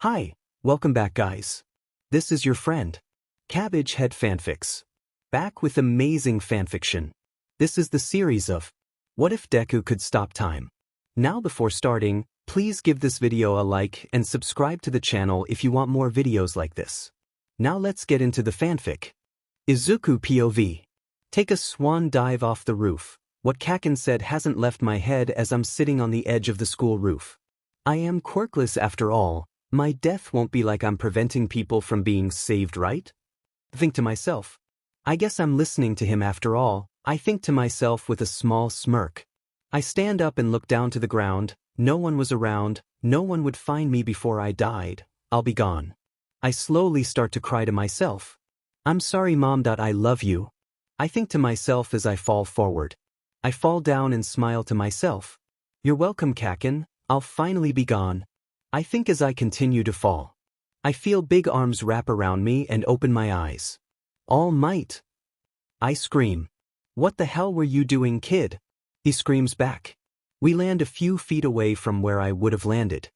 Hi, welcome back guys. This is your friend, Cabbage Head Fanfics. Back with amazing fanfiction. This is the series of What If Deku Could Stop Time. Now before starting, please give this video a like and subscribe to the channel if you want more videos like this. Now let's get into the fanfic. Izuku POV. Take a swan dive off the roof. What Kaken said hasn't left my head as I'm sitting on the edge of the school roof. I am quirkless after all. My death won't be like I'm preventing people from being saved, right? Think to myself. I guess I'm listening to him after all, I think to myself with a small smirk. I stand up and look down to the ground. No one was around, no one would find me before I died. I'll be gone. I slowly start to cry to myself. I'm sorry Mom. I love you. I think to myself as I fall forward. I fall down and smile to myself. You're welcome Kaken, I'll finally be gone. I think as I continue to fall. I feel big arms wrap around me and open my eyes. All Might. I scream. What the hell were you doing, kid? He screams back. We land a few feet away from where I would have landed.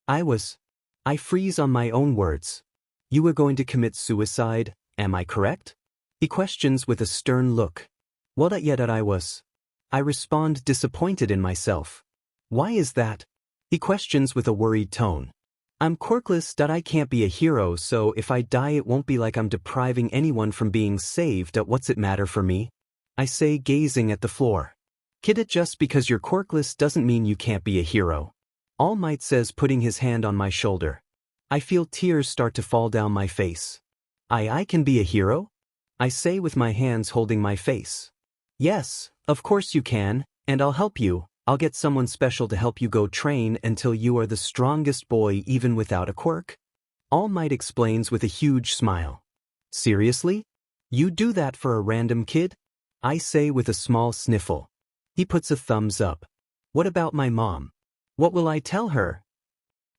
I freeze on my own words. You were going to commit suicide, am I correct? He questions with a stern look. What yet I was. I respond disappointed in myself. Why is that? He questions with a worried tone. I'm quirkless. I can't be a hero, so if I die it won't be like I'm depriving anyone from being saved. What's it matter for me? I say, gazing at the floor. Kid, just because you're quirkless doesn't mean you can't be a hero. All Might says, putting his hand on my shoulder. I feel tears start to fall down my face. I can be a hero? I say with my hands holding my face. Yes, of course you can, and I'll help you. I'll get someone special to help you go train until you are the strongest boy even without a quirk. All Might explains with a huge smile. Seriously? You do that for a random kid? I say with a small sniffle. He puts a thumbs up. What about my mom? What will I tell her?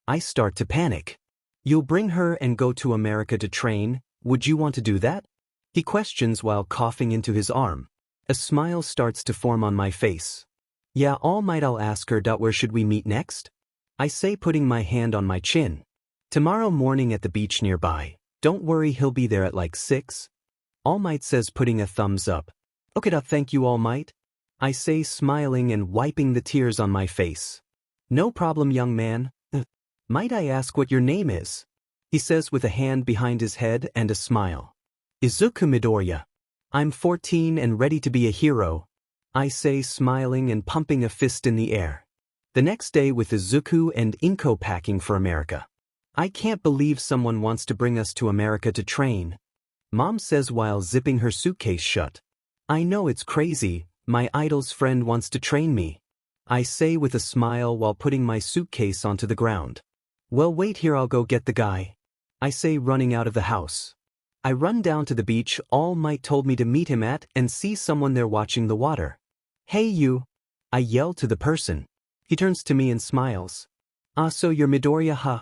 I start to panic. You'll bring her and go to America to train, would you want to do that? He questions while coughing into his arm. A smile starts to form on my face. Yeah, All Might, I'll ask her. Where should we meet next? I say, putting my hand on my chin. Tomorrow morning at the beach nearby. Don't worry, he'll be there at like 6. All Might says, putting a thumbs up. Okay, thank you All Might. I say, smiling and wiping the tears on my face. No problem, young man. Might I ask what your name is? He says with a hand behind his head and a smile. Izuku Midoriya. I'm 14 and ready to be a hero. I say, smiling and pumping a fist in the air. The next day with Izuku and Inko packing for America. I can't believe someone wants to bring us to America to train. Mom says while zipping her suitcase shut. I know it's crazy, my idol's friend wants to train me. I say with a smile while putting my suitcase onto the ground. Well, wait here, I'll go get the guy. I say, running out of the house. I run down to the beach All Might told me to meet him at and see someone there watching the water. Hey you! I yell to the person. He turns to me and smiles. So you're Midoriya, huh?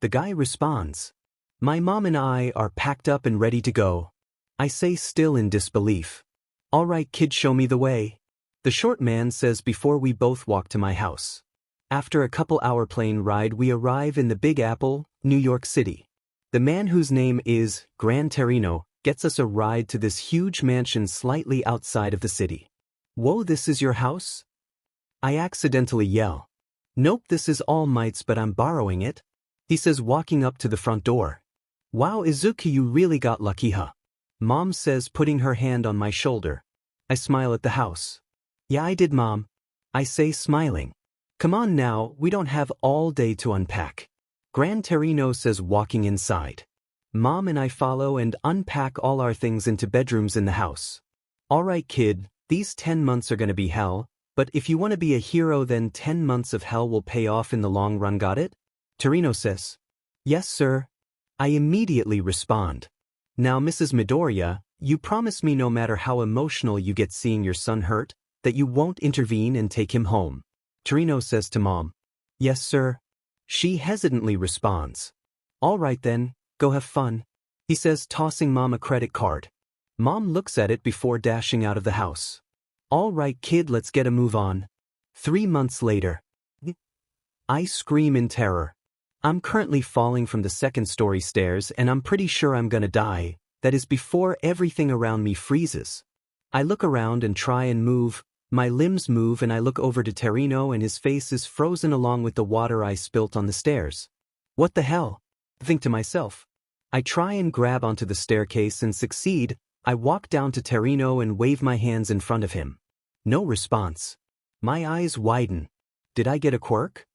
The guy responds. My mom and I are packed up and ready to go. I say, still in disbelief. Alright kid, show me the way. The short man says before we both walk to my house. After a couple-hour plane ride we arrive in the Big Apple, New York City. The man whose name is Gran Torino gets us a ride to this huge mansion slightly outside of the city. Whoa, this is your house? I accidentally yell. Nope, this is All Might's, but I'm borrowing it. He says, walking up to the front door. Wow, Izuku, you really got lucky, huh? Mom says, putting her hand on my shoulder. I smile at the house. Yeah, I did, Mom. I say, smiling. Come on now, we don't have all day to unpack. Gran Torino says, walking inside. Mom and I follow and unpack all our things into bedrooms in the house. Alright kid, these 10 months are gonna be hell, but if you want to be a hero then 10 months of hell will pay off in the long run, got it? Torino says. Yes sir. I immediately respond. Now Mrs. Midoriya, you promise me no matter how emotional you get seeing your son hurt, that you won't intervene and take him home. Torino says to Mom. Yes sir. She hesitantly responds. Alright then, go have fun. He says, tossing Mom a credit card. Mom looks at it before dashing out of the house. Alright kid, let's get a move on. 3 months later. I scream in terror. I'm currently falling from the second-story stairs and I'm pretty sure I'm gonna die. That is before everything around me freezes. I look around and try and move. My limbs move and I look over to Terino and his face is frozen along with the water I spilt on the stairs. What the hell? Think to myself. I try and grab onto the staircase and succeed. I walk down to Terino and wave my hands in front of him. No response. My eyes widen. Did I get a quirk?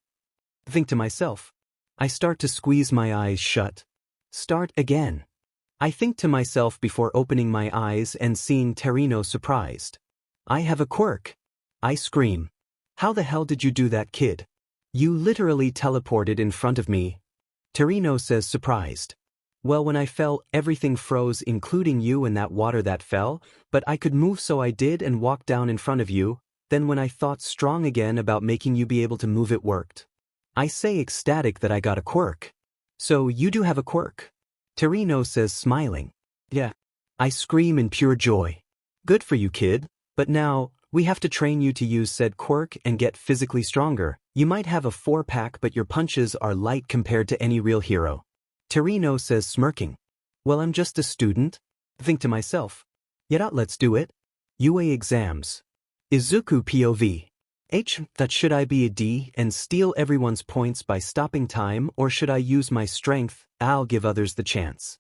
Think to myself. I start to squeeze my eyes shut. Start again. I think to myself before opening my eyes and seeing Terino surprised. I have a quirk. I scream. How the hell did you do that, kid? You literally teleported in front of me. Terino says surprised. Well, when I fell, everything froze including you and that water that fell, but I could move so I did and walk down in front of you, then when I thought strong again about making you be able to move it worked. I say ecstatic that I got a quirk. So you do have a quirk? Terino says smiling. Yeah. I scream in pure joy. Good for you, kid, but now, we have to train you to use said quirk and get physically stronger. You might have a 4-pack but your punches are light compared to any real hero. Terino says smirking. Well, I'm just a student. Think to myself. Yeah, let's do it. UA exams. Izuku POV. That should I be a D and steal everyone's points by stopping time, or should I use my strength? I'll give others the chance.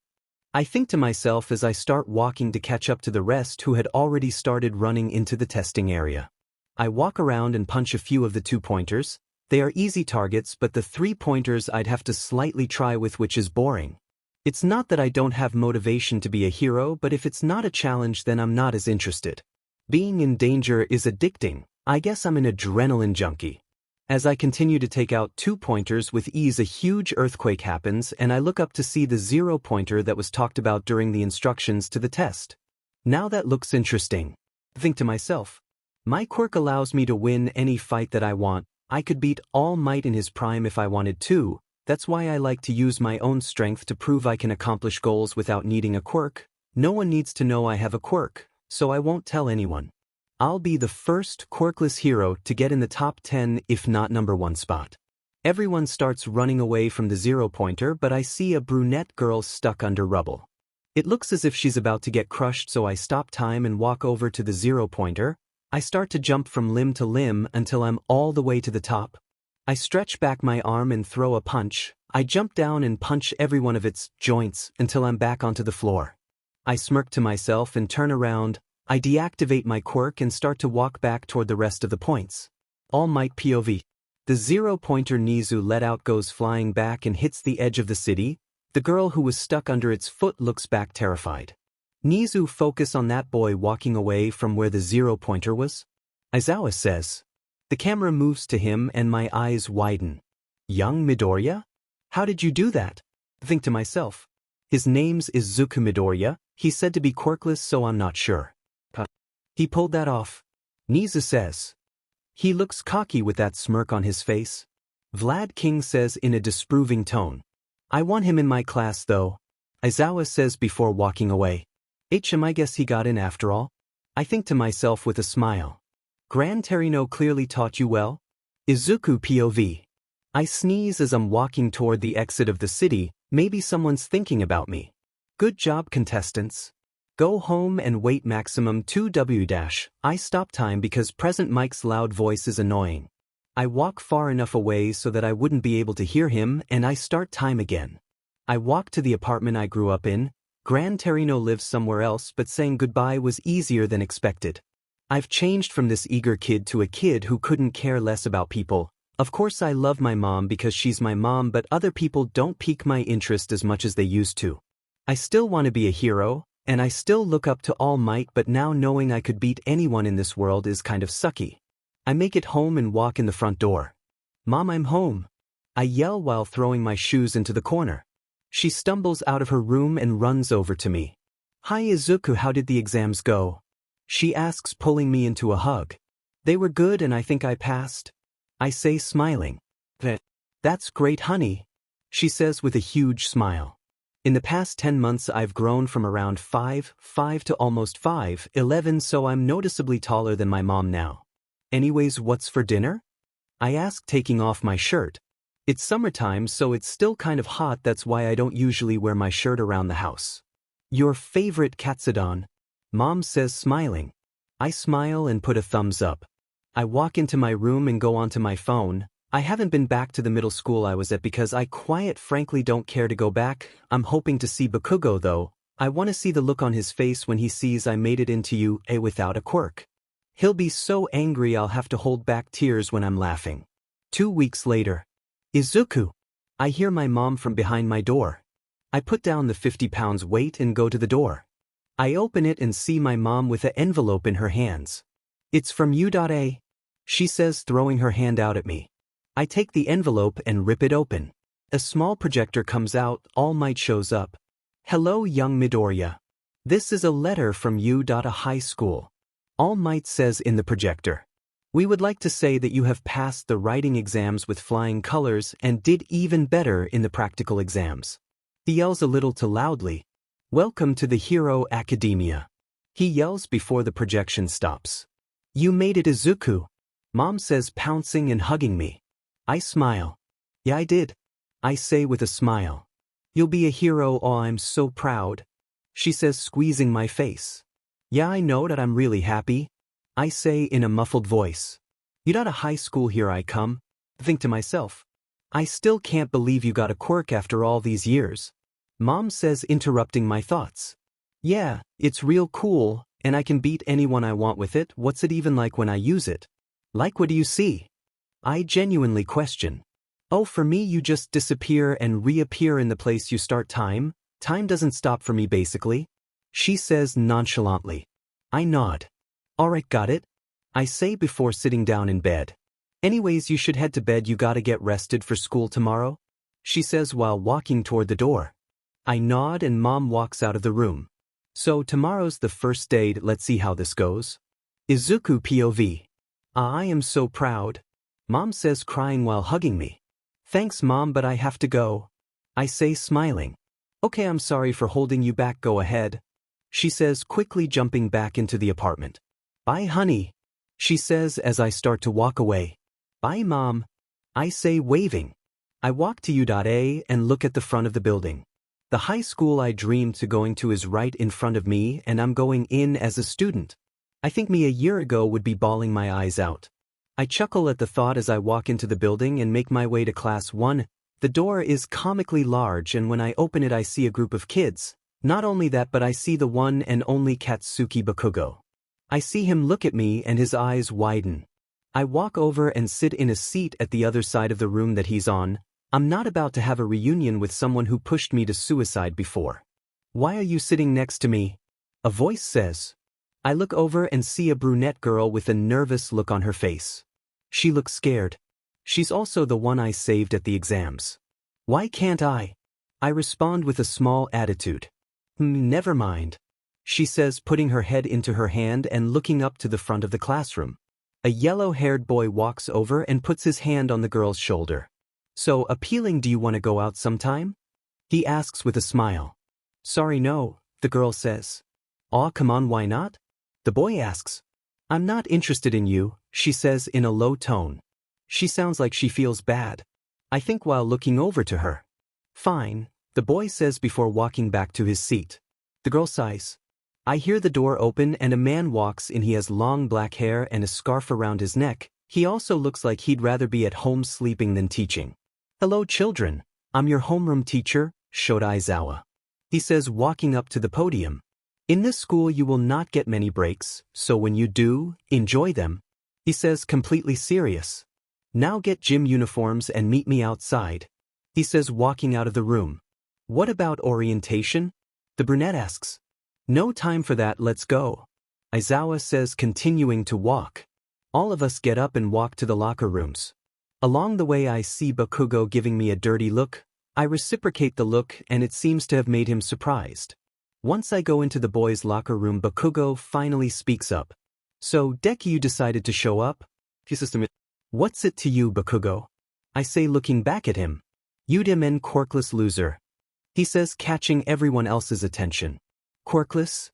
I think to myself as I start walking to catch up to the rest who had already started running into the testing area. I walk around and punch a few of the 2-pointers. They are easy targets, but the 3-pointers I'd have to slightly try with, which is boring. It's not that I don't have motivation to be a hero, but if it's not a challenge then I'm not as interested. Being in danger is addicting. I guess I'm an adrenaline junkie. As I continue to take out 2-pointers with ease, a huge earthquake happens and I look up to see the 0-pointer that was talked about during the instructions to the test. Now that looks interesting. Think to myself. My quirk allows me to win any fight that I want. I could beat All Might in his prime if I wanted to. That's why I like to use my own strength to prove I can accomplish goals without needing a quirk. No one needs to know I have a quirk, so I won't tell anyone. I'll be the first quirkless hero to get in the top 10 if not number 1 spot. Everyone starts running away from the 0-pointer, but I see a brunette girl stuck under rubble. It looks as if she's about to get crushed, so I stop time and walk over to the 0-pointer. I start to jump from limb to limb until I'm all the way to the top. I stretch back my arm and throw a punch. I jump down and punch every one of its joints until I'm back onto the floor. I smirk to myself and turn around. I deactivate my quirk and start to walk back toward the rest of the points. All Might POV. The 0-pointer Nizu let out goes flying back and hits the edge of the city. The girl who was stuck under its foot looks back terrified. Nizu focus on that boy walking away from where the 0-pointer was. Aizawa says. The camera moves to him and my eyes widen. Young Midoriya? How did you do that? Think to myself. His name's Izuku Midoriya. He's said to be quirkless, so I'm not sure. He pulled that off. Nizu says. He looks cocky with that smirk on his face. Vlad King says in a disapproving tone. I want him in my class though. Aizawa says before walking away. I guess he got in after all. I think to myself with a smile. Gran Terino clearly taught you well. Izuku POV. I sneeze as I'm walking toward the exit of the city. Maybe someone's thinking about me. Good job, contestants. Go home and wait maximum 2W-. I stop time because present Mike's loud voice is annoying. I walk far enough away so that I wouldn't be able to hear him and I start time again. I walk to the apartment I grew up in. Gran Terino lives somewhere else, but saying goodbye was easier than expected. I've changed from this eager kid to a kid who couldn't care less about people. Of course I love my mom because she's my mom, but other people don't pique my interest as much as they used to. I still want to be a hero. And I still look up to All Might, but now knowing I could beat anyone in this world is kind of sucky. I make it home and walk in the front door. Mom, I'm home. I yell while throwing my shoes into the corner. She stumbles out of her room and runs over to me. Hi Izuku, how did the exams go? She asks, pulling me into a hug. They were good and I think I passed. I say, smiling. That's great, honey. She says with a huge smile. In the past 10 months I've grown from around 5'5" to almost 5'11", so I'm noticeably taller than my mom now. Anyways, what's for dinner? I ask, taking off my shirt. It's summertime, so it's still kind of hot. That's why I don't usually wear my shirt around the house. Your favorite Katsudon? Mom says, smiling. I smile and put a thumbs up. I walk into my room and go onto my phone. I haven't been back to the middle school I was at because I quite frankly don't care to go back. I'm hoping to see Bakugo though. I want to see the look on his face when he sees I made it into you, without a quirk. He'll be so angry I'll have to hold back tears when I'm laughing. 2 weeks later. Izuku. I hear my mom from behind my door. I put down the 50 pounds weight and go to the door. I open it and see my mom with an envelope in her hands. It's from you. She says, throwing her hand out at me. I take the envelope and rip it open. A small projector comes out. All Might shows up. Hello, young Midoriya. This is a letter from you. A high school. All Might says in the projector. We would like to say that you have passed the writing exams with flying colors and did even better in the practical exams. He yells a little too loudly. Welcome to the Hero Academia. He yells before the projection stops. You made it, Izuku. Mom says, pouncing and hugging me. I smile. Yeah, I did. I say with a smile. You'll be a hero. Oh, I'm so proud. She says, squeezing my face. Yeah, I know that I'm really happy. I say in a muffled voice. You got a high school, here I come. Think to myself. I still can't believe you got a quirk after all these years. Mom says, interrupting my thoughts. Yeah, it's real cool, and I can beat anyone I want with it. What's it even like when I use it? Like, what do you see? I genuinely question. Oh, for me you just disappear and reappear in the place you start. Time doesn't stop for me basically. She says nonchalantly. I nod. Alright, got it. I say before sitting down in bed. Anyways, you should head to bed, you gotta get rested for school tomorrow. She says while walking toward the door. I nod and Mom walks out of the room. So tomorrow's the first day, let's see how this goes. Izuku POV. I am so proud. Mom says, crying while hugging me. Thanks, Mom, but I have to go. I say, smiling. Okay, I'm sorry for holding you back, go ahead. She says, quickly jumping back into the apartment. Bye, honey. She says as I start to walk away. Bye, Mom. I say, waving. I walk to U.A and look at the front of the building. The high school I dreamed to going to is right in front of me, and I'm going in as a student. I think me a year ago would be bawling my eyes out. I chuckle at the thought as I walk into the building and make my way to class 1. The door is comically large, and when I open it I see a group of kids. Not only that, but I see the one and only Katsuki Bakugo. I see him look at me and his eyes widen. I walk over and sit in a seat at the other side of the room that he's on. I'm not about to have a reunion with someone who pushed me to suicide before. Why are you sitting next to me? A voice says. I look over and see a brunette girl with a nervous look on her face. She looks scared. She's also the one I saved at the exams. Why can't I? I respond with a small attitude. Never mind. She says, putting her head into her hand and looking up to the front of the classroom. A yellow-haired boy walks over and puts his hand on the girl's shoulder. So appealing, do you want to go out sometime? He asks with a smile. Sorry, no, the girl says. Aw, come on, why not? The boy asks. I'm not interested in you, she says in a low tone. She sounds like she feels bad. I think while looking over to her. Fine, the boy says before walking back to his seat. The girl sighs. I hear the door open and a man walks in. He has long black hair and a scarf around his neck. He also looks like he'd rather be at home sleeping than teaching. Hello, children. I'm your homeroom teacher, Shota Aizawa. He says, walking up to the podium. In this school you will not get many breaks, so when you do, enjoy them. He says, completely serious. Now get gym uniforms and meet me outside. He says, walking out of the room. What about orientation? The brunette asks. No time for that, let's go. Aizawa says, continuing to walk. All of us get up and walk to the locker rooms. Along the way I see Bakugo giving me a dirty look. I reciprocate the look and it seems to have made him surprised. Once I go into the boys' locker room, Bakugo finally speaks up. So, Deku, you decided to show up? What's it to you, Bakugo? I say, looking back at him. You'd men quirkless loser. He says, catching everyone else's attention. Quirkless?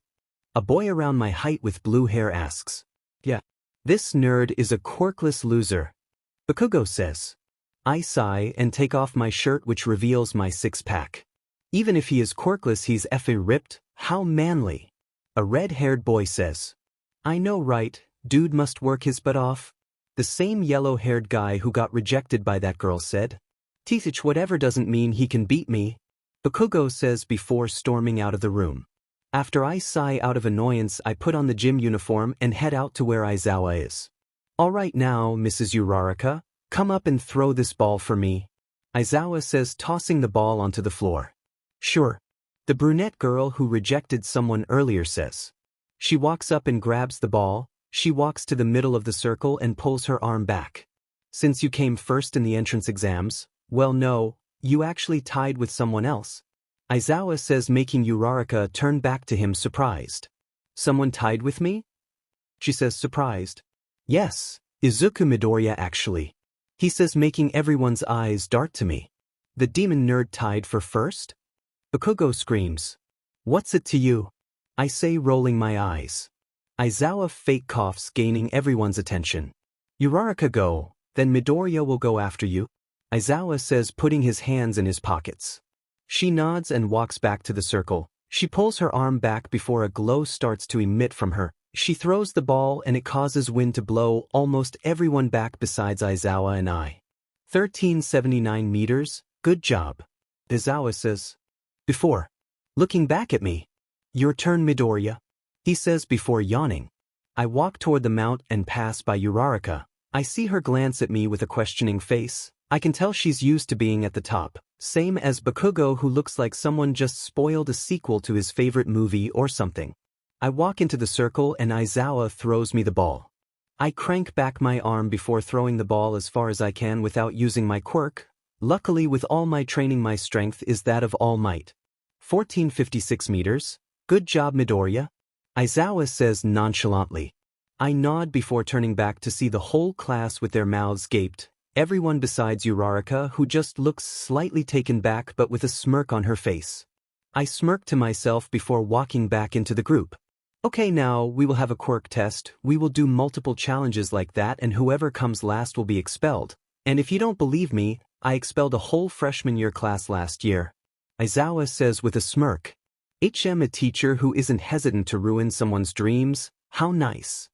A boy around my height with blue hair asks. Yeah. This nerd is a quirkless loser. Bakugo says. I sigh and take off my shirt, which reveals my six-pack. Even if he is quirkless, he's effing ripped. How manly. A red-haired boy says. I know, right? Dude must work his butt off. The same yellow-haired guy who got rejected by that girl said. Teach whatever doesn't mean he can beat me. Bakugo says before storming out of the room. After I sigh out of annoyance, I put on the gym uniform and head out to where Aizawa is. All right now, Mrs. Uraraka, come up and throw this ball for me. Aizawa says, tossing the ball onto the floor. Sure. The brunette girl who rejected someone earlier says. She walks up and grabs the ball. She walks to the middle of the circle and pulls her arm back. Since you came first in the entrance exams, well no, you actually tied with someone else. Aizawa says, making Uraraka turn back to him surprised. Someone tied with me? She says, surprised. Yes, Izuku Midoriya actually. He says, making everyone's eyes dart to me. The demon nerd tied for first? Bakugo screams. What's it to you? I say, rolling my eyes. Aizawa fake coughs, gaining everyone's attention. Uraraka go, then Midoriya will go after you. Aizawa says, putting his hands in his pockets. She nods and walks back to the circle. She pulls her arm back before a glow starts to emit from her. She throws the ball and it causes wind to blow almost everyone back besides Aizawa and I. 1379 meters, good job. Aizawa says. Before. Looking back at me. Your turn, Midoriya. He says before yawning. I walk toward the mount and pass by Uraraka. I see her glance at me with a questioning face. I can tell she's used to being at the top. Same as Bakugo, who looks like someone just spoiled a sequel to his favorite movie or something. I walk into the circle and Aizawa throws me the ball. I crank back my arm before throwing the ball as far as I can without using my quirk. Luckily, with all my training, my strength is that of All Might. 1456 meters. Good job, Midoriya. Aizawa says nonchalantly. I nod before turning back to see the whole class with their mouths gaped. Everyone besides Uraraka, who just looks slightly taken back but with a smirk on her face. I smirk to myself before walking back into the group. Okay, now we will have a quirk test. We will do multiple challenges like that and whoever comes last will be expelled. And if you don't believe me, I expelled a whole freshman year class last year. Aizawa says with a smirk. A teacher who isn't hesitant to ruin someone's dreams, how nice.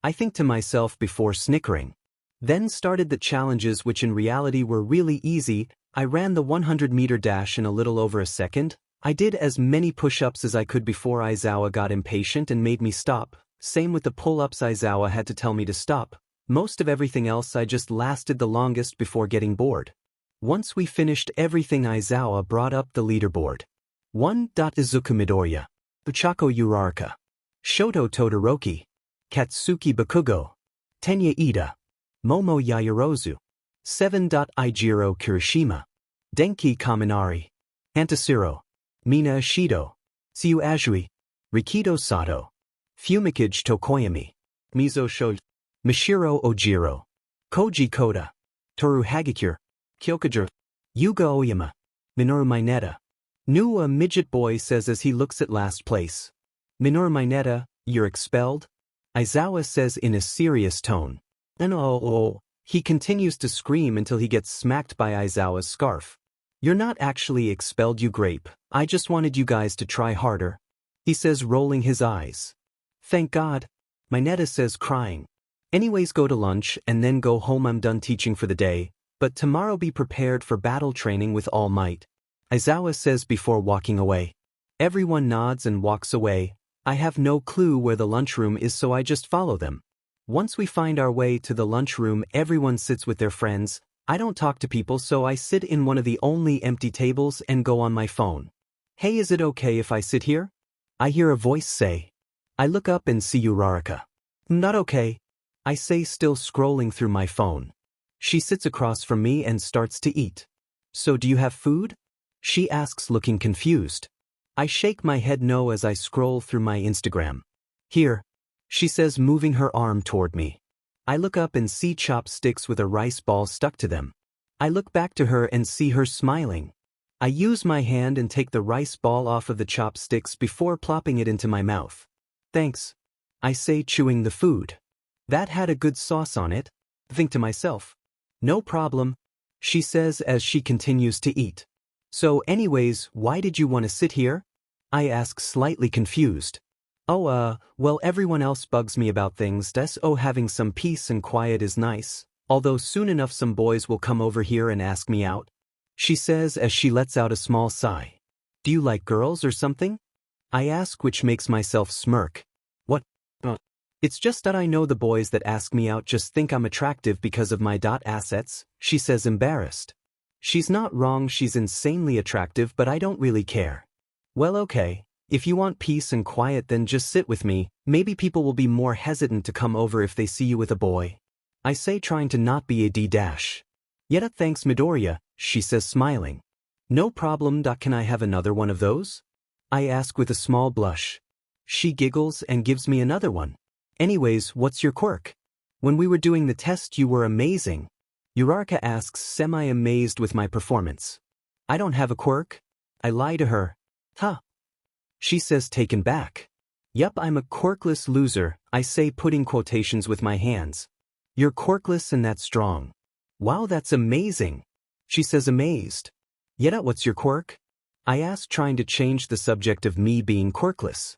I think to myself before snickering. Then started the challenges, which in reality were really easy. I ran the 100-meter dash in a little over a second. I did as many push-ups as I could before Aizawa got impatient and made me stop. Same with the pull-ups, Aizawa had to tell me to stop. Most of everything else I just lasted the longest before getting bored. Once we finished everything, Aizawa brought up the leaderboard. 1. Izuku Midoriya. Uchako Uraraka. Shoto Todoroki. Katsuki Bakugo. Tenya Ida. Momo Yaoyorozu. 7. Eijiro Kirishima. Denki Kaminari. Antasiro. Mina Ishido. Tsuyu Azui. Rikido Sato. Fumikage Tokoyami. Mizo Shoji. Mishiro Ojiro. Koji Koda. Toru Hagakure. Kyokujiro. Yuga Oyama. Minoru Mineta. New a midget boy says as he looks at last place. Minoru Mineta, you're expelled? Aizawa says in a serious tone. And he continues to scream until he gets smacked by Aizawa's scarf. You're not actually expelled, you grape. I just wanted you guys to try harder. He says, rolling his eyes. Thank God. Mineta says, crying. Anyways, go to lunch and then go home. I'm done teaching for the day, but tomorrow be prepared for battle training with All Might. Aizawa says before walking away. Everyone nods and walks away. I have no clue where the lunchroom is, so I just follow them. Once we find our way to the lunchroom, everyone sits with their friends. I don't talk to people, so I sit in one of the only empty tables and go on my phone. Hey, is it okay if I sit here? I hear a voice say. I look up and see Uraraka. Not okay. I say, still scrolling through my phone. She sits across from me and starts to eat. So do you have food? She asks, looking confused. I shake my head no as I scroll through my Instagram. Here, she says, moving her arm toward me. I look up and see chopsticks with a rice ball stuck to them. I look back to her and see her smiling. I use my hand and take the rice ball off of the chopsticks before plopping it into my mouth. Thanks. I say, chewing the food. That had a good sauce on it. Think to myself. No problem. she says as she continues to eat. So anyways, why did you want to sit here? I ask, slightly confused. Oh, well, everyone else bugs me about things, so having some peace and quiet is nice, although soon enough some boys will come over here and ask me out, she says as she lets out a small sigh. Do you like girls or something? I ask, which makes myself smirk. What? It's just that I know the boys that ask me out just think I'm attractive because of my assets, she says, embarrassed. She's not wrong, she's insanely attractive, but I don't really care. Well, okay. If you want peace and quiet, then just sit with me. Maybe people will be more hesitant to come over if they see you with a boy, I say, trying to not be a D-dash. Yet thanks, Midoriya, she says, smiling. No problem. Can I have another one of those? I ask with a small blush. She giggles and gives me another one. Anyways, what's your quirk? When we were doing the test you were amazing. Uraraka asks, semi-amazed with my performance. I don't have a quirk. I lie to her. Huh. She says, taken back. Yup, I'm a quirkless loser, I say, putting quotations with my hands. You're quirkless and that's strong. Wow, that's amazing. She says, amazed. Yet what's your quirk? I ask, trying to change the subject of me being quirkless.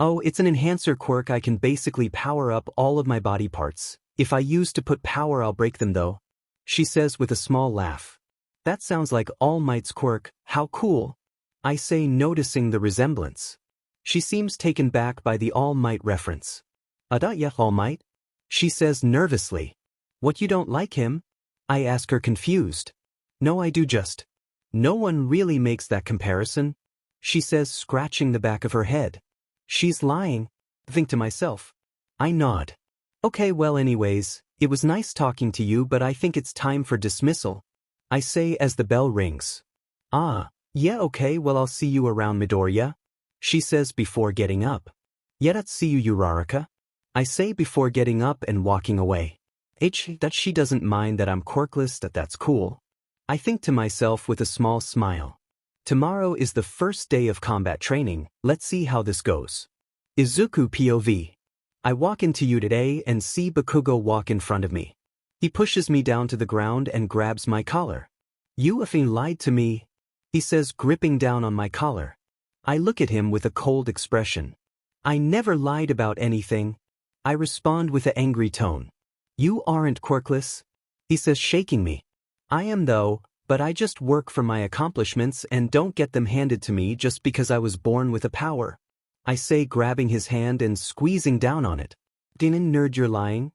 Oh, it's an enhancer quirk. I can basically power up all of my body parts. If I use to put power, I'll break them though, she says with a small laugh. That sounds like All Might's quirk. How cool, I say, noticing the resemblance. She seems taken back by the All Might reference. Yeah, All Might? She says nervously. What, you don't like him? I ask her, confused. No, I do, just. No one really makes that comparison, she says, scratching the back of her head. She's lying, think to myself. I nod. Okay, well, anyways, it was nice talking to you, but I think it's time for dismissal, I say as the bell rings. Yeah, okay, well, I'll see you around, Midoriya, she says before getting up. Yet see you, Uraraka, I say before getting up and walking away. That she doesn't mind that I'm quirkless, that's cool, I think to myself with a small smile. Tomorrow is the first day of combat training, let's see how this goes. Izuku POV. I walk into you today and see Bakugo walk in front of me. He pushes me down to the ground and grabs my collar. You effing lied to me, he says, gripping down on my collar. I look at him with a cold expression. I never lied about anything, I respond with an angry tone. You aren't quirkless, he says, shaking me. I am though, but I just work for my accomplishments and don't get them handed to me just because I was born with a power, I say, grabbing his hand and squeezing down on it. Dinin nerd, you're lying,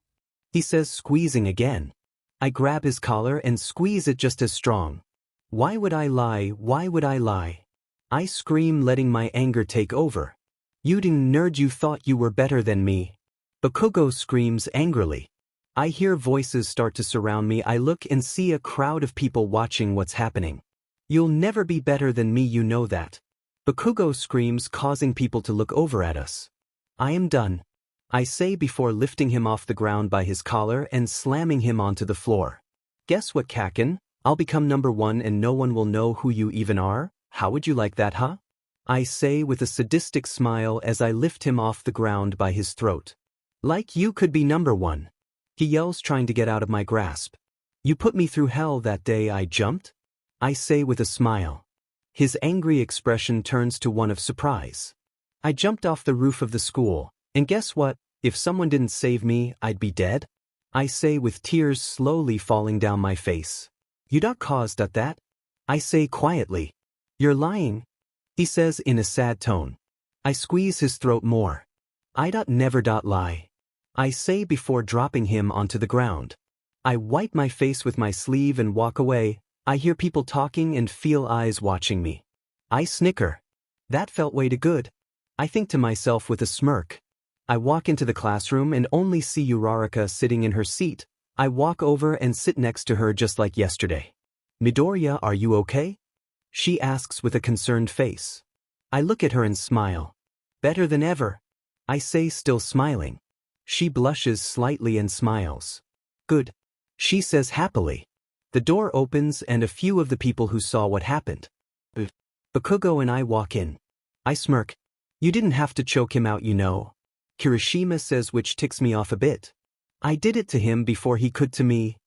he says, squeezing again. I grab his collar and squeeze it just as strong. Why would I lie? Why would I lie? I scream, letting my anger take over. You didn't nerd, you thought you were better than me. Bakugo screams angrily. I hear voices start to surround me. I look and see a crowd of people watching what's happening. You'll never be better than me, you know that, Bakugo screams, causing people to look over at us. I am done, I say before lifting him off the ground by his collar and slamming him onto the floor. Guess what, Kaken? I'll become number one and no one will know who you even are? How would you like that, huh? I say with a sadistic smile as I lift him off the ground by his throat. Like you could be number one, he yells, trying to get out of my grasp. You put me through hell that day I jumped, I say with a smile. His angry expression turns to one of surprise. I jumped off the roof of the school, and guess what? If someone didn't save me, I'd be dead, I say with tears slowly falling down my face. You not caused that, I say quietly. You're lying, he says in a sad tone. I squeeze his throat more. I never lie, I say before dropping him onto the ground. I wipe my face with my sleeve and walk away. I hear people talking and feel eyes watching me. I snicker. That felt way too good, I think to myself with a smirk. I walk into the classroom and only see Uraraka sitting in her seat. I walk over and sit next to her just like yesterday. Midoriya, are you okay? She asks with a concerned face. I look at her and smile. Better than ever, I say, still smiling. She blushes slightly and smiles. Good, she says happily. The door opens and a few of the people who saw what happened. Bakugo and I walk in. I smirk. You didn't have to choke him out, you know, Kirishima says, which ticks me off a bit. I did it to him before he could to me,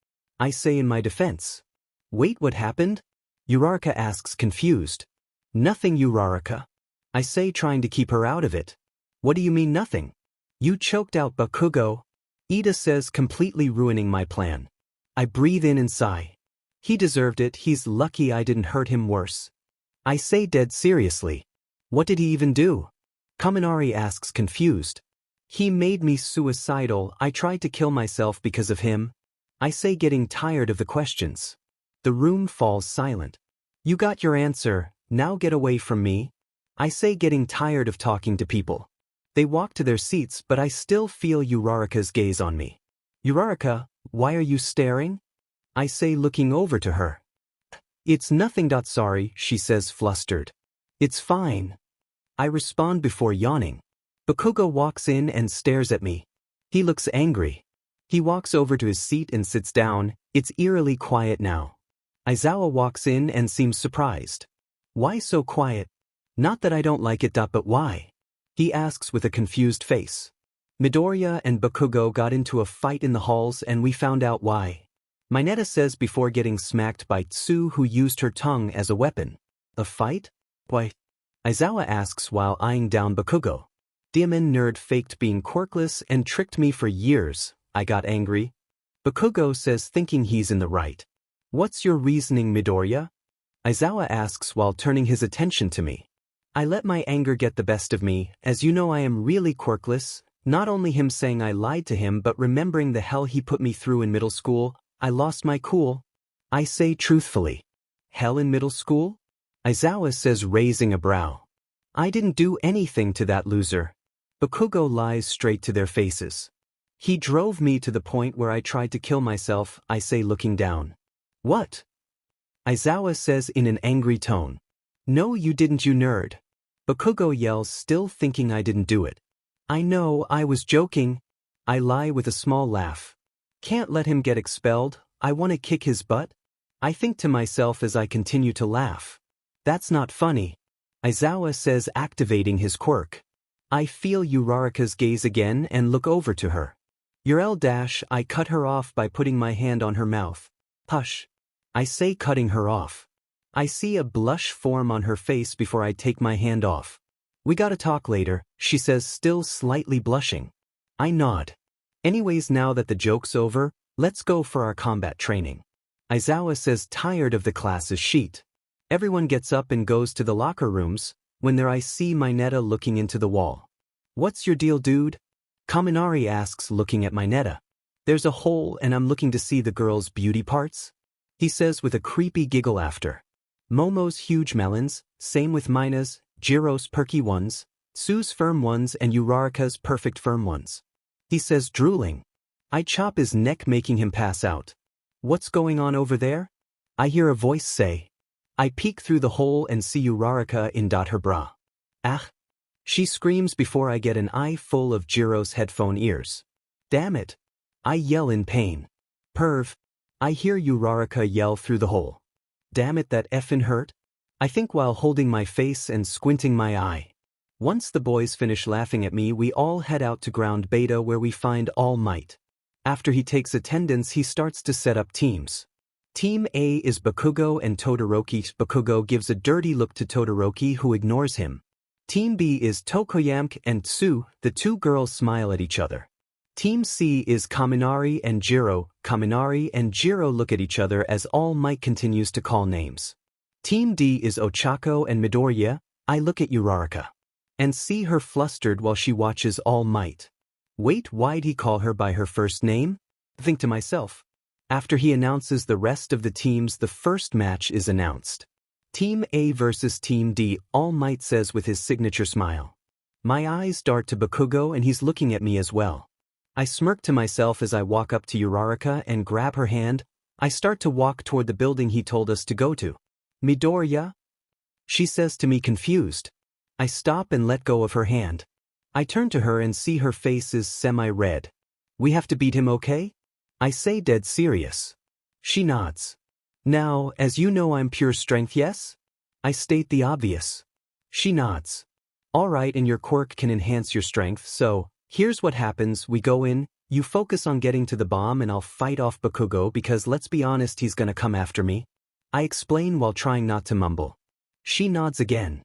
I say in my defense. Wait, what happened? Uraraka asks confused. Nothing, Uraraka. I say, trying to keep her out of it. What do you mean nothing? You choked out Bakugo. Ida says, completely ruining my plan. I breathe in and sigh. He deserved it, he's lucky I didn't hurt him worse. I say, dead seriously. What did he even do? Kaminari asks confused. He made me suicidal, I tried to kill myself because of him. I say, getting tired of the questions. The room falls silent. You got your answer, now get away from me. I say, getting tired of talking to people. They walk to their seats, but I still feel Uraraka's gaze on me. Uraraka, why are you staring? I say, looking over to her. It's nothing. Sorry, she says, flustered. It's fine. I respond before yawning. Bakugo walks in and stares at me. He looks angry. He walks over to his seat and sits down. It's eerily quiet now. Aizawa walks in and seems surprised. Why so quiet? Not that I don't like it, but why? He asks with a confused face. Midoriya and Bakugo got into a fight in the halls and we found out why. Mineta says before getting smacked by Tsu, who used her tongue as a weapon. A fight? Why? Aizawa asks while eyeing down Bakugo. Diamond nerd faked being quirkless and tricked me for years. I got angry. Bakugo says, thinking he's in the right. What's your reasoning, Midoriya? Aizawa asks while turning his attention to me. I let my anger get the best of me, as you know I am really quirkless. Not only him saying I lied to him, but remembering the hell he put me through in middle school, I lost my cool. I say truthfully. Hell in middle school? Aizawa says, raising a brow. I didn't do anything to that loser. Bakugo lies straight to their faces. He drove me to the point where I tried to kill myself, I say, looking down. What? Aizawa says in an angry tone. No, you didn't, you nerd. Bakugo yells, still thinking I didn't do it. I know, I was joking. I lie with a small laugh. Can't let him get expelled, I want to kick his butt. I think to myself as I continue to laugh. That's not funny. Aizawa says, activating his quirk. I feel Uraraka's gaze again and look over to her. I cut her off by putting my hand on her mouth. Hush. I say, cutting her off. I see a blush form on her face before I take my hand off. We gotta talk later, she says, still slightly blushing. I nod. Anyways, now that the joke's over, let's go for our combat training. Aizawa says, tired of the classes sheet. Everyone gets up and goes to the locker rooms. When there I see Mineta looking into the wall. What's your deal, dude? Kaminari asks, looking at Mineta. There's a hole and I'm looking to see the girl's beauty parts. He says with a creepy giggle after. Momo's huge melons, same with Mina's, Jiro's perky ones, Tsu's firm ones and Uraraka's perfect firm ones. He says, drooling. I chop his neck, making him pass out. What's going on over there? I hear a voice say. I peek through the hole and see Uraraka in her bra. Ah! She screams before I get an eye full of Jiro's headphone ears. Damn it! I yell in pain. Perv! I hear Uraraka yell through the hole. Damn it, that effin' hurt? I think while holding my face and squinting my eye. Once the boys finish laughing at me, we all head out to Ground Beta where we find All Might. After he takes attendance, he starts to set up teams. Team A is Bakugo and Todoroki. Bakugo gives a dirty look to Todoroki, who ignores him. Team B is Tokoyamke and Tsu. The two girls smile at each other. Team C is Kaminari and Jiro. Kaminari and Jiro look at each other as All Might continues to call names. Team D is Ochako and Midoriya. I look at Uraraka and see her flustered while she watches All Might. Wait, why'd he call her by her first name? Think to myself. After he announces the rest of the teams, the first match is announced. Team A versus Team D, All Might says with his signature smile. My eyes dart to Bakugo and he's looking at me as well. I smirk to myself as I walk up to Uraraka and grab her hand. I start to walk toward the building he told us to go to. Midoriya? She says to me, confused. I stop and let go of her hand. I turn to her and see her face is semi-red. We have to beat him, okay? I say, dead serious. She nods. Now, as you know, I'm pure strength, yes? I state the obvious. She nods. All right, and your quirk can enhance your strength, so here's what happens. We go in, you focus on getting to the bomb and I'll fight off Bakugo because let's be honest, he's gonna come after me. I explain while trying not to mumble. She nods again.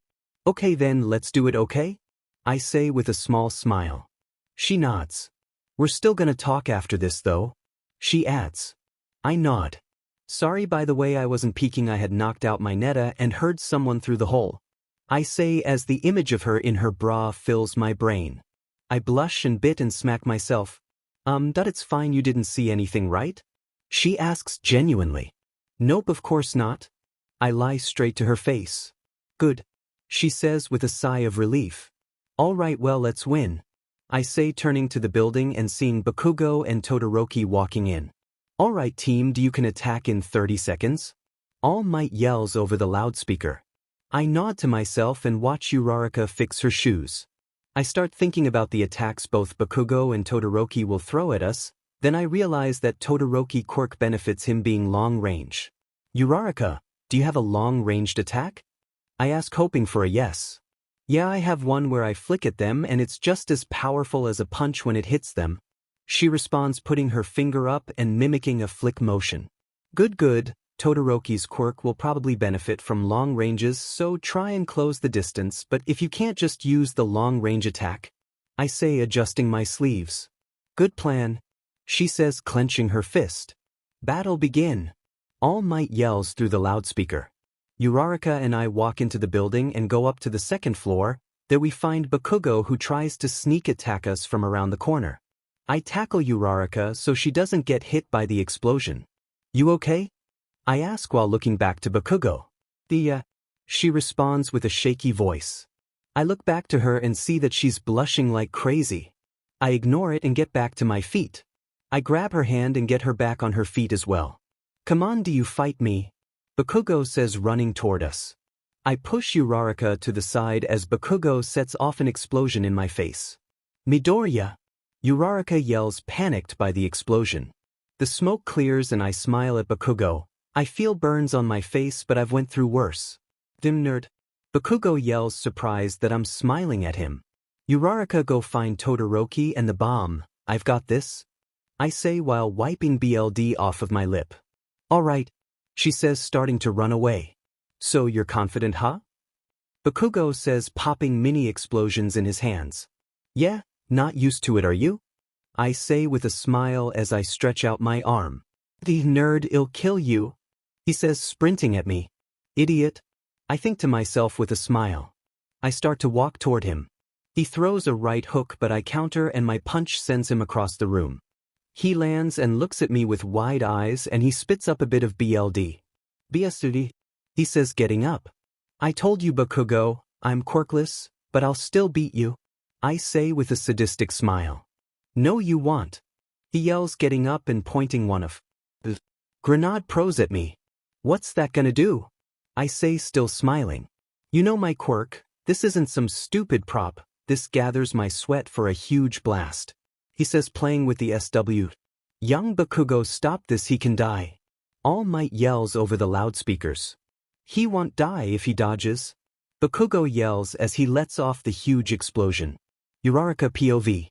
Okay then, let's do it, okay? I say with a small smile. She nods. We're still gonna talk after this though. She adds. I nod. Sorry, by the way, I wasn't peeking. I had knocked out my netta and heard someone through the hole. I say as the image of her in her bra fills my brain. I blush and bit and smack myself. That it's fine, you didn't see anything, right? She asks genuinely. Nope, of course not. I lie straight to her face. Good. She says with a sigh of relief. All right, well, let's win. I say, turning to the building and seeing Bakugo and Todoroki walking in. All right team, you can attack in 30 seconds? All Might yells over the loudspeaker. I nod to myself and watch Uraraka fix her shoes. I start thinking about the attacks both Bakugo and Todoroki will throw at us, then I realize that Todoroki quirk benefits him being long range. Uraraka, do you have a long-ranged attack? I ask, hoping for a yes. Yeah, I have one where I flick at them and it's just as powerful as a punch when it hits them. She responds, putting her finger up and mimicking a flick motion. Good. Todoroki's quirk will probably benefit from long ranges, so try and close the distance, but if you can't, just use the long-range attack. I say, adjusting my sleeves. Good plan. She says, clenching her fist. Battle begin. All Might yells through the loudspeaker. Uraraka and I walk into the building and go up to the second floor. There we find Bakugo, who tries to sneak attack us from around the corner. I tackle Uraraka so she doesn't get hit by the explosion. You okay? I ask while looking back to Bakugo. She responds with a shaky voice. I look back to her and see that she's blushing like crazy. I ignore it and get back to my feet. I grab her hand and get her back on her feet as well. Come on, do you fight me? Bakugo says, running toward us. I push Uraraka to the side as Bakugo sets off an explosion in my face. Midoriya! Uraraka yells, panicked by the explosion. The smoke clears and I smile at Bakugo. I feel burns on my face, but I've went through worse. Dim nerd. Bakugo yells, surprised that I'm smiling at him. Uraraka, go find Todoroki and the bomb. I've got this. I say while wiping BLD off of my lip. All right, she says, starting to run away. So you're confident, huh? Bakugo says, popping mini explosions in his hands. Yeah, not used to it, are you? I say with a smile as I stretch out my arm. The nerd, it'll kill you. He says, sprinting at me. Idiot. I think to myself with a smile. I start to walk toward him. He throws a right hook, but I counter and my punch sends him across the room. He lands and looks at me with wide eyes and he spits up a bit of BLD. Vestige, he says, getting up. I told you, Bakugo, I'm quirkless, but I'll still beat you. I say with a sadistic smile. No, you won't. He yells, getting up and pointing one of the grenade pros at me. What's that gonna do? I say, still smiling. You know my quirk, this isn't some stupid prop, this gathers my sweat for a huge blast. He says, playing with the SW. Young Bakugo, stop this, he can die. All Might yells over the loudspeakers. He won't die if he dodges. Bakugo yells as he lets off the huge explosion. Uraraka POV.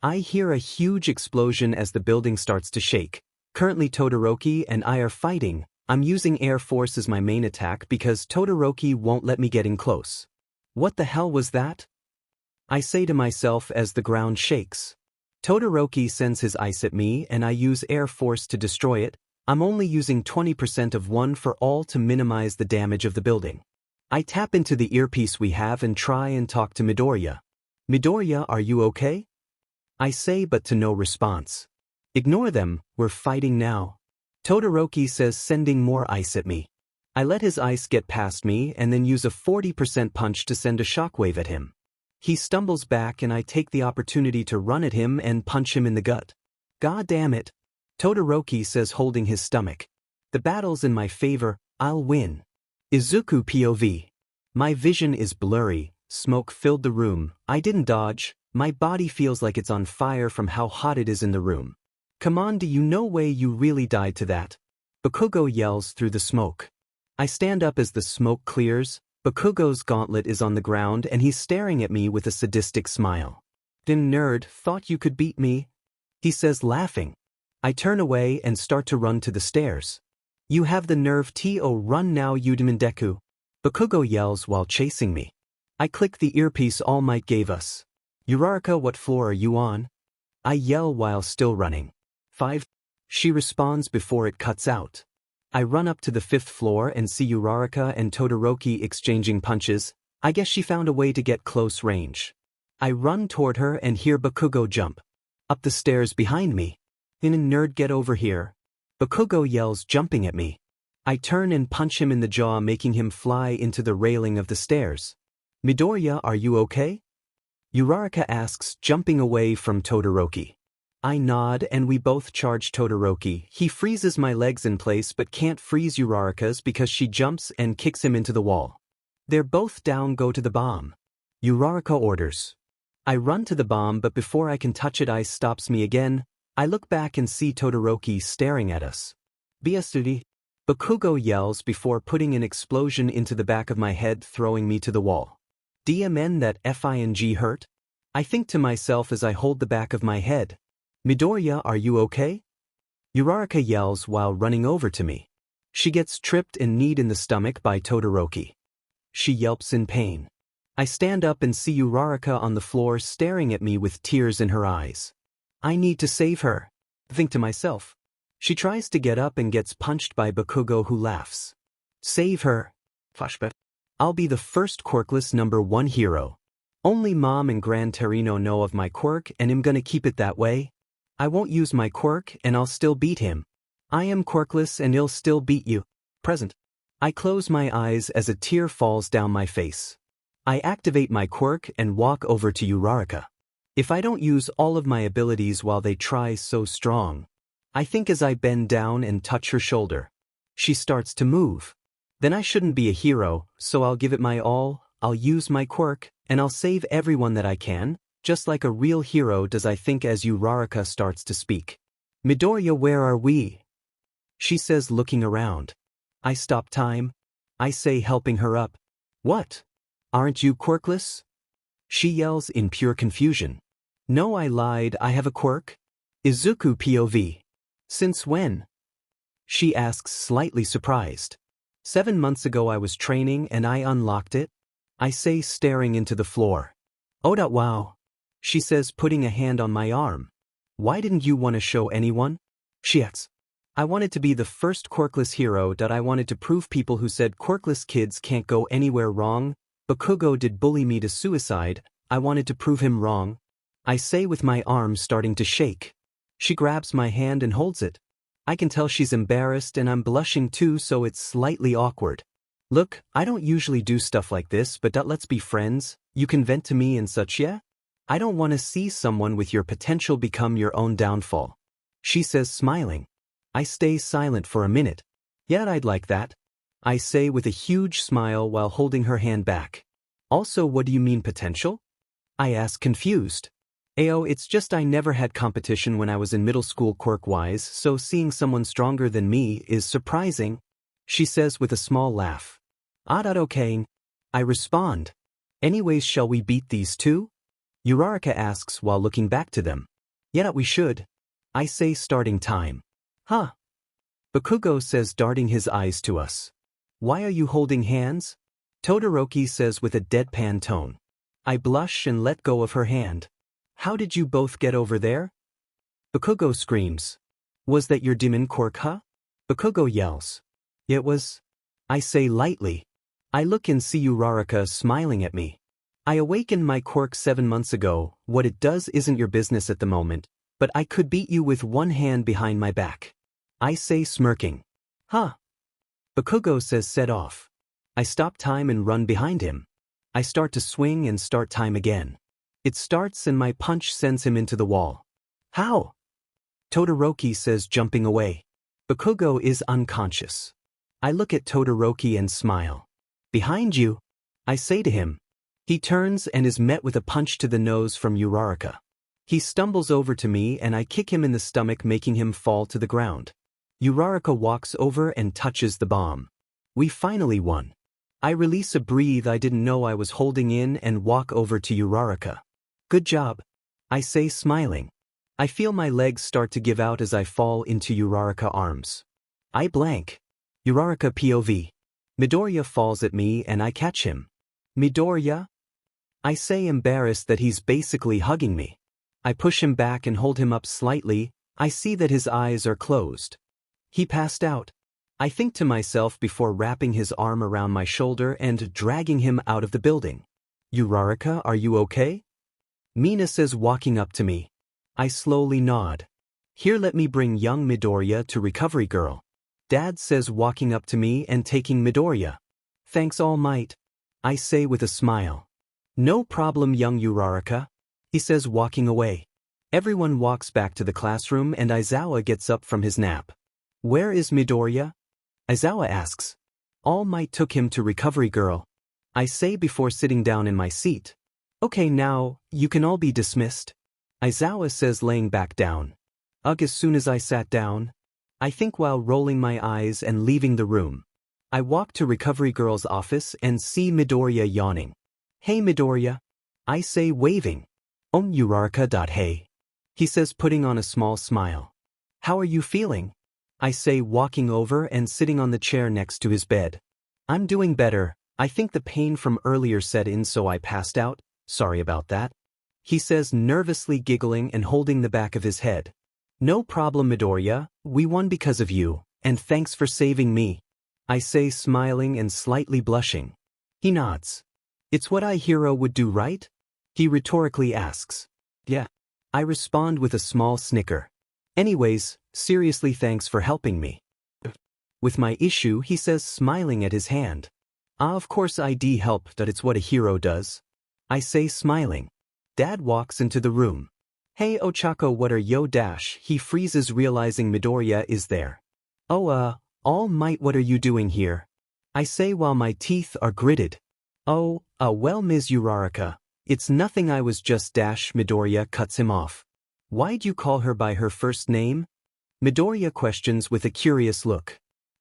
I hear a huge explosion as the building starts to shake. Currently Todoroki and I are fighting. I'm using Air Force as my main attack because Todoroki won't let me get in close. What the hell was that? I say to myself as the ground shakes. Todoroki sends his ice at me and I use Air Force to destroy it. I'm only using 20% of one for all to minimize the damage of the building. I tap into the earpiece we have and try and talk to Midoriya. Midoriya, are you okay? I say, but to no response. Ignore them, we're fighting now. Todoroki says, sending more ice at me. I let his ice get past me and then use a 40% punch to send a shockwave at him. He stumbles back and I take the opportunity to run at him and punch him in the gut. God damn it. Todoroki says, holding his stomach. The battle's in my favor, I'll win. Izuku POV. My vision is blurry, smoke filled the room, I didn't dodge, my body feels like it's on fire from how hot it is in the room. Come on, do you no way you really died to that? Bakugo yells through the smoke. I stand up as the smoke clears. Bakugo's gauntlet is on the ground and he's staring at me with a sadistic smile. Dim nerd, thought you could beat me? He says, laughing. I turn away and start to run to the stairs. You have the nerve to run now, you demon Deku. Bakugo yells while chasing me. I click the earpiece All Might gave us. Uraraka, what floor are you on? I yell while still running. 5. She responds before it cuts out. I run up to the 5th floor and see Uraraka and Todoroki exchanging punches. I guess she found a way to get close range. I run toward her and hear Bakugo jump. Up the stairs behind me. Nerd, get over here. Bakugo yells, jumping at me. I turn and punch him in the jaw, making him fly into the railing of the stairs. Midoriya, are you okay? Uraraka asks, jumping away from Todoroki. I nod and we both charge Todoroki. He freezes my legs in place but can't freeze Uraraka's because she jumps and kicks him into the wall. They're both down, go to the bomb. Uraraka orders. I run to the bomb, but before I can touch it, ice stops me again. I look back and see Todoroki staring at us. Vestige. Bakugo yells before putting an explosion into the back of my head, throwing me to the wall. DMN, that FING hurt? I think to myself as I hold the back of my head. Midoriya, are you okay? Uraraka yells while running over to me. She gets tripped and kneed in the stomach by Todoroki. She yelps in pain. I stand up and see Uraraka on the floor staring at me with tears in her eyes. I need to save her. Think to myself. She tries to get up and gets punched by Bakugo, who laughs. Save her. Flashback. I'll be the first quirkless #1 hero. Only Mom and Gran Torino know of my quirk and I'm gonna keep it that way. I won't use my quirk and I'll still beat him. I am quirkless and he'll still beat you. Present. I close my eyes as a tear falls down my face. I activate my quirk and walk over to Uraraka. If I don't use all of my abilities while they try so strong. I think as I bend down and touch her shoulder. She starts to move. Then I shouldn't be a hero, so I'll give it my all, I'll use my quirk, and I'll save everyone that I can, just like a real hero does, I think, as Uraraka starts to speak. Midoriya, where are we? She says, looking around. I stop time. I say, helping her up. What? Aren't you quirkless? She yells in pure confusion. No, I lied, I have a quirk. Izuku POV. Since when? She asks, slightly surprised. 7 months ago I was training and I unlocked it. I say, staring into the floor. Oh, wow. She says, putting a hand on my arm. Why didn't you want to show anyone? She asks. I wanted to be the first quirkless hero. I wanted to prove people who said quirkless kids can't go anywhere wrong. Bakugo did bully me to suicide. I wanted to prove him wrong. I say with my arm starting to shake. She grabs my hand and holds it. I can tell she's embarrassed and I'm blushing too, so it's slightly awkward. Look, I don't usually do stuff like this, but let's be friends. You can vent to me and such, yeah? I don't want to see someone with your potential become your own downfall. She says, smiling. I stay silent for a minute. Yeah, I'd like that. I say with a huge smile while holding her hand back. Also, what do you mean potential? I ask, confused. It's just I never had competition when I was in middle school quirk-wise, so seeing someone stronger than me is surprising. She says with a small laugh. Okay. I respond. Anyways, shall we beat these two? Uraraka asks while looking back to them. Yeah, we should. I say, starting time. Huh? Bakugo says, darting his eyes to us. Why are you holding hands? Todoroki says with a deadpan tone. I blush and let go of her hand. How did you both get over there? Bakugo screams. Was that your demon quirk, huh? Bakugo yells. It was. I say lightly. I look and see Uraraka smiling at me. I awakened my quirk 7 months ago. What it does isn't your business at the moment, but I could beat you with one hand behind my back. I say, smirking. Huh? Bakugo says, set off. I stop time and run behind him. I start to swing and start time again. It starts and my punch sends him into the wall. How? Todoroki says, jumping away. Bakugo is unconscious. I look at Todoroki and smile. Behind you, I say to him. He turns and is met with a punch to the nose from Uraraka. He stumbles over to me and I kick him in the stomach, making him fall to the ground. Uraraka walks over and touches the bomb. We finally won. I release a breathe I didn't know I was holding in and walk over to Uraraka. Good job. I say, smiling. I feel my legs start to give out as I fall into Uraraka's arms. I blank. Uraraka POV. Midoriya falls at me and I catch him. Midoriya? I say, embarrassed that he's basically hugging me. I push him back and hold him up slightly. I see that his eyes are closed. He passed out. I think to myself before wrapping his arm around my shoulder and dragging him out of the building. Uraraka, are you okay? Mina says, walking up to me. I slowly nod. Here, let me bring young Midoriya to Recovery Girl. Dad says, walking up to me and taking Midoriya. Thanks, All Might. I say with a smile. No problem, young Uraraka. He says, walking away. Everyone walks back to the classroom and Aizawa gets up from his nap. Where is Midoriya? Aizawa asks. All Might took him to Recovery Girl. I say before sitting down in my seat. Okay, now, you can all be dismissed. Aizawa says, laying back down. Ugh, as soon as I sat down, I think while rolling my eyes and leaving the room. I walk to Recovery Girl's office and see Midoriya yawning. Hey Midoriya. I say, waving. Uraraka. Hey. He says, putting on a small smile. How are you feeling? I say, walking over and sitting on the chair next to his bed. I'm doing better. I think the pain from earlier set in, so I passed out. Sorry about that. He says, nervously giggling and holding the back of his head. No problem, Midoriya. We won because of you, and thanks for saving me. I say, smiling and slightly blushing. He nods. It's what a hero would do, right? He rhetorically asks. Yeah. I respond with a small snicker. Anyways, seriously, thanks for helping me. With my issue, he says, smiling at his hand. Of course I'd help, but it's what a hero does. I say, smiling. Dad walks into the room. Hey Ochako, what are yo dash? He freezes, realizing Midoriya is there. Oh, All Might, what are you doing here? I say while my teeth are gritted. Oh, well, Ms. Uraraka, it's nothing, I was just dash. Midoriya cuts him off. Why'd you call her by her first name? Midoriya questions with a curious look.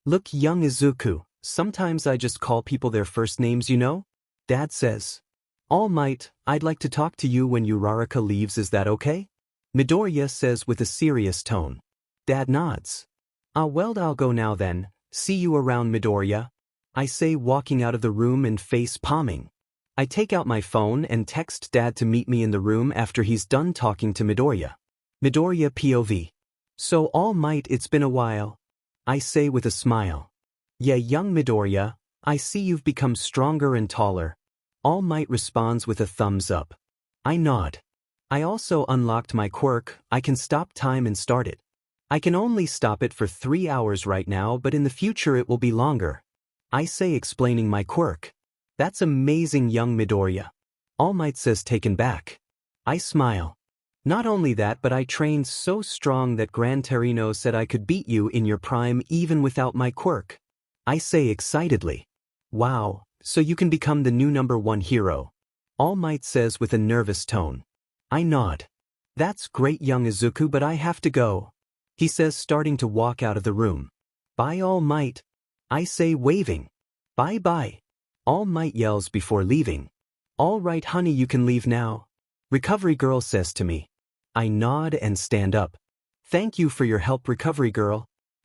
Look, young Izuku, sometimes I just call people their first names, you know? Dad says. All Might, I'd like to talk to you when Uraraka leaves, is that okay? Midoriya says with a serious tone. Dad nods. Well, I'll go now then. See you around, Midoriya. I say, walking out of the room and face palming. I take out my phone and text Dad to meet me in the room after he's done talking to Midoriya. Midoriya POV. So All Might, it's been a while. I say with a smile. Yeah, young Midoriya, I see you've become stronger and taller. All Might responds with a thumbs up. I nod. I also unlocked my quirk. I can stop time and start it. I can only stop it for 3 hours right now, but in the future it will be longer. I say, explaining my quirk. That's amazing, young Midoriya. All Might says, taken back. I smile. Not only that, but I trained so strong that Gran Torino said I could beat you in your prime even without my quirk. I say excitedly. Wow, so you can become the new #1 hero. All Might says with a nervous tone. I nod. That's great, young Izuku, but I have to go. He says, starting to walk out of the room. Bye, All Might. I say, waving. Bye-bye. All Might yells before leaving. All right, honey, you can leave now. Recovery Girl says to me. I nod and stand up. Thank you for your help, Recovery Girl.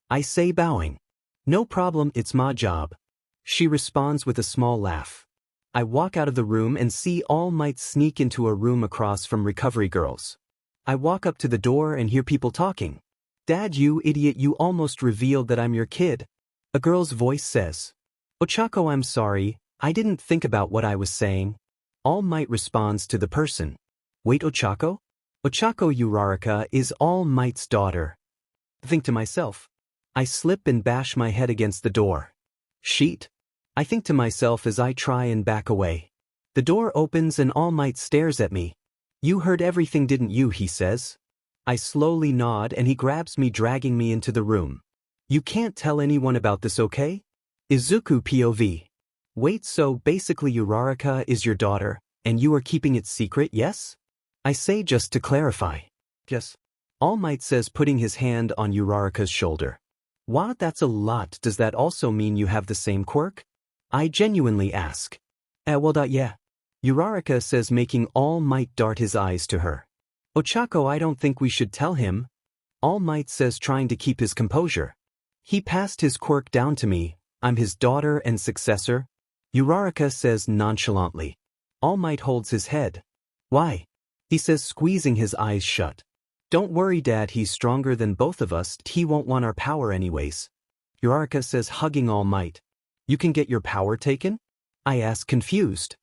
I say, bowing. No problem, it's my job. She responds with a small laugh. I walk out of the room and see All Might sneak into a room across from Recovery Girl's. I walk up to the door and hear people talking. Dad, you idiot, you almost revealed that I'm your kid. A girl's voice says. Ochako, I'm sorry, I didn't think about what I was saying. All Might responds to the person. Wait, Ochako? Ochako Uraraka is All Might's daughter. Think to myself. I slip and bash my head against the door. Sheet. I think to myself as I try and back away. The door opens and All Might stares at me. You heard everything, didn't you? He says. I slowly nod and he grabs me, dragging me into the room. You can't tell anyone about this, okay? Izuku POV. Wait, so basically Uraraka is your daughter, and you are keeping it secret, yes? I say, just to clarify. Yes. All Might says, putting his hand on Uraraka's shoulder. What? That's a lot. Does that also mean you have the same quirk? I genuinely ask. Well, yeah. Uraraka says, making All Might dart his eyes to her. Ochako, I don't think we should tell him. All Might says, trying to keep his composure. He passed his quirk down to me. I'm his daughter and successor. Uraraka says nonchalantly. All Might holds his head. Why? He says, squeezing his eyes shut. Don't worry, Dad, he's stronger than both of us. He won't want our power anyways. Uraraka says, hugging All Might. You can get your power taken? I ask, confused.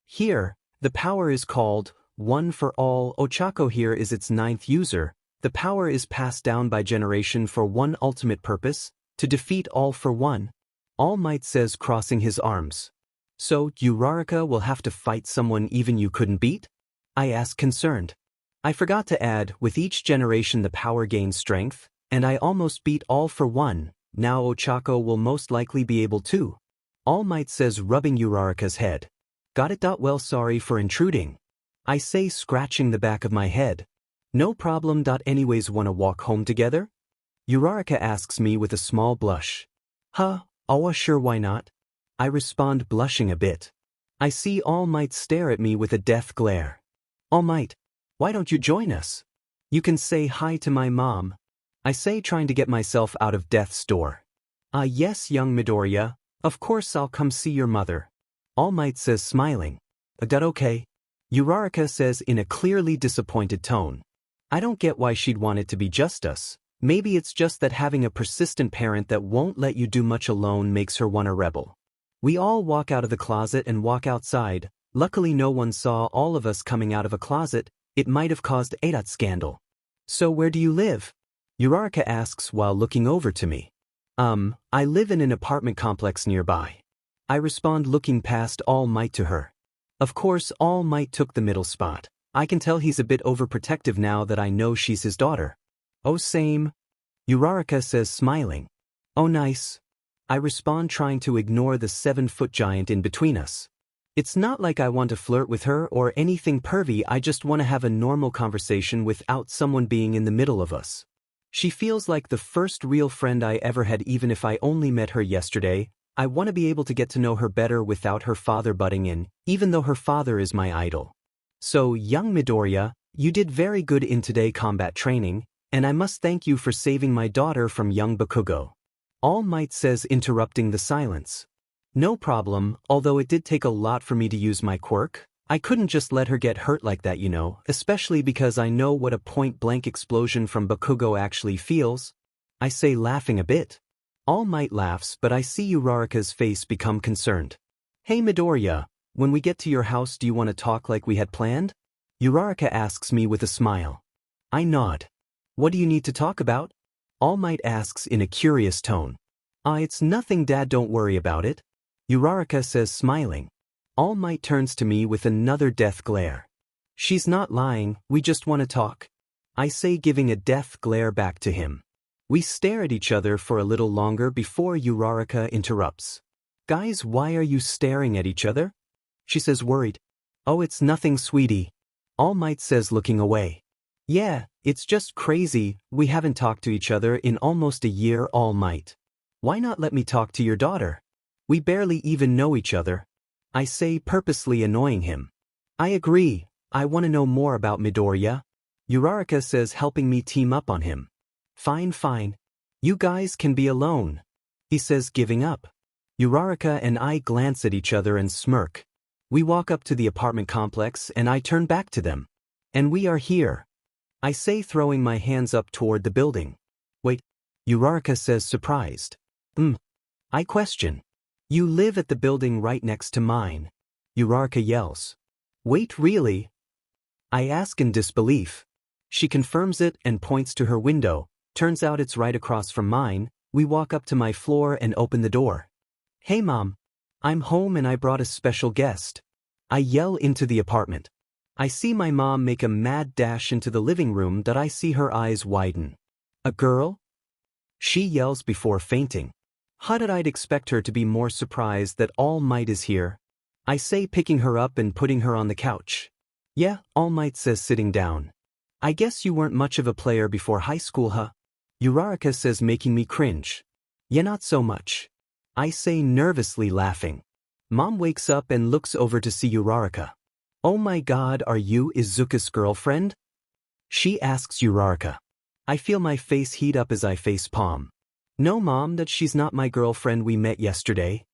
Here, the power is called One for All. Ochako here is its 9th user. The power is passed down by generation for one ultimate purpose, to defeat All for One. All Might says, crossing his arms. So, Uraraka will have to fight someone even you couldn't beat? I ask, concerned. I forgot to add, with each generation the power gains strength, and I almost beat All for One. Now Ochako will most likely be able to. All Might says, rubbing Uraraka's head. Got it. Well, sorry for intruding. I say, scratching the back of my head. No problem. Anyways, wanna walk home together? Uraraka asks me with a small blush. Awa, sure, why not? I respond, blushing a bit. I see All Might stare at me with a death glare. All Might, why don't you join us? You can say hi to my mom. I say, trying to get myself out of death's door. Yes, young Midoriya, of course I'll come see your mother. All Might says, smiling. Okay. Uraraka says in a clearly disappointed tone. I don't get why she'd want it to be just us. Maybe it's just that having a persistent parent that won't let you do much alone makes her want a rebel. We all walk out of the closet and walk outside. Luckily no one saw all of us coming out of a closet. It might have caused a scandal. So where do you live? Uraraka asks while looking over to me. I live in an apartment complex nearby. I respond, looking past All Might to her. Of course All Might took the middle spot. I can tell he's a bit overprotective now that I know she's his daughter. Oh, same. Uraraka says, smiling. Oh, nice. I respond, trying to ignore the 7-foot giant in between us. It's not like I want to flirt with her or anything pervy. I just want to have a normal conversation without someone being in the middle of us. She feels like the first real friend I ever had. Even if I only met her yesterday, I want to be able to get to know her better without her father butting in, even though her father is my idol. So, young Midoriya, you did very good in today combat training, and I must thank you for saving my daughter from young Bakugo. All Might says, interrupting the silence. No problem, although it did take a lot for me to use my quirk. I couldn't just let her get hurt like that, especially because I know what a point-blank explosion from Bakugo actually feels. I say, laughing a bit. All Might laughs, but I see Uraraka's face become concerned. Hey Midoriya, when we get to your house, do you want to talk like we had planned? Uraraka asks me with a smile. I nod. What do you need to talk about? All Might asks in a curious tone. It's nothing, Dad, don't worry about it. Uraraka says, smiling. All Might turns to me with another death glare. She's not lying, we just want to talk. I say, giving a death glare back to him. We stare at each other for a little longer before Uraraka interrupts. Guys, why are you staring at each other? She says, worried. Oh, it's nothing, sweetie. All Might says, looking away. Yeah, it's just crazy, we haven't talked to each other in almost a year. All Might. Why not let me talk to your daughter? We barely even know each other. I say, purposely annoying him. I agree, I want to know more about Midoriya. Uraraka says, helping me team up on him. Fine. You guys can be alone. He says, giving up. Uraraka and I glance at each other and smirk. We walk up to the apartment complex and I turn back to them. And we are here. I say, throwing my hands up toward the building. Wait, Uraraka says, surprised. I question. You live at the building right next to mine. Uraraka yells. Wait, really? I ask in disbelief. She confirms it and points to her window. Turns out it's right across from mine. We walk up to my floor and open the door. Hey Mom. I'm home and I brought a special guest. I yell into the apartment. I see my mom make a mad dash into the living room. I see her eyes widen. A girl? She yells before fainting. How did I'd expect her to be more surprised that All Might is here? I say, picking her up and putting her on the couch. Yeah, All Might says, sitting down. I guess you weren't much of a player before high school, huh? Uraraka says, making me cringe. Yeah, not so much. I say, nervously laughing. Mom wakes up and looks over to see Uraraka. Oh my god, are you Izuku's girlfriend? She asks Uraraka. I feel my face heat up as I face palm. No mom, that she's not my girlfriend we met yesterday.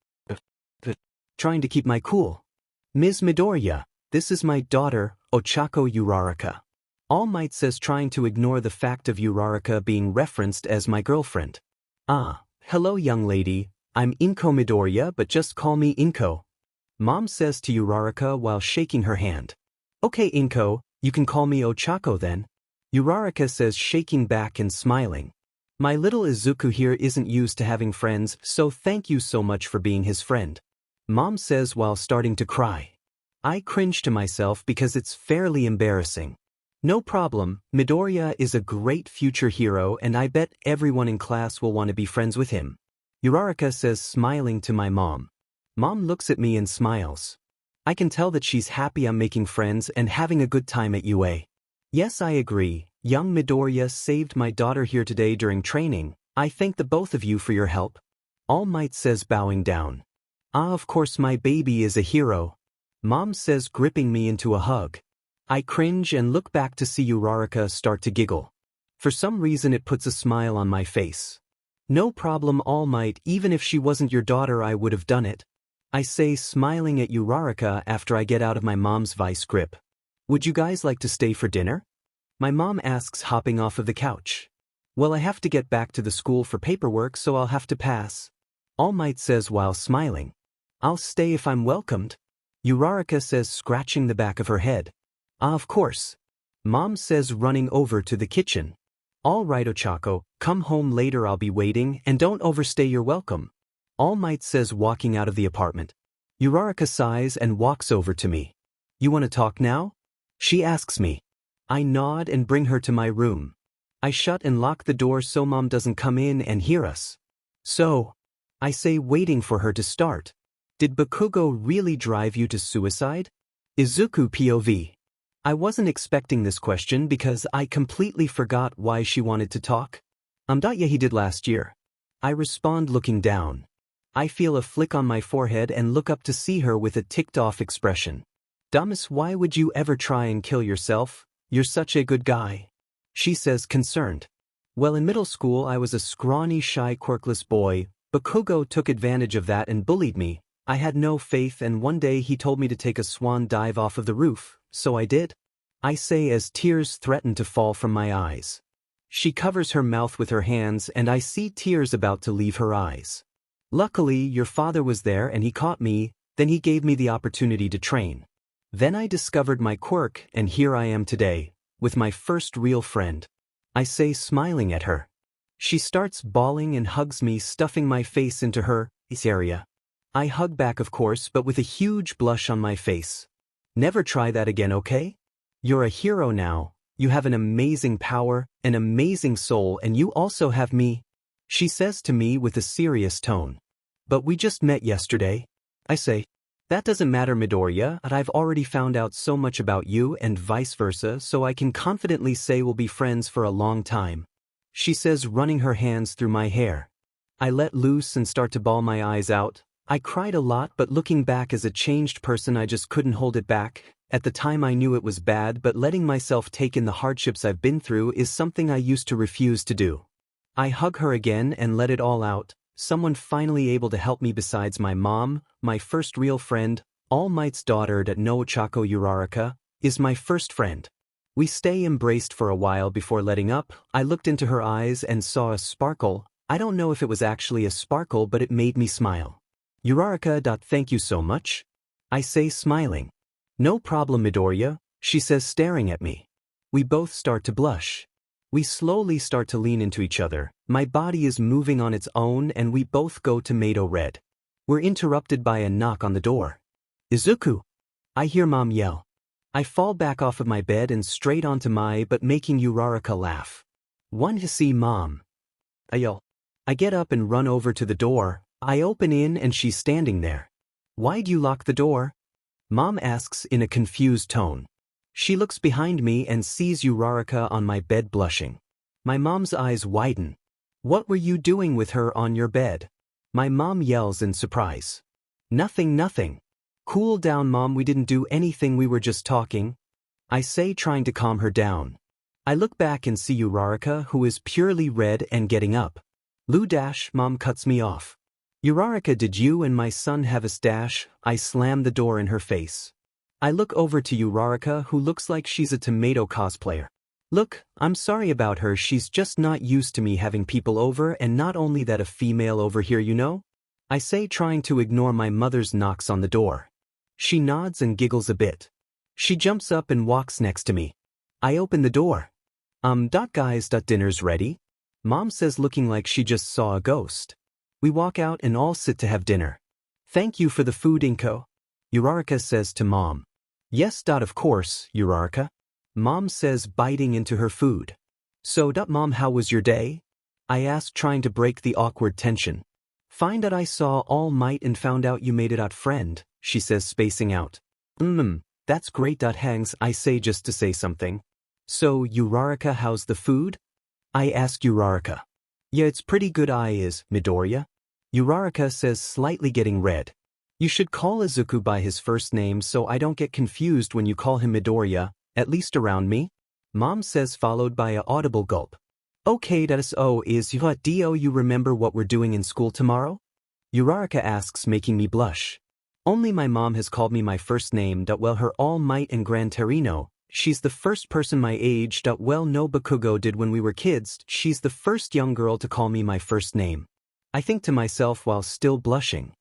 Trying to keep my cool. Ms. Midoriya, this is my daughter, Ochako Uraraka. All Might says, trying to ignore the fact of Uraraka being referenced as my girlfriend. Ah, hello young lady, I'm Inko Midoriya, but just call me Inko. Mom says to Uraraka while shaking her hand. Okay Inko, you can call me Ochako then. Uraraka says, shaking back and smiling. My little Izuku here isn't used to having friends, so thank you so much for being his friend. Mom says while starting to cry. I cringe to myself because it's fairly embarrassing. No problem, Midoriya is a great future hero and I bet everyone in class will want to be friends with him. Uraraka says, smiling to my mom. Mom looks at me and smiles. I can tell that she's happy I'm making friends and having a good time at UA. Yes, I agree. Young Midoriya saved my daughter here today during training. I thank the both of you for your help. All Might says, bowing down. Ah, of course my baby is a hero. Mom says, gripping me into a hug. I cringe and look back to see Uraraka start to giggle. For some reason it puts a smile on my face. No problem All Might, even if she wasn't your daughter I would have done it. I say, smiling at Uraraka after I get out of my mom's vice grip. Would you guys like to stay for dinner? My mom asks, hopping off of the couch. Well, I have to get back to the school for paperwork, so I'll have to pass. All Might says while smiling. I'll stay if I'm welcomed. Uraraka says, scratching the back of her head. Ah, of course. Mom says, running over to the kitchen. All right Ochako, come home later, I'll be waiting, and don't overstay your welcome. All Might says, walking out of the apartment. Uraraka sighs and walks over to me. You want to talk now? She asks me. I nod and bring her to my room. I shut and lock the door so Mom doesn't come in and hear us. So, I say, waiting for her to start. Did Bakugo really drive you to suicide? Izuku POV. I wasn't expecting this question because I completely forgot why she wanted to talk. Yeah, he did last year. I respond looking down. I feel a flick on my forehead and look up to see her with a ticked-off expression. Damas, why would you ever try and kill yourself? You're such a good guy. She says, concerned. Well, in middle school I was a scrawny, shy, quirkless boy. Bakugo took advantage of that and bullied me. I had no faith and one day he told me to take a swan dive off of the roof, so I did. I say as tears threaten to fall from my eyes. She covers her mouth with her hands and I see tears about to leave her eyes. Luckily, your father was there and he caught me, then he gave me the opportunity to train. Then I discovered my quirk and here I am today, with my first real friend. I say, smiling at her. She starts bawling and hugs me, stuffing my face into her area. I hug back of course, but with a huge blush on my face. Never try that again, okay? You're a hero now, you have an amazing power, an amazing soul, and you also have me. She says to me with a serious tone. But we just met yesterday. I say, that doesn't matter Midoriya, and I've already found out so much about you and vice versa, so I can confidently say we'll be friends for a long time. She says, running her hands through my hair. I let loose and start to bawl my eyes out. I cried a lot, but looking back as a changed person I just couldn't hold it back. At the time I knew it was bad, but letting myself take in the hardships I've been through is something I used to refuse to do. I hug her again and let it all out. Someone finally able to help me besides my mom, my first real friend, All Might's daughter that no Ochako Uraraka, is my first friend. We stay embraced for a while before letting up. I looked into her eyes and saw a sparkle. I don't know if it was actually a sparkle, but it made me smile. Uraraka, thank you so much. I say, smiling. No problem Midoriya, she says, staring at me. We both start to blush. We slowly start to lean into each other. My body is moving on its own and we both go tomato red. We're interrupted by a knock on the door. Izuku! I hear Mom yell. I fall back off of my bed and straight onto but making Uraraka laugh. Want to see Mom? I yell. I get up and run over to the door. I open in and she's standing there. Why'd you lock the door? Mom asks in a confused tone. She looks behind me and sees Uraraka on my bed blushing. My mom's eyes widen. What were you doing with her on your bed? My mom yells in surprise. Nothing. Cool down Mom, we didn't do anything, we were just talking. I say, trying to calm her down. I look back and see Uraraka, who is purely red and getting up. Lou dash, Mom cuts me off. Uraraka, did you and my son have a stash? I slam the door in her face. I look over to Uraraka, who looks like she's a tomato cosplayer. Look, I'm sorry about her, she's just not used to me having people over, and not only that, a female over here, you know? I say, trying to ignore my mother's knocks on the door. She nods and giggles a bit. She jumps up and walks next to me. I open the door. Guys, dinner's ready? Mom says, looking like she just saw a ghost. We walk out and all sit to have dinner. Thank you for the food, Inko. Uraraka says to Mom. Yes, of course, Uraraka. Mom says, biting into her food. So, Mom, how was your day? I ask, trying to break the awkward tension. Fine. I saw All Might and found out you made it, friend, she says, spacing out. That's great. Hangs, I say, just to say something. So, Uraraka, how's the food? I ask Uraraka. Yeah, it's pretty good. Is Midoriya? Uraraka says, slightly getting red. You should call Izuku by his first name so I don't get confused when you call him Midoriya, at least around me. Mom says, followed by a audible gulp. Okay, is you remember what we're doing in school tomorrow? Uraraka asks, making me blush. Only my mom has called me my first name. Well, her All Might and Gran Torino. She's the first person my age. Well, no, Bakugo did when we were kids. She's the first young girl to call me my first name. I think to myself while still blushing.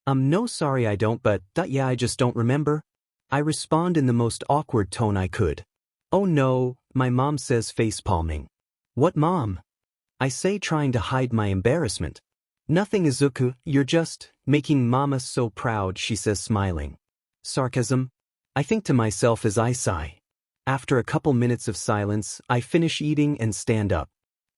No, sorry, I don't, but yeah, I just don't remember. I respond in the most awkward tone I could. Oh no, my mom says, face palming. What, Mom? I say, trying to hide my embarrassment. Nothing, Izuku, you're just making Mama so proud, she says, smiling. Sarcasm? I think to myself as I sigh. After a couple minutes of silence, I finish eating and stand up.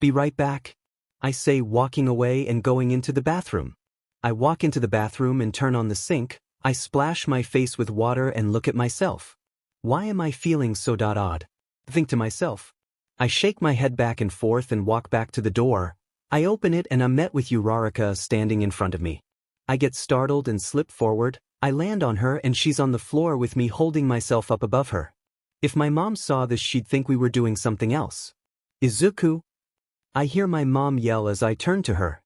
Be right back, I say, walking away and going into the bathroom. I walk into the bathroom and turn on the sink. I splash my face with water and look at myself. Why am I feeling so odd? Think to myself. I shake my head back and forth and walk back to the door. I open it and I'm met with Uraraka standing in front of me. I get startled and slip forward. I land on her and she's on the floor with me, holding myself up above her. If my mom saw this, she'd think we were doing something else. Izuku? I hear my mom yell as I turn to her.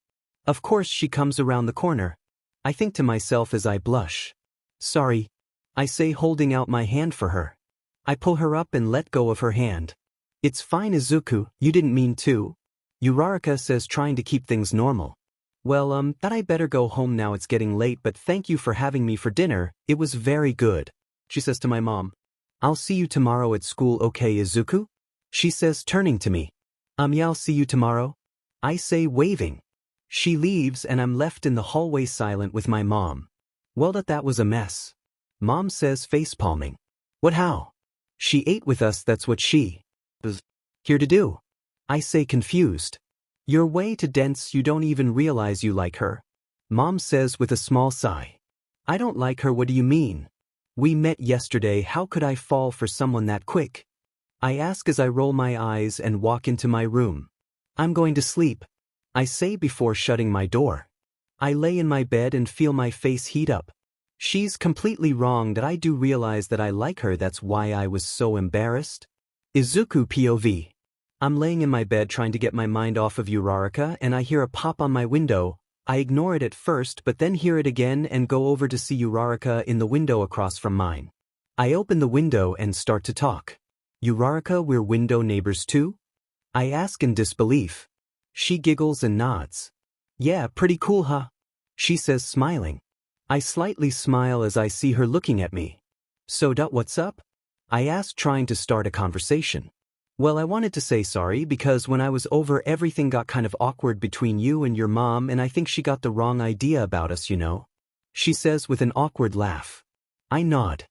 Of course, she comes around the corner. I think to myself as I blush. Sorry, I say, holding out my hand for her. I pull her up and let go of her hand. It's fine, Izuku, you didn't mean to. Uraraka says, trying to keep things normal. Well, I better go home now, it's getting late, but thank you for having me for dinner, it was very good. She says to my mom. I'll see you tomorrow at school, okay, Izuku? She says, turning to me. Yeah, I'll see you tomorrow. I say, waving. She leaves and I'm left in the hallway silent with my mom. Well, that was a mess. Mom says, face palming. What, how? She ate with us, that's what she was here to do. I say, confused. You're way too dense, you don't even realize you like her. Mom says with a small sigh. I don't like her, what do you mean? We met yesterday, how could I fall for someone that quick? I ask as I roll my eyes and walk into my room. I'm going to sleep, I say before shutting my door. I lay in my bed and feel my face heat up. She's completely wrong, that I do realize that I like her, that's why I was so embarrassed. Izuku POV. I'm laying in my bed trying to get my mind off of Uraraka and I hear a pop on my window. I ignore it at first but then hear it again and go over to see Uraraka in the window across from mine. I open the window and start to talk. Uraraka, we're window neighbors too? I ask in disbelief. She giggles and nods. Yeah, pretty cool, huh? She says, smiling. I slightly smile as I see her looking at me. So, what's up? I ask, trying to start a conversation. Well, I wanted to say sorry because when I was over, everything got kind of awkward between you and your mom, and I think she got the wrong idea about us, you know? She says with an awkward laugh. I nod.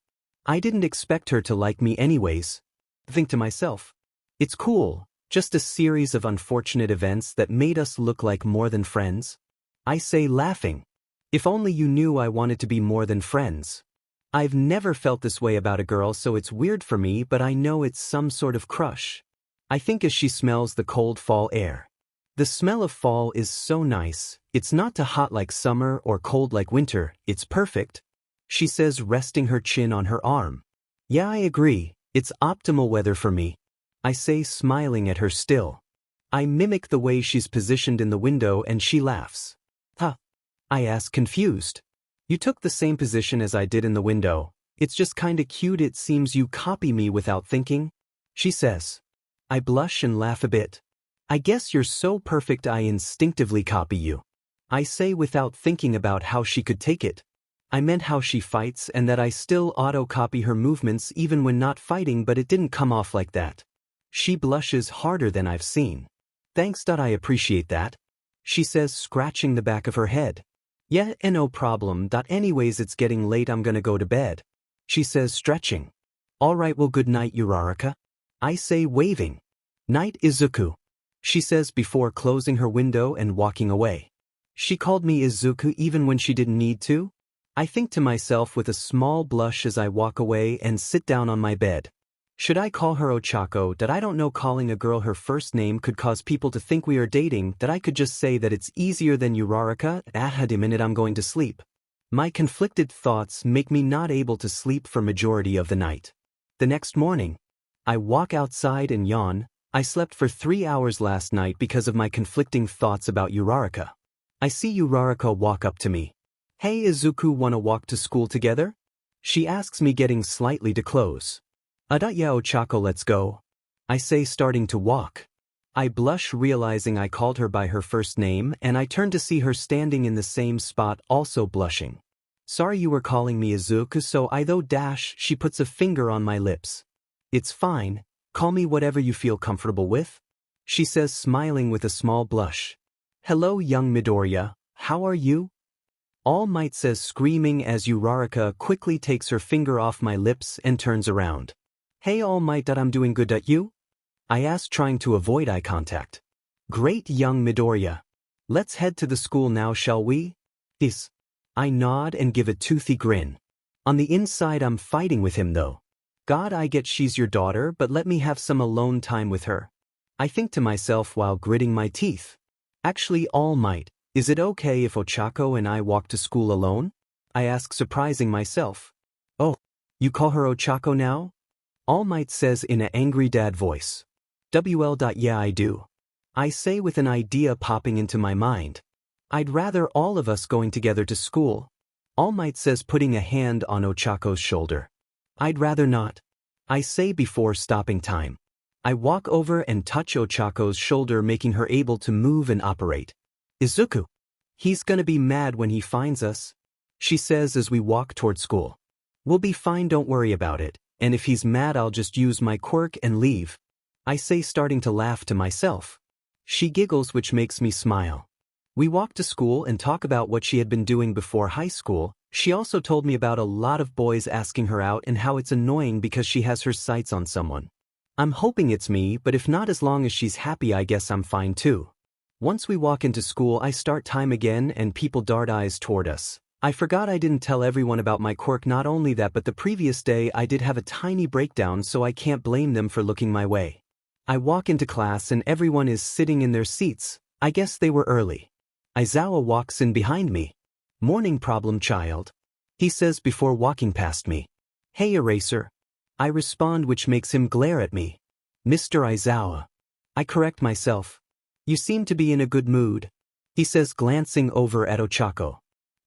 I didn't expect her to like me anyways. Think to myself. It's cool, just a series of unfortunate events that made us look like more than friends. I say, laughing. If only you knew I wanted to be more than friends. I've never felt this way about a girl, so it's weird for me, but I know it's some sort of crush. I think as she smells the cold fall air. The smell of fall is so nice, it's not too hot like summer or cold like winter, it's perfect. She says, resting her chin on her arm. Yeah, I agree, it's optimal weather for me. I say, smiling at her still. I mimic the way she's positioned in the window and she laughs. Huh? I ask confused. You took the same position as I did in the window. It's just kinda cute, it seems you copy me without thinking. She says. I blush and laugh a bit. I guess you're so perfect I instinctively copy you. I say without thinking about how she could take it. I meant how she fights and that I still auto-copy her movements even when not fighting, but it didn't come off like that. She blushes harder than I've seen. Thanks. I appreciate that. She says, scratching the back of her head. Yeah, no problem. Anyways, it's getting late, I'm gonna go to bed. She says, stretching. Alright, well, good night, Uraraka. I say, waving. Night, Izuku. She says before closing her window and walking away. She called me Izuku even when she didn't need to? I think to myself with a small blush as I walk away and sit down on my bed. Should I call her Ochako? I don't know, calling a girl her first name could cause people to think we are dating. I could just say that it's easier than Uraraka. The minute I'm going to sleep. My conflicted thoughts make me not able to sleep for majority of the night. The next morning, I walk outside and yawn. I slept for 3 hours last night because of my conflicting thoughts about Uraraka. I see Uraraka walk up to me. Hey Izuku, wanna walk to school together? She asks me, getting slightly to close. Yeah, Ochako, let's go. I say, starting to walk. I blush realizing I called her by her first name, and I turn to see her standing in the same spot also blushing. Sorry, you were calling me Izuku, so I though dash. She puts a finger on my lips. It's fine, call me whatever you feel comfortable with. She says, smiling with a small blush. Hello young Midoriya, how are you? All Might says, screaming as Uraraka quickly takes her finger off my lips and turns around. Hey All Might, I'm doing good. You? I ask, trying to avoid eye contact. Great young Midoriya. Let's head to the school now, shall we? Yes. I nod and give a toothy grin. On the inside I'm fighting with him though. God, I get she's your daughter, but let me have some alone time with her. I think to myself while gritting my teeth. Actually, All Might, is it okay if Ochako and I walk to school alone? I ask, surprising myself. Oh, you call her Ochako now? All Might says in an angry dad voice. Yeah, I do. I say with an idea popping into my mind. I'd rather all of us going together to school. All Might says, putting a hand on Ochako's shoulder. I'd rather not. I say before stopping time. I walk over and touch Ochako's shoulder, making her able to move and operate. Izuku. He's gonna be mad when he finds us. She says as we walk toward school. We'll be fine, don't worry about it, and if he's mad I'll just use my quirk and leave. I say, starting to laugh to myself. She giggles, which makes me smile. We walk to school and talk about what she had been doing before high school. She also told me about a lot of boys asking her out and how it's annoying because she has her sights on someone. I'm hoping it's me, but if not, as long as she's happy I guess I'm fine too. Once we walk into school I start time again and people dart eyes toward us. I forgot I didn't tell everyone about my quirk. Not only that, but the previous day I did have a tiny breakdown, so I can't blame them for looking my way. I walk into class and everyone is sitting in their seats. I guess they were early. Aizawa walks in behind me. Morning, problem child. He says before walking past me. Hey eraser. I respond, which makes him glare at me. Mr. Aizawa. I correct myself. You seem to be in a good mood. He says, glancing over at Ochako.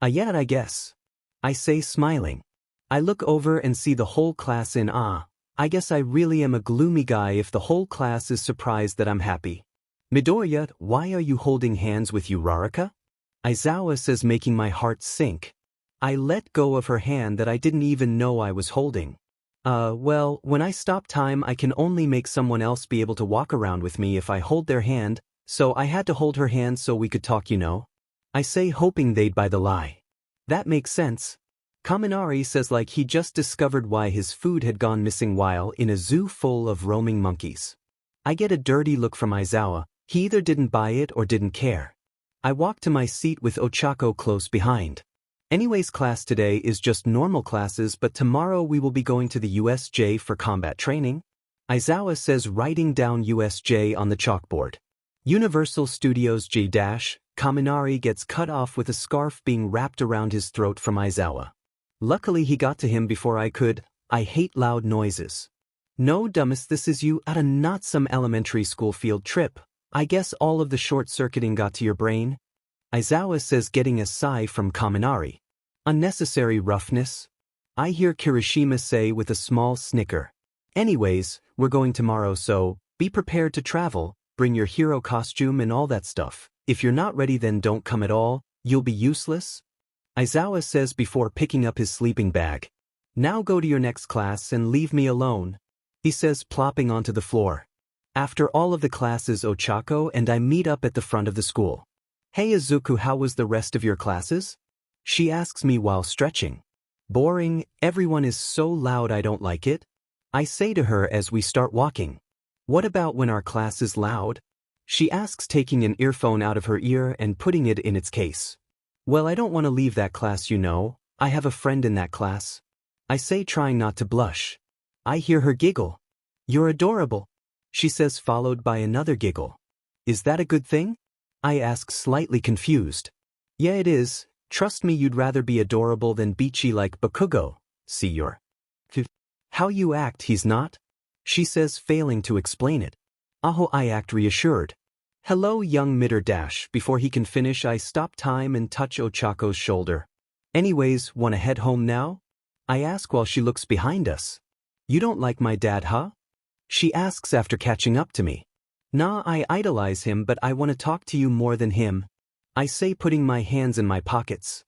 Yeah, I guess. I say, smiling. I look over and see the whole class in awe. I guess I really am a gloomy guy if the whole class is surprised that I'm happy. Midoriya, why are you holding hands with Uraraka? Aizawa says, making my heart sink. I let go of her hand that I didn't even know I was holding. Well, when I stop time I can only make someone else be able to walk around with me if I hold their hand, so I had to hold her hand so we could talk, you know. I say, hoping they'd buy the lie. That makes sense. Kaminari says like he just discovered why his food had gone missing while in a zoo full of roaming monkeys. I get a dirty look from Aizawa. He either didn't buy it or didn't care. I walk to my seat with Ochako close behind. Anyways, class today is just normal classes, but tomorrow we will be going to the USJ for combat training. Aizawa says, writing down USJ on the chalkboard. Universal Studios J-. Kaminari gets cut off with a scarf being wrapped around his throat from Aizawa. Luckily he got to him before I could. I hate loud noises. No, dumbest, this is you at a not some elementary school field trip. I guess all of the short-circuiting got to your brain? Aizawa says, getting a sigh from Kaminari. Unnecessary roughness? I hear Kirishima say with a small snicker. Anyways, we're going tomorrow, so be prepared to travel, bring your hero costume and all that stuff. If you're not ready, then don't come at all, you'll be useless. Aizawa says before picking up his sleeping bag. Now go to your next class and leave me alone, he says, plopping onto the floor. After all of the classes, Ochako and I meet up at the front of the school. Hey Izuku, how was the rest of your classes? She asks me while stretching. Boring, everyone is so loud, I don't like it. I say to her as we start walking. What about when our class is loud? She asks, taking an earphone out of her ear and putting it in its case. Well, I don't want to leave that class, you know. I have a friend in that class. I say, trying not to blush. I hear her giggle. You're adorable, she says, followed by another giggle. Is that a good thing? I ask, slightly confused. Yeah, it is. Trust me, you'd rather be adorable than beachy like Bakugo. See your how you act, he's not? She says, failing to explain it. Aho, I act reassured. Hello, young Midor dash. Before he can finish, I stop time and touch Ochako's shoulder. Anyways, wanna head home now? I ask while she looks behind us. You don't like my dad, huh? She asks after catching up to me. Nah, I idolize him, but I want to talk to you more than him. I say, putting my hands in my pockets.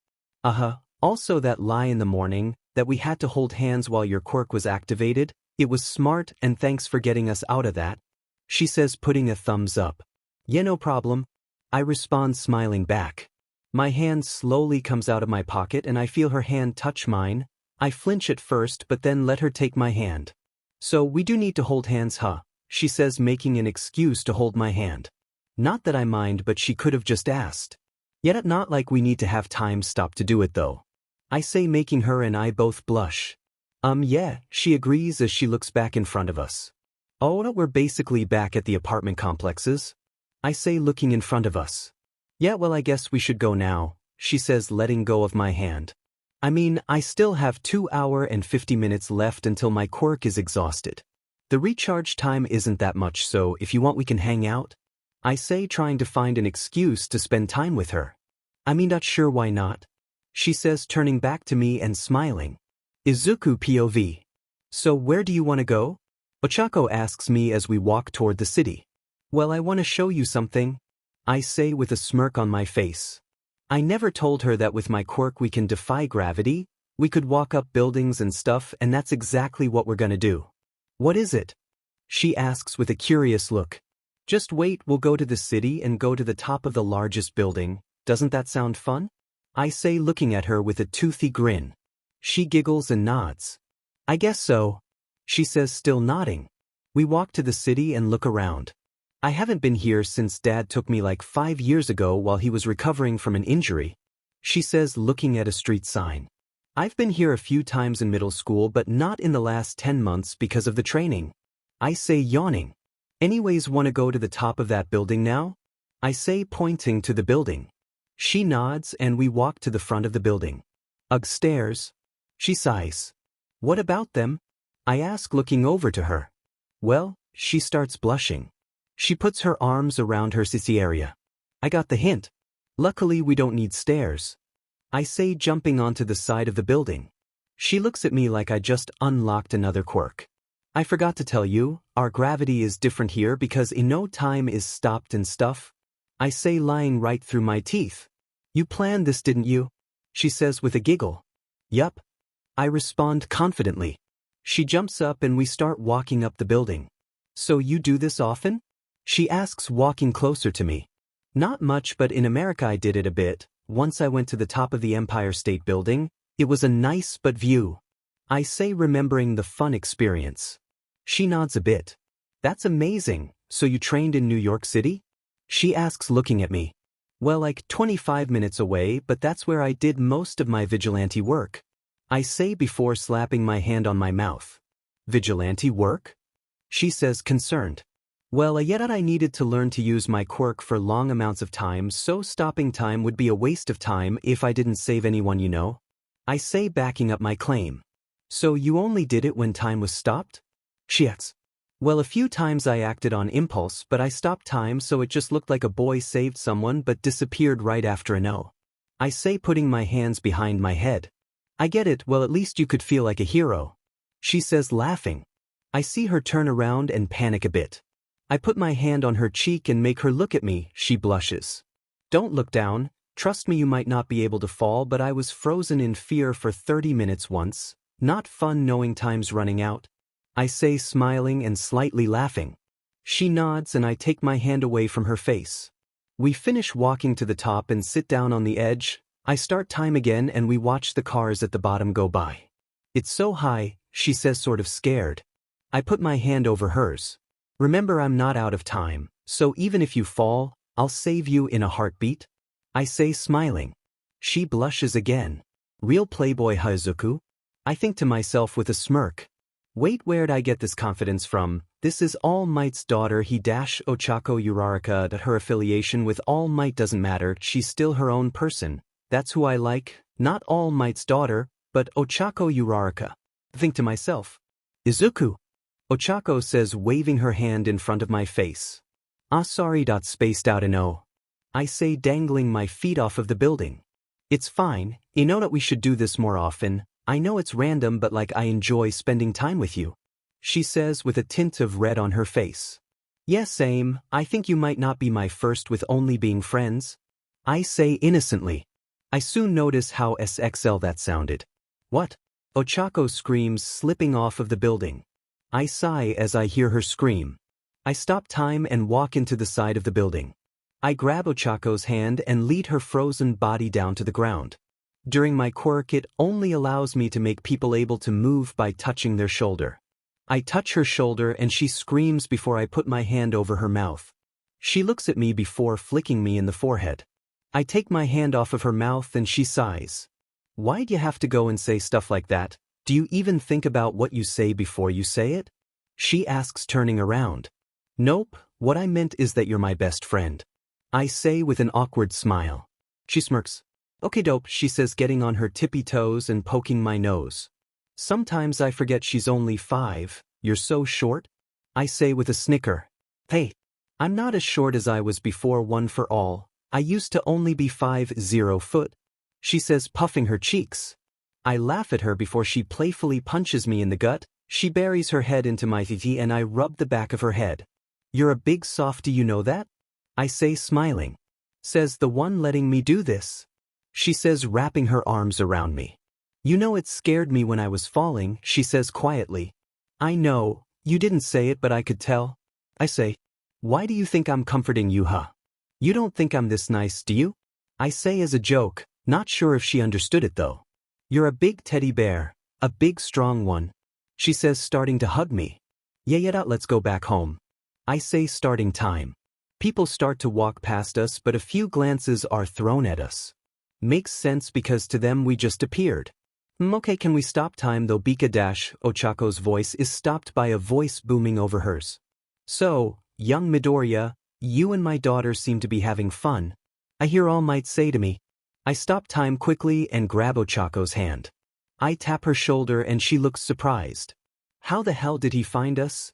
Also that lie in the morning, that we had to hold hands while your quirk was activated, it was smart and thanks for getting us out of that. She says, putting a thumbs up. Yeah, no problem. I respond, smiling back. My hand slowly comes out of my pocket and I feel her hand touch mine. I flinch at first but then let her take my hand. So we do need to hold hands, huh? She says, making an excuse to hold my hand. Not that I mind, but she could have just asked. Yet not like we need to have time stop to do it though. I say, making her and I both blush. Yeah, she agrees as she looks back in front of us. Oh, we're basically back at the apartment complexes. I say, looking in front of us. Yeah, well, I guess we should go now, she says, letting go of my hand. I mean, I still have 2 hours and 50 minutes left until my quirk is exhausted. The recharge time isn't that much, so if you want we can hang out. I say, trying to find an excuse to spend time with her. I mean, not sure why not. She says, turning back to me and smiling. Izuku POV. So where do you want to go? Ochako asks me as we walk toward the city. Well, I want to show you something, I say with a smirk on my face. I never told her that with my quirk we can defy gravity, we could walk up buildings and stuff, and that's exactly what we're gonna do. What is it? She asks with a curious look. Just wait, we'll go to the city and go to the top of the largest building. Doesn't that sound fun? I say, looking at her with a toothy grin. She giggles and nods. I guess so, she says, still nodding. We walk to the city and look around. I haven't been here since Dad took me like 5 years ago while he was recovering from an injury, she says, looking at a street sign. I've been here a few times in middle school, but not in the last 10 months because of the training. I say, yawning. Anyways, wanna go to the top of that building now? I say, pointing to the building. She nods and we walk to the front of the building. Ugh, stairs. She sighs. What about them? I ask, looking over to her. Well, she starts blushing. She puts her arms around her sissy area. I got the hint. Luckily we don't need stairs, I say, jumping onto the side of the building. She looks at me like I just unlocked another quirk. I forgot to tell you, our gravity is different here because in no time is stopped and stuff, I say, lying right through my teeth. You planned this, didn't you? She says with a giggle. Yup, I respond confidently. She jumps up and we start walking up the building. So you do this often? She asks, walking closer to me. Not much, but in America I did it a bit. Once I went to the top of the Empire State Building. It was a nice but view, I say, remembering the fun experience. She nods a bit. That's amazing. So you trained in New York City? She asks, looking at me. Well, like 25 minutes away, but that's where I did most of my vigilante work, I say, before slapping my hand on my mouth. Vigilante work? She says, concerned. Well, yet I needed to learn to use my quirk for long amounts of time, so stopping time would be a waste of time if I didn't save anyone, you know, I say, backing up my claim. So you only did it when time was stopped? She asks. Well, a few times I acted on impulse, but I stopped time so it just looked like a boy saved someone but disappeared right after a no. I say, putting my hands behind my head. I get it, well at least you could feel like a hero. She says, laughing. I see her turn around and panic a bit. I put my hand on her cheek and make her look at me. She blushes. Don't look down. Trust me, you might not be able to fall, but I was frozen in fear for 30 minutes once. Not fun knowing time's running out. I say, smiling and slightly laughing. She nods and I take my hand away from her face. We finish walking to the top and sit down on the edge. I start time again and we watch the cars at the bottom go by. It's so high, she says, sort of scared. I put my hand over hers. Remember, I'm not out of time, so even if you fall, I'll save you in a heartbeat. I say, smiling. She blushes again. Real playboy, Izuku? I think to myself with a smirk. Wait, where'd I get this confidence from? This is All Might's daughter. Ochako Uraraka. That her affiliation with All Might doesn't matter, she's still her own person. That's who I like, not All Might's daughter, but Ochako Uraraka. Think to myself. Izuku. Ochako says, waving her hand in front of my face. Ah, sorry. Spaced out and oh. I say, dangling my feet off of the building. It's fine, you know that we should do this more often. I know it's random, but like, I enjoy spending time with you. She says with a tint of red on her face. Yeah, same. I think you might not be my first with only being friends. I say innocently. I soon notice how SXL that sounded. What? Ochako screams, slipping off of the building. I sigh as I hear her scream. I stop time and walk into the side of the building. I grab Ochako's hand and lead her frozen body down to the ground. During my quirk, it only allows me to make people able to move by touching their shoulder. I touch her shoulder and she screams before I put my hand over her mouth. She looks at me before flicking me in the forehead. I take my hand off of her mouth and she sighs. Why'd you have to go and say stuff like that? Do you even think about what you say before you say it? She asks, turning around. Nope, what I meant is that you're my best friend. I say with an awkward smile. She smirks. Okay, dope, she says, getting on her tippy toes and poking my nose. Sometimes I forget she's only 5, you're so short? I say with a snicker. Hey, I'm not as short as I was before. One for all, I used to only be 5'0" foot. She says, puffing her cheeks. I laugh at her before she playfully punches me in the gut. She buries her head into my titty and I rub the back of her head. You're a big softy, you know that? I say, smiling. Says, the one letting me do this. She says, wrapping her arms around me. You know, it scared me when I was falling, she says quietly. I know, you didn't say it, but I could tell. I say, why do you think I'm comforting you, huh? You don't think I'm this nice, do you? I say as a joke, not sure if she understood it though. You're a big teddy bear, a big strong one. She says, starting to hug me. Yeah, let's go back home. I say, starting time. People start to walk past us, but a few glances are thrown at us. Makes sense because to them we just appeared. Okay, can we stop time though? Ochako's voice is stopped by a voice booming over hers. So, young Midoriya, you and my daughter seem to be having fun. I hear All Might say to me. I stop time quickly and grab Ochako's hand. I tap her shoulder and she looks surprised. How the hell did he find us?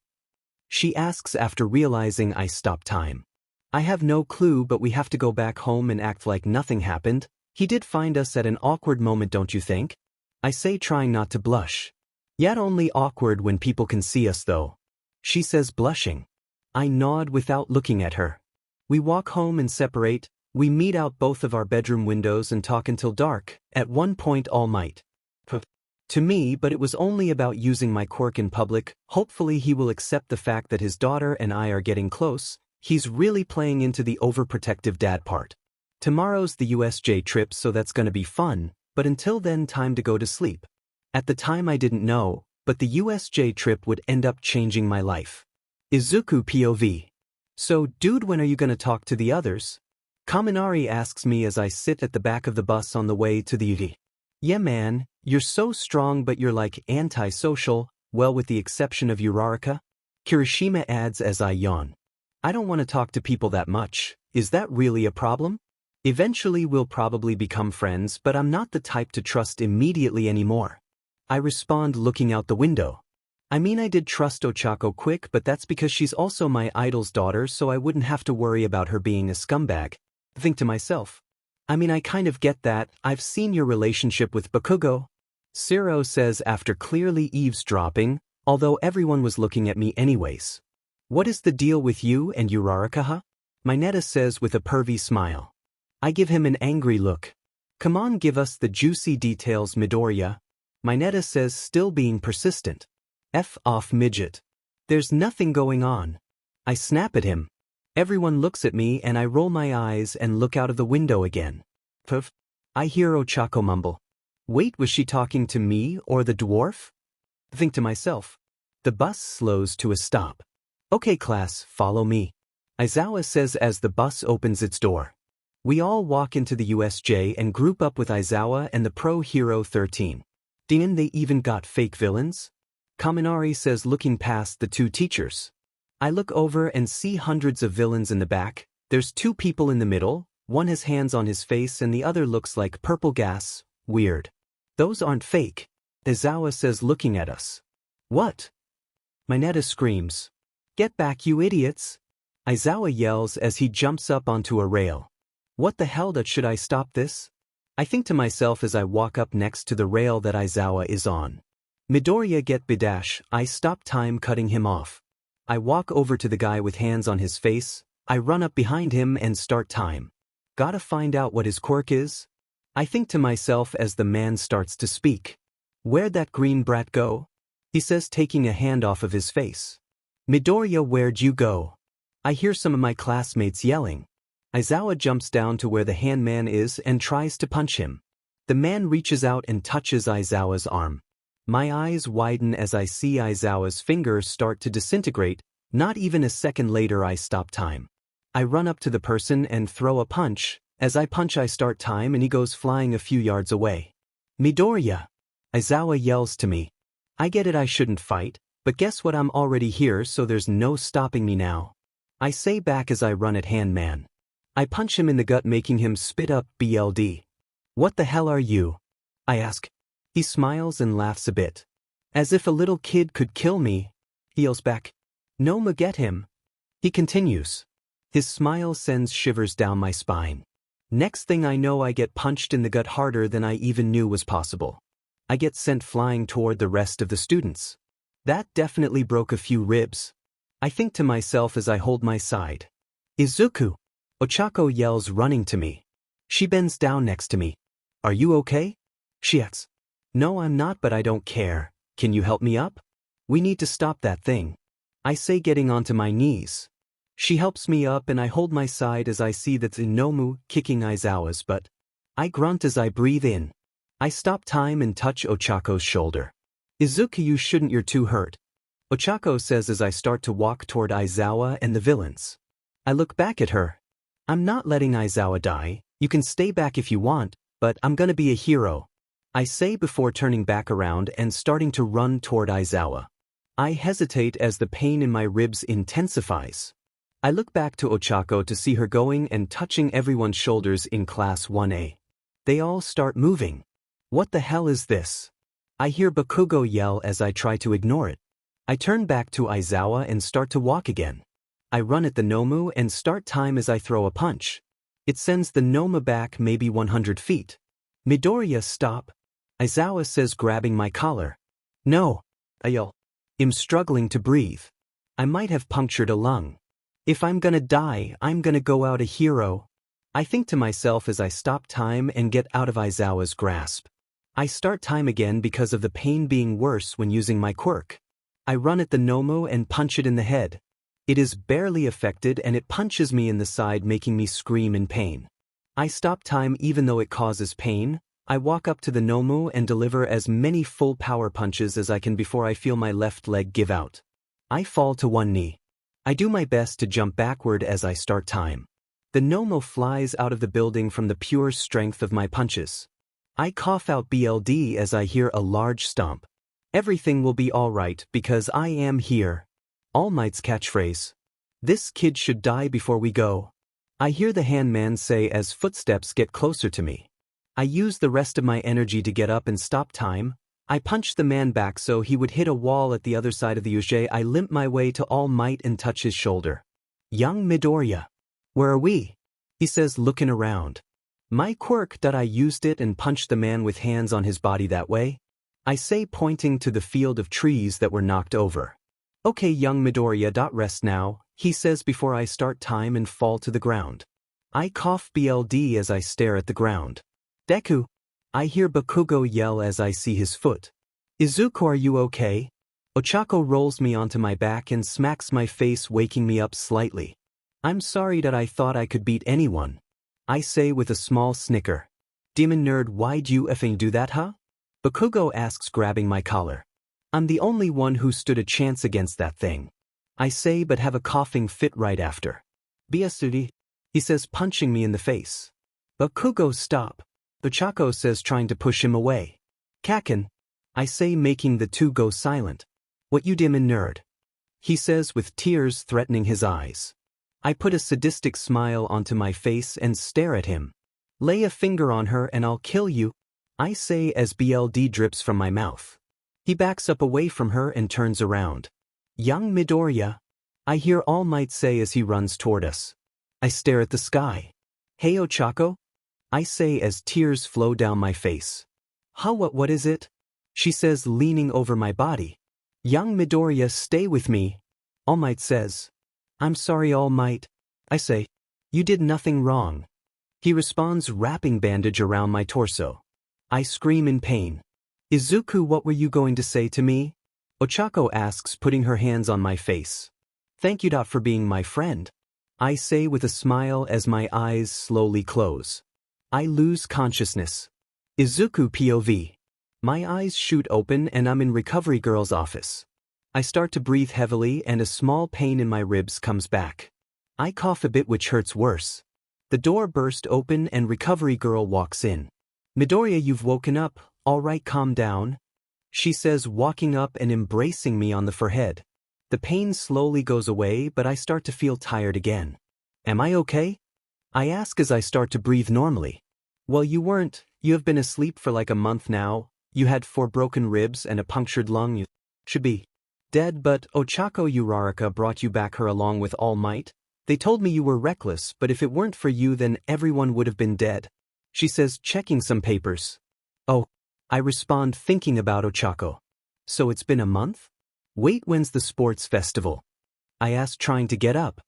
She asks after realizing I stopped time. I have no clue, but we have to go back home and act like nothing happened. He did find us at an awkward moment, don't you think? I say, trying not to blush. Yet only awkward when people can see us though. She says, blushing. I nod without looking at her. We walk home and separate. We meet out both of our bedroom windows and talk until dark. At one point, All Might. To me, but it was only about using my quirk in public. Hopefully he will accept the fact that his daughter and I are getting close. He's really playing into the overprotective dad part. Tomorrow's the USJ trip, so that's gonna be fun, but until then, time to go to sleep. At the time I didn't know, but the USJ trip would end up changing my life. Izuku POV. So, dude, when are you gonna talk to the others? Kaminari asks me as I sit at the back of the bus on the way to the UD. Yeah man, you're so strong, but you're like antisocial, well with the exception of Uraraka. Kirishima adds as I yawn. I don't want to talk to people that much. Is that really a problem? Eventually we'll probably become friends, but I'm not the type to trust immediately anymore. I respond, looking out the window. I mean, I did trust Ochako quick, but that's because she's also my idol's daughter, so I wouldn't have to worry about her being a scumbag. Think to myself. I mean, I kind of get that. I've seen your relationship with Bakugo. Zero says after clearly eavesdropping, although everyone was looking at me anyways. What is the deal with you and Uraraka, huh? Mineta says with a pervy smile. I give him an angry look. Come on, give us the juicy details, Midoriya. Mineta says, still being persistent. F off, midget. There's nothing going on. I snap at him. Everyone looks at me and I roll my eyes and look out of the window again. Puff. I hear Ochako mumble. Wait, was she talking to me or the dwarf? Think to myself. The bus slows to a stop. Okay class, follow me. Aizawa says as the bus opens its door. We all walk into the USJ and group up with Aizawa and the pro hero 13. Didn't they even got fake villains? Kaminari says looking past the two teachers. I look over and see hundreds of villains in the back. There's two people in the middle, one has hands on his face and the other looks like purple gas. Weird. Those aren't fake. Aizawa says looking at us. What? Mineta screams. Get back, you idiots. Aizawa yells as he jumps up onto a rail. What the hell, that should I stop this? I think to myself as I walk up next to the rail that Aizawa is on. Midoriya get bidash, I stop time cutting him off. I walk over to the guy with hands on his face, I run up behind him and start time. Gotta find out what his quirk is? I think to myself as the man starts to speak. Where'd that green brat go? He says taking a hand off of his face. Midoriya, where'd you go? I hear some of my classmates yelling. Aizawa jumps down to where the handman is and tries to punch him. The man reaches out and touches Aizawa's arm. My eyes widen as I see Aizawa's fingers start to disintegrate. Not even a second later I stop time. I run up to the person and throw a punch. As I punch I start time and he goes flying a few yards away. Midoriya! Aizawa yells to me. I get it, I shouldn't fight, but guess what, I'm already here so there's no stopping me now. I say back as I run at handman. I punch him in the gut making him spit up BLD. What the hell are you? I ask. He smiles and laughs a bit. As if a little kid could kill me. He yells back. Noma, get him. He continues. His smile sends shivers down my spine. Next thing I know I get punched in the gut harder than I even knew was possible. I get sent flying toward the rest of the students. That definitely broke a few ribs. I think to myself as I hold my side. Izuku! Ochako yells running to me. She bends down next to me. Are you okay? She asks. No, I'm not, but I don't care. Can you help me up? We need to stop that thing. I say getting onto my knees. She helps me up and I hold my side as I see that's Inomu kicking Aizawa's butt. I grunt as I breathe in. I stop time and touch Ochako's shoulder. Izuku, you shouldn't, you're too hurt. Ochako says as I start to walk toward Aizawa and the villains. I look back at her. I'm not letting Aizawa die. You can stay back if you want, but I'm gonna be a hero. I say before turning back around and starting to run toward Aizawa. I hesitate as the pain in my ribs intensifies. I look back to Ochako to see her going and touching everyone's shoulders in Class 1A. They all start moving. What the hell is this? I hear Bakugo yell as I try to ignore it. I turn back to Aizawa and start to walk again. I run at the Nomu and start time as I throw a punch. It sends the Noma back maybe 100 feet. Midoriya, stop. Aizawa says grabbing my collar. No. I yell. I'm struggling to breathe. I might have punctured a lung. If I'm gonna die, I'm gonna go out a hero. I think to myself as I stop time and get out of Aizawa's grasp. I start time again because of the pain being worse when using my quirk. I run at the Nomu and punch it in the head. It is barely affected and it punches me in the side making me scream in pain. I stop time even though it causes pain. I walk up to the Nomu and deliver as many full power punches as I can before I feel my left leg give out. I fall to one knee. I do my best to jump backward as I start time. The Nomu flies out of the building from the pure strength of my punches. I cough out BLD as I hear a large stomp. Everything will be alright because I am here. All Might's catchphrase. This kid should die before we go. I hear the handman say as footsteps get closer to me. I use the rest of my energy to get up and stop time. I punched the man back so he would hit a wall at the other side of the UJ. I limp my way to All Might and touch his shoulder. Young Midoriya. Where are we? He says, looking around. My quirk that I used it and punched the man with hands on his body that way? I say, pointing to the field of trees that were knocked over. Okay, young Midoriya. Rest now, he says before I start time and fall to the ground. I cough BLD as I stare at the ground. Deku. I hear Bakugo yell as I see his foot. Izuku, are you okay? Ochako rolls me onto my back and smacks my face, waking me up slightly. I'm sorry that I thought I could beat anyone. I say with a small snicker. Demon nerd, why'd you effing do that, huh? Bakugo asks, grabbing my collar. I'm the only one who stood a chance against that thing. I say, but have a coughing fit right after. Biasudi, he says, punching me in the face. Bakugo, stop. Ochako says, trying to push him away. Kaken, I say, making the two go silent. What you demon nerd? He says with tears threatening his eyes. I put a sadistic smile onto my face and stare at him. Lay a finger on her and I'll kill you, I say as BLD drips from my mouth. He backs up away from her and turns around. Young Midoriya, I hear All Might say as he runs toward us. I stare at the sky. Hey Ochako? I say as tears flow down my face. Huh, what is it? She says, leaning over my body. Young Midoriya, stay with me. All Might says. I'm sorry, All Might. I say. You did nothing wrong. He responds, wrapping bandage around my torso. I scream in pain. Izuku, what were you going to say to me? Ochako asks, putting her hands on my face. Thank you, for being my friend. I say with a smile as my eyes slowly close. I lose consciousness. Izuku POV. My eyes shoot open and I'm in Recovery Girl's office. I start to breathe heavily and a small pain in my ribs comes back. I cough a bit, which hurts worse. The door burst open and Recovery Girl walks in. Midoriya, you've woken up, all right, calm down. She says, walking up and embracing me on the forehead. The pain slowly goes away, but I start to feel tired again. Am I okay? I ask as I start to breathe normally. Well, you weren't. You have been asleep for like a month now. You had 4 broken ribs and a punctured lung. You should be dead, but Izuku Uraraka brought you back, her along with All Might. They told me you were reckless, but if it weren't for you then everyone would have been dead. She says, checking some papers. Oh, I respond, thinking about Ochako. So it's been a month? Wait, when's the sports festival? I ask, trying to get up.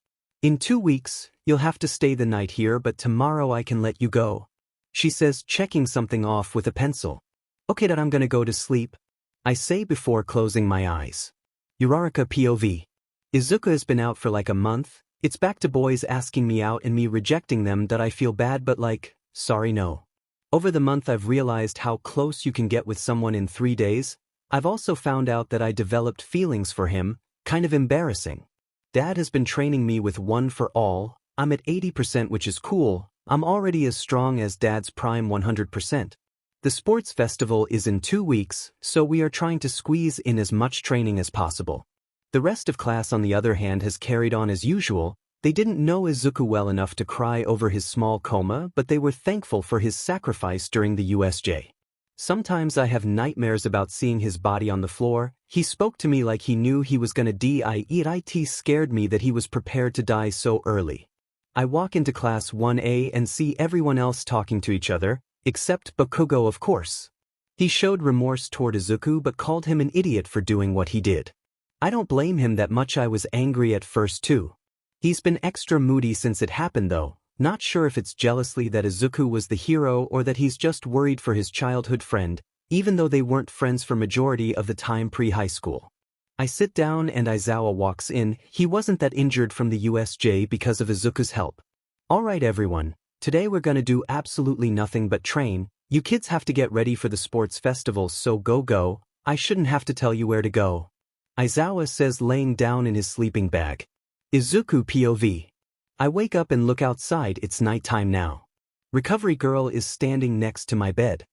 In 2 weeks, you'll have to stay the night here, but tomorrow I can let you go. She says, checking something off with a pencil. Okay, I'm gonna go to sleep. I say before closing my eyes. Uraraka POV. Izuku has been out for like a month. It's back to boys asking me out and me rejecting them that I feel bad, but like, sorry, no. Over the month I've realized how close you can get with someone in 3 days. I've also found out that I developed feelings for him, kind of embarrassing. Dad has been training me with one for all. I'm at 80%, which is cool. I'm already as strong as Dad's prime 100%. The sports festival is in 2 weeks, so we are trying to squeeze in as much training as possible. The rest of class, on the other hand, has carried on as usual. They didn't know Izuku well enough to cry over his small coma, but they were thankful for his sacrifice during the USJ. Sometimes I have nightmares about seeing his body on the floor. He spoke to me like he knew he was gonna die. It scared me that he was prepared to die so early. I walk into class 1A and see everyone else talking to each other, except Bakugo, of course. He showed remorse toward Izuku but called him an idiot for doing what he did. I don't blame him that much. I was angry at first too. He's been extra moody since it happened though, not sure if it's jealously that Izuku was the hero or that he's just worried for his childhood friend, even though they weren't friends for majority of the time pre-high school. I sit down and Aizawa walks in. He wasn't that injured from the USJ because of Izuku's help. Alright everyone, today we're gonna do absolutely nothing but train. You kids have to get ready for the sports festival, so go. I shouldn't have to tell you where to go. Aizawa says, laying down in his sleeping bag. Izuku POV. I wake up and look outside. It's nighttime now. Recovery Girl is standing next to my bed.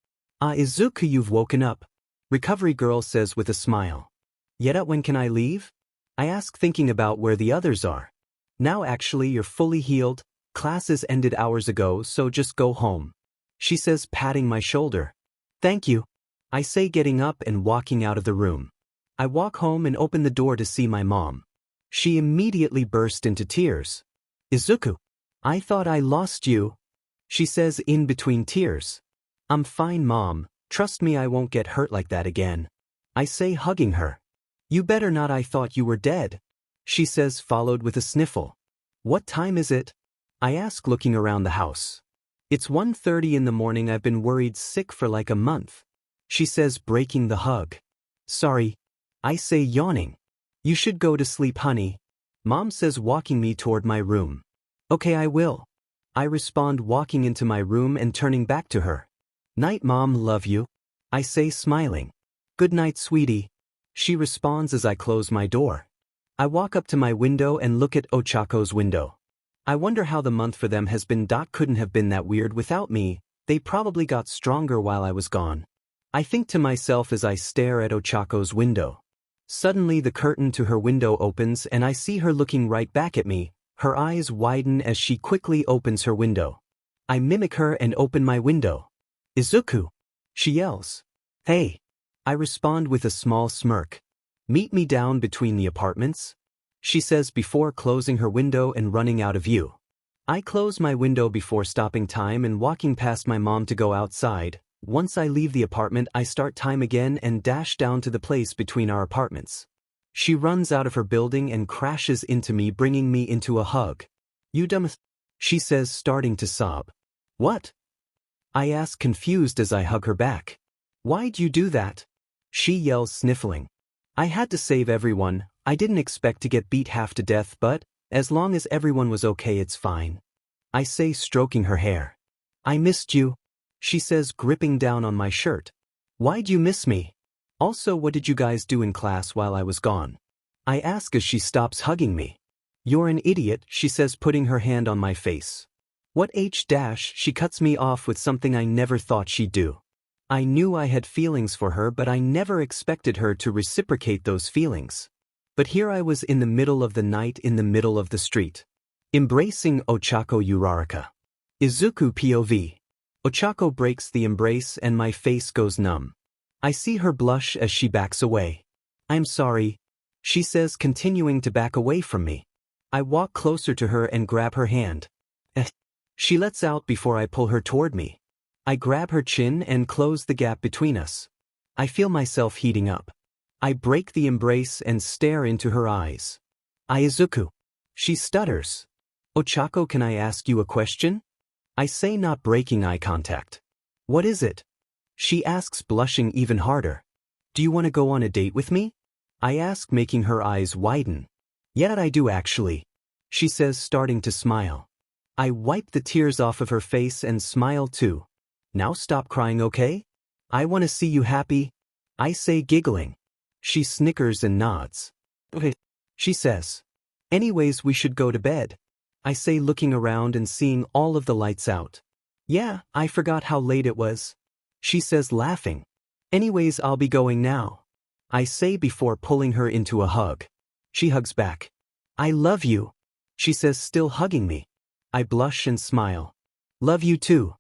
Izuku, you've woken up. Recovery Girl says with a smile. Yet when can I leave? I ask, thinking about where the others are. Now actually, you're fully healed. Classes ended hours ago, so just go home. She says, patting my shoulder. Thank you. I say, getting up and walking out of the room. I walk home and open the door to see my mom. She immediately burst into tears. Izuku, I thought I lost you, she says in between tears. I'm fine, Mom, trust me, I won't get hurt like that again, I say, hugging her. You better not, I thought you were dead, she says, followed with a sniffle. What time is it? I ask, looking around the house. It's 1:30 in the morning, I've been worried sick for like a month, she says, breaking the hug. Sorry, I say, yawning. You should go to sleep, honey, Mom says, walking me toward my room. Okay, I will, I respond, walking into my room and turning back to her. Night, Mom, love you, I say, smiling. Good night, sweetie, she responds as I close my door. I walk up to my window and look at Ochako's window. I wonder how the month for them has been. Couldn't have been that weird without me, they probably got stronger while I was gone, I think to myself as I stare at Ochako's window. Suddenly the curtain to her window opens and I see her looking right back at me. Her eyes widen as she quickly opens her window. I mimic her and open my window. Izuku, she yells. Hey, I respond with a small smirk. Meet me down between the apartments, she says before closing her window and running out of view. I close my window before stopping time and walking past my mom to go outside. Once I leave the apartment, I start time again and dash down to the place between our apartments. She runs out of her building and crashes into me, bringing me into a hug. You dumb, she says, starting to sob. What? I ask, confused as I hug her back. Why'd you do that? She yells, sniffling. I had to save everyone, I didn't expect to get beat half to death, but as long as everyone was okay, it's fine, I say, stroking her hair. I missed you, she says, gripping down on my shirt. Why'd you miss me? Also, what did you guys do in class while I was gone? I ask as she stops hugging me. You're an idiot, she says, putting her hand on my face. What she cuts me off with something I never thought she'd do. I knew I had feelings for her, but I never expected her to reciprocate those feelings. But here I was in the middle of the night, in the middle of the street, embracing Ochako Uraraka. Izuku POV. Ochako breaks the embrace and my face goes numb. I see her blush as she backs away. I'm sorry, she says, continuing to back away from me. I walk closer to her and grab her hand. She lets out before I pull her toward me. I grab her chin and close the gap between us. I feel myself heating up. I break the embrace and stare into her eyes. Izuku. She stutters. Ochako, can I ask you a question? I say, not breaking eye contact. What is it? She asks, blushing even harder. Do you want to go on a date with me? I ask, making her eyes widen. Yeah, I do actually, she says, starting to smile. I wipe the tears off of her face and smile too. Now stop crying, okay? I want to see you happy, I say, giggling. She snickers and nods. Okay, she says. Anyways, we should go to bed, I say, looking around and seeing all of the lights out. Yeah, I forgot how late it was, she says, laughing. Anyways, I'll be going now, I say before pulling her into a hug. She hugs back. I love you, she says, still hugging me. I blush and smile. Love you too,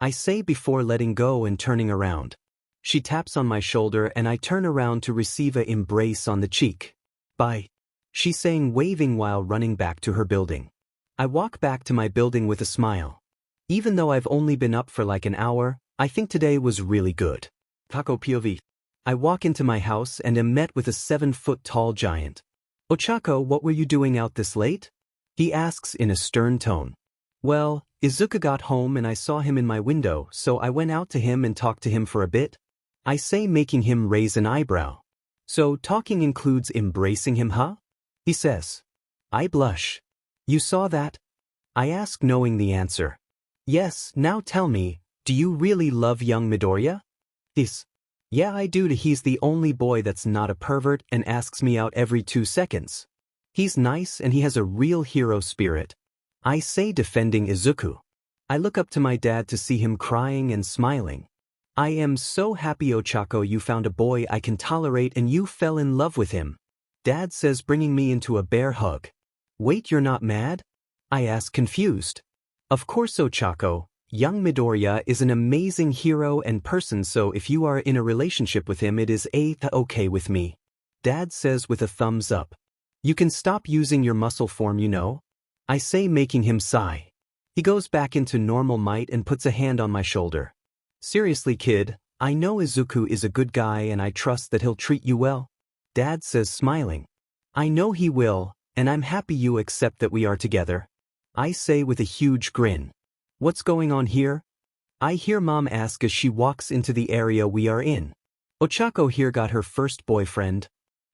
I say before letting go and turning around. She taps on my shoulder and I turn around to receive an embrace on the cheek. Bye, she's saying, waving while running back to her building. I walk back to my building with a smile. Even though I've only been up for like an hour, I think today was really good. Kako POV. I walk into my house and am met with a 7-foot-tall giant. Ochako, what were you doing out this late? He asks in a stern tone. Well, Izuku got home and I saw him in my window, so I went out to him and talked to him for a bit, I say, making him raise an eyebrow. So talking includes embracing him, huh? He says. I blush. You saw that? I ask, knowing the answer. Yes, now tell me, do you really love young Midoriya? Yeah, I do. He's the only boy that's not a pervert and asks me out every 2 seconds. He's nice and he has a real hero spirit, I say, defending Izuku. I look up to my dad to see him crying and smiling. I am so happy, Ochako, you found a boy I can tolerate and you fell in love with him, Dad says, bringing me into a bear hug. Wait, you're not mad? I ask, confused. Of course, Ochako, Young Midoriya is an amazing hero and person, so if you are in a relationship with him it is okay with me. Dad says with a thumbs up. You can stop using your muscle form, you know? I say, making him sigh. He goes back into normal might and puts a hand on my shoulder. Seriously kid, I know Izuku is a good guy and I trust that he'll treat you well. Dad says, smiling. I know he will, and I'm happy you accept that we are together. I say with a huge grin. What's going on here? I hear Mom ask as she walks into the area we are in. Ochako here got her first boyfriend.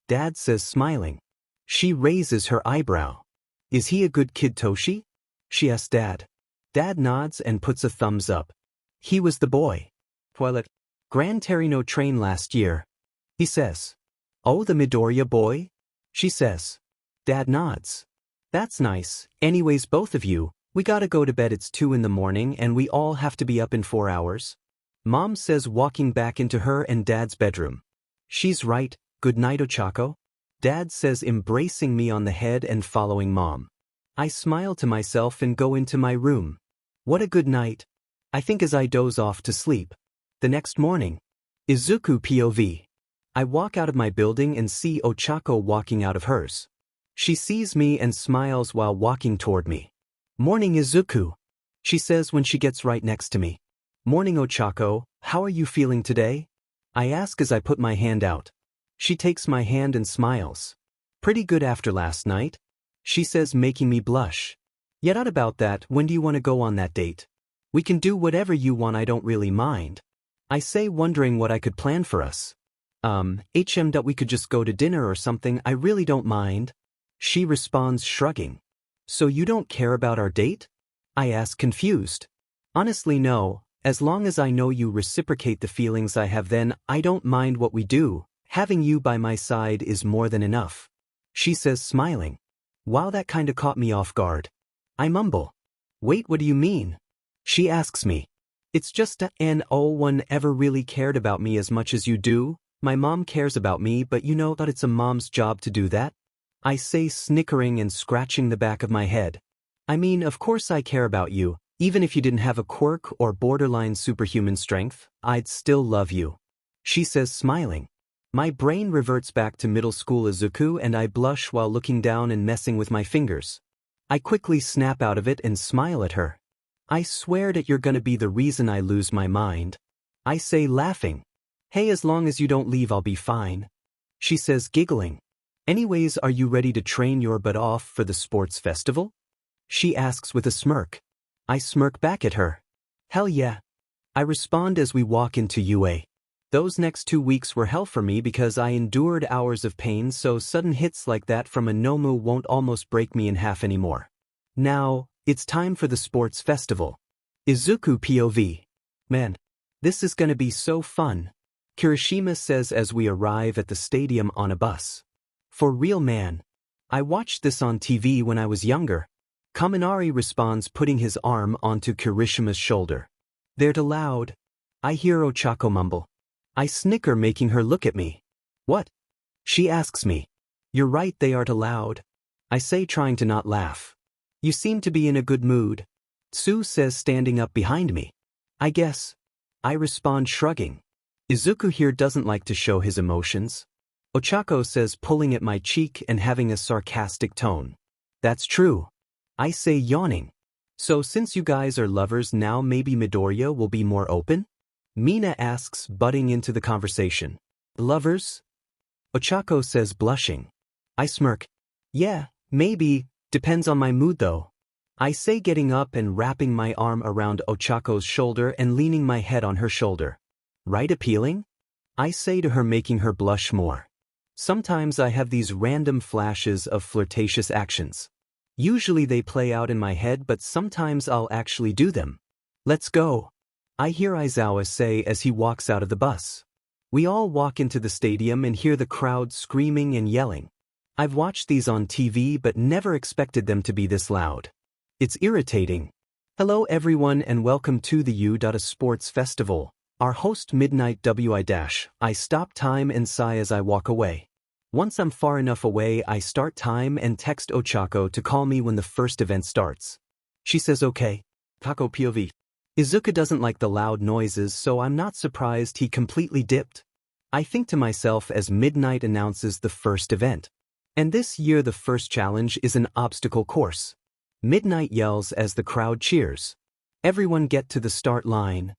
Dad says, smiling. She raises her eyebrow. Is he a good kid, Toshi? She asks Dad. Dad nods and puts a thumbs up. He was the boy. Toilet. Gran Torino train last year. He says. Oh, the Midoriya boy? She says. Dad nods. That's nice. Anyways, both of you, we gotta go to bed. It's 2 in the morning and we all have to be up in 4 hours. Mom says, walking back into her and Dad's bedroom. She's right. Good night, Ochako. Dad says, embracing me on the head and following Mom. I smile to myself and go into my room. What a good night. I think as I doze off to sleep. The next morning. Izuku POV. I walk out of my building and see Ochako walking out of hers. She sees me and smiles while walking toward me. Morning, Izuku. She says when she gets right next to me. Morning, Ochako, how are you feeling today? I ask as I put my hand out. She takes my hand and smiles. Pretty good after last night. She says, making me blush. Yet not about that, when do you want to go on that date? We can do whatever you want, I don't really mind. I say, wondering what I could plan for us. That we could just go to dinner or something, I really don't mind. She responds, shrugging. So you don't care about our date? I ask, confused. Honestly, no. As long as I know you reciprocate the feelings I have, then I don't mind what we do. Having you by my side is more than enough. She says, smiling. Wow, that kinda caught me off guard. I mumble. Wait, what do you mean? She asks me. It's just no one ever really cared about me as much as you do. My mom cares about me, but you know that it's a mom's job to do that. I say, snickering and scratching the back of my head. I mean, of course I care about you. Even if you didn't have a quirk or borderline superhuman strength, I'd still love you. She says, smiling. My brain reverts back to middle school Izuku and I blush while looking down and messing with my fingers. I quickly snap out of it and smile at her. I swear that you're gonna be the reason I lose my mind. I say, laughing. Hey, as long as you don't leave, I'll be fine. She says, giggling. Anyways, are you ready to train your butt off for the sports festival? She asks with a smirk. I smirk back at her. Hell yeah. I respond as we walk into UA. Those next 2 weeks were hell for me because I endured hours of pain, so sudden hits like that from a Nomu won't almost break me in half anymore. Now, it's time for the sports festival. Izuku POV. Man, this is gonna be so fun. Kirishima says as we arrive at the stadium on a bus. For real, man. I watched this on TV when I was younger. Kaminari responds, putting his arm onto Kirishima's shoulder. They're too loud. I hear Ochako mumble. I snicker, making her look at me. What? She asks me. You're right, they are too loud. I say, trying to not laugh. You seem to be in a good mood. Tsu says, standing up behind me. I guess. I respond, shrugging. Izuku here doesn't like to show his emotions. Ochako says, pulling at my cheek and having a sarcastic tone. That's true. I say, yawning. So since you guys are lovers now, maybe Midoriya will be more open? Mina asks, butting into the conversation. Lovers? Ochako says, blushing. I smirk. Yeah, maybe, depends on my mood though. I say, getting up and wrapping my arm around Ochako's shoulder and leaning my head on her shoulder. Right, appealing? I say to her, making her blush more. Sometimes I have these random flashes of flirtatious actions. Usually they play out in my head, but sometimes I'll actually do them. Let's go. I hear Aizawa say as he walks out of the bus. We all walk into the stadium and hear the crowd screaming and yelling. I've watched these on TV but never expected them to be this loud. It's irritating. Hello everyone and welcome to the U.A Sports Festival. Our host Midnight I stop time and sigh as I walk away. Once I'm far enough away, I start time and text Ochako to call me when the first event starts. She says okay. Taco POV. Izuku doesn't like the loud noises, so I'm not surprised he completely dipped. I think to myself as Midnight announces the first event. And this year the first challenge is an obstacle course. Midnight yells as the crowd cheers. Everyone get to the start line.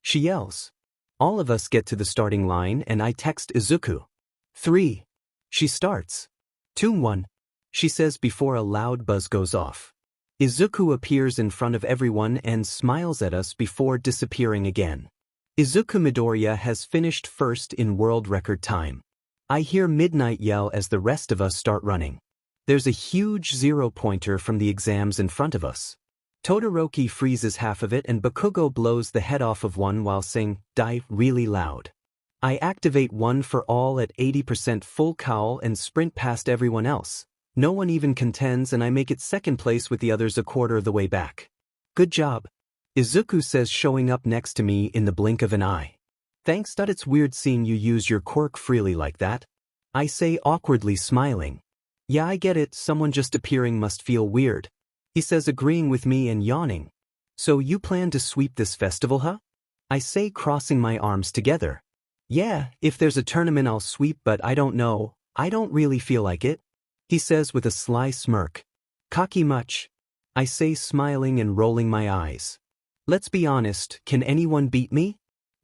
She yells. All of us get to the starting line and I text Izuku. 3. She starts. 2-1. She says before a loud buzz goes off. Izuku appears in front of everyone and smiles at us before disappearing again. Izuku Midoriya has finished first in world record time. I hear Midnight yell as the rest of us start running. There's a huge 0-pointer from the exams in front of us. Todoroki freezes half of it and Bakugo blows the head off of one while saying, "Die" really loud. I activate one for all at 80% full cowl and sprint past everyone else. No one even contends and I make it second place with the others a quarter of the way back. Good job. Izuku says, showing up next to me in the blink of an eye. Thanks. It's weird seeing you use your quirk freely like that. I say, awkwardly smiling. Yeah, I get it, someone just appearing must feel weird. He says, agreeing with me and yawning. So you plan to sweep this festival, huh? I say, crossing my arms together. Yeah, if there's a tournament I'll sweep, but I don't know, I don't really feel like it. He says with a sly smirk. Cocky much? I say, smiling and rolling my eyes. Let's be honest, can anyone beat me?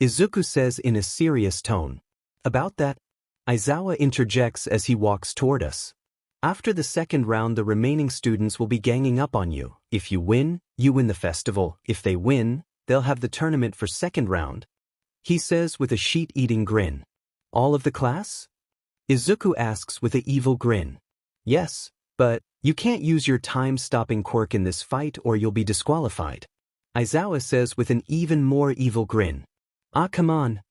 Izuku says in a serious tone. About that? Aizawa interjects as he walks toward us. After the second round the remaining students will be ganging up on you. If you win the festival. If they win, they'll have the tournament for second round. He says with a sheet-eating grin. All of the class? Izuku asks with an evil grin. Yes, but you can't use your time-stopping quirk in this fight or you'll be disqualified. Aizawa says with an even more evil grin. Ah, come on.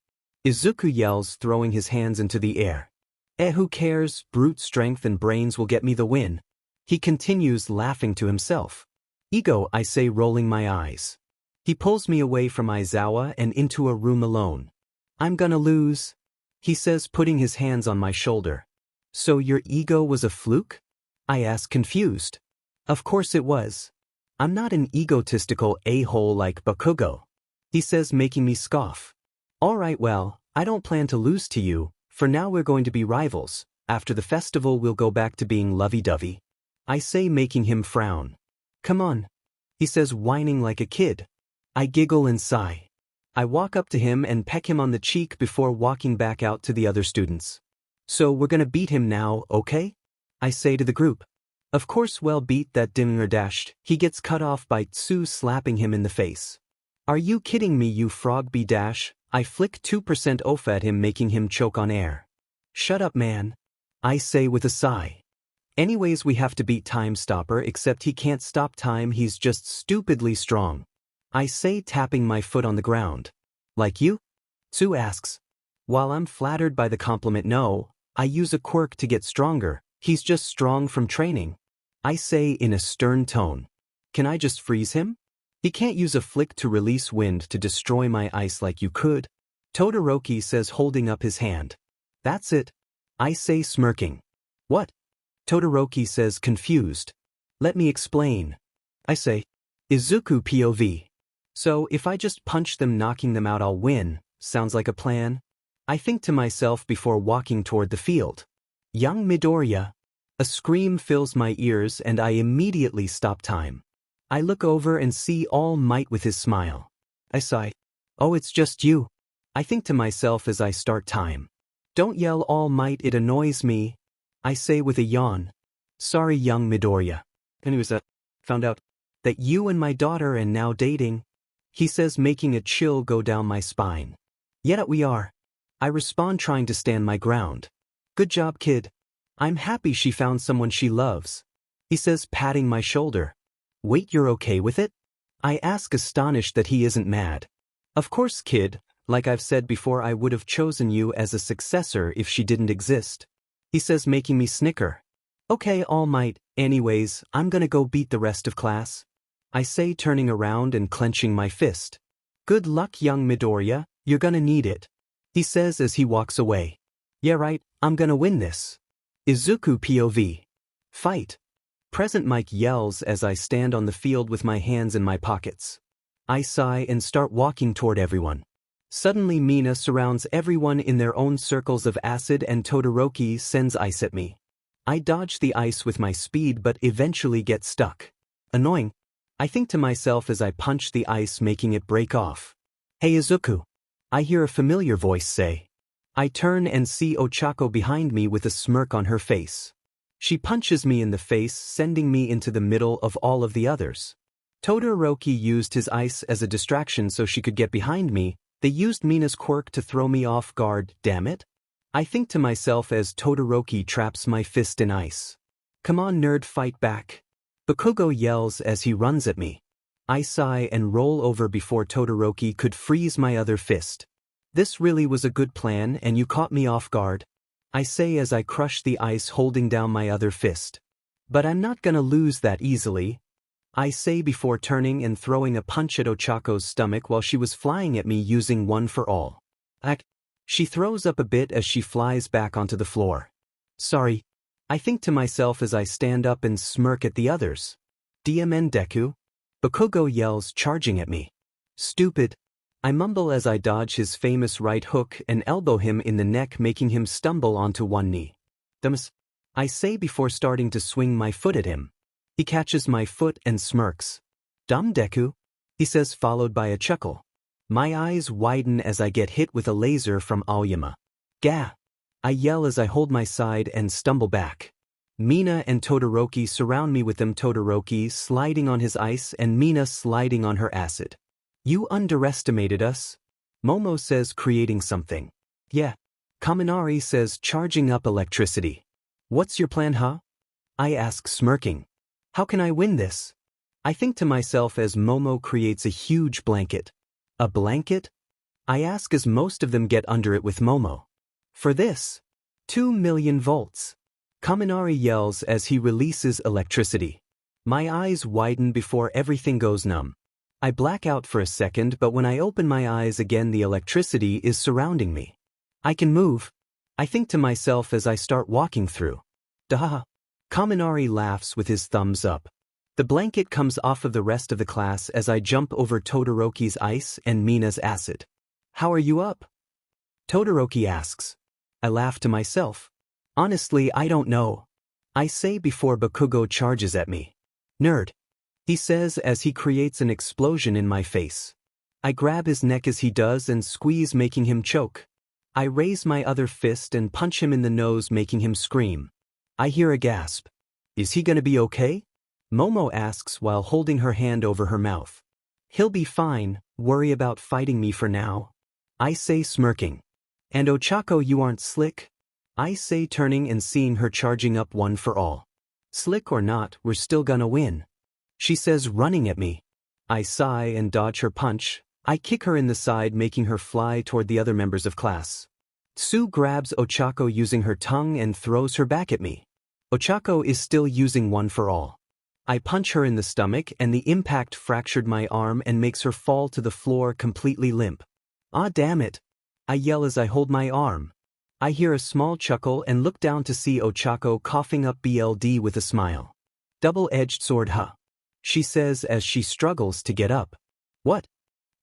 Izuku yells, throwing his hands into the air. Who cares, brute strength and brains will get me the win. He continues, laughing to himself. Ego, I say, rolling my eyes. He pulls me away from Aizawa and into a room alone. I'm gonna lose, he says, putting his hands on my shoulder. So your ego was a fluke? I ask, confused. Of course it was. I'm not an egotistical a-hole like Bakugo, he says, making me scoff. Alright, well, I don't plan to lose to you. For now we're going to be rivals. After the festival we'll go back to being lovey-dovey. I say, making him frown. Come on, he says, whining like a kid. I giggle and sigh. I walk up to him and peck him on the cheek before walking back out to the other students. So we're gonna beat him now, okay? I say to the group. Of course, well, beat that dimmer dashed. He gets cut off by Tsu slapping him in the face. Are you kidding me, you frog b dash? I flick 2% off at him, making him choke on air. Shut up, man, I say with a sigh. Anyways, we have to beat Time Stopper, except he can't stop time, he's just stupidly strong. I say, tapping my foot on the ground. Like you? Tsu asks. While I'm flattered by the compliment, no, I use a quirk to get stronger, he's just strong from training. I say in a stern tone. Can I just freeze him? He can't use a flick to release wind to destroy my ice like you could. Todoroki says, holding up his hand. That's it, I say, smirking. What? Todoroki says, confused. Let me explain. I say. Izuku POV. So if I just punch them, knocking them out, I'll win. Sounds like a plan. I think to myself before walking toward the field. Young Midoriya. A scream fills my ears and I immediately stop time. I look over and see All Might with his smile. I sigh. Oh, it's just you. I think to myself as I start time. Don't yell, All Might, it annoys me. I say with a yawn. Sorry, young Midoriya. Anyways, found out that you and my daughter are now dating. He says, making a chill go down my spine. Yet we are. I respond, trying to stand my ground. Good job, kid. I'm happy she found someone she loves. He says, patting my shoulder. Wait, you're okay with it? I ask, astonished that he isn't mad. Of course, kid. Like I've said before, I would have chosen you as a successor if she didn't exist. He says, making me snicker. Okay, All Might. Anyways, I'm gonna go beat the rest of class. I say, turning around and clenching my fist. Good luck, young Midoriya. You're gonna need it. He says as he walks away. Yeah, right, I'm gonna win this. Izuku POV. Fight. Present Mike yells as I stand on the field with my hands in my pockets. I sigh and start walking toward everyone. Suddenly Mina surrounds everyone in their own circles of acid and Todoroki sends ice at me. I dodge the ice with my speed but eventually get stuck. Annoying. I think to myself as I punch the ice making it break off. Hey Izuku. I hear a familiar voice say. I turn and see Ochako behind me with a smirk on her face. She punches me in the face, sending me into the middle of all of the others. Todoroki used his ice as a distraction so she could get behind me. They used Mina's quirk to throw me off guard, damn it. I think to myself as Todoroki traps my fist in ice. Come on nerd, fight back. Bakugo yells as he runs at me. I sigh and roll over before Todoroki could freeze my other fist. This really was a good plan and you caught me off guard. I say as I crush the ice holding down my other fist. But I'm not gonna lose that easily. I say before turning and throwing a punch at Ochako's stomach while she was flying at me using one for all. She throws up a bit as she flies back onto the floor. Sorry. I think to myself as I stand up and smirk at the others. DMN Deku? Bakugo yells, charging at me. Stupid. I mumble as I dodge his famous right hook and elbow him in the neck, making him stumble onto one knee. Dumbs. I say before starting to swing my foot at him. He catches my foot and smirks. Dumb Deku? He says, followed by a chuckle. My eyes widen as I get hit with a laser from Aoyama. Gah! I yell as I hold my side and stumble back. Mina and Todoroki surround me with them, Todoroki sliding on his ice and Mina sliding on her acid. You underestimated us. Momo says, creating something. Yeah. Kaminari says, charging up electricity. What's your plan, huh? I ask, smirking. How can I win this? I think to myself as Momo creates a huge blanket. A blanket? I ask as most of them get under it with Momo. For this. 2 million volts. Kaminari yells as he releases electricity. My eyes widen before everything goes numb. I black out for a second, but when I open my eyes again the electricity is surrounding me. I can move. I think to myself as I start walking through. Dahaha. Kaminari laughs with his thumbs up. The blanket comes off of the rest of the class as I jump over Todoroki's ice and Mina's acid. How are you up? Todoroki asks. I laugh to myself. Honestly, I don't know. I say before Bakugo charges at me. Nerd. He says as he creates an explosion in my face. I grab his neck as he does and squeeze, making him choke. I raise my other fist and punch him in the nose, making him scream. I hear a gasp. Is he gonna be okay? Momo asks while holding her hand over her mouth. He'll be fine, worry about fighting me for now. I say, smirking. And Ochako, you aren't slick? I say, turning and seeing her charging up one for all. Slick or not, we're still gonna win. She says, running at me. I sigh and dodge her punch. I kick her in the side, making her fly toward the other members of class. Sue grabs Ochako using her tongue and throws her back at me. Ochako is still using one for all. I punch her in the stomach and the impact fractured my arm and makes her fall to the floor completely limp. Ah, damn it. I yell as I hold my arm. I hear a small chuckle and look down to see Ochako coughing up BLD with a smile. Double-edged sword, huh? She says as she struggles to get up. What?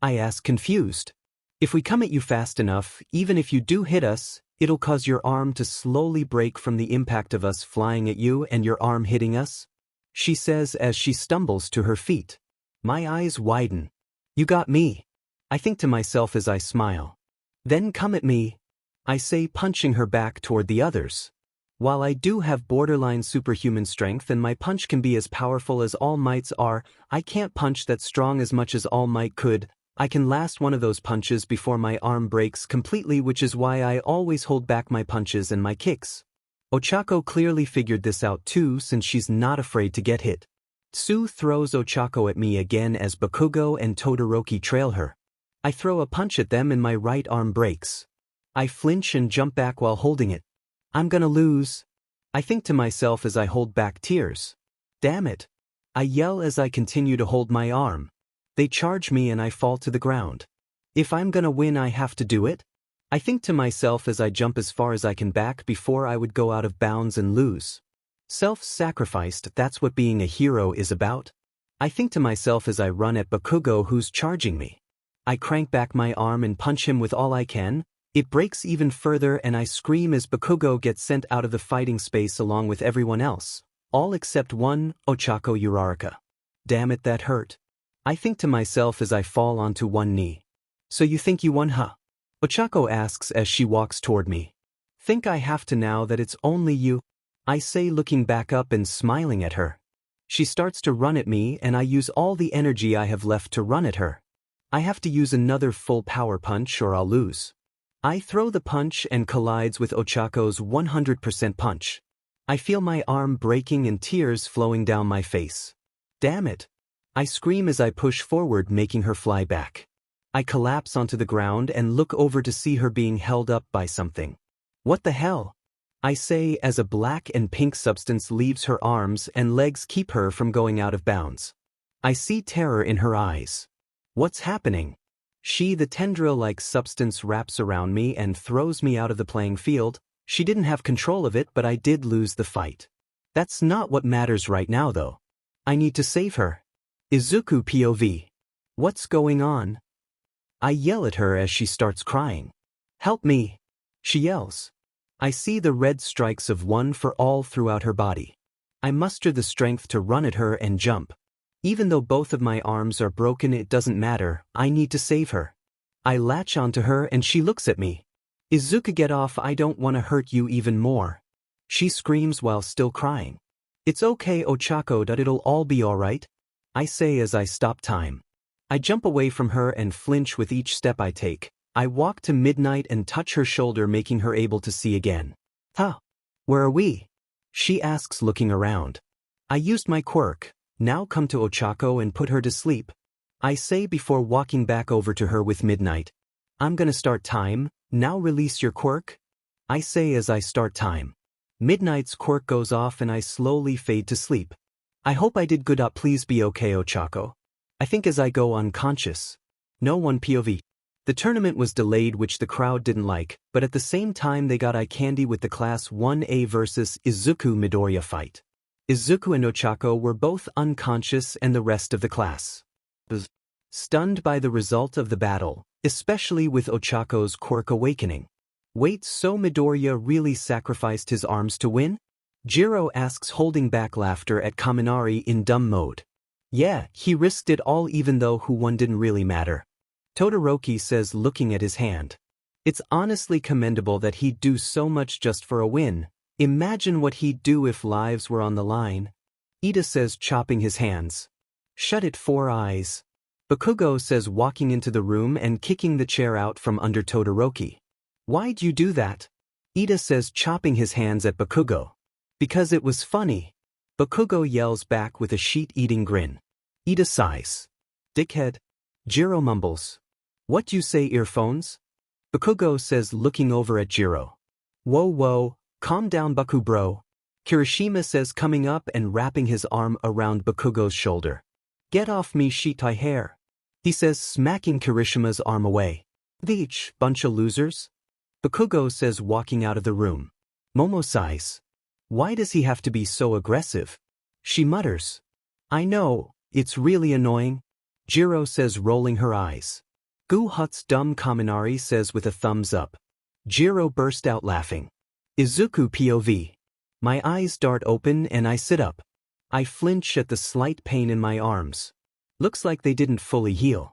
I ask, confused. If we come at you fast enough, even if you do hit us, it'll cause your arm to slowly break from the impact of us flying at you and your arm hitting us. She says as she stumbles to her feet. My eyes widen. You got me. I think to myself as I smile. Then come at me. I say, punching her back toward the others. While I do have borderline superhuman strength and my punch can be as powerful as All Might's are, I can't punch that strong as much as All Might could. I can last one of those punches before my arm breaks completely, which is why I always hold back my punches and my kicks. Ochako clearly figured this out too, since she's not afraid to get hit. Sue throws Ochako at me again as Bakugo and Todoroki trail her. I throw a punch at them and my right arm breaks. I flinch and jump back while holding it. I'm gonna lose. I think to myself as I hold back tears. Damn it. I yell as I continue to hold my arm. They charge me and I fall to the ground. If I'm gonna win, I have to do it. I think to myself as I jump as far as I can back before I would go out of bounds and lose. Self-sacrificed, that's what being a hero is about. I think to myself as I run at Bakugo who's charging me. I crank back my arm and punch him with all I can. It breaks even further and I scream as Bakugo gets sent out of the fighting space along with everyone else. All except one, Izuku Uraraka. Damn it, that hurt. I think to myself as I fall onto one knee. So you think you won, huh? Izuku asks as she walks toward me. Think I have to now that it's only you? I say looking back up and smiling at her. She starts to run at me and I use all the energy I have left to run at her. I have to use another full power punch or I'll lose. I throw the punch and collides with Izuku's 100% punch. I feel my arm breaking and tears flowing down my face. Damn it. I scream as I push forward, making her fly back. I collapse onto the ground and look over to see her being held up by something. What the hell? I say as a black and pink substance leaves her arms and legs, keep her from going out of bounds. I see terror in her eyes. What's happening? The tendril-like substance wraps around me and throws me out of the playing field. She didn't have control of it, but I did lose the fight. That's not what matters right now though. I need to save her. Izuku POV. What's going on? I yell at her as she starts crying. Help me! She yells. I see the red strikes of one for all throughout her body. I muster the strength to run at her and jump. Even though both of my arms are broken, it doesn't matter, I need to save her. I latch onto her and she looks at me. Izuku, get off, I don't want to hurt you even more. She screams while still crying. It's okay, Izuku, it'll all be alright. I say as I stop time. I jump away from her and flinch with each step I take. I walk to Midnight and touch her shoulder, making her able to see again. Huh? Where are we? She asks, looking around. I used my quirk. Now come to Izuku and put her to sleep. I say before walking back over to her with Midnight. I'm gonna start time, now release your quirk. I say as I start time. Midnight's quirk goes off and I slowly fade to sleep. I hope I did good. Please be okay, Izuku. I think as I go unconscious. No one POV. The tournament was delayed, which the crowd didn't like, but at the same time they got eye candy with the Class 1A versus Izuku Midoriya fight. Izuku and Izuku were both unconscious and the rest of the class was stunned by the result of the battle, especially with Izuku's quirk awakening. Wait, so Midoriya really sacrificed his arms to win? Jiro asks, holding back laughter at Kaminari in dumb mode. Yeah, he risked it all even though who won didn't really matter. Todoroki says, looking at his hand. It's honestly commendable that he'd do so much just for a win. Imagine what he'd do if lives were on the line. Ida says, chopping his hands. Shut it, Four Eyes. Bakugo says, walking into the room and kicking the chair out from under Todoroki. Why'd you do that? Ida says, chopping his hands at Bakugo. Because it was funny. Bakugo yells back with a sheet-eating grin. Ida sighs. Dickhead. Jiro mumbles. What you say, earphones? Bakugo says, looking over at Jiro. Whoa, calm down, Baku bro. Kirishima says, coming up and wrapping his arm around Bakugo's shoulder. Get off me, Shitai hair. He says, smacking Kirishima's arm away. Each bunch of losers. Bakugo says, walking out of the room. Momo sighs. Why does he have to be so aggressive? She mutters. I know, it's really annoying. Jiro says, rolling her eyes. Gu Hut's dumb, Kaminari says with a thumbs up. Jiro burst out laughing. Izuku POV. My eyes dart open and I sit up. I flinch at the slight pain in my arms. Looks like they didn't fully heal.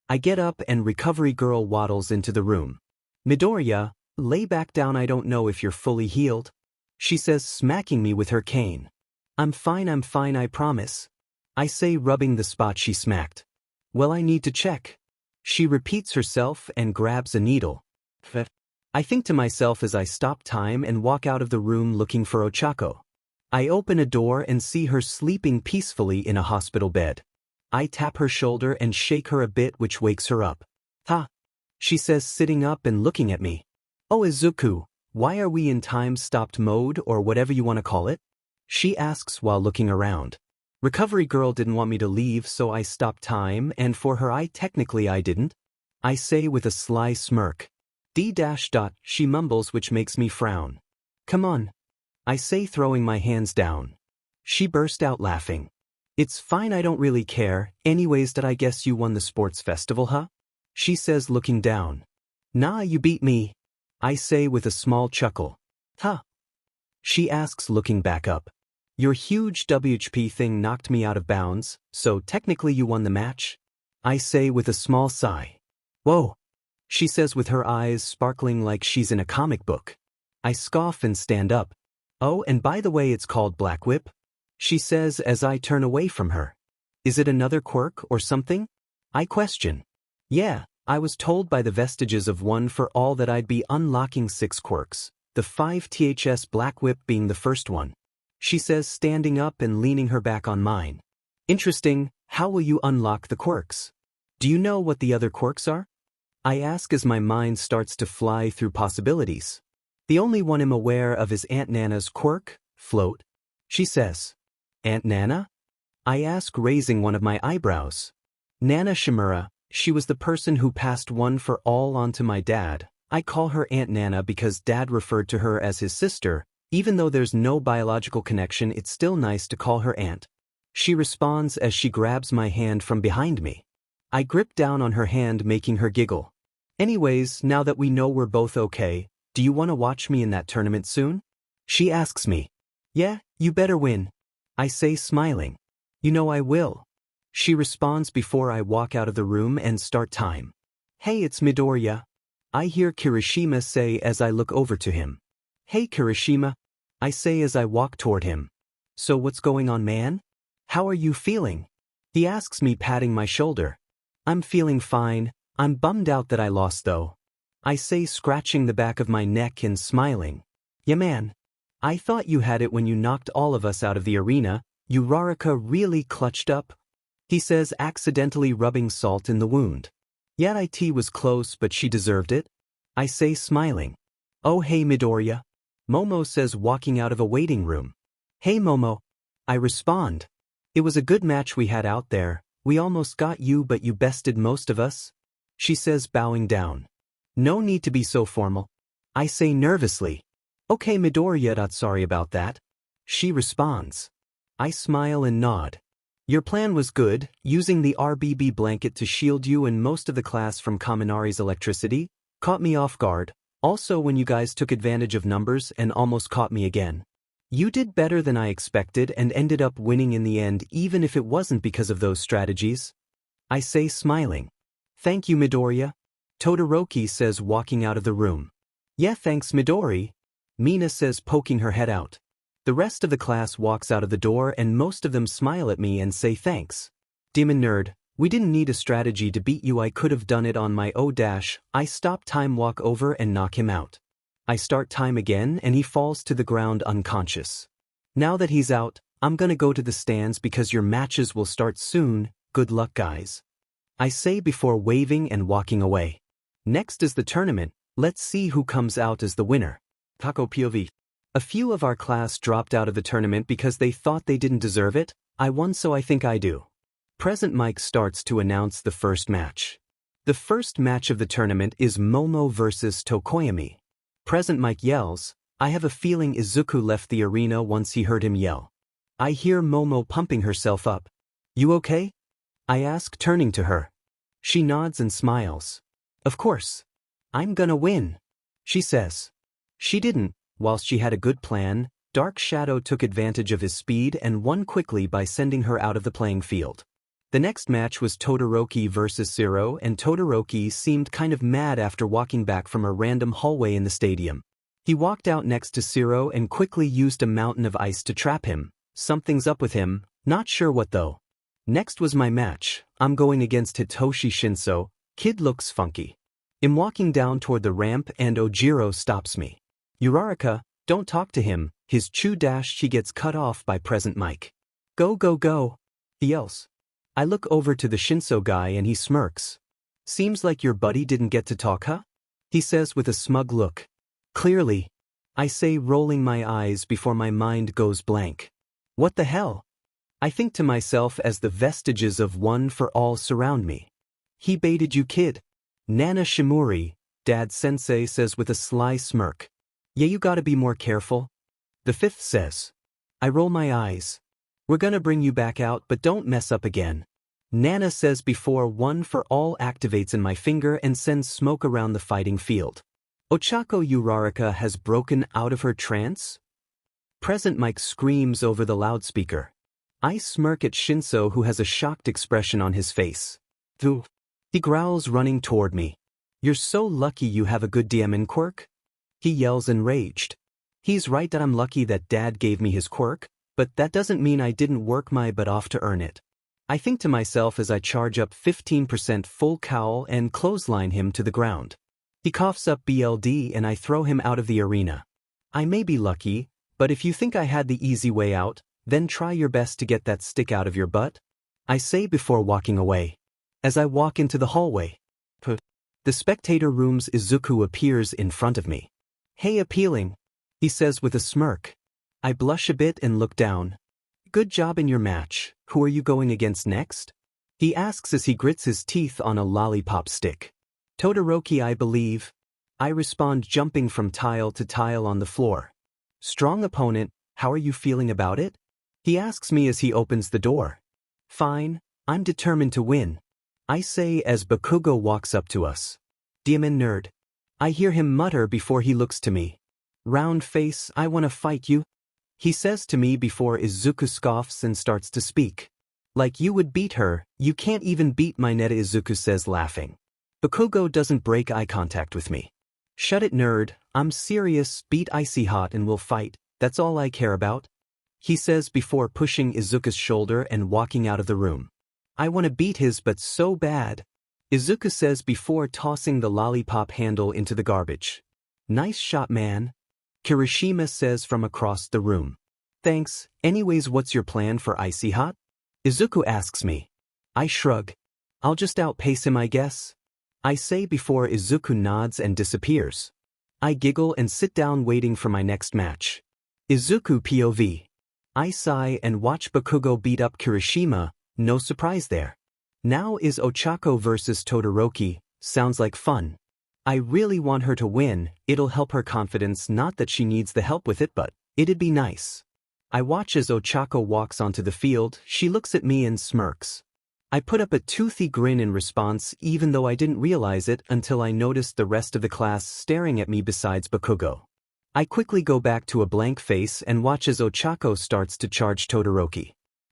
I get up and Recovery Girl waddles into the room. Midoriya, lay back down, I don't know if you're fully healed. She says, smacking me with her cane. I'm fine, I promise. I say, rubbing the spot she smacked. Well, I need to check. She repeats herself and grabs a needle. I think to myself as I stop time and walk out of the room looking for Izuku. I open a door and see her sleeping peacefully in a hospital bed. I tap her shoulder and shake her a bit, which wakes her up. Ha! She says, sitting up and looking at me. Oh, Izuku, why are we in time-stopped mode or whatever you want to call it? She asks while looking around. Recovery Girl didn't want me to leave, so I stopped time, and for her technically I didn't. I say with a sly smirk. She mumbles, which makes me frown. Come on. I say, throwing my hands down. She burst out laughing. It's fine, I don't really care, anyways. That I guess you won the sports festival, huh? She says, looking down. Nah, you beat me, I say with a small chuckle. Huh? She asks, looking back up. Your huge WHP thing knocked me out of bounds, so technically you won the match? I say with a small sigh. Whoa, she says with her eyes sparkling like she's in a comic book. I scoff and stand up. Oh, and by the way, it's called Black Whip, she says as I turn away from her. Is it another quirk or something? I question. Yeah, I was told by the Vestiges of One for All that I'd be unlocking 6 quirks, the 5ths Black Whip being the first one, she says, standing up and leaning her back on mine. Interesting, how will you unlock the quirks? Do you know what the other quirks are? I ask as my mind starts to fly through possibilities. The only one I'm aware of is Aunt Nana's quirk, Float, she says. Aunt Nana? I ask, raising one of my eyebrows. Nana Shimura, she was the person who passed One for All on to my dad. I call her Aunt Nana because Dad referred to her as his sister. Even though there's no biological connection, it's still nice to call her Aunt. She responds as she grabs my hand from behind me. I grip down on her hand, making her giggle. Anyways, now that we know we're both okay, do you want to watch me in that tournament soon? She asks me. Yeah, you better win, I say, smiling. You know I will, she responds before I walk out of the room and start time. Hey, it's Midoriya, I hear Kirishima say as I look over to him. Hey Kirishima, I say as I walk toward him. So what's going on, man? How are you feeling? He asks me, patting my shoulder. I'm feeling fine. I'm bummed out that I lost though, I say, scratching the back of my neck and smiling. Yeah man, I thought you had it when you knocked all of us out of the arena. Uraraka really clutched up, he says, accidentally rubbing salt in the wound. Yeah, it was close, but she deserved it, I say, smiling. Oh hey Midoriya, Momo says, walking out of a waiting room. Hey Momo, I respond. It was a good match we had out there. We almost got you, but you bested most of us, she says, bowing down. No need to be so formal, I say nervously. Okay Midoriya, sorry about that, she responds. I smile and nod. Your plan was good, using the RBB blanket to shield you and most of the class from Kaminari's electricity, caught me off guard. Also when you guys took advantage of numbers and almost caught me again. You did better than I expected and ended up winning in the end, even if it wasn't because of those strategies, I say, smiling. Thank you Midoriya, Todoroki says, walking out of the room. Yeah thanks Midori, Mina says, poking her head out. The rest of the class walks out of the door and most of them smile at me and say thanks. Demon nerd, we didn't need a strategy to beat you, I could have done it on my own. I stop time, walk over and knock him out. I start time again and he falls to the ground unconscious. Now that he's out, I'm gonna go to the stands because your matches will start soon. Good luck guys, I say before waving and walking away. Next is the tournament, let's see who comes out as the winner. Taco POV. A few of our class dropped out of the tournament because they thought they didn't deserve it. I won, so I think I do. Present Mike starts to announce the first match. The first match of the tournament is Momo versus Tokoyami. Present Mike yells. I have a feeling Izuku left the arena once he heard him yell. I hear Momo pumping herself up. You okay? I ask, turning to her. She nods and smiles. Of course. I'm gonna win, she says. She didn't. Whilst she had a good plan, Dark Shadow took advantage of his speed and won quickly by sending her out of the playing field. The next match was Todoroki versus Zero, and Todoroki seemed kind of mad after walking back from a random hallway in the stadium. He walked out next to Zero and quickly used a mountain of ice to trap him. Something's up with him, not sure what though. Next was my match. I'm going against Hitoshi Shinso. Kid looks funky. I'm walking down toward the ramp and Ojiro stops me. Uraraka, don't talk to him, his chew dash. She gets cut off by Present Mike. Go go go, he yells. I look over to the Shinso guy and he smirks. Seems like your buddy didn't get to talk, huh? He says with a smug look. Clearly, I say, rolling my eyes before my mind goes blank. What the hell? I think to myself as the vestiges of One for All surround me. He baited you, kid. Nana Shimuri, Dad Sensei says with a sly smirk. Yeah, you gotta be more careful. The fifth says. I roll my eyes. We're gonna bring you back out, but don't mess up again. Nana says before One for All activates in my finger and sends smoke around the fighting field. Ochako Uraraka has broken out of her trance? Present Mike screams over the loudspeaker. I smirk at Shinso, who has a shocked expression on his face. Thu. He growls, running toward me. You're so lucky you have a good DM quirk? He yells enraged. He's right that I'm lucky that Dad gave me his quirk, but that doesn't mean I didn't work my butt off to earn it. I think to myself as I charge up 15% full cowl and clothesline him to the ground. He coughs up BLD and I throw him out of the arena. I may be lucky, but if you think I had the easy way out, then try your best to get that stick out of your butt, I say before walking away. As I walk into the hallway, the spectator room's Izuku appears in front of me. Hey, appealing, he says with a smirk. I blush a bit and look down. Good job in your match. Who are you going against next? He asks as he grits his teeth on a lollipop stick. Todoroki, I believe. I respond, jumping from tile to tile on the floor. Strong opponent, how are you feeling about it? He asks me as he opens the door. Fine, I'm determined to win, I say as Bakugo walks up to us. Demon nerd. I hear him mutter before he looks to me. Round face, I wanna fight you, he says to me before Izuku scoffs and starts to speak. Like you would beat her, you can't even beat my Neta, Izuku says, laughing. Bakugo doesn't break eye contact with me. Shut it, nerd, I'm serious, beat Icy Hot and we'll fight, that's all I care about, he says before pushing Izuku's shoulder and walking out of the room. I wanna beat his butt so bad, Izuku says before tossing the lollipop handle into the garbage. Nice shot, man, Kirishima says from across the room. Thanks, anyways, what's your plan for Icy Hot? Izuku asks me. I shrug. I'll just outpace him, I guess, I say before Izuku nods and disappears. I giggle and sit down waiting for my next match. Izuku POV. I sigh and watch Bakugo beat up Kirishima, no surprise there. Now is Ochako versus Todoroki, sounds like fun. I really want her to win, it'll help her confidence, not that she needs the help with it, but it'd be nice. I watch as Ochako walks onto the field, she looks at me and smirks. I put up a toothy grin in response, even though I didn't realize it until I noticed the rest of the class staring at me besides Bakugo. I quickly go back to a blank face and watch as Ochako starts to charge Todoroki.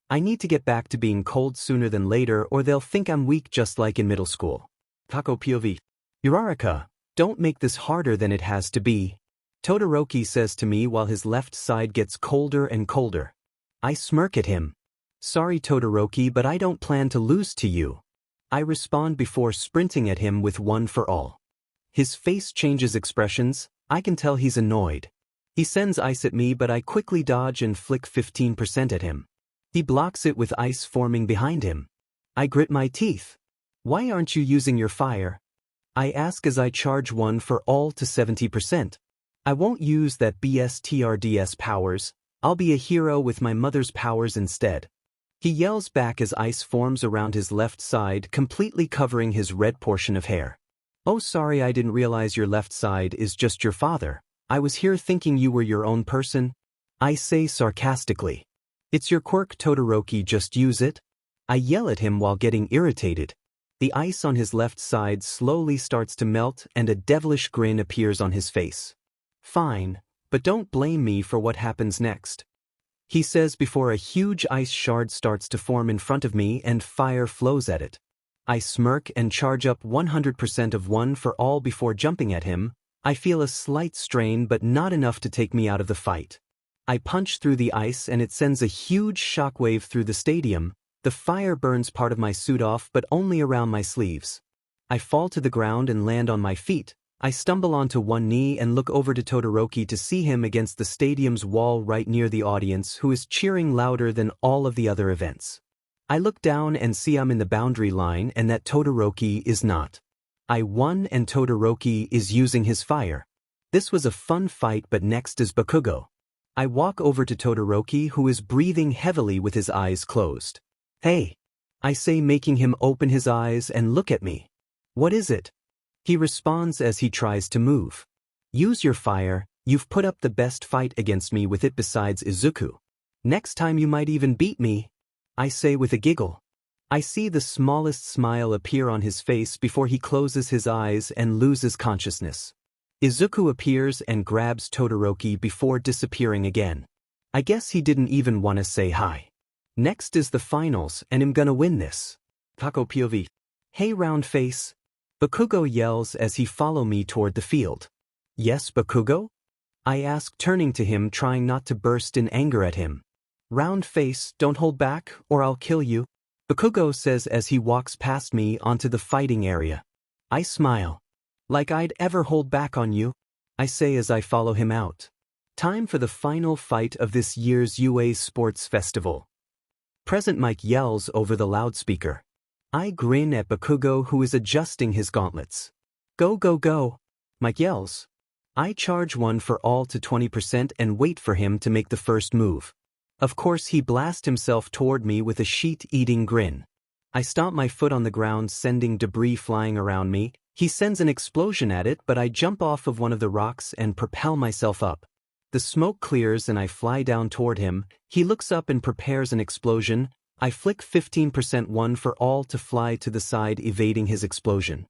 I need to get back to being cold sooner than later or they'll think I'm weak just like in middle school. Kako POV. Uraraka, don't make this harder than it has to be, Todoroki says to me while his left side gets colder and colder. I smirk at him. Sorry, Todoroki, but I don't plan to lose to you, I respond before sprinting at him with One for All. His face changes expressions, I can tell he's annoyed. He sends ice at me, but I quickly dodge and flick 15% at him. He blocks it with ice forming behind him. I grit my teeth. Why aren't you using your fire? I ask as I charge One for All to 70%. I won't use that BSTRDS powers, I'll be a hero with my mother's powers instead. He yells back as ice forms around his left side, completely covering his red portion of hair. Oh, sorry, I didn't realize your left side is just your father. I was here thinking you were your own person, I say sarcastically. It's your quirk, Todoroki, just use it. I yell at him while getting irritated. The ice on his left side slowly starts to melt and a devilish grin appears on his face. Fine, but don't blame me for what happens next, he says before a huge ice shard starts to form in front of me and fire flows at it. I smirk and charge up 100% of One for All before jumping at him. I feel a slight strain but not enough to take me out of the fight. I punch through the ice and it sends a huge shockwave through the stadium. The fire burns part of my suit off but only around my sleeves. I fall to the ground and land on my feet. I stumble onto one knee and look over to Todoroki to see him against the stadium's wall right near the audience, who is cheering louder than all of the other events. I look down and see I'm in the boundary line and that Todoroki is not. I won and Todoroki is using his fire. This was a fun fight, but next is Bakugo. I walk over to Todoroki, who is breathing heavily with his eyes closed. Hey, I say, making him open his eyes and look at me. What is it? He responds as he tries to move. Use your fire, you've put up the best fight against me with it besides Izuku. Next time you might even beat me, I say with a giggle. I see the smallest smile appear on his face before he closes his eyes and loses consciousness. Izuku appears and grabs Todoroki before disappearing again. I guess he didn't even want to say hi. Next is the finals and I'm gonna win this. Kako POV. Hey round face. Bakugo yells as he follows me toward the field. Yes, Bakugo? I ask, turning to him, trying not to burst in anger at him. Round face, don't hold back or I'll kill you, Bakugo says as he walks past me onto the fighting area. I smile. Like I'd ever hold back on you, I say as I follow him out. Time for the final fight of this year's UA Sports Festival. Present Mike yells over the loudspeaker. I grin at Bakugo, who is adjusting his gauntlets. Go go go, Mike yells. I charge one for all to 20% and wait for him to make the first move. Of course he blasts himself toward me with a sheet-eating grin. I stomp my foot on the ground, sending debris flying around me. He sends an explosion at it, but I jump off of one of the rocks and propel myself up. The smoke clears and I fly down toward him. He looks up and prepares an explosion. I flick 15% one for all to fly to the side, evading his explosion.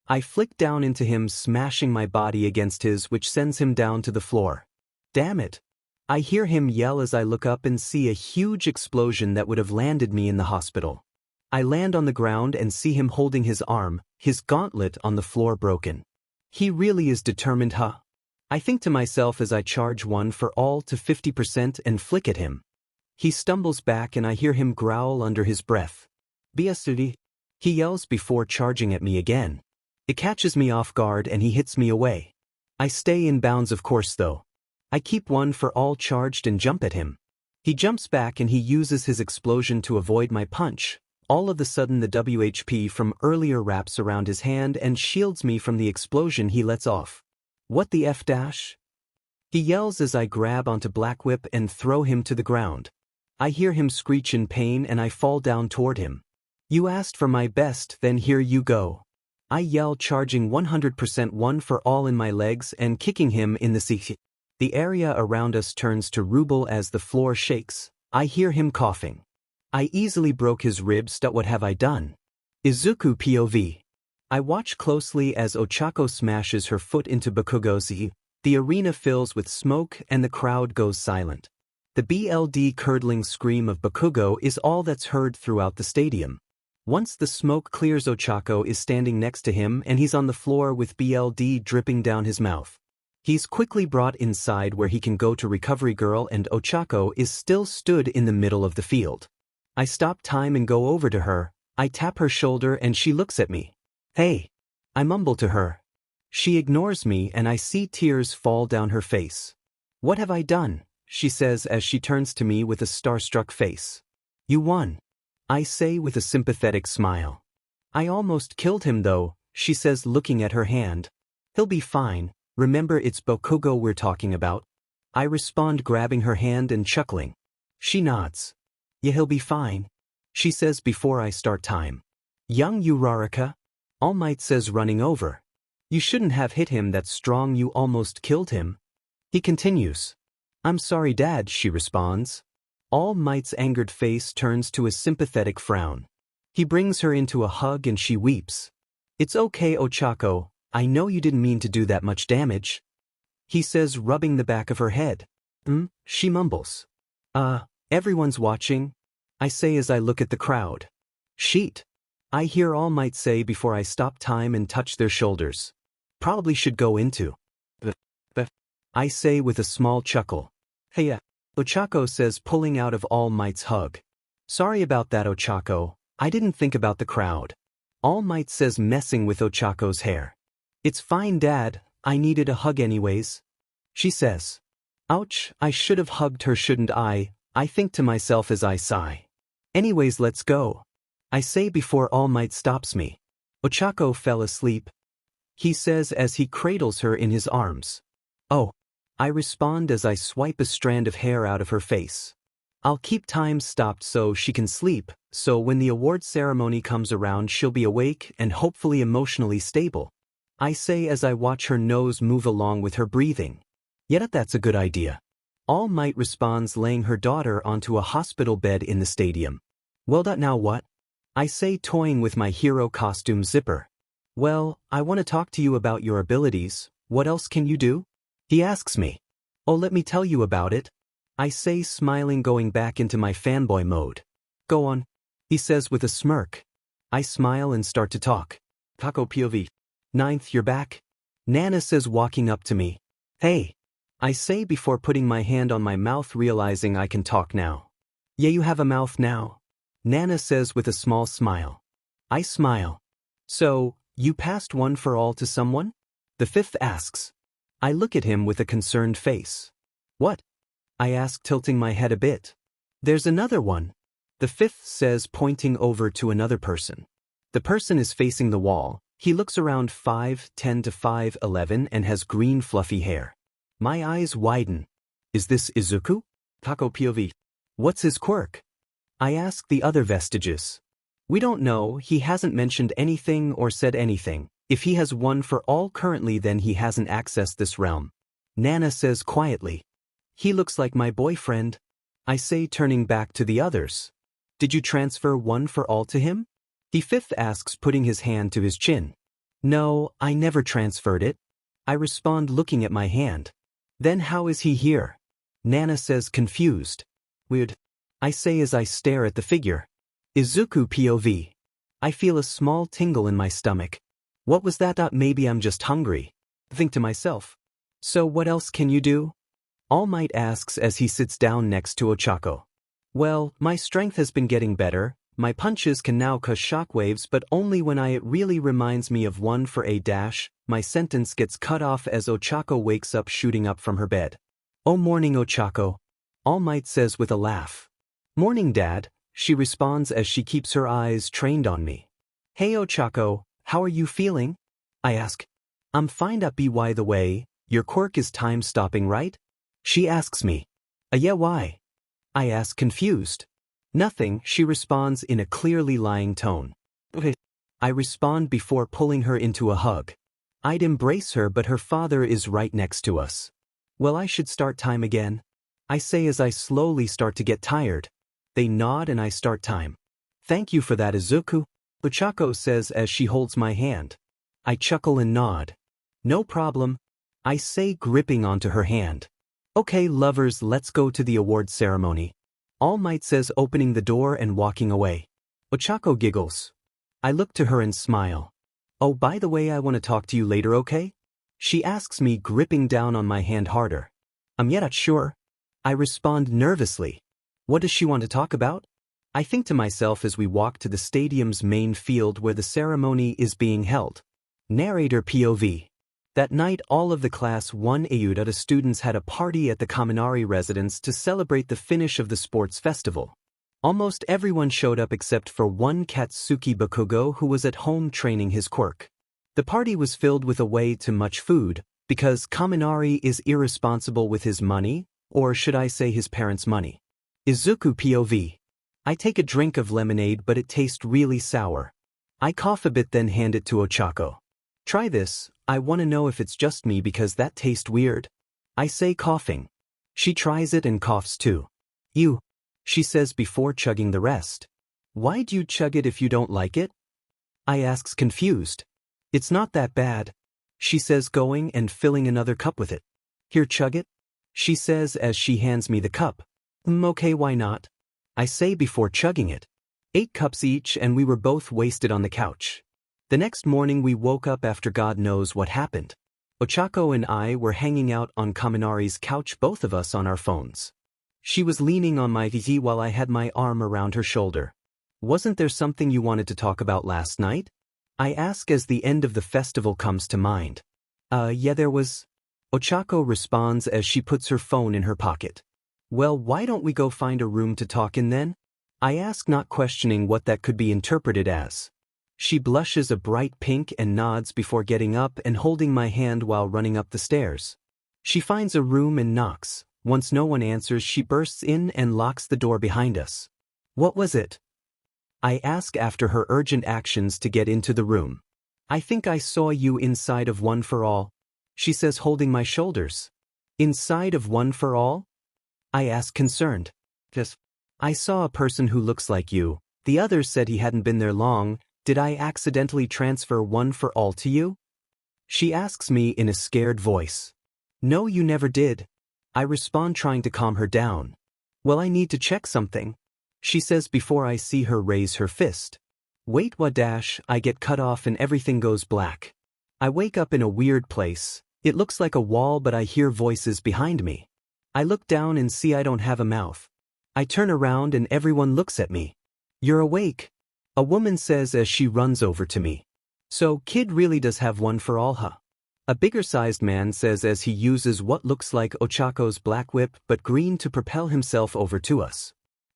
I flick down into him, smashing my body against his, which sends him down to the floor. Damn it! I hear him yell as I look up and see a huge explosion that would have landed me in the hospital. I land on the ground and see him holding his arm, his gauntlet on the floor broken. He really is determined, huh? I think to myself as I charge one for all to 50% and flick at him. He stumbles back and I hear him growl under his breath. Biasudi, he yells before charging at me again. It catches me off guard and he hits me away. I stay in bounds, of course, though. I keep one for all charged and jump at him. He jumps back and he uses his explosion to avoid my punch. All of a sudden the WHP from earlier wraps around his hand and shields me from the explosion he lets off. What the F dash? He yells as I grab onto Black Whip and throw him to the ground. I hear him screech in pain and I fall down toward him. You asked for my best, then here you go. I yell, charging 100% one for all in my legs and kicking him in the seat. The area around us turns to rubble as the floor shakes. I hear him coughing. I easily broke his ribs. What have I done? Izuku POV. I watch closely as Ochako smashes her foot into Bakugo's eye. The arena fills with smoke and the crowd goes silent. The BLD curdling scream of Bakugo is all that's heard throughout the stadium. Once the smoke clears, Ochako is standing next to him and he's on the floor with BLD dripping down his mouth. He's quickly brought inside where he can go to Recovery Girl, and Ochako is still stood in the middle of the field. I stop time and go over to her. I tap her shoulder and she looks at me. Hey, I mumble to her. She ignores me and I see tears fall down her face. What have I done? She says as she turns to me with a starstruck face. You won, I say with a sympathetic smile. I almost killed him though, she says, looking at her hand. He'll be fine. Remember, it's Bakugo we're talking about. I respond, grabbing her hand and chuckling. She nods. Yeah, he'll be fine, she says before I start time. Young Uraraka? All Might says, running over. You shouldn't have hit him that strong, you almost killed him. He continues. I'm sorry, Dad, she responds. All Might's angered face turns to a sympathetic frown. He brings her into a hug and she weeps. It's okay, Ochako, I know you didn't mean to do that much damage, he says, rubbing the back of her head. She mumbles. Everyone's watching, I say as I look at the crowd. Sheet, I hear All Might say before I stop time and touch their shoulders. Probably should go into. I say with a small chuckle. Hey, Ochako says, pulling out of All Might's hug. Sorry about that, Ochako, I didn't think about the crowd. All Might says, messing with Ochako's hair. It's fine, Dad, I needed a hug anyways, she says. Ouch, I should have hugged her, shouldn't I think to myself as I sigh. Anyways, let's go, I say before All Might stops me. Ochako fell asleep, he says as he cradles her in his arms. Oh, I respond as I swipe a strand of hair out of her face. I'll keep time stopped so she can sleep, so when the award ceremony comes around she'll be awake and hopefully emotionally stable, I say as I watch her nose move along with her breathing. Yet that's a good idea. All Might responds laying her daughter onto a hospital bed in the stadium. Well, now what? I say, toying with my hero costume zipper. Well, I want to talk to you about your abilities. What else can you do? He asks me. Oh, let me tell you about it. I say, smiling, going back into my fanboy mode. Go on, he says with a smirk. I smile and start to talk. Kako POV. Ninth, you're back? Nana says, walking up to me. Hey. I say before putting my hand on my mouth, realizing I can talk now. Yeah, you have a mouth now. Nana says with a small smile. I smile. So, you passed one for all to someone? The fifth asks. I look at him with a concerned face. What? I ask, tilting my head a bit. There's another one. The fifth says, pointing over to another person. The person is facing the wall. He looks around 5'10" to 5'11" and has green fluffy hair. My eyes widen. Is this Izuku? Kako POV. What's his quirk? I ask the other Vestiges. We don't know, he hasn't mentioned anything or said anything. If he has one for all currently, then he hasn't accessed this realm. Nana says quietly. He looks like my boyfriend. I say, turning back to the others. Did you transfer one for all to him? The fifth asks, putting his hand to his chin. No, I never transferred it. I respond, looking at my hand. Then how is he here? Nana says, confused. Weird. I say as I stare at the figure. Izuku POV. I feel a small tingle in my stomach. What was that? Maybe I'm just hungry. Think to myself. So what else can you do? All Might asks as he sits down next to Ochako. Well, my strength has been getting better. My punches can now cause shockwaves, but only when it really reminds me of one for a dash. My sentence gets cut off as Ochako wakes up, shooting up from her bed. Oh, morning, Ochako. All Might says with a laugh. Morning, Dad, she responds as she keeps her eyes trained on me. Hey, Ochako, how are you feeling? I ask. I'm fine. By the way, your quirk is time-stopping, right? She asks me. Yeah, why? I ask, confused. Nothing, she responds in a clearly lying tone. Okay. I respond before pulling her into a hug. I'd embrace her, but her father is right next to us. Well, I should start time again. I say as I slowly start to get tired. They nod and I start time. Thank you for that, Izuku, Ochako says as she holds my hand. I chuckle and nod. No problem, I say, gripping onto her hand. Okay, lovers, let's go to the award ceremony. All Might says, opening the door and walking away. Ochako giggles. I look to her and smile. Oh, by the way, I want to talk to you later, okay? She asks me, gripping down on my hand harder. I'm yet not sure. I respond nervously. What does she want to talk about? I think to myself as we walk to the stadium's main field where the ceremony is being held. Narrator POV. That night, all of the Class 1 Ayuda students had a party at the Kaminari residence to celebrate the finish of the sports festival. Almost everyone showed up except for one Katsuki Bakugo, who was at home training his quirk. The party was filled with way too much food, because Kaminari is irresponsible with his money, or should I say his parents' money. Izuku POV. I take a drink of lemonade, but it tastes really sour. I cough a bit, then hand it to Ochako. Try this, I want to know if it's just me because that tastes weird. I say, coughing. She tries it and coughs too. Ew, she says before chugging the rest. Why'd you chug it if you don't like it? I asks, confused. It's not that bad, she says, going and filling another cup with it. Here, chug it, she says as she hands me the cup. Okay, why not? I say before chugging it. 8 cups each, and we were both wasted on the couch. The next morning we woke up after God knows what happened. Ochako and I were hanging out on Kaminari's couch, both of us on our phones. She was leaning on my VZ while I had my arm around her shoulder. Wasn't there something you wanted to talk about last night? I ask as the end of the festival comes to mind. Yeah, there was. Ochako responds as she puts her phone in her pocket. Well, why don't we go find a room to talk in then? I ask, not questioning what that could be interpreted as. She blushes a bright pink and nods before getting up and holding my hand while running up the stairs. She finds a room and knocks. Once no one answers, she bursts in and locks the door behind us. What was it? I ask after her urgent actions to get into the room. I think I saw you inside of One for All, she says, holding my shoulders. Inside of One for All? I ask concerned. Just, I saw a person who looks like you. The others said he hadn't been there long. Did I accidentally transfer one for all to you? She asks me in a scared voice. No, you never did. I respond, trying to calm her down. Well, I need to check something, she says before I see her raise her fist. Wait, what dash? I get cut off and everything goes black. I wake up in a weird place. It looks like a wall, but I hear voices behind me. I look down and see I don't have a mouth. I turn around and everyone looks at me. You're awake, a woman says as she runs over to me. So, kid really does have one for all, huh? A bigger-sized man says as he uses what looks like Ochako's black whip but green to propel himself over to us.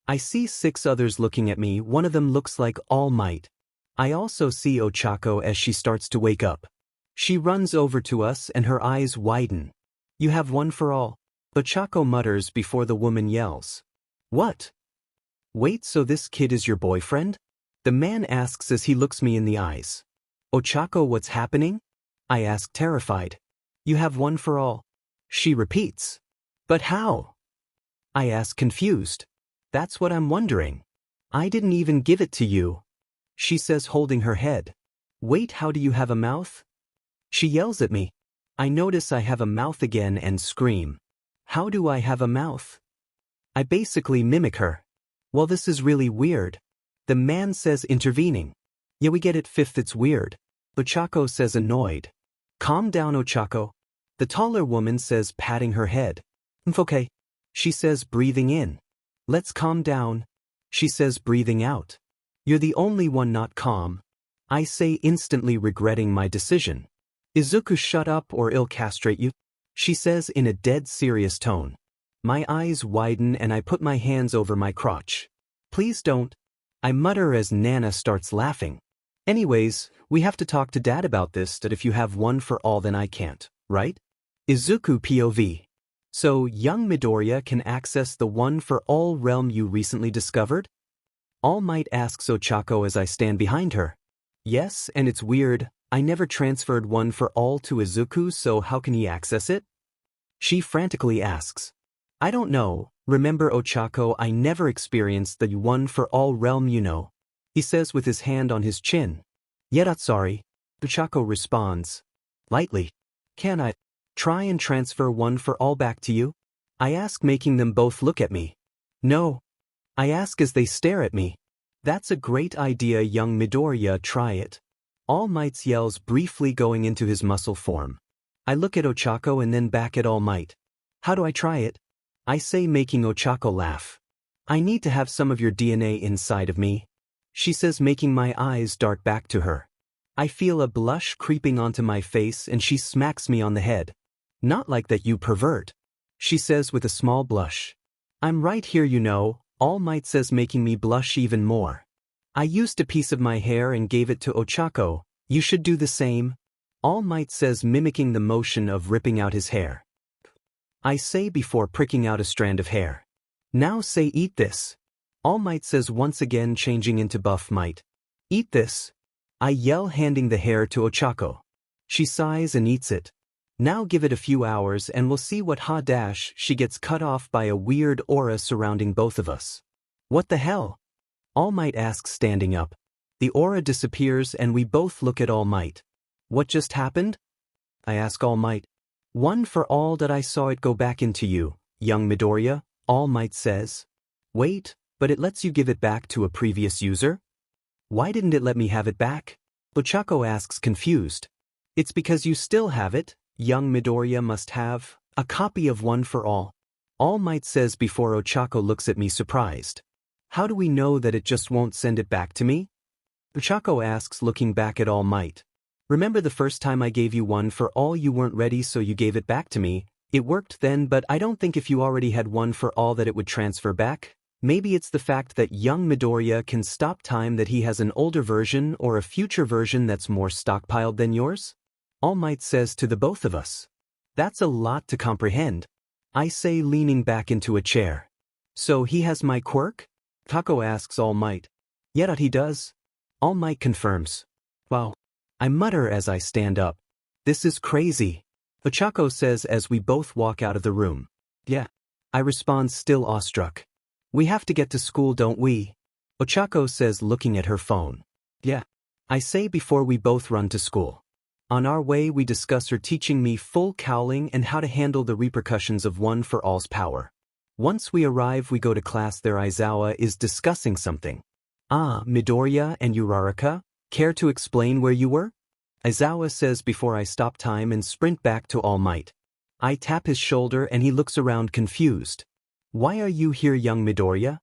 I see 6 others looking at me. One of them looks like All Might. I also see Ochako as she starts to wake up. She runs over to us and her eyes widen. You have one for all, Ochako mutters before the woman yells. What? Wait, so this kid is your boyfriend? The man asks as he looks me in the eyes. Ochako, what's happening? I ask, terrified. You have one for all, she repeats. But how? I ask, confused. That's what I'm wondering. I didn't even give it to you, she says, holding her head. Wait, how do you have a mouth? She yells at me. I notice I have a mouth again and scream. How do I have a mouth? I basically mimic her. Well, this is really weird, the man says, intervening. Yeah, we get it, fifth, it's weird, Ochako says, annoyed. Calm down, Ochako, the taller woman says, patting her head. Okay, she says, breathing in. Let's calm down, she says, breathing out. You're the only one not calm, I say, instantly regretting my decision. Izuku, shut up or I'll castrate you, she says in a dead serious tone. My eyes widen and I put my hands over my crotch. Please don't, I mutter as Nana starts laughing. Anyways, we have to talk to Dad about this, that if you have one for all then I can't, right? Izuku POV. So, young Midoriya can access the one for all realm you recently discovered? All Might asks Ochako as I stand behind her. Yes, and it's weird, I never transferred one for all to Izuku, so how can he access it? She frantically asks. I don't know, remember Ochako, I never experienced the one for all realm, you know, he says with his hand on his chin. Yet sorry, Ochako responds. Lightly. Can I try and transfer one for all back to you? I ask, making them both look at me. No, I ask as they stare at me. That's a great idea, young Midoriya, try it. All Might yells, briefly going into his muscle form. I look at Ochako and then back at All Might. How do I try it? I say, making Ochako laugh. I need to have some of your DNA inside of me, she says, making my eyes dart back to her. I feel a blush creeping onto my face and she smacks me on the head. Not like that, you pervert, she says with a small blush. I'm right here, you know, All Might says, making me blush even more. I used a piece of my hair and gave it to Ochako. You should do the same, All Might says, mimicking the motion of ripping out his hair. I say before pricking out a strand of hair. Now say, eat this, All Might says, once again changing into Buff Might. Eat this, I yell, handing the hair to Ochako. She sighs and eats it. Now give it a few hours and we'll see what ha dash. She gets cut off by a weird aura surrounding both of us. What the hell? All Might asks, standing up. The aura disappears and we both look at All Might. What just happened? I ask All Might. One for all that I saw it go back into you, young Midoriya, All Might says. Wait, but it lets you give it back to a previous user? Why didn't it let me have it back? Ochako asks, confused. It's because you still have it, young Midoriya must have a copy of one for all. All Might says before Ochako looks at me surprised. How do we know that it just won't send it back to me? Ochako asks, looking back at All Might. Remember the first time I gave you one for all, you weren't ready so you gave it back to me. It worked then, but I don't think if you already had one for all that it would transfer back. Maybe it's the fact that young Midoriya can stop time, that he has an older version or a future version that's more stockpiled than yours? All Might says to the both of us. That's a lot to comprehend, I say, leaning back into a chair. So he has my quirk? Taco asks All Might. Yet he does. All Might confirms. Wow. I mutter as I stand up. This is crazy, Ochako says as we both walk out of the room. Yeah. I respond, still awestruck. We have to get to school, don't we? Ochako says, looking at her phone. Yeah. I say before we both run to school. On our way we discuss her teaching me full cowling and how to handle the repercussions of One for All's power. Once we arrive we go to class. There Aizawa is discussing something. Ah, Midoriya and Uraraka, care to explain where you were? Aizawa says before I stop time and sprint back to All Might. I tap his shoulder and he looks around confused. Why are you here, young Midoriya?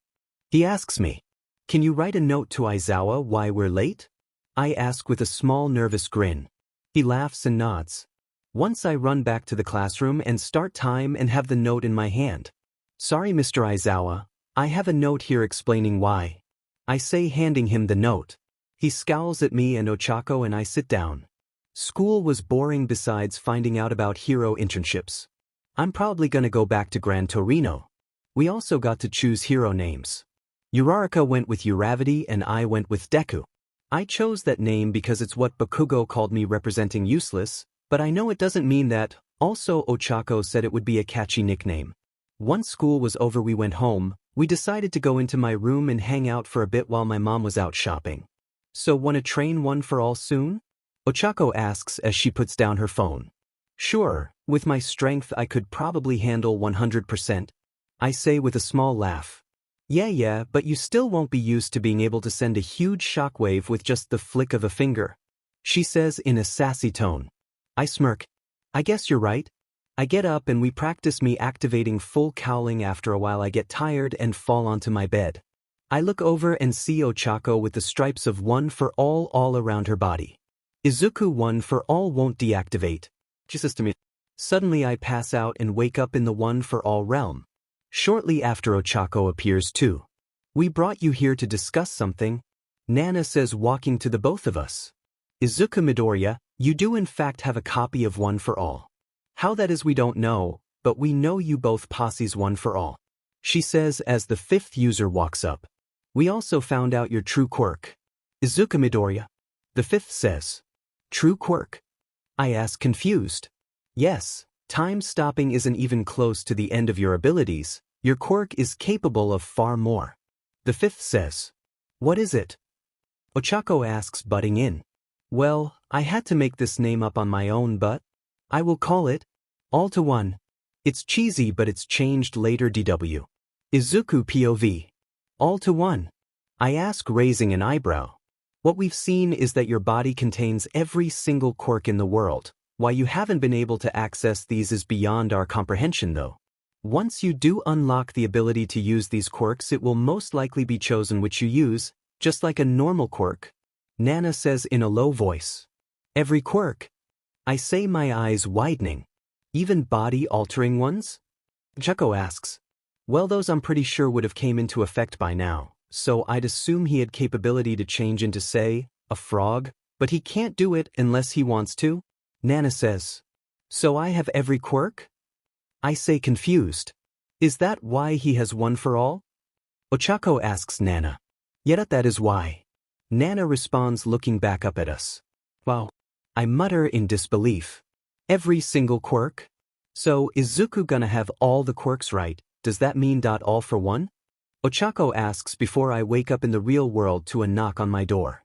He asks me. Can you write a note to Aizawa why we're late? I ask with a small nervous grin. He laughs and nods. Once I run back to the classroom and start time and have the note in my hand. Sorry, Mr. Aizawa, I have a note here explaining why. I say, handing him the note. He scowls at me and Ochako and I sit down. School was boring besides finding out about hero internships. I'm probably gonna go back to Gran Torino. We also got to choose hero names. Uraraka went with Uravity and I went with Deku. I chose that name because it's what Bakugo called me, representing useless, but I know it doesn't mean that. Also, Ochako said it would be a catchy nickname. Once school was over we went home. We decided to go into my room and hang out for a bit while my mom was out shopping. So wanna train One for All soon? Ochako asks as she puts down her phone. Sure, with my strength I could probably handle 100%. I say with a small laugh. Yeah, but you still won't be used to being able to send a huge shockwave with just the flick of a finger. She says in a sassy tone. I smirk. I guess you're right. I get up and we practice me activating full cowling. After a while I get tired and fall onto my bed. I look over and see Ochako with the stripes of One for all around her body. Izuku One for All won't deactivate. She says to me. Suddenly I pass out and wake up in the One for All realm. Shortly after Ochako appears too. We brought you here to discuss something, Nana says, walking to the both of us. Izuku Midoriya, you do in fact have a copy of One for All. How that is we don't know, but we know you both possess One for All. She says as the fifth user walks up. We also found out your true quirk. Izuku Midoriya. The fifth says. True quirk? I ask, confused. Yes, time stopping isn't even close to the end of your abilities. Your quirk is capable of far more. The fifth says. What is it? Ochako asks, butting in. Well, I had to make this name up on my own, but I will call it All to One. It's cheesy but it's changed later. DW. Izuku POV. All to One. I ask, raising an eyebrow. What we've seen is that your body contains every single quirk in the world. Why you haven't been able to access these is beyond our comprehension though. Once you do unlock the ability to use these quirks, it will most likely be chosen which you use, just like a normal quirk. Nana says in a low voice. Every quirk? I say, my eyes widening. Even body-altering ones? Ochako asks. Well, those I'm pretty sure would have came into effect by now, so I'd assume he had capability to change into, say, a frog, but he can't do it unless he wants to? Nana says. So I have every quirk? I say, confused. Is that why he has One for All? Ochako asks Nana. Yet that is why. Nana responds, looking back up at us. Wow. I mutter in disbelief. Every single quirk? So, is Izuku gonna have all the quirks, right? Does that mean all for one? Ochako asks before I wake up in the real world to a knock on my door.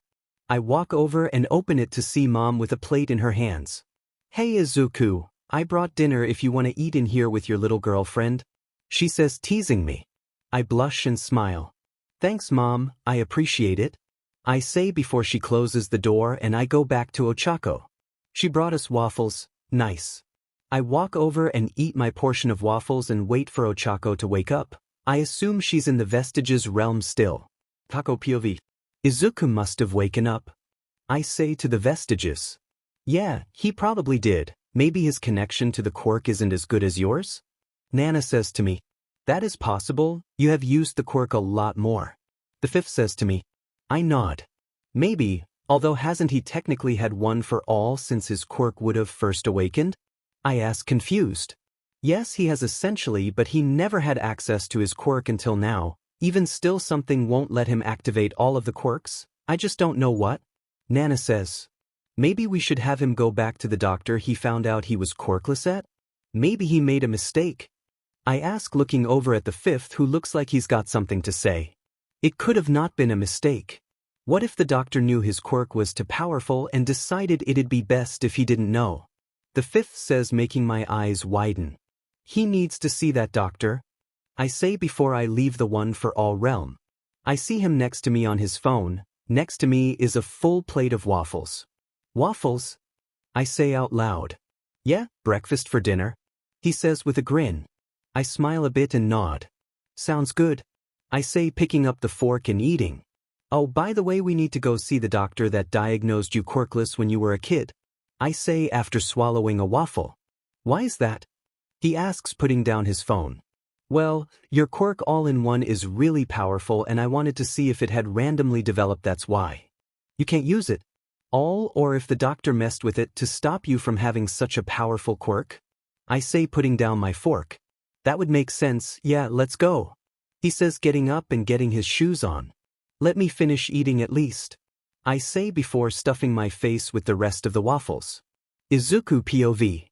I walk over and open it to see Mom with a plate in her hands. Hey Izuku, I brought dinner if you want to eat in here with your little girlfriend. She says, teasing me. I blush and smile. Thanks Mom, I appreciate it. I say before she closes the door and I go back to Ochako. She brought us waffles, nice. I walk over and eat my portion of waffles and wait for Ochako to wake up. I assume she's in the Vestige's realm still. Taco POV. Izuku must have waken up. I say to the Vestiges. Yeah, he probably did. Maybe his connection to the quirk isn't as good as yours? Nana says to me. That is possible, you have used the quirk a lot more. The fifth says to me. I nod. Maybe, although hasn't he technically had One for All since his quirk would have first awakened? I ask, confused. Yes, he has essentially, but he never had access to his quirk until now. Even still, something won't let him activate all of the quirks. I just don't know what. Nana says. Maybe we should have him go back to the doctor he found out he was quirkless at? Maybe he made a mistake. I ask, looking over at the fifth, who looks like he's got something to say. It could have not been a mistake. What if the doctor knew his quirk was too powerful and decided it'd be best if he didn't know? The fifth says, making my eyes widen. He needs to see that doctor, I say before I leave the one for all realm. I see him next to me on his phone. Next to me is a full plate of waffles. Waffles? I say out loud. Yeah, breakfast for dinner, he says with a grin. I smile a bit and nod. Sounds good, I say, picking up the fork and eating. Oh, by the way, we need to go see the doctor that diagnosed you quirkless when you were a kid, I say after swallowing a waffle. Why is that? He asks, putting down his phone. Well, your quirk all-in-one is really powerful and I wanted to see if it had randomly developed, that's why. You can't use it all, or if the doctor messed with it to stop you from having such a powerful quirk? I say, putting down my fork. That would make sense. Yeah, let's go, he says, getting up and getting his shoes on. Let me finish eating at least, I say before stuffing my face with the rest of the waffles. Izuku POV.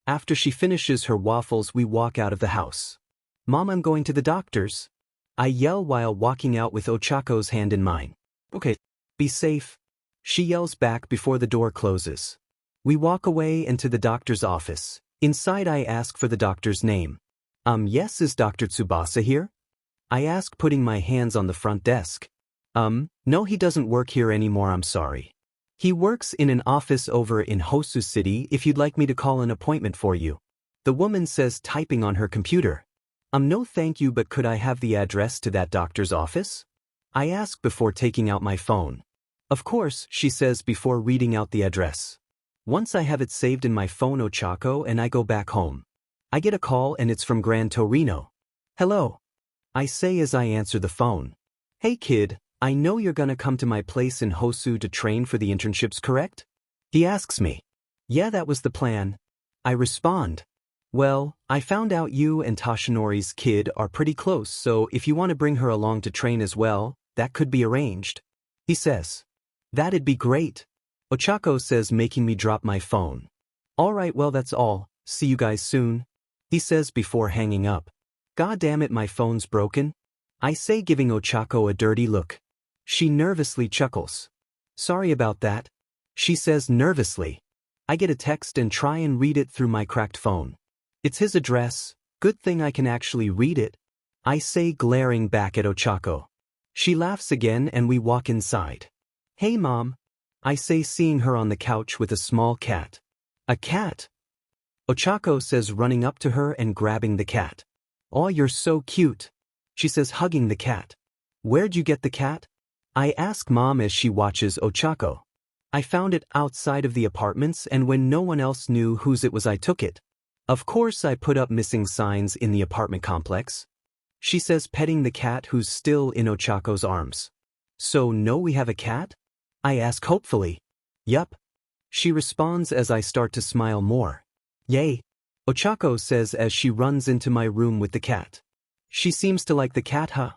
After she finishes her waffles, we walk out of the house. Mom, I'm going to the doctor's, I yell while walking out with Ochako's hand in mine. Okay, be safe, she yells back before the door closes. We walk away and to the doctor's office. Inside, I ask for the doctor's name. Yes, is Dr. Tsubasa here? I ask, putting my hands on the front desk. No, he doesn't work here anymore, I'm sorry. He works in an office over in Hosu City, if you'd like me to call an appointment for you, the woman says, typing on her computer. No thank you, but could I have the address to that doctor's office? I ask before taking out my phone. Of course, she says before reading out the address. Once I have it saved in my phone, Ochako, and I go back home. I get a call and it's from Gran Torino. Hello, I say as I answer the phone. Hey kid, I know you're gonna come to my place in Hosu to train for the internships, correct? He asks me. Yeah, that was the plan, I respond. Well, I found out you and Tashinori's kid are pretty close, so if you want to bring her along to train as well, that could be arranged, he says. That'd be great, Ochako says, making me drop my phone. Alright, well that's all, see you guys soon, he says before hanging up. God damn it, my phone's broken, I say, giving Ochako a dirty look. She nervously chuckles. Sorry about that, she says nervously. I get a text and try and read it through my cracked phone. It's his address, good thing I can actually read it, I say, glaring back at Ochako. She laughs again and we walk inside. Hey mom, I say, seeing her on the couch with a small cat. A cat? Ochako says, running up to her and grabbing the cat. Oh, you're so cute, she says, hugging the cat. Where'd you get the cat? I ask mom as she watches Ochako. I found it outside of the apartments, and when no one else knew whose it was, I took it. Of course, I put up missing signs in the apartment complex, she says, petting the cat who's still in Ochako's arms. So no, we have a cat? I ask hopefully. Yup, she responds as I start to smile more. Yay, Ochako says as she runs into my room with the cat. She seems to like the cat, huh?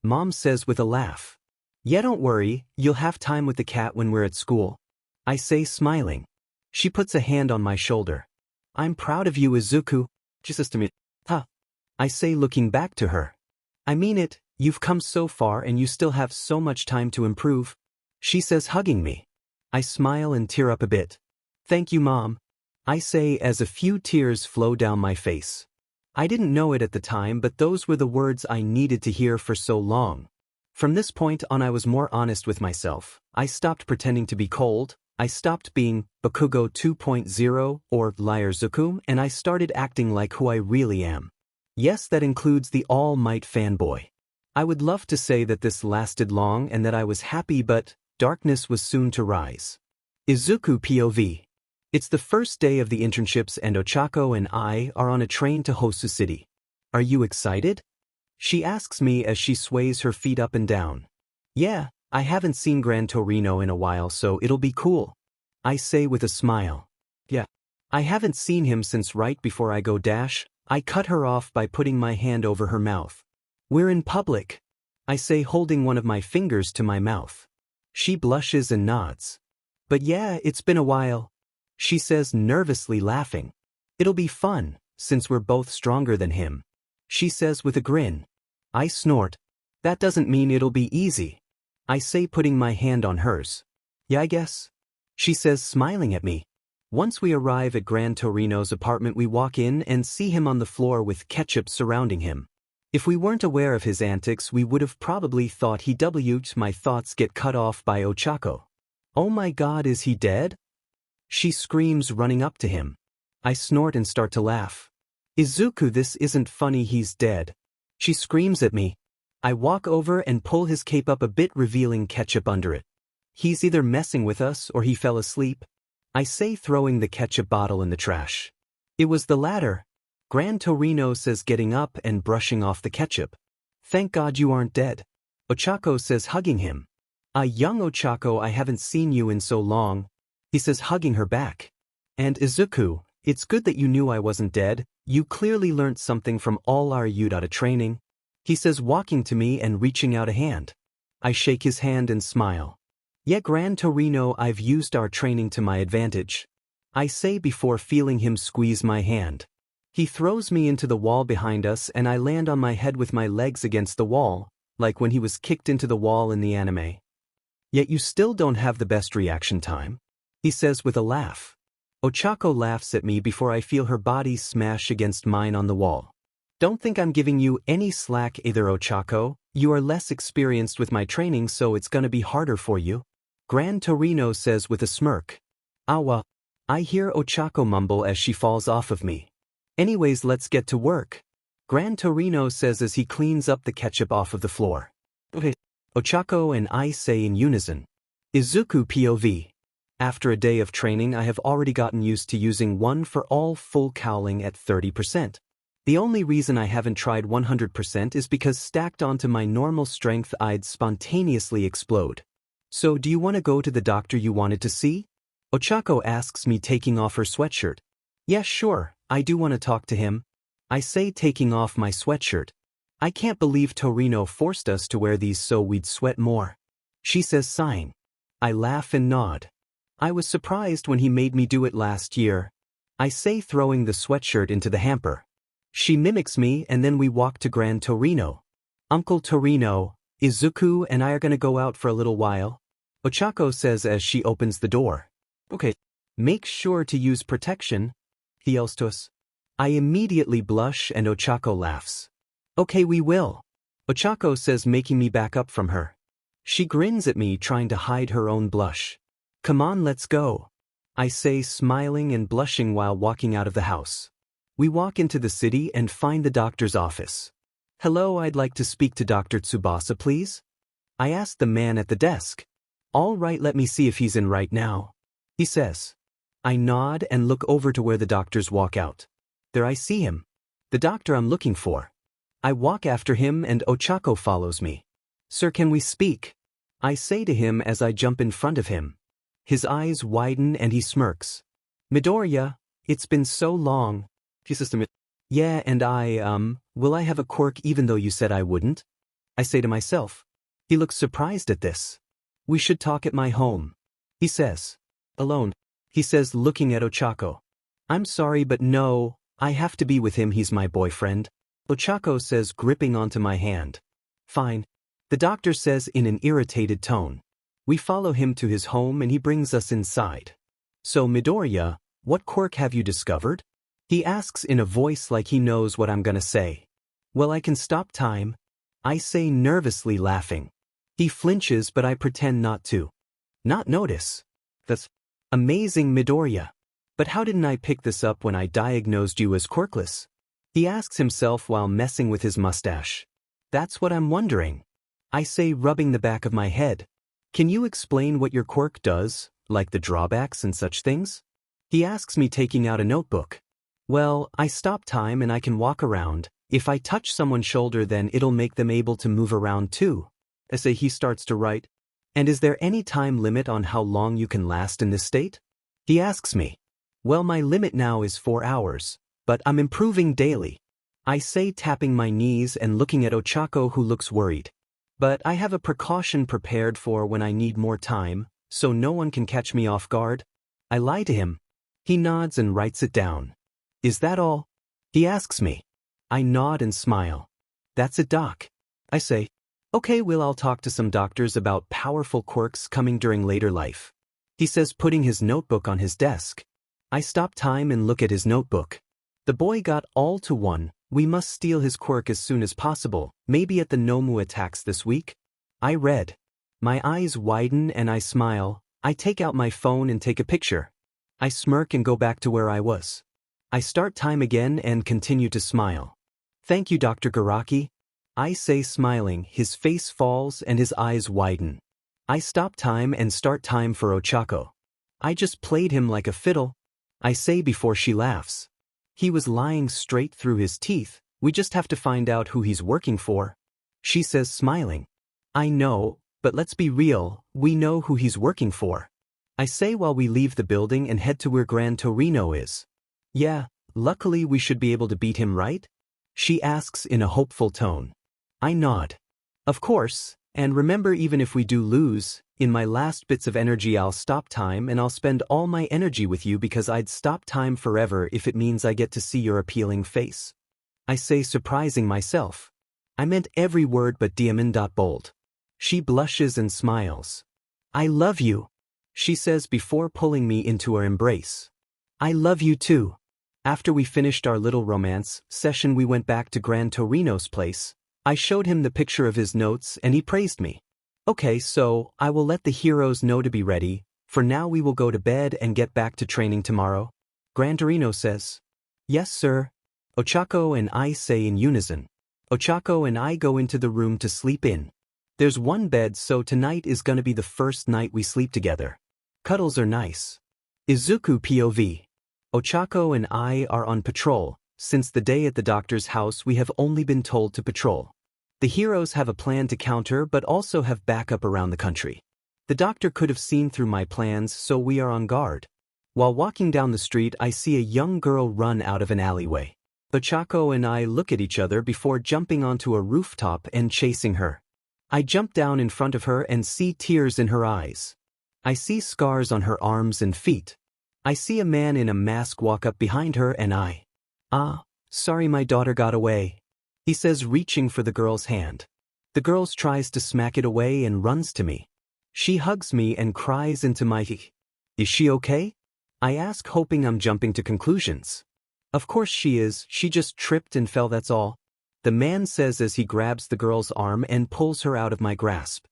Mom says with a laugh. Yeah, don't worry, you'll have time with the cat when we're at school, I say, smiling. She puts a hand on my shoulder. I'm proud of you, Izuku, she says to me. Huh, I say, looking back to her. I mean it, you've come so far and you still have so much time to improve, she says, hugging me. I smile and tear up a bit. Thank you, Mom, I say as a few tears flow down my face. I didn't know it at the time, but those were the words I needed to hear for so long. From this point on, I was more honest with myself. I stopped pretending to be cold, I stopped being Bakugo 2.0 or Liar Zuku, and I started acting like who I really am. Yes, that includes the All Might fanboy. I would love to say that this lasted long and that I was happy, but darkness was soon to rise. Izuku POV. It's the first day of the internships and Ochako and I are on a train to Hosu City. Are you excited? She asks me as she sways her feet up and down. Yeah, I haven't seen Gran Torino in a while, so it'll be cool, I say with a smile. Yeah, I haven't seen him since right before I go dash. I cut her off by putting my hand over her mouth. We're in public, I say, holding one of my fingers to my mouth. She blushes and nods. But yeah, it's been a while, she says, nervously laughing. It'll be fun, since we're both stronger than him. she says with a grin. I snort. That doesn't mean it'll be easy. I say, putting my hand on hers. Yeah, I guess. She says, smiling at me. Once we arrive at Gran Torino's apartment, we walk in and see him on the floor with ketchup surrounding him. If we weren't aware of his antics, we would have probably thought he w'd. My thoughts get cut off by Ochako. Oh my god, is he dead? She screams, running up to him. I snort and start to laugh. Izuku, this isn't funny, he's dead. She screams at me. I walk over and pull his cape up a bit, revealing ketchup under it. He's either messing with us or he fell asleep, I say, throwing the ketchup bottle in the trash. It was the latter, Gran Torino says, getting up and brushing off the ketchup. Thank God you aren't dead, Ochako says, hugging him. Young Ochako, I haven't seen you in so long, he says, hugging her back. And Izuku, it's good that you knew I wasn't dead, you clearly learnt something from all our Yudata training, he says, walking to me and reaching out a hand. I shake his hand and smile. Yeah, Gran Torino, I've used our training to my advantage, I say before feeling him squeeze my hand. He throws me into the wall behind us and I land on my head with my legs against the wall, like when he was kicked into the wall in the anime. Yet you still don't have the best reaction time, he says with a laugh. Ochako laughs at me before I feel her body smash against mine on the wall. Don't think I'm giving you any slack either, Ochako, you are less experienced with my training, so it's gonna be harder for you, Gran Torino says with a smirk. Awa. I hear Ochako mumble as she falls off of me. Anyways, let's get to work, Gran Torino says as he cleans up the ketchup off of the floor. Okay, Ochako and I say in unison. Izuku POV. After a day of training, I have already gotten used to using one for all full cowling at 30%. The only reason I haven't tried 100% is because stacked onto my normal strength I'd spontaneously explode. So do you want to go to the doctor you wanted to see? Ochako asks me, taking off her sweatshirt. Yeah, sure, I do want to talk to him, I say, taking off my sweatshirt. I can't believe Torino forced us to wear these so we'd sweat more, she says, sighing. I laugh and nod. I was surprised when he made me do it last year, I say, throwing the sweatshirt into the hamper. She mimics me and then we walk to Gran Torino. Uncle Torino, Izuku and I are gonna go out for a little while, Ochako says as she opens the door. Okay. Make sure to use protection, he yells to us. I immediately blush and Ochako laughs. Okay, we will, Ochako says, making me back up from her. She grins at me, trying to hide her own blush. Come on, let's go, I say, smiling and blushing while walking out of the house. We walk into the city and find the doctor's office. Hello, I'd like to speak to Dr. Tsubasa, please, I ask the man at the desk. All right, let me see if he's in right now, he says. I nod and look over to where the doctors walk out. There I see him, the doctor I'm looking for. I walk after him and Ochako follows me. Sir, can we speak? I say to him as I jump in front of him. His eyes widen and he smirks. Midoriya, it's been so long, he says to me. Yeah, and will I have a quirk even though you said I wouldn't? I say to myself. He looks surprised at this. We should talk at my home, he says. Alone, he says, looking at Ochako. I'm sorry, but no, I have to be with him, he's my boyfriend, Ochako says, gripping onto my hand. Fine, the doctor says in an irritated tone. We follow him to his home and he brings us inside. So Midoriya, what quirk have you discovered? He asks in a voice like he knows what I'm gonna say. Well, I can stop time, I say, nervously laughing. He flinches, but I pretend not to. Not notice. That's amazing, Midoriya. But how didn't I pick this up when I diagnosed you as quirkless? He asks himself while messing with his mustache. That's what I'm wondering, I say, rubbing the back of my head. Can you explain what your quirk does, like the drawbacks and such things? He asks me, taking out a notebook. Well, I stop time and I can walk around. If I touch someone's shoulder, then it'll make them able to move around too. I say. He starts to write. And is there any time limit on how long you can last in this state? He asks me. Well, my limit now is 4 hours, but I'm improving daily, I say, tapping my knees and looking at Ochako, who looks worried. But I have a precaution prepared for when I need more time, so no one can catch me off guard. I lie to him. He nods and writes it down. Is that all? He asks me. I nod and smile. That's it, doc. I say, okay, I'll talk to some doctors about powerful quirks coming during later life. He says, putting his notebook on his desk. I stop time and look at his notebook. The boy got all to one. We must steal his quirk as soon as possible, maybe at the Nomu attacks this week. I read. My eyes widen and I smile. I take out my phone and take a picture. I smirk and go back to where I was. I start time again and continue to smile. Thank you, Dr. Garaki. I say, smiling. His face falls and his eyes widen. I stop time and start time for Ochako. I just played him like a fiddle. I say before she laughs. He was lying straight through his teeth. We just have to find out who he's working for. She says, smiling. I know, but let's be real, we know who he's working for. I say while we leave the building and head to where Gran Torino is. Yeah, luckily we should be able to beat him, right? She asks in a hopeful tone. I nod. Of course, and remember, even if we do lose, in my last bits of energy I'll stop time and I'll spend all my energy with you because I'd stop time forever if it means I get to see your appealing face. I say, surprising myself. I meant every word but diamond.bold. She blushes and smiles. I love you, she says before pulling me into her embrace. I love you too. After we finished our little romance session, we went back to Gran Torino's place. I showed him the picture of his notes and he praised me. Okay, so I will let the heroes know to be ready. For now we will go to bed and get back to training tomorrow. Gran Torino says. Yes, sir. Ochako and I say in unison. Ochako and I go into the room to sleep in. There's one bed, so tonight is gonna be the first night we sleep together. Cuddles are nice. Izuku POV. Ochako and I are on patrol. Since the day at the doctor's house we have only been told to patrol. The heroes have a plan to counter but also have backup around the country. The doctor could have seen through my plans, so we are on guard. While walking down the street I see a young girl run out of an alleyway. Ochako and I look at each other before jumping onto a rooftop and chasing her. I jump down in front of her and see tears in her eyes. I see scars on her arms and feet. I see a man in a mask walk up behind her and I. Sorry, my daughter got away. He says, reaching for the girl's hand. The girl tries to smack it away and runs to me. She hugs me and cries into my Is she okay? I ask, hoping I'm jumping to conclusions. Of course she is, she just tripped and fell, that's all. The man says as he grabs the girl's arm and pulls her out of my grasp.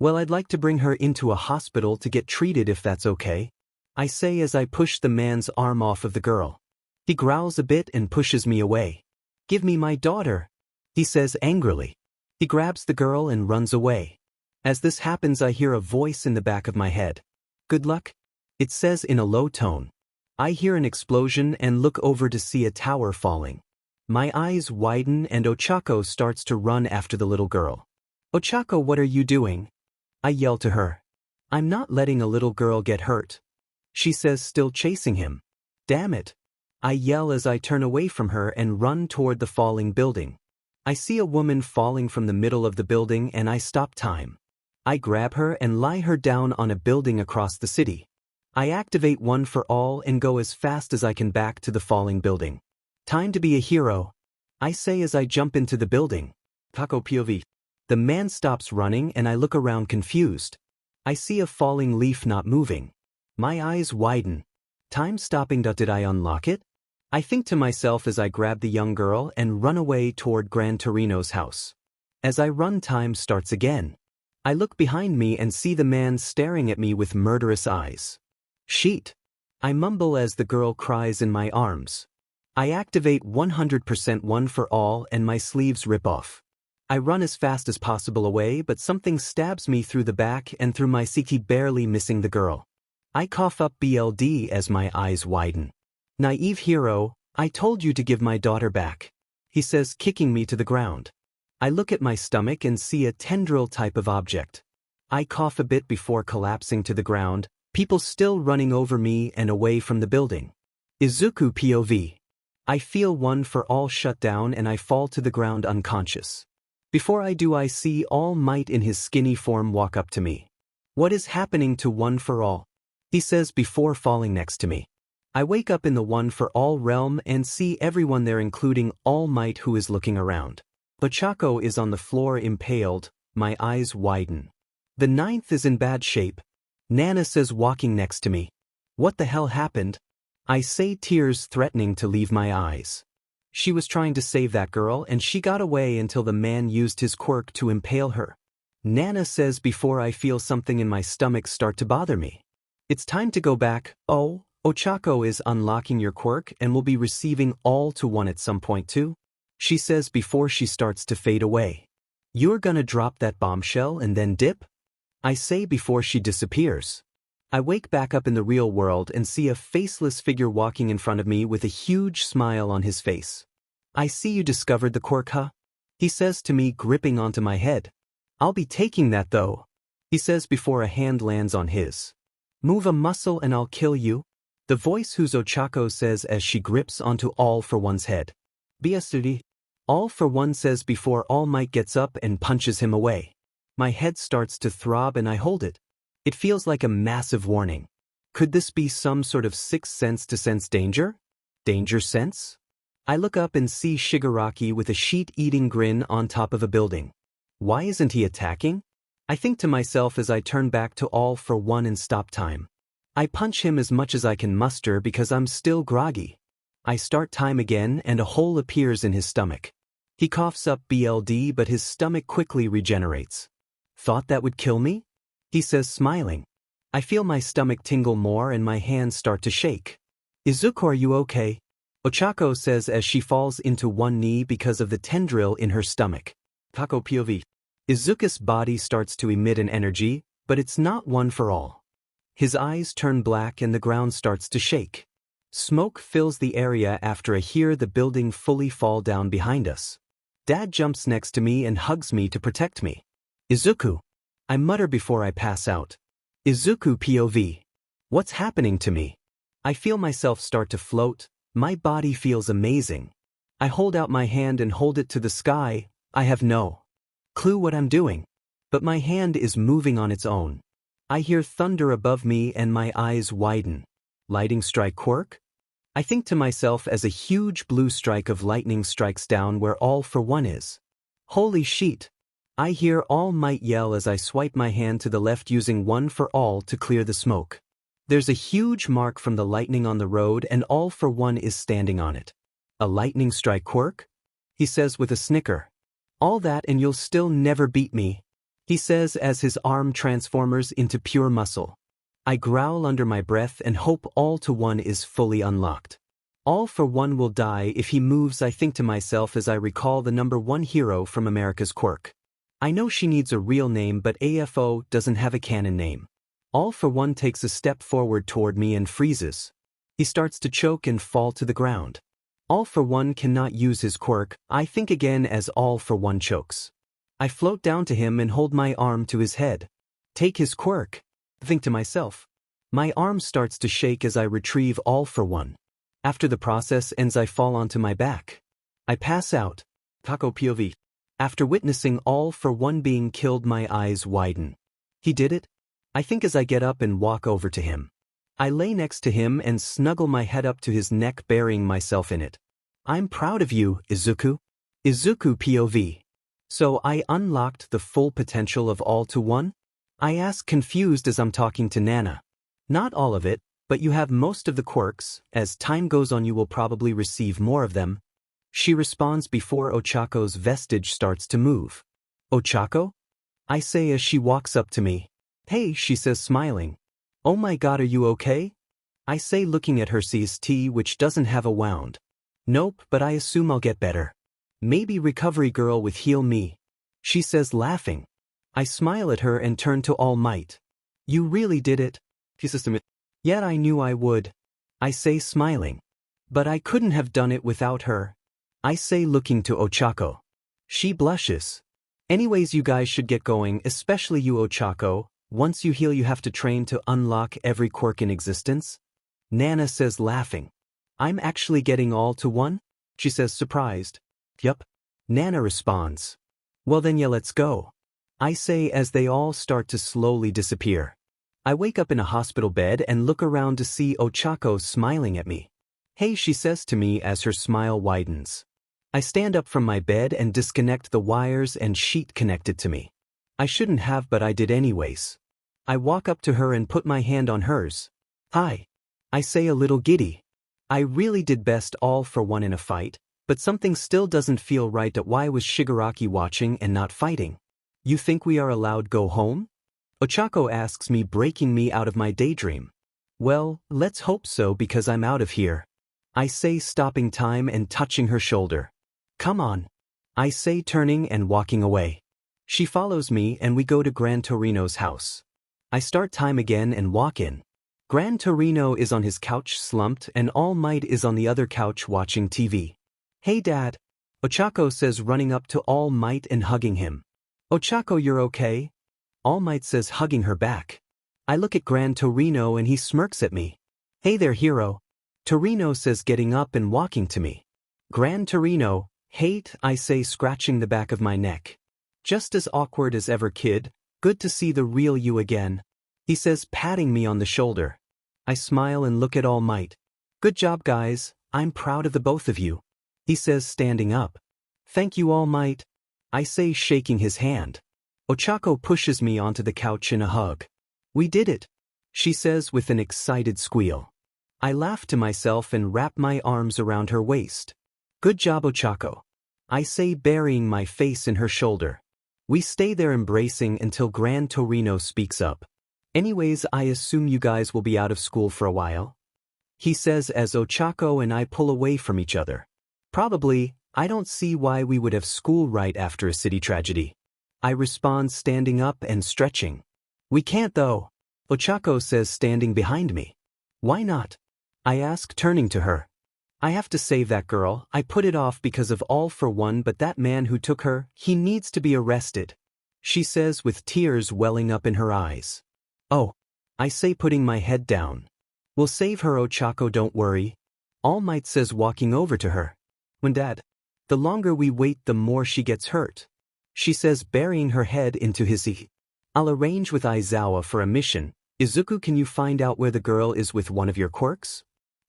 Well, I'd like to bring her into a hospital to get treated if that's okay. I say as I push the man's arm off of the girl. He growls a bit and pushes me away. Give me my daughter, he says angrily. He grabs the girl and runs away. As this happens I hear a voice in the back of my head. Good luck? It says in a low tone. I hear an explosion and look over to see a tower falling. My eyes widen and Ochako starts to run after the little girl. Ochako, what are you doing? I yell to her. I'm not letting a little girl get hurt. She says, still chasing him. Damn it. I yell as I turn away from her and run toward the falling building. I see a woman falling from the middle of the building and I stop time. I grab her and lie her down on a building across the city. I activate One for All and go as fast as I can back to the falling building. Time to be a hero, I say as I jump into the building. Taco POV. The man stops running and I look around confused. I see a falling leaf not moving. My eyes widen. Time stopping. Did I unlock it? I think to myself as I grab the young girl and run away toward Gran Torino's house. As I run, time starts again. I look behind me and see the man staring at me with murderous eyes. Sheet. I mumble as the girl cries in my arms. I activate 100% One for All and my sleeves rip off. I run as fast as possible away, but something stabs me through the back and through my psyche, barely missing the girl. I cough up BLD as my eyes widen. Naive hero, I told you to give my daughter back, he says, kicking me to the ground. I look at my stomach and see a tendril type of object. I cough a bit before collapsing to the ground, people still running over me and away from the building. Izuku POV. I feel One for All shut down and I fall to the ground unconscious. Before I do, I see All Might in his skinny form walk up to me. What is happening to One for All? He says before falling next to me. I wake up in the One for All realm and see everyone there including All Might who is looking around. Ochako is on the floor impaled, my eyes widen. The ninth is in bad shape. Nana says walking next to me. What the hell happened? I say, tears threatening to leave my eyes. She was trying to save that girl and she got away until the man used his quirk to impale her. Nana says before I feel something in my stomach start to bother me. It's time to go back. Oh, Ochako is unlocking your quirk and will be receiving all to one at some point too. She says before she starts to fade away. You're gonna drop that bombshell and then dip? I say before she disappears. I wake back up in the real world and see a faceless figure walking in front of me with a huge smile on his face. I see you discovered the quirk, huh? He says to me, gripping onto my head. I'll be taking that though. He says before a hand lands on his. Move a muscle and I'll kill you. The voice whose Ochako says as she grips onto All for One's head. Vestige. All for One says before All Might gets up and punches him away. My head starts to throb and I hold it. It feels like a massive warning. Could this be some sort of sixth sense to sense danger? Danger sense? I look up and see Shigaraki with a sheet-eating grin on top of a building. Why isn't he attacking? I think to myself as I turn back to All for One and stop time. I punch him as much as I can muster because I'm still groggy. I start time again and a hole appears in his stomach. He coughs up BLD but his stomach quickly regenerates. Thought that would kill me? He says smiling. I feel my stomach tingle more and my hands start to shake. Izuku, are you okay? Ochako says as she falls into one knee because of the tendril in her stomach. Tako POV. Izuku's body starts to emit an energy, but it's not one for all. His eyes turn black and the ground starts to shake. Smoke fills the area after I hear the building fully fall down behind us. Dad jumps next to me and hugs me to protect me. Izuku. I mutter before I pass out. Izuku POV. What's happening to me? I feel myself start to float. My body feels amazing. I hold out my hand and hold it to the sky. I have no clue what I'm doing. But my hand is moving on its own. I hear thunder above me and my eyes widen. Lightning strike quirk? I think to myself as a huge blue strike of lightning strikes down where All for One is. Holy shit. I hear All Might yell as I swipe my hand to the left using One for All to clear the smoke. There's a huge mark from the lightning on the road and All for One is standing on it. A lightning strike quirk? He says with a snicker. All that and you'll still never beat me. He says as his arm transforms into pure muscle. I growl under my breath and hope All to One is fully unlocked. All for One will die if he moves, I think to myself as I recall the #1 hero from America's quirk. I know she needs a real name but AFO doesn't have a canon name. All for One takes a step forward toward me and freezes. He starts to choke and fall to the ground. All for One cannot use his quirk, I think again as All for One chokes. I float down to him and hold my arm to his head. Take his quirk. Think to myself. My arm starts to shake as I retrieve All for One. After the process ends I fall onto my back. I pass out. Tako POV. After witnessing All for One being killed my eyes widen. He did it? I think as I get up and walk over to him. I lay next to him and snuggle my head up to his neck burying myself in it. I'm proud of you, Izuku. Izuku POV. So I unlocked the full potential of All to One? I ask confused as I'm talking to Nana. Not all of it, but you have most of the quirks. As time goes on you will probably receive more of them. She responds before Ochako's vestige starts to move. Ochako? I say as she walks up to me. Hey, she says smiling. Oh my god, are you okay? I say looking at her CST which doesn't have a wound. Nope, but I assume I'll get better. Maybe recovery girl with heal me. She says laughing. I smile at her and turn to All Might. You really did it. She says to me. Yet I knew I would. I say smiling. But I couldn't have done it without her. I say looking to Ochako. She blushes. Anyways, you guys should get going, especially you Ochako. Once you heal you have to train to unlock every quirk in existence. Nana says laughing. I'm actually getting All to One? She says surprised. Yup. Nana responds. Well then yeah, let's go. I say as they all start to slowly disappear. I wake up in a hospital bed and look around to see Ochako smiling at me. Hey, she says to me as her smile widens. I stand up from my bed and disconnect the wires and sheet connected to me. I shouldn't have, but I did anyways. I walk up to her and put my hand on hers. Hi. I say a little giddy. I really did best all for one in a fight, but something still doesn't feel right. Why was Shigaraki watching and not fighting? You think we are allowed go home? Ochako asks me, breaking me out of my daydream. Well, let's hope so because I'm out of here. I say, stopping time and touching her shoulder. Come on. I say, turning and walking away. She follows me and we go to Gran Torino's house. I start time again and walk in. Gran Torino is on his couch slumped and All Might is on the other couch watching TV. Hey Dad. Ochako says, running up to All Might and hugging him. Ochako, you're okay? All Might says, hugging her back. I look at Gran Torino and he smirks at me. Hey there, hero. Torino says, getting up and walking to me. Gran Torino, hate, I say, scratching the back of my neck. Just as awkward as ever, kid. Good to see the real you again. He says, patting me on the shoulder. I smile and look at All Might. Good job, guys. I'm proud of the both of you. He says, standing up. Thank you, All Might. I say, shaking his hand. Ochako pushes me onto the couch in a hug. We did it, she says with an excited squeal. I laugh to myself and wrap my arms around her waist. Good job, Ochako. I say, burying my face in her shoulder. We stay there embracing until Gran Torino speaks up. Anyways, I assume you guys will be out of school for a while? He says as Ochako and I pull away from each other. Probably. I don't see why we would have school right after a city tragedy. I respond, standing up and stretching. We can't though, Ochako says, standing behind me. Why not? I ask, turning to her. I have to save that girl. I put it off because of All for One, but that man who took her, he needs to be arrested, she says with tears welling up in her eyes. Oh, I say, putting my head down. We'll save her, Ochako, don't worry. All Might says, walking over to her. When Dad, the longer we wait the more she gets hurt, she says, burying her head into his ear. I'll arrange with Aizawa for a mission. Izuku, can you find out where the girl is with one of your quirks?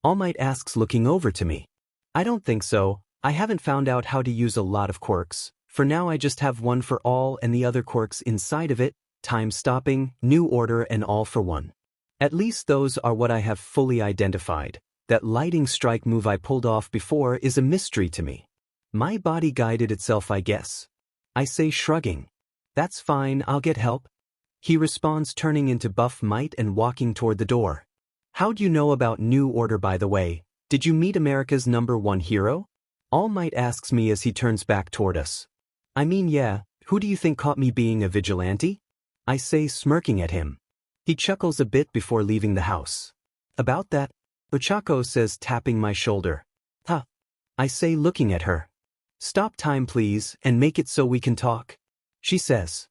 All Might asks, looking over to me. I don't think so. I haven't found out how to use a lot of quirks. For now I just have one for all and the other quirks inside of it, time stopping, new order and All for One. At least those are what I have fully identified. That lighting strike move I pulled off before is a mystery to me. My body guided itself, I guess. I say, shrugging. That's fine, I'll get help. He responds, turning into Buff Might and walking toward the door. How'd you know about New Order, by the way? Did you meet America's #1 hero? All Might asks me as he turns back toward us. I mean, yeah, who do you think caught me being a vigilante? I say, smirking at him. He chuckles a bit before leaving the house. About that, Ochako says, tapping my shoulder. Huh. I say, looking at her. Stop time please, and make it so we can talk, she says.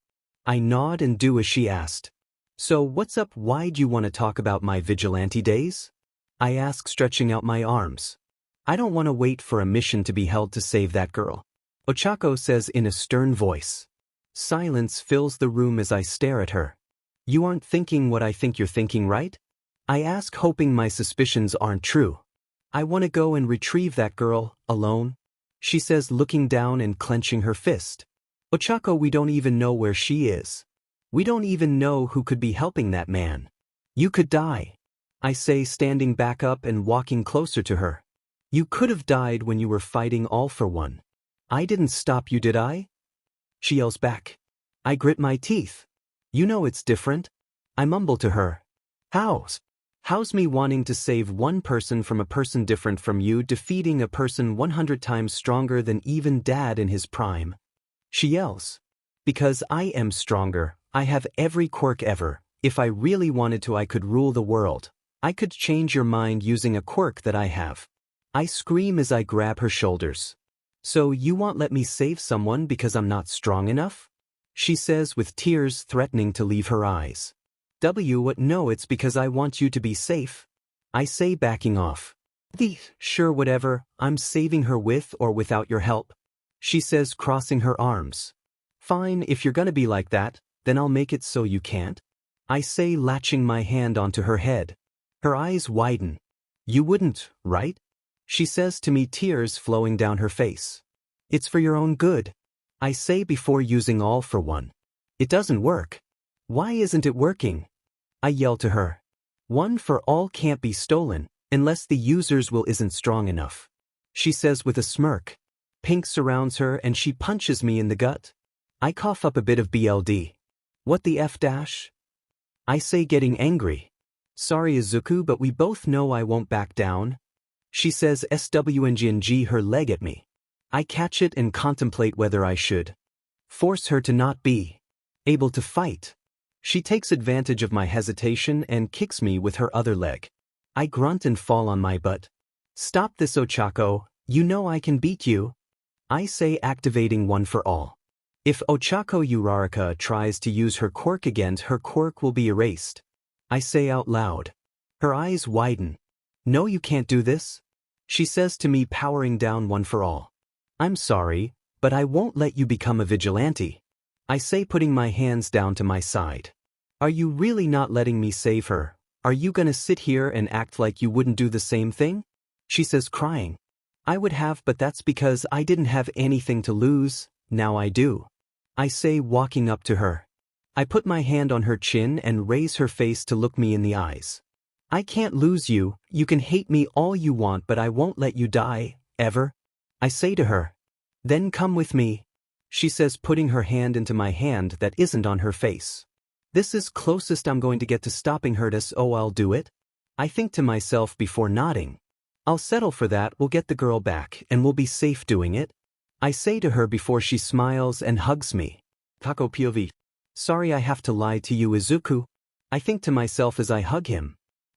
I nod and do as she asked. So what's up? Why'd you want to talk about my vigilante days? I ask, stretching out my arms. I don't want to wait for a mission to be held to save that girl, Ochako says in a stern voice. Silence fills the room as I stare at her. You aren't thinking what I think you're thinking, right? I ask, hoping my suspicions aren't true. I want to go and retrieve that girl, alone, she says, looking down and clenching her fist. Ochako, we don't even know where she is. We don't even know who could be helping that man. You could die, I say, standing back up and walking closer to her. You could have died when you were fighting All for One. I didn't stop you, did I? She yells back. I grit my teeth. You know it's different. I mumble to her. How's me wanting to save one person from a person different from you defeating a person 100 times stronger than even Dad in his prime? She yells. Because I am stronger. I have every quirk ever. If I really wanted to, I could rule the world. I could change your mind using a quirk that I have. I scream as I grab her shoulders. So you won't let me save someone because I'm not strong enough? She says with tears threatening to leave her eyes. What? No, it's because I want you to be safe. I say, backing off. Sure, whatever, I'm saving her with or without your help, she says, crossing her arms. Fine, if you're gonna be like that, then I'll make it so you can't. I say, latching my hand onto her head. Her eyes widen. You wouldn't, right? She says to me, tears flowing down her face. It's for your own good. I say before using all for one. It doesn't work. Why isn't it working? I yell to her. One for all can't be stolen, unless the user's will isn't strong enough. She says with a smirk. Pink surrounds her and she punches me in the gut. I cough up a bit of BLD. What the F dash? I say, getting angry. Sorry Izuku, but we both know I won't back down. She says SWNG her leg at me. I catch it and contemplate whether I should force her to not be able to fight. She takes advantage of my hesitation and kicks me with her other leg. I grunt and fall on my butt. Stop this, Ochako, you know I can beat you. I say, activating one for all. If Ochako Uraraka tries to use her quirk again, her quirk will be erased. I say out loud. Her eyes widen. No, you can't do this. She says to me, powering down one for all. I'm sorry, but I won't let you become a vigilante. I say, putting my hands down to my side. Are you really not letting me save her? Are you gonna sit here and act like you wouldn't do the same thing? She says, crying. I would have, but that's because I didn't have anything to lose, now I do. I say, walking up to her. I put my hand on her chin and raise her face to look me in the eyes. I can't lose you, you can hate me all you want, but I won't let you die, ever. I say to her. Then come with me. She says, putting her hand into my hand that isn't on her face. This is closest I'm going to get to stopping her, so I'll do it. I think to myself before nodding. I'll settle for that, we'll get the girl back and we'll be safe doing it. I say to her before she smiles and hugs me. Kako POV. Sorry I have to lie to you, Izuku. I think to myself as I hug him.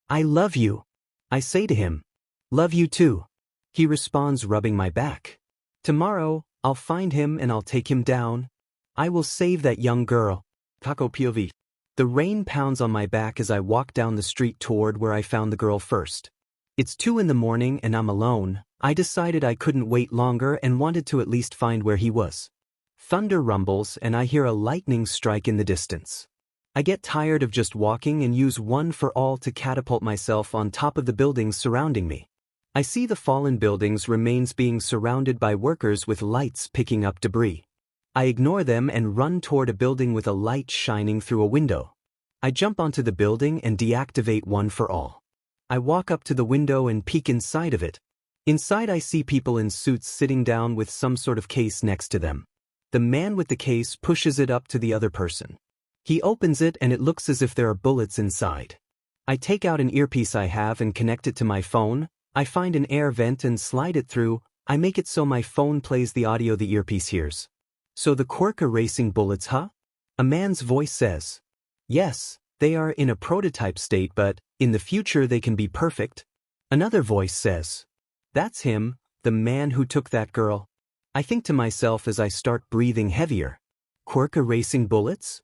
I love you. I say to him. Love you too. He responds, rubbing my back. Tomorrow, I'll find him and I'll take him down. I will save that young girl. Kako POV. The rain pounds on my back as I walk down the street toward where I found the girl first. It's 2 in the morning and I'm alone. I decided I couldn't wait longer and wanted to at least find where he was. Thunder rumbles and I hear a lightning strike in the distance. I get tired of just walking and use one for all to catapult myself on top of the buildings surrounding me. I see the fallen buildings' remains being surrounded by workers with lights picking up debris. I ignore them and run toward a building with a light shining through a window. I jump onto the building and deactivate one for all. I walk up to the window and peek inside of it. Inside I see people in suits sitting down with some sort of case next to them. The man with the case pushes it up to the other person. He opens it and it looks as if there are bullets inside. I take out an earpiece I have and connect it to my phone. I find an air vent and slide it through. I make it so my phone plays the audio the earpiece hears. So the quirk erasing bullets, huh? A man's voice says. Yes, they are in a prototype state, but in the future they can be perfect. Another voice says. That's him, the man who took that girl. I think to myself as I start breathing heavier. Quirk erasing bullets?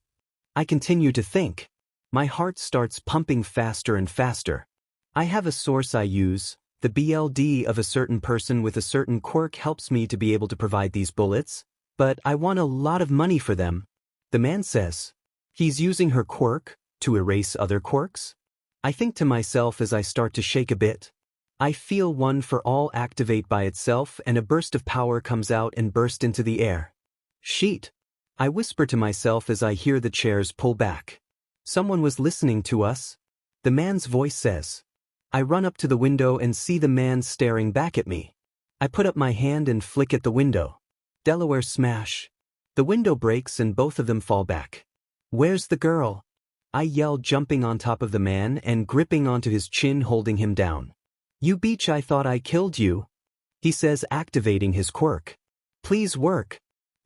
I continue to think. My heart starts pumping faster and faster. I have a source I use. The BLD of a certain person with a certain quirk helps me to be able to provide these bullets, but I want a lot of money for them. The man says. He's using her quirk to erase other quirks? I think to myself as I start to shake a bit. I feel one for all activate by itself and a burst of power comes out and burst into the air. Sheet. I whisper to myself as I hear the chairs pull back. Someone was listening to us. The man's voice says. I run up to the window and see the man staring back at me. I put up my hand and flick at the window. Delaware smash. The window breaks and both of them fall back. Where's the girl? I yell, jumping on top of the man and gripping onto his chin, holding him down. You beach, I thought I killed you. He says, activating his quirk. Please work.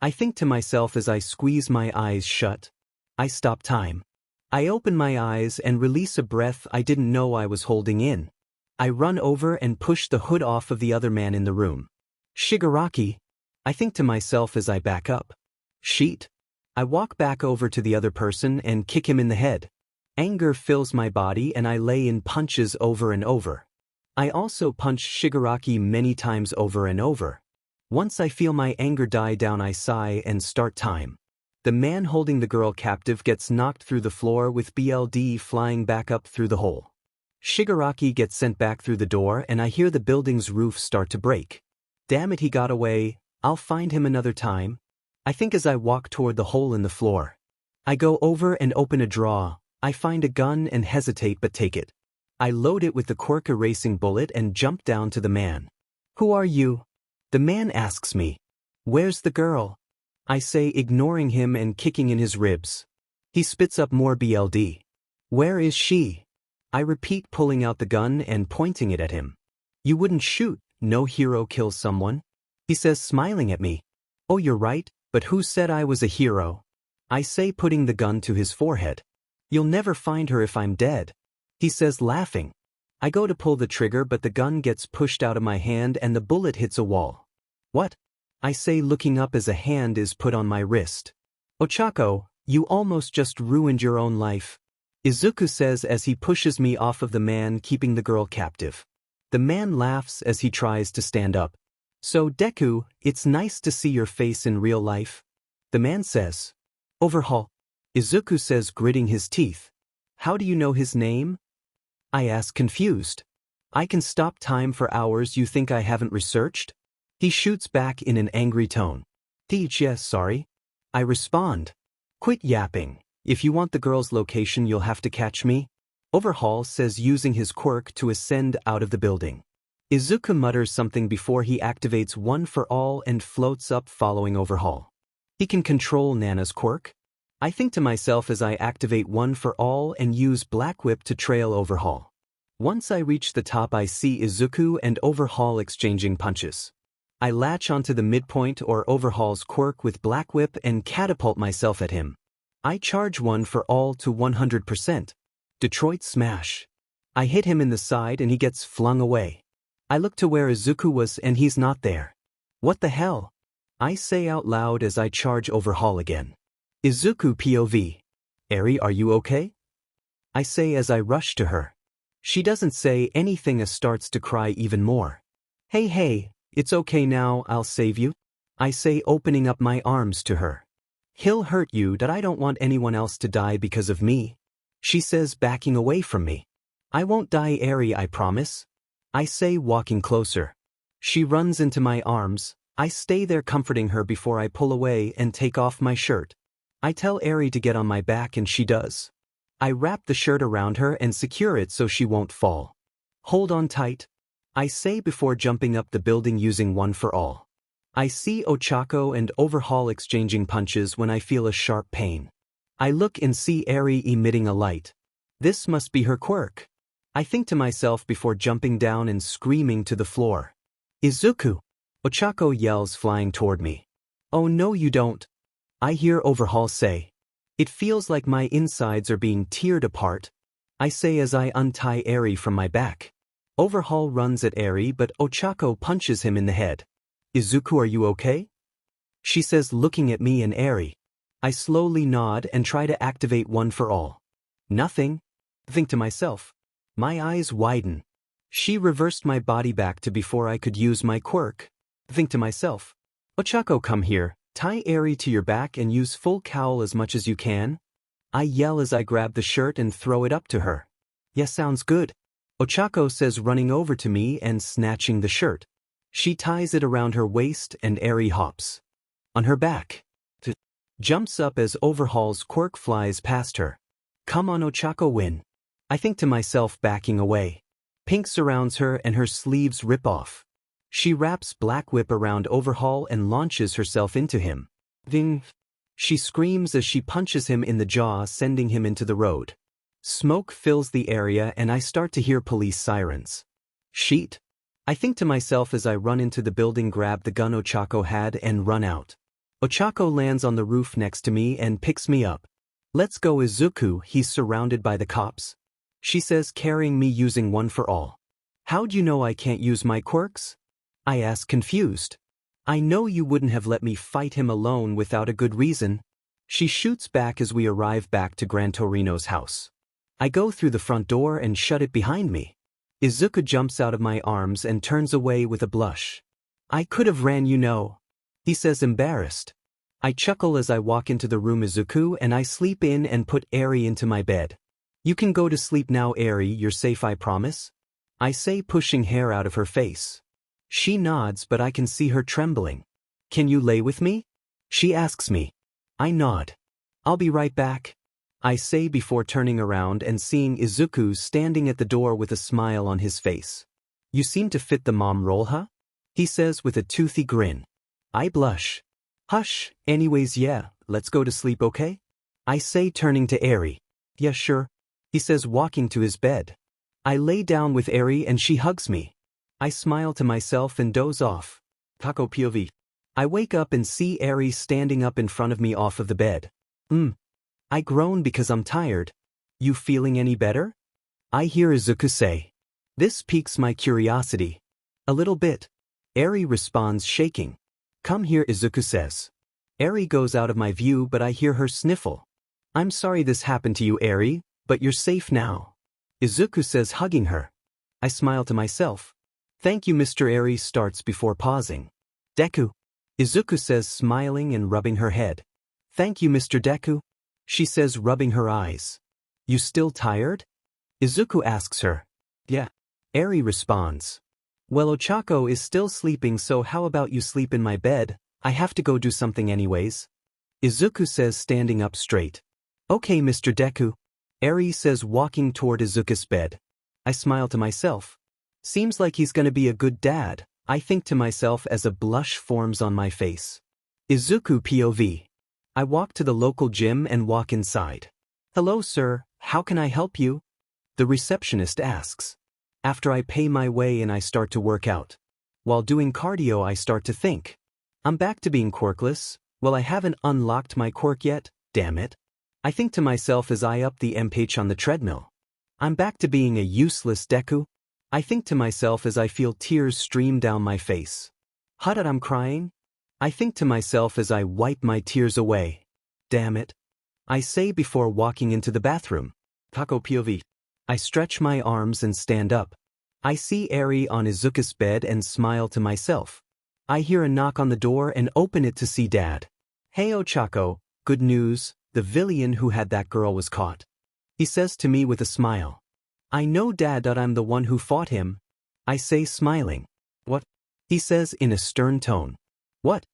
I think to myself as I squeeze my eyes shut. I stop time. I open my eyes and release a breath I didn't know I was holding in. I run over and push the hood off of the other man in the room. Shigaraki. I think to myself as I back up. Sheet. I walk back over to the other person and kick him in the head. Anger fills my body and I lay in punches over and over. I also punch Shigaraki many times over and over. Once I feel my anger die down, I sigh and start time. The man holding the girl captive gets knocked through the floor with BLD flying back up through the hole. Shigaraki gets sent back through the door and I hear the building's roof start to break. Damn it, he got away. I'll find him another time. I think as I walk toward the hole in the floor. I go over and open a drawer. I find a gun and hesitate but take it. I load it with the quirk erasing bullet and jump down to the man. Who are you? The man asks me. Where's the girl? I say, ignoring him and kicking in his ribs. He spits up more BLD. Where is she? I repeat, pulling out the gun and pointing it at him. You wouldn't shoot, no hero kills someone. He says, smiling at me. Oh, you're right, but who said I was a hero? I say, putting the gun to his forehead. You'll never find her if I'm dead. He says, laughing. I go to pull the trigger but the gun gets pushed out of my hand and the bullet hits a wall. What? I say, looking up as a hand is put on my wrist. Ochako, you almost just ruined your own life. Izuku says as he pushes me off of the man keeping the girl captive. The man laughs as he tries to stand up. So Deku, it's nice to see your face in real life. The man says. Overhaul. Izuku says, gritting his teeth. How do you know his name? I ask, confused. I can stop time for hours. You think I haven't researched? He shoots back in an angry tone. Teach, yes, sorry. I respond. Quit yapping. If you want the girl's location you'll have to catch me. Overhaul says, using his quirk to ascend out of the building. Izuku mutters something before he activates One for All and floats up following Overhaul. He can control Nana's quirk. I think to myself as I activate One for All and use Black Whip to trail Overhaul. Once I reach the top I see Izuku and Overhaul exchanging punches. I latch onto the midpoint or Overhaul's quirk with Black Whip and catapult myself at him. I charge One for All to 100%. Detroit Smash. I hit him in the side and he gets flung away. I look to where Izuku was and he's not there. What the hell? I say out loud as I charge Overhaul again. Izuku POV. Eri, are you okay? I say as I rush to her. She doesn't say anything as starts to cry even more. Hey, it's okay now, I'll save you. I say, opening up my arms to her. He'll hurt you, that I don't want anyone else to die because of me. She says, backing away from me. I won't die, Eri, I promise. I say, walking closer. She runs into my arms. I stay there comforting her before I pull away and take off my shirt. I tell Eri to get on my back and she does. I wrap the shirt around her and secure it so she won't fall. Hold on tight. I say before jumping up the building using One for All. I see Ochako and Overhaul exchanging punches when I feel a sharp pain. I look and see Eri emitting a light. This must be her quirk. I think to myself before jumping down and screaming to the floor. Izuku! Ochako yells, flying toward me. Oh no, you don't. I hear Overhaul say. It feels like my insides are being teared apart. I say as I untie Eri from my back. Overhaul runs at Eri but Ochako punches him in the head. Izuku, are you okay? She says, looking at me and Eri. I slowly nod and try to activate One for All. Nothing. Think to myself. My eyes widen. She reversed my body back to before I could use my quirk. Think to myself. Ochako, come here. Tie Eri to your back and use full cowl as much as you can. I yell as I grab the shirt and throw it up to her. Yes, sounds good. Ochako says, running over to me and snatching the shirt. She ties it around her waist and Eri hops on her back. Jumps up as Overhaul's quirk flies past her. Come on, Ochako, win. I think to myself, backing away. Pink surrounds her and her sleeves rip off. She wraps Black Whip around Overhaul and launches herself into him. Ving! She screams as she punches him in the jaw, sending him into the road. Smoke fills the area and I start to hear police sirens. Sheet! I think to myself as I run into the building, grab the gun Ochako had and run out. Ochako lands on the roof next to me and picks me up. Let's go, Izuku, he's surrounded by the cops. She says, carrying me using One for All. How'd you know I can't use my quirks? I ask, confused. I know you wouldn't have let me fight him alone without a good reason. She shoots back as we arrive back to Gran Torino's house. I go through the front door and shut it behind me. Izuku jumps out of my arms and turns away with a blush. I could have ran, you know. He says, embarrassed. I chuckle as I walk into the room Izuku and I sleep in and put Eri into my bed. You can go to sleep now Eri, you're safe I promise? I say pushing hair out of her face. She nods but I can see her trembling. Can you lay with me? She asks me. I nod. I'll be right back. I say before turning around and seeing Izuku standing at the door with a smile on his face. You seem to fit the mom role, huh? He says with a toothy grin. I blush. Hush, anyways yeah, let's go to sleep okay? I say turning to Eri. Yeah sure. He says walking to his bed. I lay down with Eri and she hugs me. I smile to myself and doze off. Taco POV. I wake up and see Eri standing up in front of me off of the bed. I groan because I'm tired. You feeling any better? I hear Izuku say. This piques my curiosity. A little bit. Eri responds shaking. Come here Izuku says. Eri goes out of my view but I hear her sniffle. I'm sorry this happened to you Eri, but you're safe now. Izuku says hugging her. I smile to myself. Thank you Mr. Eri starts before pausing. Deku. Izuku says smiling and rubbing her head. Thank you Mr. Deku. She says rubbing her eyes. You still tired? Izuku asks her. Yeah. Eri responds. Well Ochako is still sleeping so how about you sleep in my bed, I have to go do something anyways. Izuku says standing up straight. Okay Mr. Deku. Eri says walking toward Izuku's bed. I smile to myself. Seems like he's gonna be a good dad, I think to myself as a blush forms on my face. Izuku POV. I walk to the local gym and walk inside. Hello sir, how can I help you? The receptionist asks. After I pay my way and I start to work out. While doing cardio I start to think. I'm back to being quirkless, well I haven't unlocked my quirk yet, damn it. I think to myself as I up the MPH on the treadmill. I'm back to being a useless Deku. I think to myself as I feel tears stream down my face. Hudda I'm crying? I think to myself as I wipe my tears away. Damn it. I say before walking into the bathroom. Taco POV. I stretch my arms and stand up. I see Eri on Izuku's bed and smile to myself. I hear a knock on the door and open it to see Dad. Hey Ochako, good news, the villain who had that girl was caught. He says to me with a smile. I know Dad that I'm the one who fought him. I say smiling. What? He says in a stern tone. What?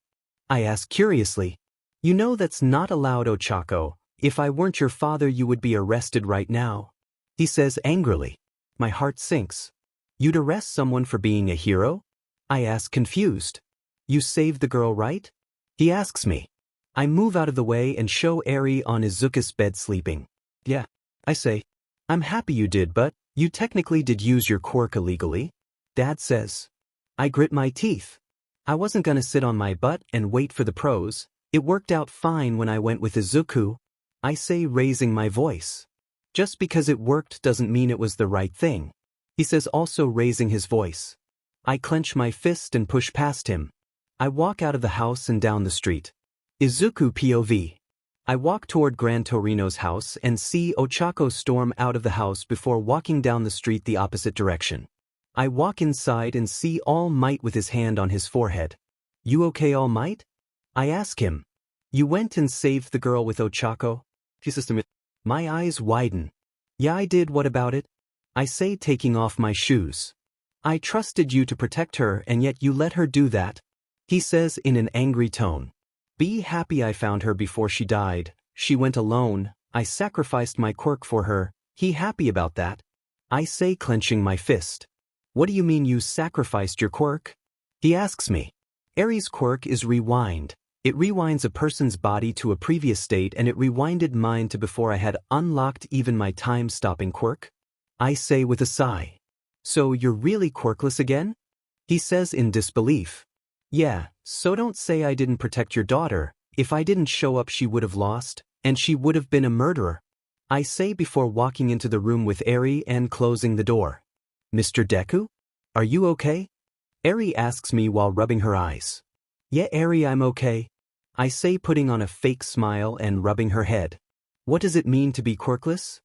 I ask curiously. You know that's not allowed Ochako, if I weren't your father you would be arrested right now. He says angrily. My heart sinks. You'd arrest someone for being a hero? I ask confused. You saved the girl, right? He asks me. I move out of the way and show Eri on Izuku's bed sleeping. Yeah. I say. I'm happy you did but, you technically did use your quirk illegally. Dad says. I grit my teeth. I wasn't gonna sit on my butt and wait for the pros, it worked out fine when I went with Izuku. I say raising my voice. Just because it worked doesn't mean it was the right thing. He says also raising his voice. I clench my fist and push past him. I walk out of the house and down the street. Izuku POV. I walk toward Gran Torino's house and see Ochako storm out of the house before walking down the street the opposite direction. I walk inside and see All Might with his hand on his forehead. You okay All Might? I ask him. You went and saved the girl with Ochako? He says to me. My eyes widen. Yeah I did, what about it? I say taking off my shoes. I trusted you to protect her and yet you let her do that. He says in an angry tone. Be happy I found her before she died, she went alone, I sacrificed my quirk for her, he happy about that? I say clenching my fist. What do you mean you sacrificed your quirk? He asks me. Eri's quirk is rewind. It rewinds a person's body to a previous state and it rewinded mine to before I had unlocked even my time-stopping quirk. I say with a sigh. So you're really quirkless again? He says in disbelief. Yeah, so don't say I didn't protect your daughter, if I didn't show up she would have lost, and she would have been a murderer. I say before walking into the room with Eri and closing the door. Mr. Deku? Are you okay? Eri asks me while rubbing her eyes. Yeah Eri I'm okay. I say putting on a fake smile and rubbing her head. What does it mean to be quirkless?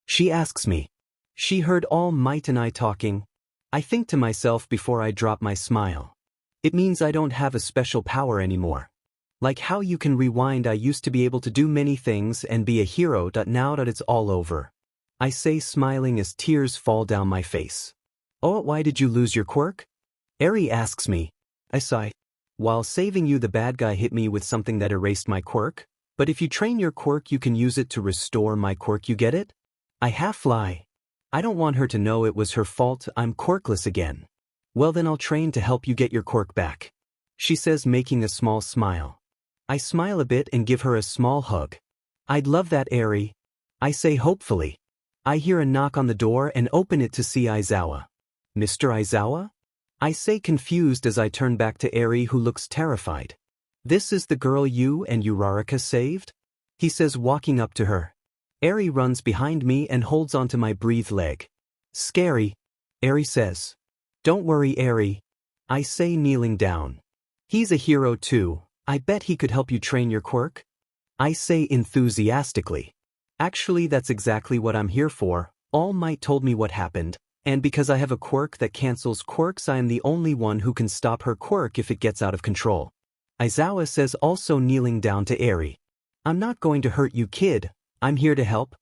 She asks me. She heard All Might and I talking. I think to myself before I drop my smile. It means I don't have a special power anymore. Like how you can rewind. I used to be able to do many things and be a hero. Now that it's all over. I say, smiling as tears fall down my face. Oh, why did you lose your quirk? Eri asks me. I sigh. While saving you, the bad guy hit me with something that erased my quirk. But if you train your quirk, you can use it to restore my quirk. You get it? I half lie. I don't want her to know it was her fault. I'm quirkless again. Well, then I'll train to help you get your quirk back, she says, making a small smile. I smile a bit and give her a small hug. I'd love that, Eri. I say hopefully. I hear a knock on the door and open it to see Aizawa. Mr. Aizawa? I say, confused as I turn back to Eri, who looks terrified. This is the girl you and Uraraka saved? He says, walking up to her. Eri runs behind me and holds onto my breathed leg. Scary, Eri says. Don't worry, Eri. I say, kneeling down. He's a hero too. I bet he could help you train your quirk. I say enthusiastically. Actually, that's exactly what I'm here for. All Might told me what happened, and because I have a quirk that cancels quirks, I am the only one who can stop her quirk if it gets out of control. Aizawa says, also kneeling down to Eri. I'm not going to hurt you, kid. I'm here to help,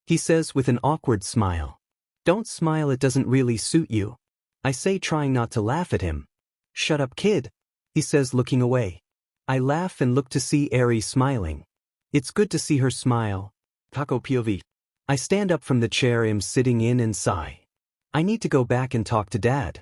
he says with an awkward smile. Don't smile, it doesn't really suit you, I say, trying not to laugh at him. Shut up, kid, he says, looking away. I laugh and look to see Eri smiling. It's good to see her smile. Taco POV. I stand up from the chair I'm sitting in and sigh. I need to go back and talk to Dad.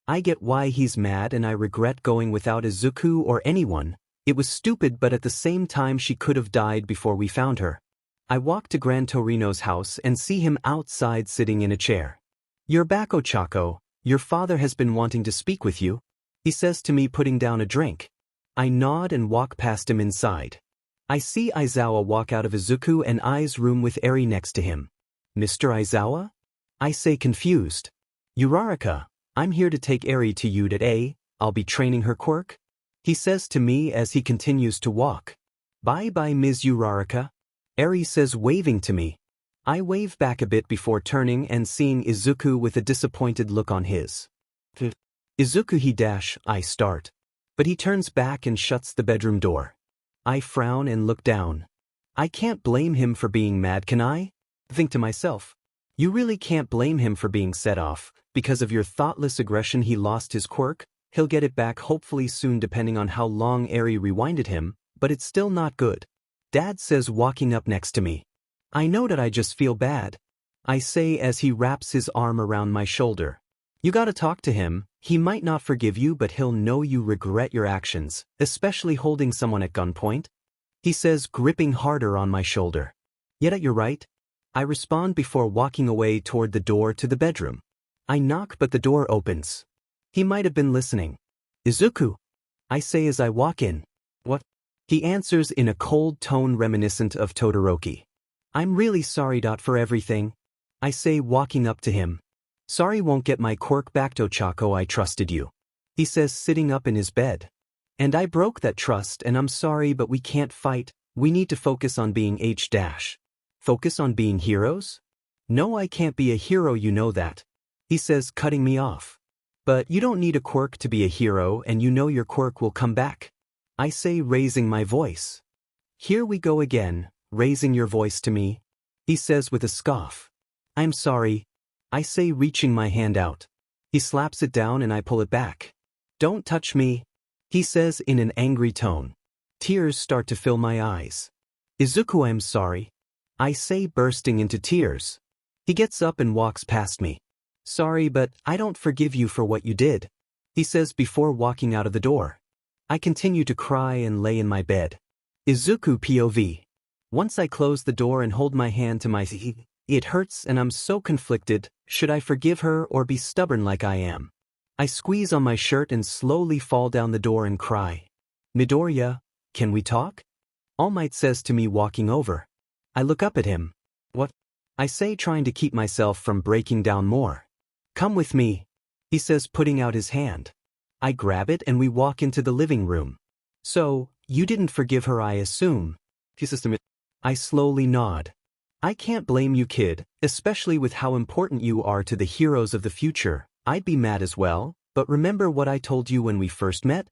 I get why he's mad and I regret going without Izuku or anyone. It was stupid, but at the same time she could have died before we found her. I walk to Gran Torino's house and see him outside sitting in a chair. You're back, Ochako. Your father has been wanting to speak with you, he says to me, putting down a drink. I nod and walk past him inside. I see Aizawa walk out of Izuku and I's room with Eri next to him. Mr. Aizawa? I say, confused. Uraraka, I'm here to take Eri to you today. I'll be training her quirk, he says to me as he continues to walk. Bye-bye, Ms. Uraraka, Eri says, waving to me. I wave back a bit before turning and seeing Izuku with a disappointed look on his. Izuku, I start. But he turns back and shuts the bedroom door. I frown and look down. I can't blame him for being mad, can I? Think to myself. You really can't blame him for being set off. Because of your thoughtless aggression, he lost his quirk. He'll get it back hopefully soon, depending on how long Eri rewinded him, but it's still not good. Dad says, walking up next to me. I know that I just feel bad, I say as he wraps his arm around my shoulder. You gotta talk to him. He might not forgive you, but he'll know you regret your actions, especially holding someone at gunpoint, he says, gripping harder on my shoulder. Yet you're right, I respond before walking away toward the door to the bedroom. I knock, but the door opens. He might have been listening. Izuku, I say as I walk in. What? He answers in a cold tone reminiscent of Todoroki. I'm really sorry, for everything, I say, walking up to him. Sorry won't get my quirk back, Ochako. I trusted you, he says, sitting up in his bed. And I broke that trust, and I'm sorry, but we can't fight. We need to focus on being Focus on being heroes? No, I can't be a hero, you know that, he says, cutting me off. But you don't need a quirk to be a hero, and you know your quirk will come back, I say, raising my voice. Here we go again, raising your voice to me, he says with a scoff. I'm sorry, I say, reaching my hand out. He slaps it down and I pull it back. Don't touch me, he says in an angry tone. Tears start to fill my eyes. Izuku, I'm sorry, I say, bursting into tears. He gets up and walks past me. Sorry, but I don't forgive you for what you did, he says before walking out of the door. I continue to cry and lay in my bed. Izuku POV. Once I close the door and hold my hand to my it hurts and I'm so conflicted. Should I forgive her or be stubborn like I am? I squeeze on my shirt and slowly fall down the door and cry. Midoriya, can we talk? All Might says to me, walking over. I look up at him. What? I say, trying to keep myself from breaking down more. Come with me, he says, putting out his hand. I grab it and we walk into the living room. So, you didn't forgive her, I assume, he says to me. I slowly nod. I can't blame you, kid, especially with how important you are to the heroes of the future. I'd be mad as well, but remember what I told you when we first met?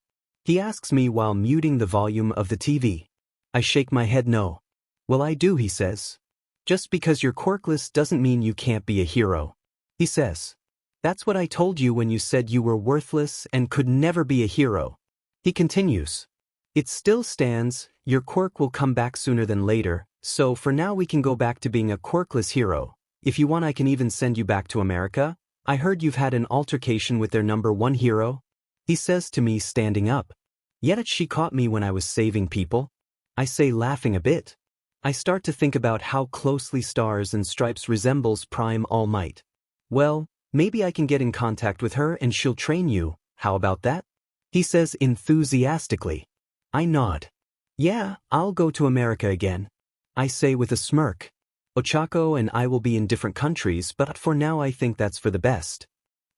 He asks me while muting the volume of the TV. I shake my head no. Well, I do, he says. Just because you're quirkless doesn't mean you can't be a hero. He says. That's what I told you when you said you were worthless and could never be a hero. He continues. It still stands, your quirk will come back sooner than later, so for now we can go back to being a quirkless hero. If you want, I can even send you back to America. I heard you've had an altercation with their #1 hero. He says to me standing up. Yet she caught me when I was saving people. I say laughing a bit. I start to think about how closely Stars and Stripes resembles Prime All Might. Well, maybe I can get in contact with her and she'll train you, how about that? He says enthusiastically. I nod. Yeah, I'll go to America again. I say with a smirk. Ochako and I will be in different countries, but for now I think that's for the best.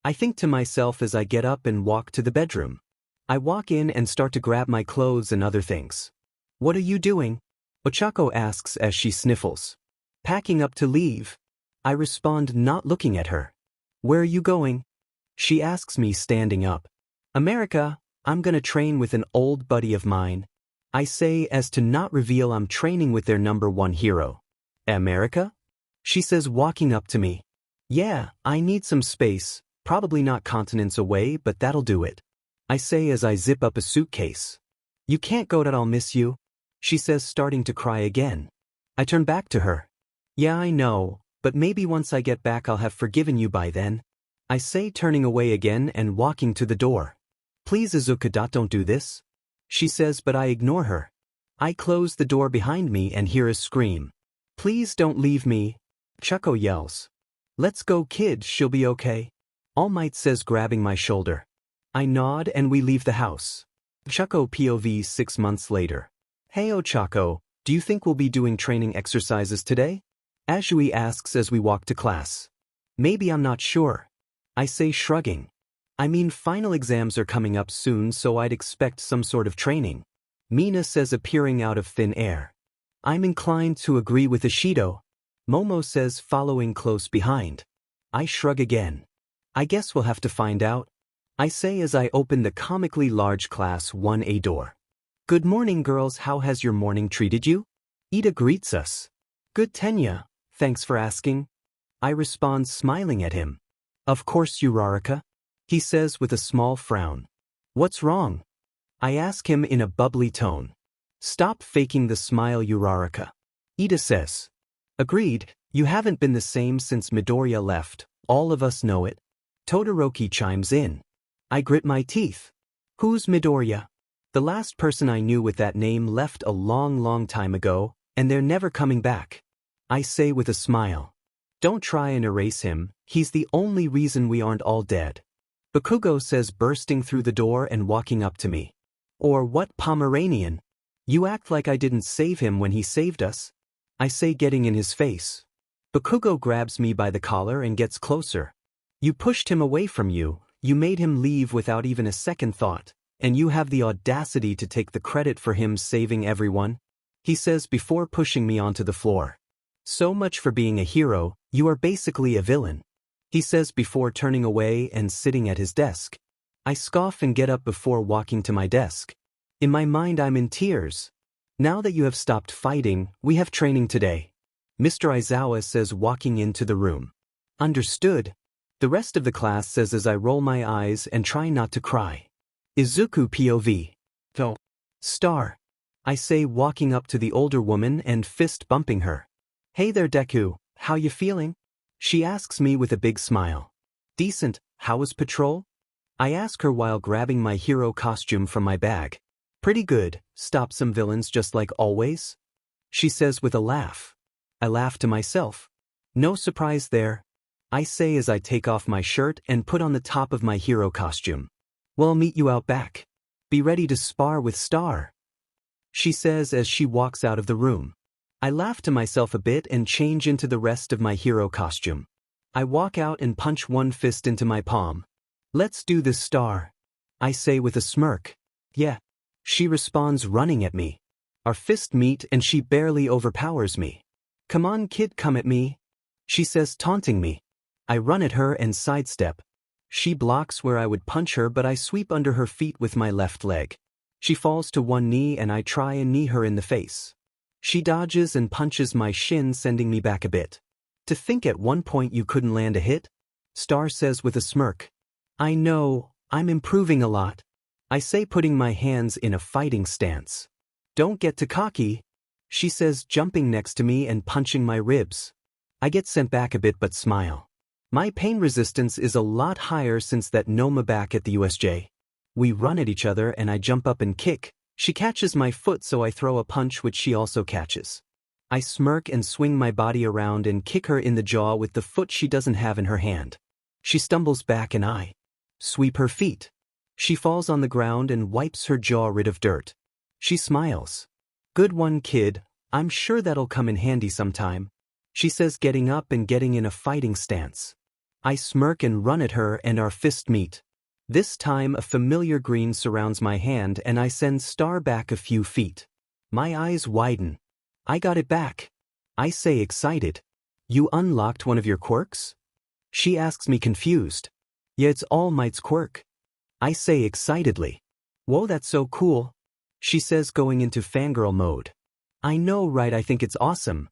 I think to myself as I get up and walk to the bedroom. I walk in and start to grab my clothes and other things. What are you doing? Ochako asks as she sniffles. Packing up to leave. I respond, not looking at her. Where are you going? She asks me standing up. America, I'm gonna train with an old buddy of mine. I say as to not reveal I'm training with their #1 hero. America? She says walking up to me. Yeah, I need some space, probably not continents away, but that'll do it. I say as I zip up a suitcase. You can't go, that I'll miss you. She says, starting to cry again. I turn back to her. Yeah, I know, but maybe once I get back I'll have forgiven you by then. I say, turning away again and walking to the door. Please Izuku, don't do this. She says, but I ignore her. I close the door behind me and hear a scream. Please don't leave me. Chuko yells. Let's go, kid, she'll be okay. All Might says, grabbing my shoulder. I nod and we leave the house. Chuko POV 6 months later. Hey Ochako, do you think we'll be doing training exercises today? Azui asks as we walk to class. Maybe, I'm not sure. I say, shrugging. I mean, final exams are coming up soon, so I'd expect some sort of training. Mina says, appearing out of thin air. I'm inclined to agree with Ishido. Momo says, following close behind. I shrug again. I guess we'll have to find out. I say as I open the comically large Class 1A door. Good morning, girls, how has your morning treated you? Ida greets us. Good, Tenya, thanks for asking. I respond, smiling at him. Of course, Uraraka. He says with a small frown. What's wrong? I ask him in a bubbly tone. Stop faking the smile, Uraraka. Ida says. Agreed, you haven't been the same since Midoriya left, all of us know it. Todoroki chimes in. I grit my teeth. Who's Midoriya? The last person I knew with that name left a long time ago, and they're never coming back. I say with a smile. Don't try and erase him, he's the only reason we aren't all dead. Bakugo says, bursting through the door and walking up to me. Or what, Pomeranian? You act like I didn't save him when he saved us. I say, getting in his face. Bakugo grabs me by the collar and gets closer. You pushed him away from you, you made him leave without even a second thought, and you have the audacity to take the credit for him saving everyone? He says before pushing me onto the floor. So much for being a hero, you are basically a villain. He says before turning away and sitting at his desk. I scoff and get up before walking to my desk. In my mind I'm in tears. Now that you have stopped fighting, we have training today. Mr. Aizawa says, walking into the room. Understood. The rest of the class says as I roll my eyes and try not to cry. Izuku POV. Though. Star. I say, walking up to the older woman and fist bumping her. Hey there, Deku, how you feeling? She asks me with a big smile. Decent, how was patrol? I ask her while grabbing my hero costume from my bag. Pretty good, stop some villains just like always. She says with a laugh. I laugh to myself. No surprise there. I say as I take off my shirt and put on the top of my hero costume. Well, I'll meet you out back. Be ready to spar with Star. She says as she walks out of the room. I laugh to myself a bit and change into the rest of my hero costume. I walk out and punch one fist into my palm. Let's do this, Star. I say with a smirk. Yeah. She responds, running at me. Our fists meet and she barely overpowers me. Come on, kid, come at me. She says, taunting me. I run at her and sidestep. She blocks where I would punch her, but I sweep under her feet with my left leg. She falls to one knee and I try and knee her in the face. She dodges and punches my shin, sending me back a bit. To think at one point you couldn't land a hit? Star says with a smirk. I know, I'm improving a lot. I say, putting my hands in a fighting stance. Don't get too cocky, she says, jumping next to me and punching my ribs. I get sent back a bit but smile. My pain resistance is a lot higher since that Noma back at the USJ. We run at each other and I jump up and kick. She catches my foot, so I throw a punch which she also catches. I smirk and swing my body around and kick her in the jaw with the foot she doesn't have in her hand. She stumbles back and I sweep her feet. She falls on the ground and wipes her jaw rid of dirt. She smiles. Good one, kid, I'm sure that'll come in handy sometime, she says, getting up and getting in a fighting stance. I smirk and run at her and our fists meet. This time a familiar green surrounds my hand and I send Star back a few feet. My eyes widen. I got it back, I say, excited. You unlocked one of your quirks? She asks me, confused. Yeah, it's All Might's quirk, I say excitedly. Whoa, that's so cool, she says, going into fangirl mode. I know, right? I think it's awesome,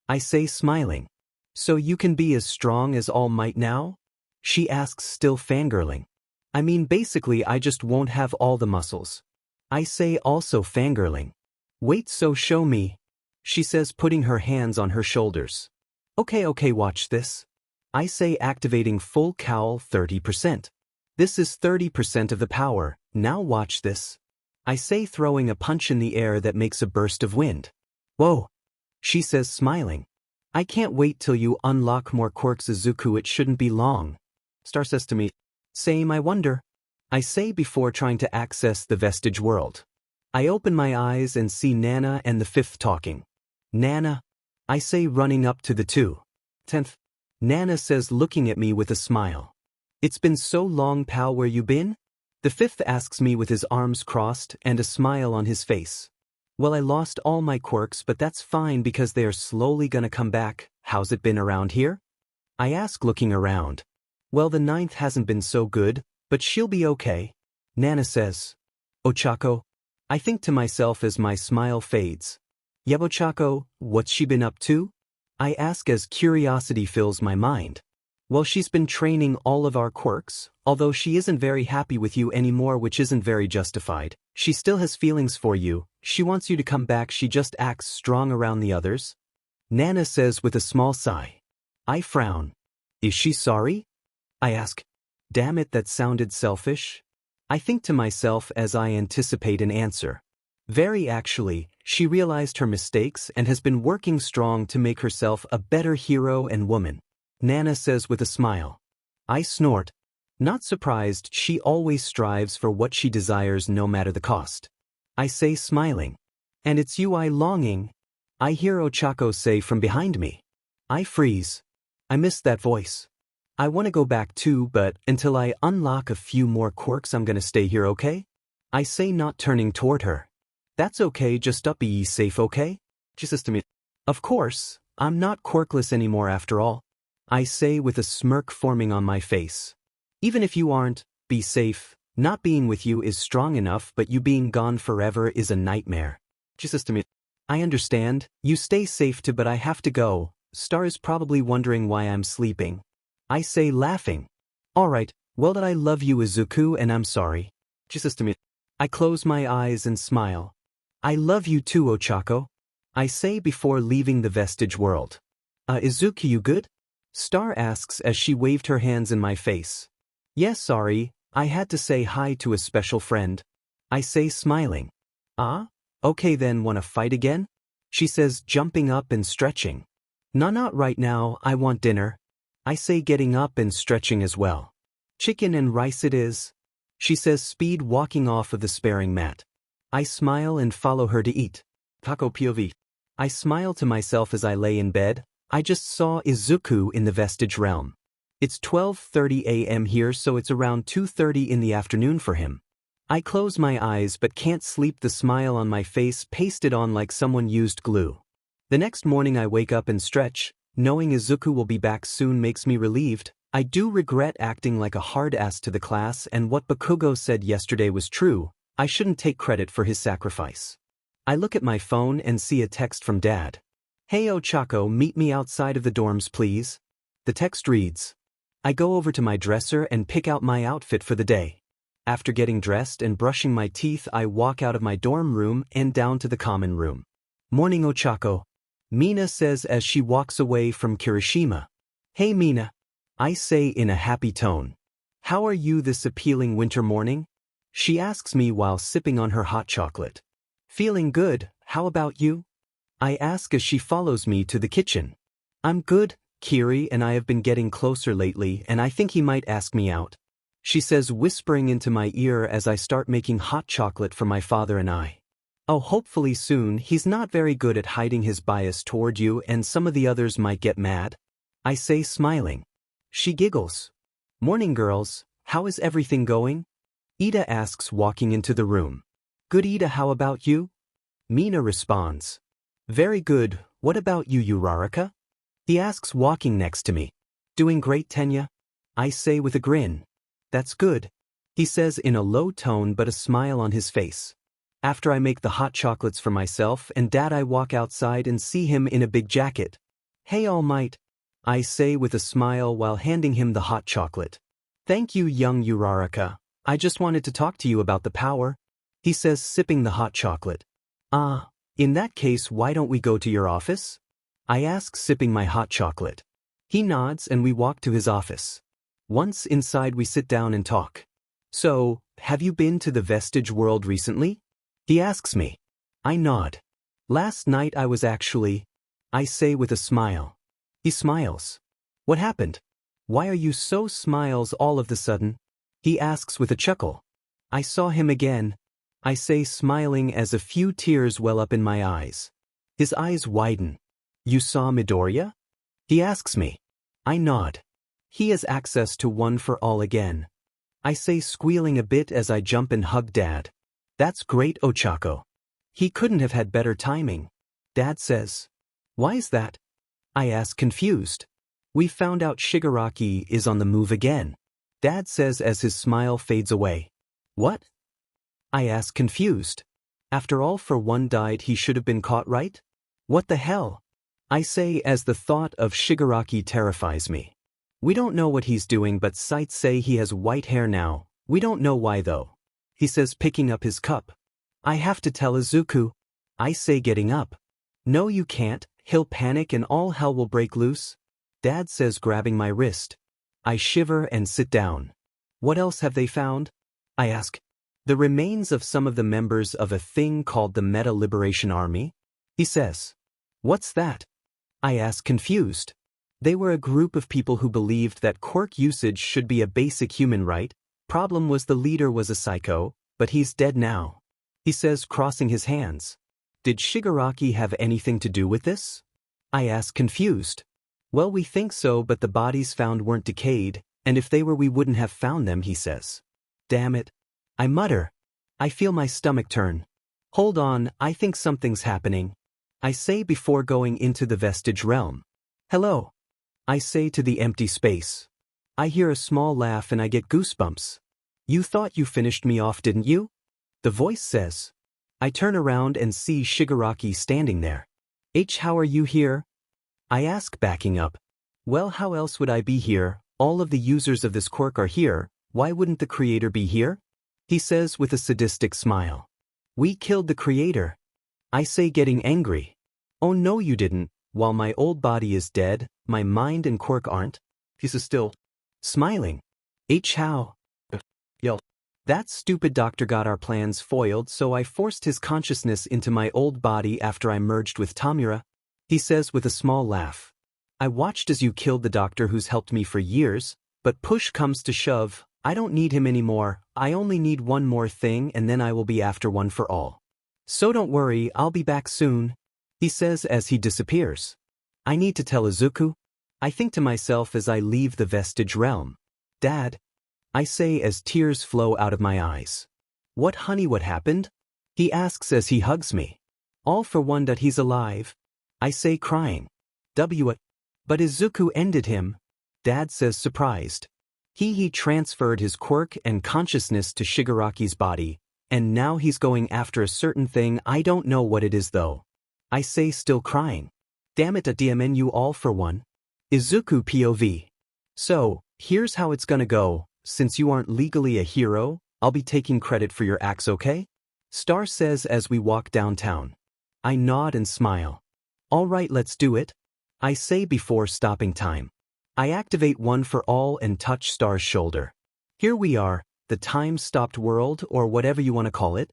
I say, smiling. So you can be as strong as All Might now? She asks, still fangirling. I mean, basically I just won't have all the muscles, I say, also fangirling. Wait, so show me, she says, putting her hands on her shoulders. Okay, watch this, I say, activating full cowl 30%. This is 30% of the power, now watch this, I say, throwing a punch in the air that makes a burst of wind. Whoa, she says, smiling. I can't wait till you unlock more quirks, Izuku, it shouldn't be long. Star says to me. Same, I wonder, I say, before trying to access the Vestige world. I open my eyes and see Nana and the fifth talking. Nana, I say, running up to the 10th. Nana says, looking at me with a smile. It's been so long, pal, where you been? The fifth asks me with his arms crossed and a smile on his face. Well, I lost all my quirks, but that's fine because they are slowly gonna come back. How's it been around here? I ask, looking around. Well, the 9th hasn't been so good, but she'll be okay, Nana says. Ochako, I think to myself as my smile fades. Yeah, Ochako, what's she been up to? I ask as curiosity fills my mind. Well, she's been training all of our quirks, although she isn't very happy with you anymore, which isn't very justified. She still has feelings for you, she wants you to come back, she just acts strong around the others, Nana says with a small sigh. I frown. Is she sorry? I ask. Damn it, that sounded selfish. I think to myself as I anticipate an answer. Very actually, she realized her mistakes and has been working strong to make herself a better hero and woman, Nana says with a smile. I snort. Not surprised, she always strives for what she desires no matter the cost, I say, smiling. And it's you I longing, I hear Ochako say from behind me. I freeze. I miss that voice. I want to go back too, but until I unlock a few more quirks I'm gonna stay here, okay? I say, not turning toward her. That's okay, just up, be safe, okay? She says to me. Of course, I'm not quirkless anymore after all, I say with a smirk forming on my face. Even if you aren't, be safe. Not being with you is strong enough, but you being gone forever is a nightmare. She says to me. I understand, you stay safe too, but I have to go. Star is probably wondering why I'm sleeping, I say, laughing. Alright, well, that I love you, Izuku, and I'm sorry. She says to me. I close my eyes and smile. I love you too, Ochako, I say before leaving the Vestige world. Izuku, you good? Star asks as she waved her hands in my face. Yes, sorry, I had to say hi to a special friend, I say, smiling. Ah? Okay then, wanna fight again? She says, jumping up and stretching. Nah, not right now, I want dinner, I say, getting up and stretching as well. Chicken and rice it is, she says, speed walking off of the sparring mat. I smile and follow her to eat. Taco POV. I smile to myself as I lay in bed. I just saw Izuku in the Vestige realm. It's 12:30 a.m. here, so it's around 2:30 in the afternoon for him. I close my eyes but can't sleep, the smile on my face pasted on like someone used glue. The next morning I wake up and stretch. Knowing Izuku will be back soon makes me relieved. I do regret acting like a hard ass to the class, and what Bakugo said yesterday was true. I shouldn't take credit for his sacrifice. I look at my phone and see a text from Dad. Hey Ochako, meet me outside of the dorms please. The text reads. I go over to my dresser and pick out my outfit for the day. After getting dressed and brushing my teeth, I walk out of my dorm room and down to the common room. Morning Ochako. Mina says as she walks away from Kirishima. Hey Mina. I say in a happy tone. How are you this appealing winter morning? She asks me while sipping on her hot chocolate. Feeling good, how about you? I ask as she follows me to the kitchen. I'm good, Kiri and I have been getting closer lately and I think he might ask me out. She says whispering into my ear as I start making hot chocolate for my father and I. Oh, hopefully soon. He's not very good at hiding his bias toward you and some of the others might get mad. I say smiling. She giggles. Morning girls, how is everything going? Ida asks walking into the room. Good Ida, how about you? Mina responds. Very good, what about you Uraraka? He asks walking next to me. Doing great Tenya? I say with a grin. That's good. He says in a low tone but a smile on his face. After I make the hot chocolates for myself and Dad, I walk outside and see him in a big jacket. Hey All Might. I say with a smile while handing him the hot chocolate. Thank you young Uraraka. I just wanted to talk to you about the power. He says sipping the hot chocolate. In that case why don't we go to your office? I ask sipping my hot chocolate. He nods and we walk to his office. Once inside we sit down and talk. So, have you been to the Vestige world recently? He asks me. I nod. Last night I was actually. I say with a smile. He smiles. What happened? Why are you so smiles all of the sudden? He asks with a chuckle. I saw him again. I say smiling as a few tears well up in my eyes. His eyes widen. You saw Midoriya? He asks me. I nod. He has access to One for All again. I say squealing a bit as I jump and hug Dad. That's great Ochako. He couldn't have had better timing. Dad says. Why is that? I ask confused. We found out Shigaraki is on the move again. Dad says as his smile fades away. What? I ask confused. After All for One died he should have been caught right? What the hell? I say as the thought of Shigaraki terrifies me. We don't know what he's doing but sites say he has white hair now. We don't know why though. He says picking up his cup. I have to tell Izuku. I say getting up. No you can't, he'll panic and all hell will break loose. Dad says grabbing my wrist. I shiver and sit down. What else have they found? I ask. The remains of some of the members of a thing called the Meta Liberation Army? He says. What's that? I ask confused. They were a group of people who believed that quirk usage should be a basic human right. Problem was the leader was a psycho, but he's dead now. He says crossing his hands. Did Shigaraki have anything to do with this? I ask confused. Well we think so but the bodies found weren't decayed, and if they were we wouldn't have found them he says. Damn it. I mutter. I feel my stomach turn. Hold on, I think something's happening. I say before going into the Vestige realm. Hello. I say to the empty space. I hear a small laugh and I get goosebumps. You thought you finished me off didn't you? The voice says. I turn around and see Shigaraki standing there. How are you here? I ask backing up. Well how else would I be here? All of the users of this quirk are here, why wouldn't the creator be here? He says with a sadistic smile. We killed the creator. I say getting angry. Oh no you didn't, while my old body is dead, my mind and quirk aren't. He's still smiling. How? Yell. That stupid doctor got our plans foiled so I forced his consciousness into my old body after I merged with Tamura. He says with a small laugh. I watched as you killed the doctor who's helped me for years, but push comes to shove, I don't need him anymore, I only need one more thing and then I will be after One for All. So don't worry, I'll be back soon. He says as he disappears. I need to tell Izuku. I think to myself as I leave the Vestige realm. Dad. I say as tears flow out of my eyes. What honey what happened? He asks as he hugs me. All for one that he's alive. I say crying. But Izuku ended him. Dad says surprised. He transferred his quirk and consciousness to Shigaraki's body, And now he's going after a certain thing, I don't know what it is though. I say, still crying. Damn it, a DMN you all for one. Izuku POV. So, here's how it's gonna go. Since you aren't legally a hero, I'll be taking credit for your acts, okay? Star says as we walk downtown. I nod and smile. Alright, let's do it. I say before stopping time. I activate one for all and touch Star's shoulder. Here we are, the time-stopped world or whatever you want to call it.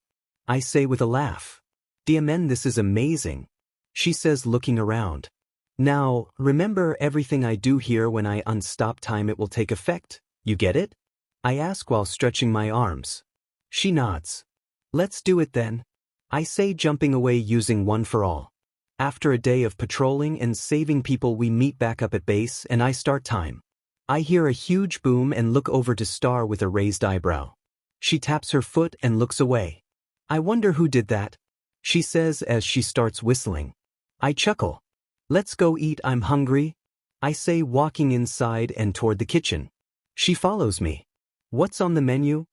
I say with a laugh. DMN, this is amazing. She says looking around. Now, remember everything I do here when I unstop time it will take effect, you get it? I ask while stretching my arms. She nods. Let's do it then. I say jumping away using one for all. After a day of patrolling and saving people we meet back up at base and I start time. I hear a huge boom and look over to Star with a raised eyebrow. She taps her foot and looks away. I wonder who did that. She says as she starts whistling. I chuckle. Let's go eat, I'm hungry. I say walking inside and toward the kitchen. She follows me. What's on the menu?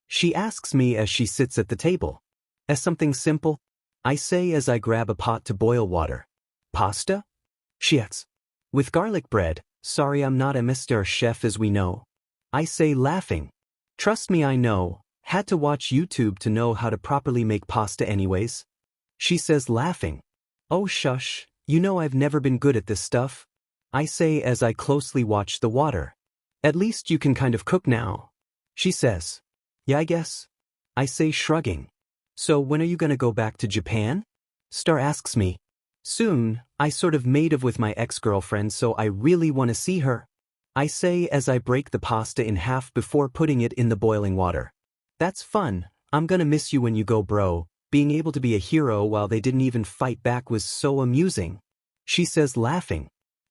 She asks me as she sits at the table. As something simple? I say as I grab a pot to boil water. Pasta? She asks. With garlic bread. Sorry, I'm not a Mr. Chef as we know. I say laughing. Trust me, I know. Had to watch YouTube to know how to properly make pasta anyways. She says laughing. Oh shush, you know I've never been good at this stuff. I say as I closely watch the water. At least you can kind of cook now. She says. Yeah, I guess. I say shrugging. So when are you gonna go back to Japan? Star asks me. Soon, I sort of made up with my ex-girlfriend so I really want to see her. I say as I break the pasta in half before putting it in the boiling water. That's fun, I'm gonna miss you when you go bro. Being able to be a hero while they didn't even fight back was so amusing. She says laughing.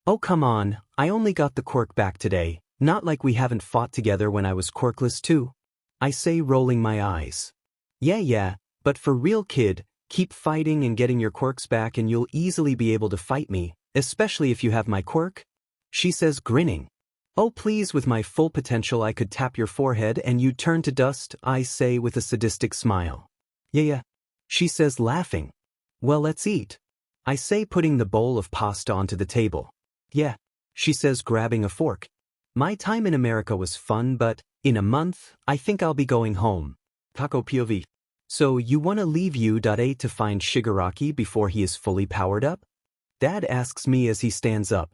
Oh come on, I only got the quirk back today, not like we haven't fought together when I was quirkless too. I say rolling my eyes. Yeah, but for real kid, keep fighting and getting your quirks back and you'll easily be able to fight me, especially if you have my quirk. She says grinning. Oh please, with my full potential I could tap your forehead and you'd turn to dust, I say with a sadistic smile. Yeah. She says laughing. Well, let's eat. I say putting the bowl of pasta onto the table. Yeah. She says grabbing a fork. My time in America was fun, but in a month, I think I'll be going home. Taco POV. So you want to leave U.A to find Shigaraki before he is fully powered up? Dad asks me as he stands up.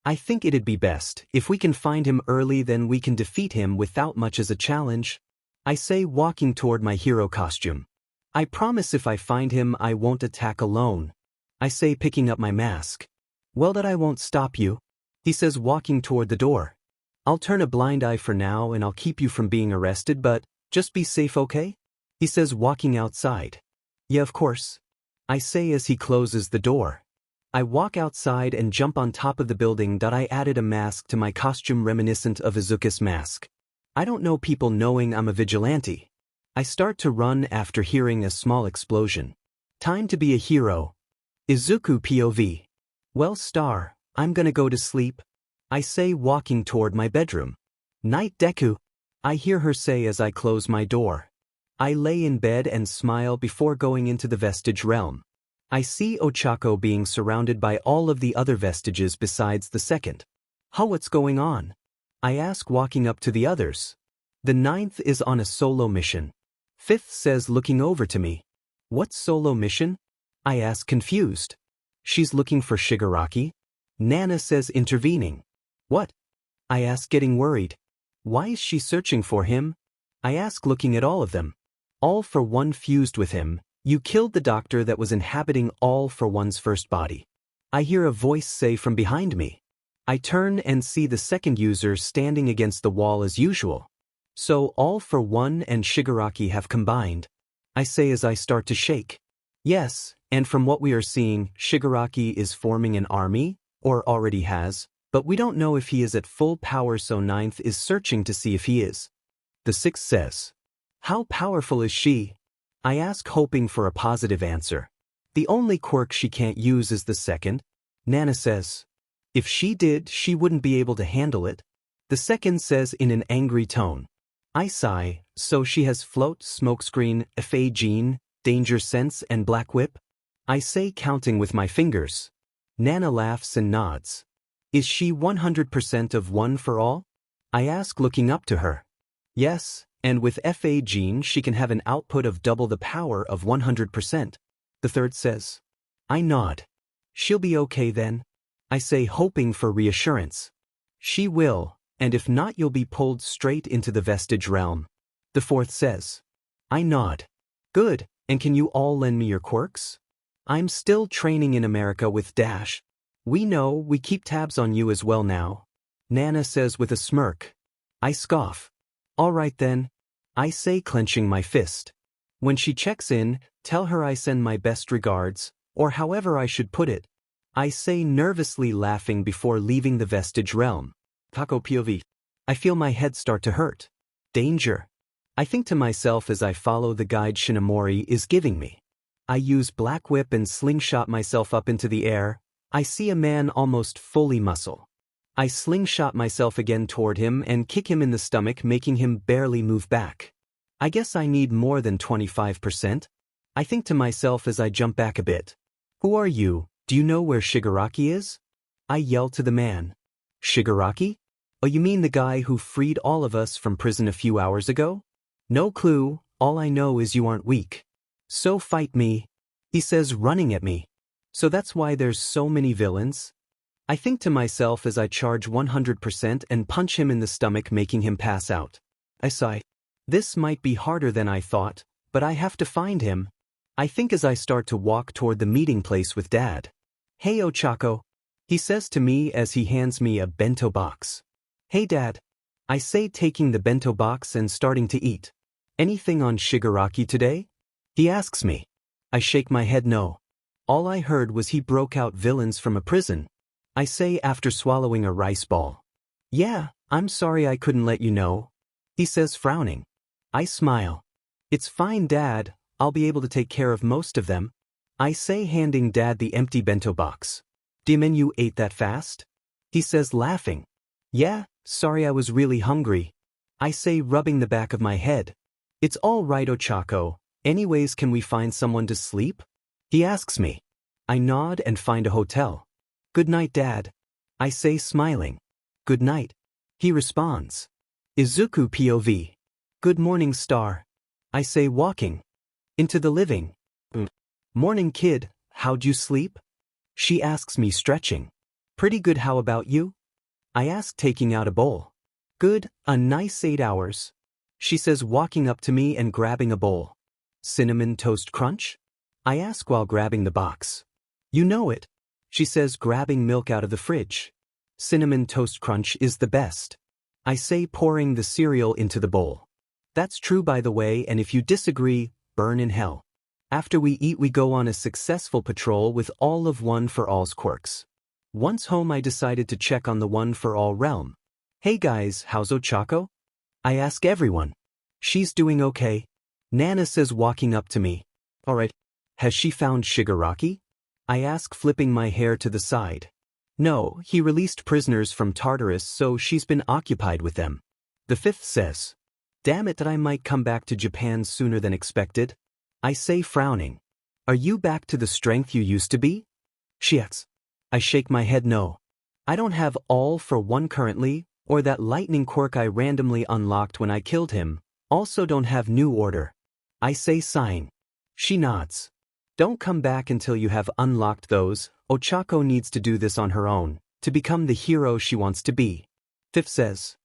I think it'd be best, if we can find him early then we can defeat him without much as a challenge. I say walking toward my hero costume. I promise if I find him I won't attack alone. I say picking up my mask. Well, that I won't stop you. He says walking toward the door. I'll turn a blind eye for now and I'll keep you from being arrested, but just be safe, okay? He says walking outside. Yeah, of course. I say as he closes the door. I walk outside and jump on top of the building. I added a mask to my costume reminiscent of Izuku's mask. I don't know people knowing I'm a vigilante. I start to run after hearing a small explosion. Time to be a hero. Izuku POV. Well, Star, I'm gonna go to sleep. I say walking toward my bedroom. Night, Deku. I hear her say as I close my door. I lay in bed and smile before going into the Vestige realm. I see Ochako being surrounded by all of the other Vestiges besides the second. What's going on? I ask walking up to the others. The ninth is on a solo mission. Fifth says looking over to me. What solo mission? I ask confused. She's looking for Shigaraki? Nana says intervening. What? I ask getting worried. Why is she searching for him? I ask looking at all of them. All for One fused with him. You killed the doctor that was inhabiting All for One's first body. I hear a voice say from behind me. I turn and see the second user standing against the wall as usual. So All for One and Shigaraki have combined. I say as I start to shake. Yes, and from what we are seeing, Shigaraki is forming an army, or already has, but we don't know if he is at full power, so ninth is searching to see if he is. The sixth says. How powerful is she? I ask hoping for a positive answer. The only quirk she can't use is the second. Nana says. If she did, she wouldn't be able to handle it. The second says in an angry tone. I sigh, so she has float, smokescreen, FA gene, danger sense and black whip? I say counting with my fingers. Nana laughs and nods. Is she 100% of one for all? I ask looking up to her. Yes, and with FA gene she can have an output of double the power of 100%. The third says. I nod. She'll be okay then. I say hoping for reassurance. She will, and if not you'll be pulled straight into the Vestige realm. The fourth says. I nod. Good, and can you all lend me your quirks? I'm still training in America with Dash. We know, we keep tabs on you as well now. Nana says with a smirk. I scoff. All right then. I say clenching my fist. When she checks in, tell her I send my best regards, or however I should put it. I say nervously laughing before leaving the Vestige realm. Taco POV. I feel my head start to hurt. Danger. I think to myself as I follow the guide Shinomori is giving me. I use black whip and slingshot myself up into the air. I see a man almost fully muscle. I slingshot myself again toward him and kick him in the stomach, making him barely move back. I guess I need more than 25%. I think to myself as I jump back a bit. Who are you? Do you know where Shigaraki is? I yell to the man. Shigaraki? Oh, you mean the guy who freed all of us from prison a few hours ago? No clue, all I know is you aren't weak. So fight me. He says running at me. So that's why there's so many villains? I think to myself as I charge 100% and punch him in the stomach, making him pass out. I sigh. This might be harder than I thought, but I have to find him. I think as I start to walk toward the meeting place with Dad. Hey Ochako. He says to me as he hands me a bento box. Hey Dad. I say, taking the bento box and starting to eat. Anything on Shigaraki today? He asks me. I shake my head no. All I heard was he broke out villains from a prison. I say after swallowing a rice ball. Yeah, I'm sorry I couldn't let you know. He says frowning. I smile. It's fine Dad, I'll be able to take care of most of them. I say, handing Dad the empty bento box. Demon, you ate that fast? He says laughing. Yeah, sorry I was really hungry. I say, rubbing the back of my head. It's all right Ochako, anyways can we find someone to sleep? He asks me. I nod and find a hotel. Good night Dad. I say smiling. Good night. He responds. Izuku POV. Good morning Star. I say walking. Into the living. Morning kid, how'd you sleep? She asks me stretching. Pretty good, how about you? I ask taking out a bowl. Good, a nice 8 hours. She says walking up to me and grabbing a bowl. Cinnamon Toast Crunch? I ask while grabbing the box. You know it. She says grabbing milk out of the fridge. Cinnamon Toast Crunch is the best. I say pouring the cereal into the bowl. That's true by the way, and if you disagree, burn in hell. After we eat we go on a successful patrol with all of One for All's quirks. Once home I decided to check on the One for All realm. Hey guys, how's Ochako? I ask everyone. She's doing okay. Nana says walking up to me. Alright. Has she found Shigaraki? I ask flipping my hair to the side. No, he released prisoners from Tartarus so she's been occupied with them. The fifth says. Damn it that I might come back to Japan sooner than expected. I say frowning. Are you back to the strength you used to be? She asks. I shake my head no. I don't have all for one currently, or that lightning quirk I randomly unlocked when I killed him. Also don't have new order. I say sighing. She nods. Don't come back until you have unlocked those. Ochako needs to do this on her own, to become the hero she wants to be. Fifth says.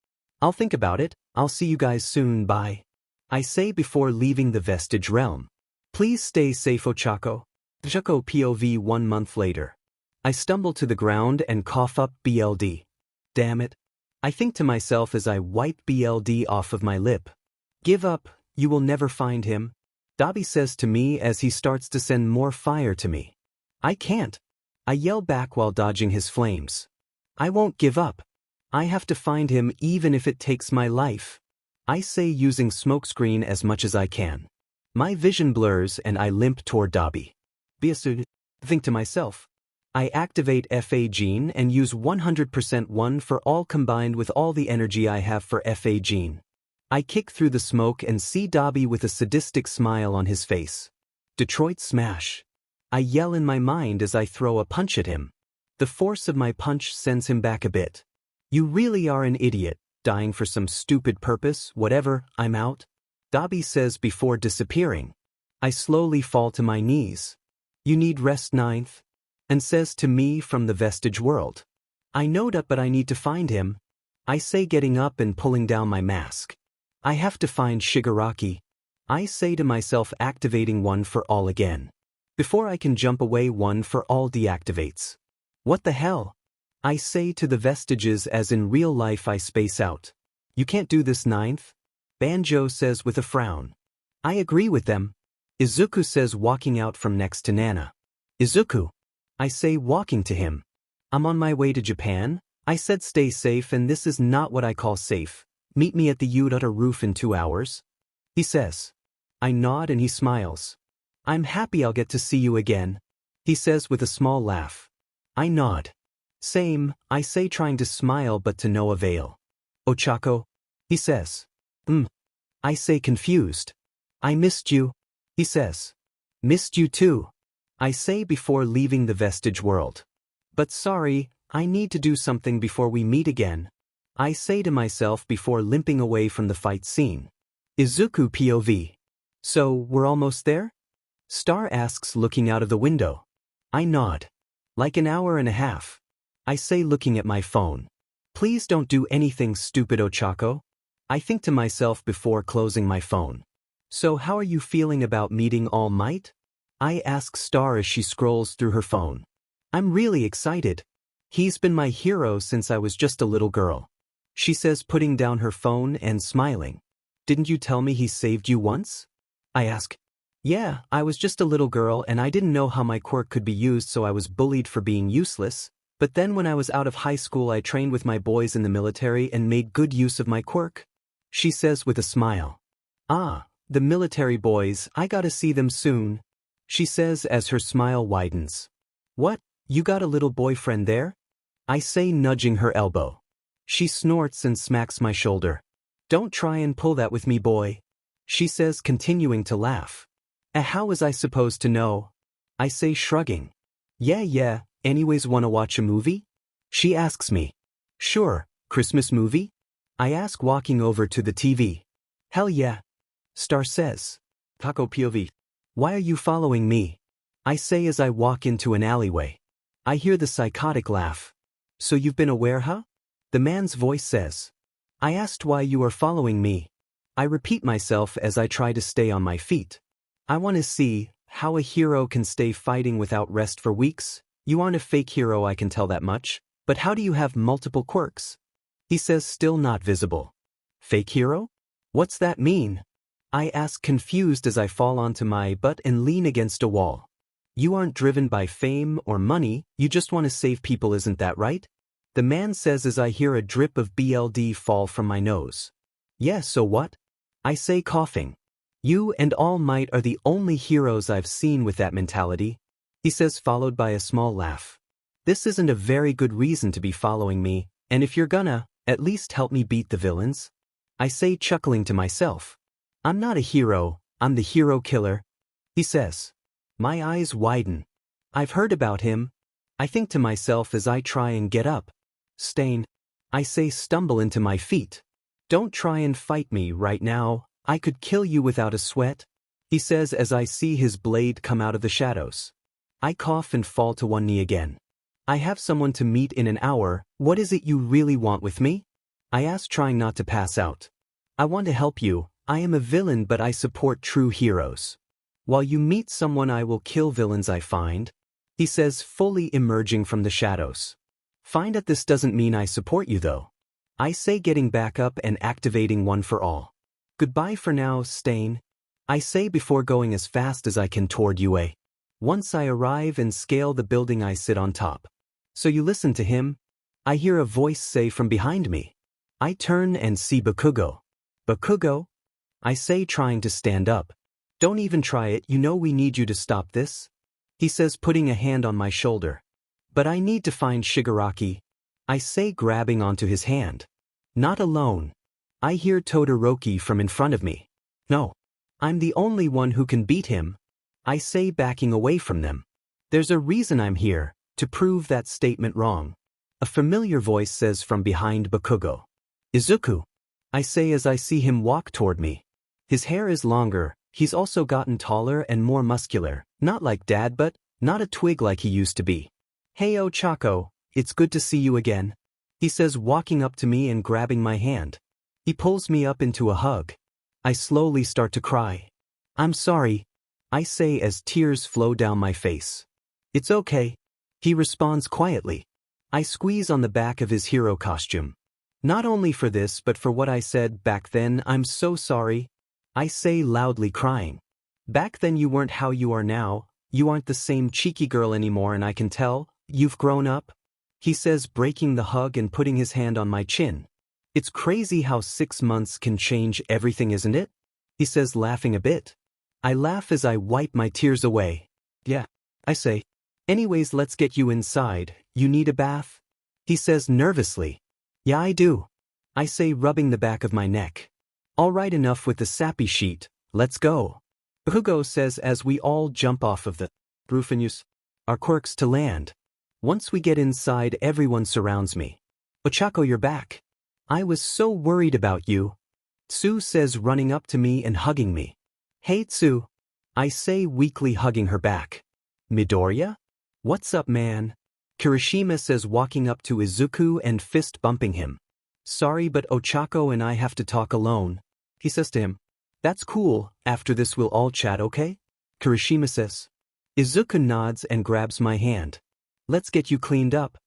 I'll think about it, I'll see you guys soon, bye. I say before leaving the Vestige realm. Please stay safe Ochako. Ochako POV 1 month later. I stumble to the ground and cough up BLD. Damn it. I think to myself as I wipe BLD off of my lip. Give up, you will never find him. Dabi says to me as he starts to send more fire to me. I can't. I yell back while dodging his flames. I won't give up. I have to find him even if it takes my life. I say using smokescreen as much as I can. My vision blurs and I limp toward Dabi. Think to myself. I activate FA gene and use 100% One for All combined with all the energy I have for FA gene. I kick through the smoke and see Dabi with a sadistic smile on his face. Detroit smash. I yell in my mind as I throw a punch at him. The force of my punch sends him back a bit. You really are an idiot, dying for some stupid purpose, whatever, I'm out. Dabi says before disappearing. I slowly fall to my knees. You need rest, ninth? And says to me from the Vestige world. I know that, but I need to find him. I say, getting up and pulling down my mask. I have to find Shigaraki. I say to myself, activating one for all again. Before I can jump away, one for all deactivates. What the hell? I say to the Vestiges as in real life I space out. You can't do this, ninth? Banjo says with a frown. I agree with them. Izuku says, walking out from next to Nana. Izuku. I say, walking to him. I'm on my way to Japan. I said stay safe, and this is not what I call safe. Meet me at the Yudata roof in 2 hours. He says. I nod and he smiles. I'm happy I'll get to see you again. He says with a small laugh. I nod. Same, I say, trying to smile but to no avail. Ochako? He says. I say, confused. I missed you. He says. Missed you too. I say before leaving the Vestige world. But sorry, I need to do something before we meet again. I say to myself before limping away from the fight scene. Izuku POV. So, we're almost there? Star asks, looking out of the window. I nod. Like an hour and a half. I say, looking at my phone. Please don't do anything stupid, Ochako. I think to myself before closing my phone. So how are you feeling about meeting All Might? I ask Star as she scrolls through her phone. I'm really excited. He's been my hero since I was just a little girl. She says, putting down her phone and smiling. Didn't you tell me he saved you once? I ask. Yeah, I was just a little girl and I didn't know how my quirk could be used, so I was bullied for being useless. But then when I was out of high school, I trained with my boys in the military and made good use of my quirk. She says with a smile. Ah, the military boys, I gotta see them soon. She says as her smile widens. What, you got a little boyfriend there? I say, nudging her elbow. She snorts and smacks my shoulder. Don't try and pull that with me, boy. She says, continuing to laugh. How was I supposed to know? I say, shrugging. Yeah, anyways, wanna watch a movie? She asks me. Sure, Christmas movie? I ask, walking over to the TV. Hell yeah. Star says. Taco POV. Why are you following me? I say as I walk into an alleyway. I hear the psychotic laugh. So you've been aware, huh? The man's voice says. I asked why you are following me. I repeat myself as I try to stay on my feet. I want to see how a hero can stay fighting without rest for weeks. You aren't a fake hero, I can tell that much. But how do you have multiple quirks? He says, still not visible. Fake hero? What's that mean? I ask, confused as I fall onto my butt and lean against a wall. You aren't driven by fame or money, you just want to save people, isn't that right? The man says as I hear a drip of BLD fall from my nose. Yeah, so what? I say, coughing. You and All Might are the only heroes I've seen with that mentality. He says, followed by a small laugh. This isn't a very good reason to be following me, and if you're gonna, at least help me beat the villains. I say, chuckling to myself. I'm not a hero, I'm the hero killer. He says. My eyes widen. I've heard about him. I think to myself as I try and get up. Stain. I say, stumble into my feet. Don't try and fight me right now, I could kill you without a sweat. He says as I see his blade come out of the shadows. I cough and fall to one knee again. I have someone to meet in an hour, what is it you really want with me? I ask, trying not to pass out. I want to help you, I am a villain but I support true heroes. While you meet someone I will kill villains I find. He says, fully emerging from the shadows. Find that this doesn't mean I support you though. I say, getting back up and activating one for all. Goodbye for now, Stain. I say before going as fast as I can toward UA. Once I arrive and scale the building I sit on top. So you listen to him? I hear a voice say from behind me. I turn and see Bakugo. Bakugo? I say, trying to stand up. Don't even try it, you know we need you to stop this. He says, putting a hand on my shoulder. But I need to find Shigaraki. I say, grabbing onto his hand. Not alone. I hear Todoroki from in front of me. No. I'm the only one who can beat him, I say, backing away from them. There's a reason I'm here, to prove that statement wrong. A familiar voice says from behind Bakugo. Izuku, I say as I see him walk toward me. His hair is longer, he's also gotten taller and more muscular, not like Dad but not a twig like he used to be. Hey Ochako, it's good to see you again, he says, walking up to me and grabbing my hand. He pulls me up into a hug. I slowly start to cry. I'm sorry, I say as tears flow down my face. It's okay, he responds quietly. I squeeze on the back of his hero costume. Not only for this but for what I said back then. I'm so sorry, I say, loudly crying. Back then you weren't how you are now, you aren't the same cheeky girl anymore, and I can tell, you've grown up, he says, breaking the hug and putting his hand on my chin. It's crazy how 6 months can change everything, isn't it? He says, laughing a bit. I laugh as I wipe my tears away. Yeah, I say. Anyways, let's get you inside, you need a bath? He says nervously. Yeah, I do, I say, rubbing the back of my neck. All right, enough with the sappy sheet, let's go, Bakugo says as we all jump off of the roof and use our quirks to land. Once we get inside, everyone surrounds me. Ochako, you're back. I was so worried about you, Tsu says, running up to me and hugging me. Hey Tsu, I say, weakly hugging her back. Midoriya? What's up, man? Kirishima says, walking up to Izuku and fist bumping him. Sorry, but Ochako and I have to talk alone, he says to him. That's cool, after this we'll all chat, okay? Kirishima says. Izuku nods and grabs my hand. Let's get you cleaned up,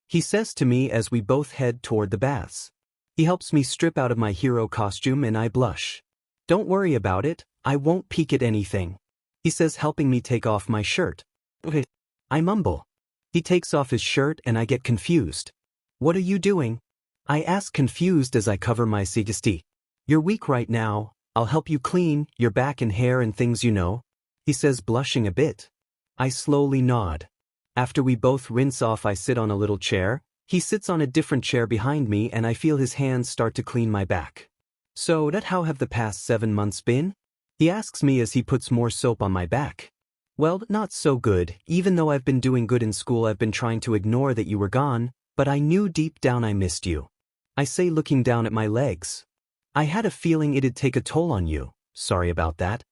he says to me as we both head toward the baths. He helps me strip out of my hero costume and I blush. Don't worry about it, I won't peek at anything, he says, helping me take off my shirt. Okay, I mumble. He takes off his shirt and I get confused. What are you doing? I ask, confused, as I cover my sigesti. You're weak right now, I'll help you clean your back and hair and things, you know, he says, blushing a bit. I slowly nod. After we both rinse off, I sit on a little chair. He sits on a different chair behind me and I feel his hands start to clean my back. So, how have the past 7 months been? He asks me as he puts more soap on my back. Well, not so good. Even though I've been doing good in school, I've been trying to ignore that you were gone, but I knew deep down I missed you, I say, looking down at my legs. I had a feeling it'd take a toll on you. Sorry about that,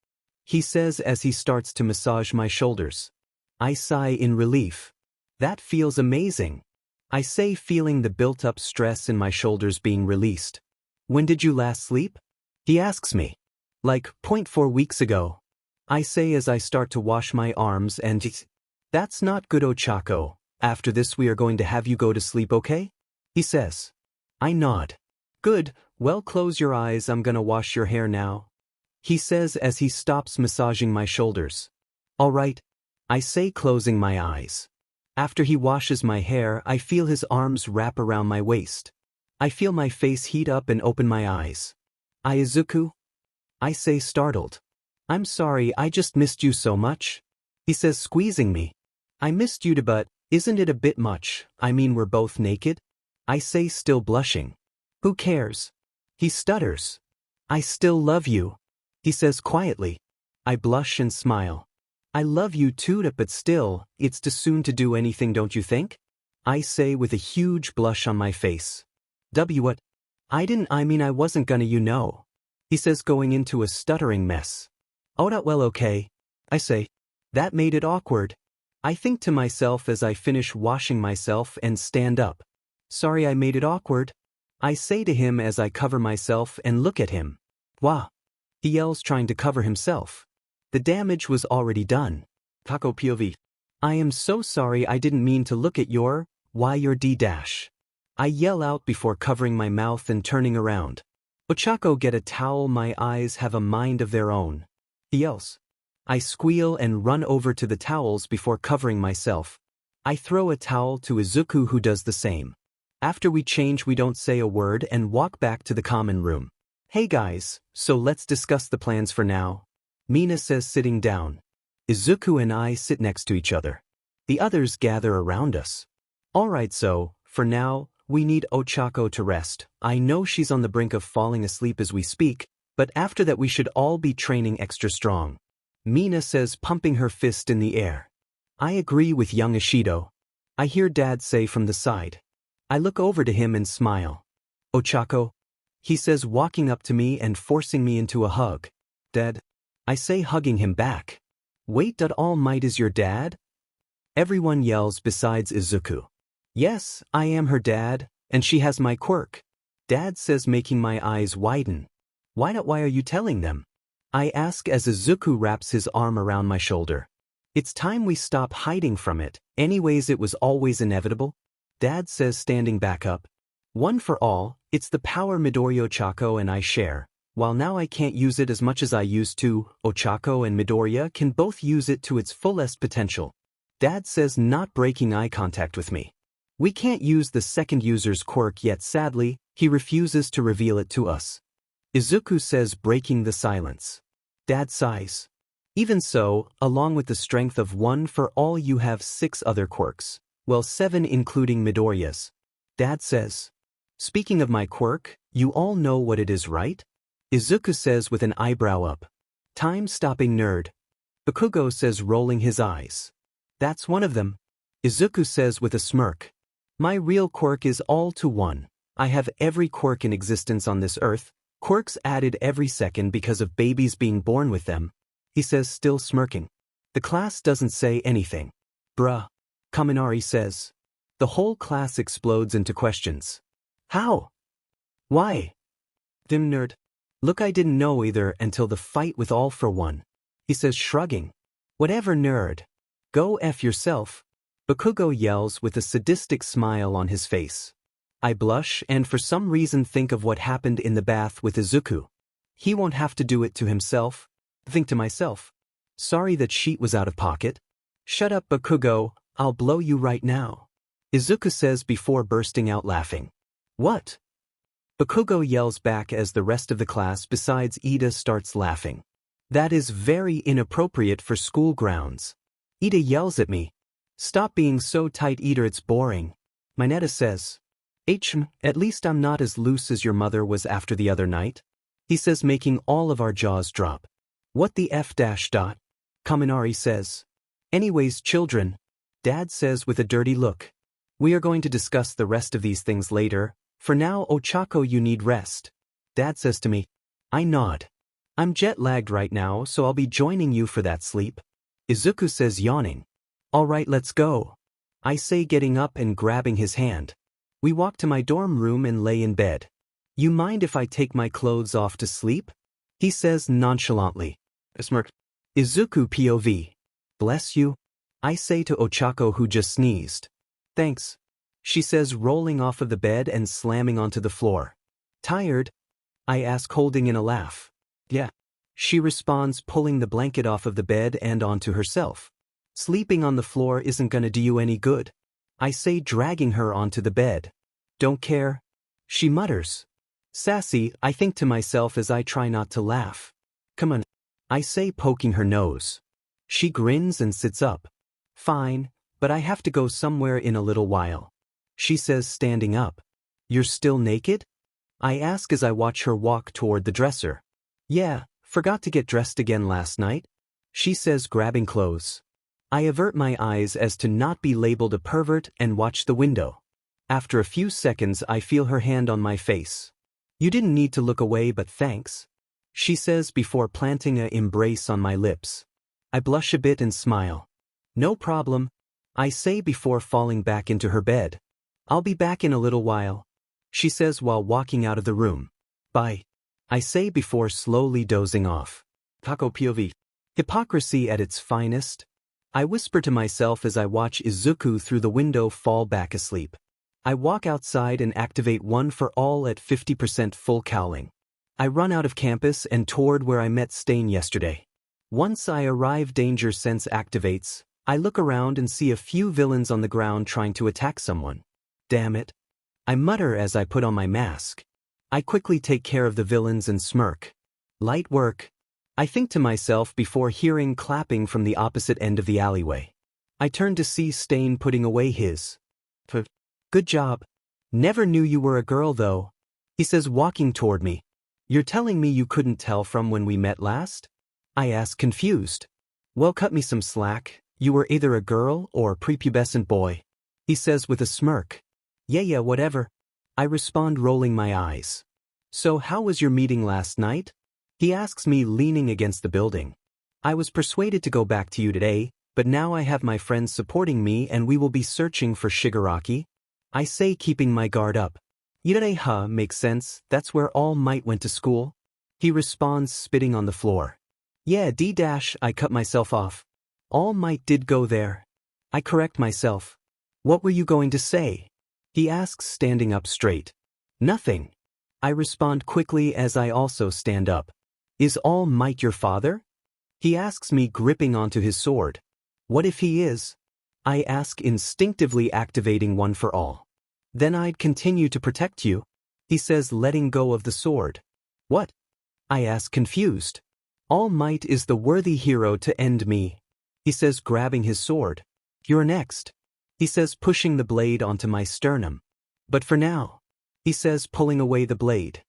he says as he starts to massage my shoulders. I sigh in relief. That feels amazing, I say, feeling the built-up stress in my shoulders being released. When did you last sleep? He asks me. Like, 0.4 weeks ago, I say as I start to wash my arms and that's not good, Ochako. After this we are going to have you go to sleep, okay? He says. I nod. Good, well, close your eyes, I'm gonna wash your hair now, he says as he stops massaging my shoulders. All right, I say, closing my eyes. After he washes my hair, I feel his arms wrap around my waist. I feel my face heat up and open my eyes. Izuku? I say, startled. I'm sorry, I just missed you so much, he says, squeezing me. I missed you too, but isn't it a bit much? I mean, we're both naked, I say, still blushing. Who cares? He stutters. I still love you, he says quietly. I blush and smile. I love you too, but still, it's too soon to do anything, don't you think? I say with a huge blush on my face. What? I mean I wasn't gonna, you know, he says, going into a stuttering mess. Oh, well, okay, I say. That made it awkward, I think to myself as I finish washing myself and stand up. Sorry I made it awkward, I say to him as I cover myself and look at him. Wah, he yells, trying to cover himself. The damage was already done. Kako POV. I am so sorry, I didn't mean to look at your D-. I yell out before covering my mouth and turning around. Ochako, get a towel, my eyes have a mind of their own, he yells. I squeal and run over to the towels before covering myself. I throw a towel to Izuku, who does the same. After we change, we don't say a word and walk back to the common room. Hey guys, so let's discuss the plans for now, Mina says, sitting down. Izuku and I sit next to each other. The others gather around us. Alright, so, for now, we need Ochako to rest. I know she's on the brink of falling asleep as we speak, but after that we should all be training extra strong. Mina says, pumping her fist in the air. I agree with young Ishido. I hear Dad say from the side. I look over to him and smile. Ochako? He says, walking up to me and forcing me into a hug. Dad? I say, hugging him back. Wait, All Might is your dad? Everyone yells besides Izuku. Yes, I am her dad, and she has my quirk. Dad says, making my eyes widen. Why are you telling them? I ask as Izuku wraps his arm around my shoulder. It's time we stop hiding from it. Anyways, it was always inevitable. Dad says, standing back up. One for all, it's the power Midoriya Ochako and I share. While now I can't use it as much as I used to, Ochako and Midoriya can both use it to its fullest potential. Dad says, not breaking eye contact with me. We can't use the second user's quirk yet, sadly, he refuses to reveal it to us. Izuku says, breaking the silence. Dad sighs. Even so, along with the strength of one for all, you have 6 other quirks. Well, 7 including Midoriya's. Dad says. Speaking of my quirk, you all know what it is, right? Izuku says with an eyebrow up. Time-stopping nerd. Bakugo says, rolling his eyes. That's one of them. Izuku says with a smirk. My real quirk is all to one. I have every quirk in existence on this earth, quirks added every second because of babies being born with them. He says, still smirking. The class doesn't say anything. Bruh. Kaminari says. The whole class explodes into questions. How? Why? Dim nerd. Look, I didn't know either until the fight with All for One. He says, shrugging. Whatever, nerd. Go F yourself. Bakugo yells with a sadistic smile on his face. I blush and for some reason think of what happened in the bath with Izuku. He won't have to do it to himself. Think to myself. Sorry that sheet was out of pocket. Shut up, Bakugo, I'll blow you right now. Izuku says before bursting out laughing. What? Bakugo yells back as the rest of the class besides Ida starts laughing. That is very inappropriate for school grounds. Ida yells at me. Stop being so tight, Ida, it's boring. Mineta says. At least I'm not as loose as your mother was after the other night. He says, making all of our jaws drop. What the F dash dot? Kaminari says. Anyways, children. Dad says with a dirty look. We are going to discuss the rest of these things later. For now, Ochako, you need rest. Dad says to me. I nod. I'm jet-lagged right now, so I'll be joining you for that sleep. Izuku says, yawning. Alright, let's go. I say, getting up and grabbing his hand. We walk to my dorm room and lay in bed. You mind if I take my clothes off to sleep? He says nonchalantly. I smirk. Izuku POV. Bless you. I say to Ochako, who just sneezed. Thanks. She says, rolling off of the bed and slamming onto the floor. Tired? I ask, holding in a laugh. Yeah. She responds, pulling the blanket off of the bed and onto herself. Sleeping on the floor isn't gonna do you any good. I say, dragging her onto the bed. Don't care. She mutters. Sassy, I think to myself as I try not to laugh. Come on. I say, poking her nose. She grins and sits up. Fine, but I have to go somewhere in a little while. She says, standing up. You're still naked? I ask as I watch her walk toward the dresser. Yeah, forgot to get dressed again last night. She says, grabbing clothes. I avert my eyes as to not be labeled a pervert and watch the window. After a few seconds, I feel her hand on my face. You didn't need to look away, but thanks. She says before planting an embrace on my lips. I blush a bit and smile. No problem. I say before falling back into her bed. I'll be back in a little while. She says while walking out of the room. Bye. I say before slowly dozing off. Taco POV. Hypocrisy at its finest. I whisper to myself as I watch Izuku through the window fall back asleep. I walk outside and activate One for All at 50% full cowling. I run out of campus and toward where I met Stain yesterday. Once I arrive, danger sense activates. I look around and see a few villains on the ground trying to attack someone. Damn it. I mutter as I put on my mask. I quickly take care of the villains and smirk. Light work. I think to myself before hearing clapping from the opposite end of the alleyway. I turn to see Stain putting away his. Good job. Never knew you were a girl though. He says, walking toward me. You're telling me you couldn't tell from when we met last? I ask, confused. Well, cut me some slack, you were either a girl or a prepubescent boy. He says with a smirk. Yeah, whatever. I respond, rolling my eyes. So how was your meeting last night? He asks me, leaning against the building. I was persuaded to go back to you today, but now I have my friends supporting me and we will be searching for Shigaraki. I say, keeping my guard up. Yurei makes sense, that's where All Might went to school. He responds, spitting on the floor. Yeah, I cut myself off. All Might did go there. I correct myself. What were you going to say? He asks, standing up straight. Nothing. I respond quickly as I also stand up. Is All Might your father? He asks me, gripping onto his sword. What if he is? I ask, instinctively activating One for All. Then I'd continue to protect you. He says, letting go of the sword. What? I ask, confused. All Might is the worthy hero to end me. He says, grabbing his sword. You're next. He says, pushing the blade onto my sternum. But for now. He says, pulling away the blade.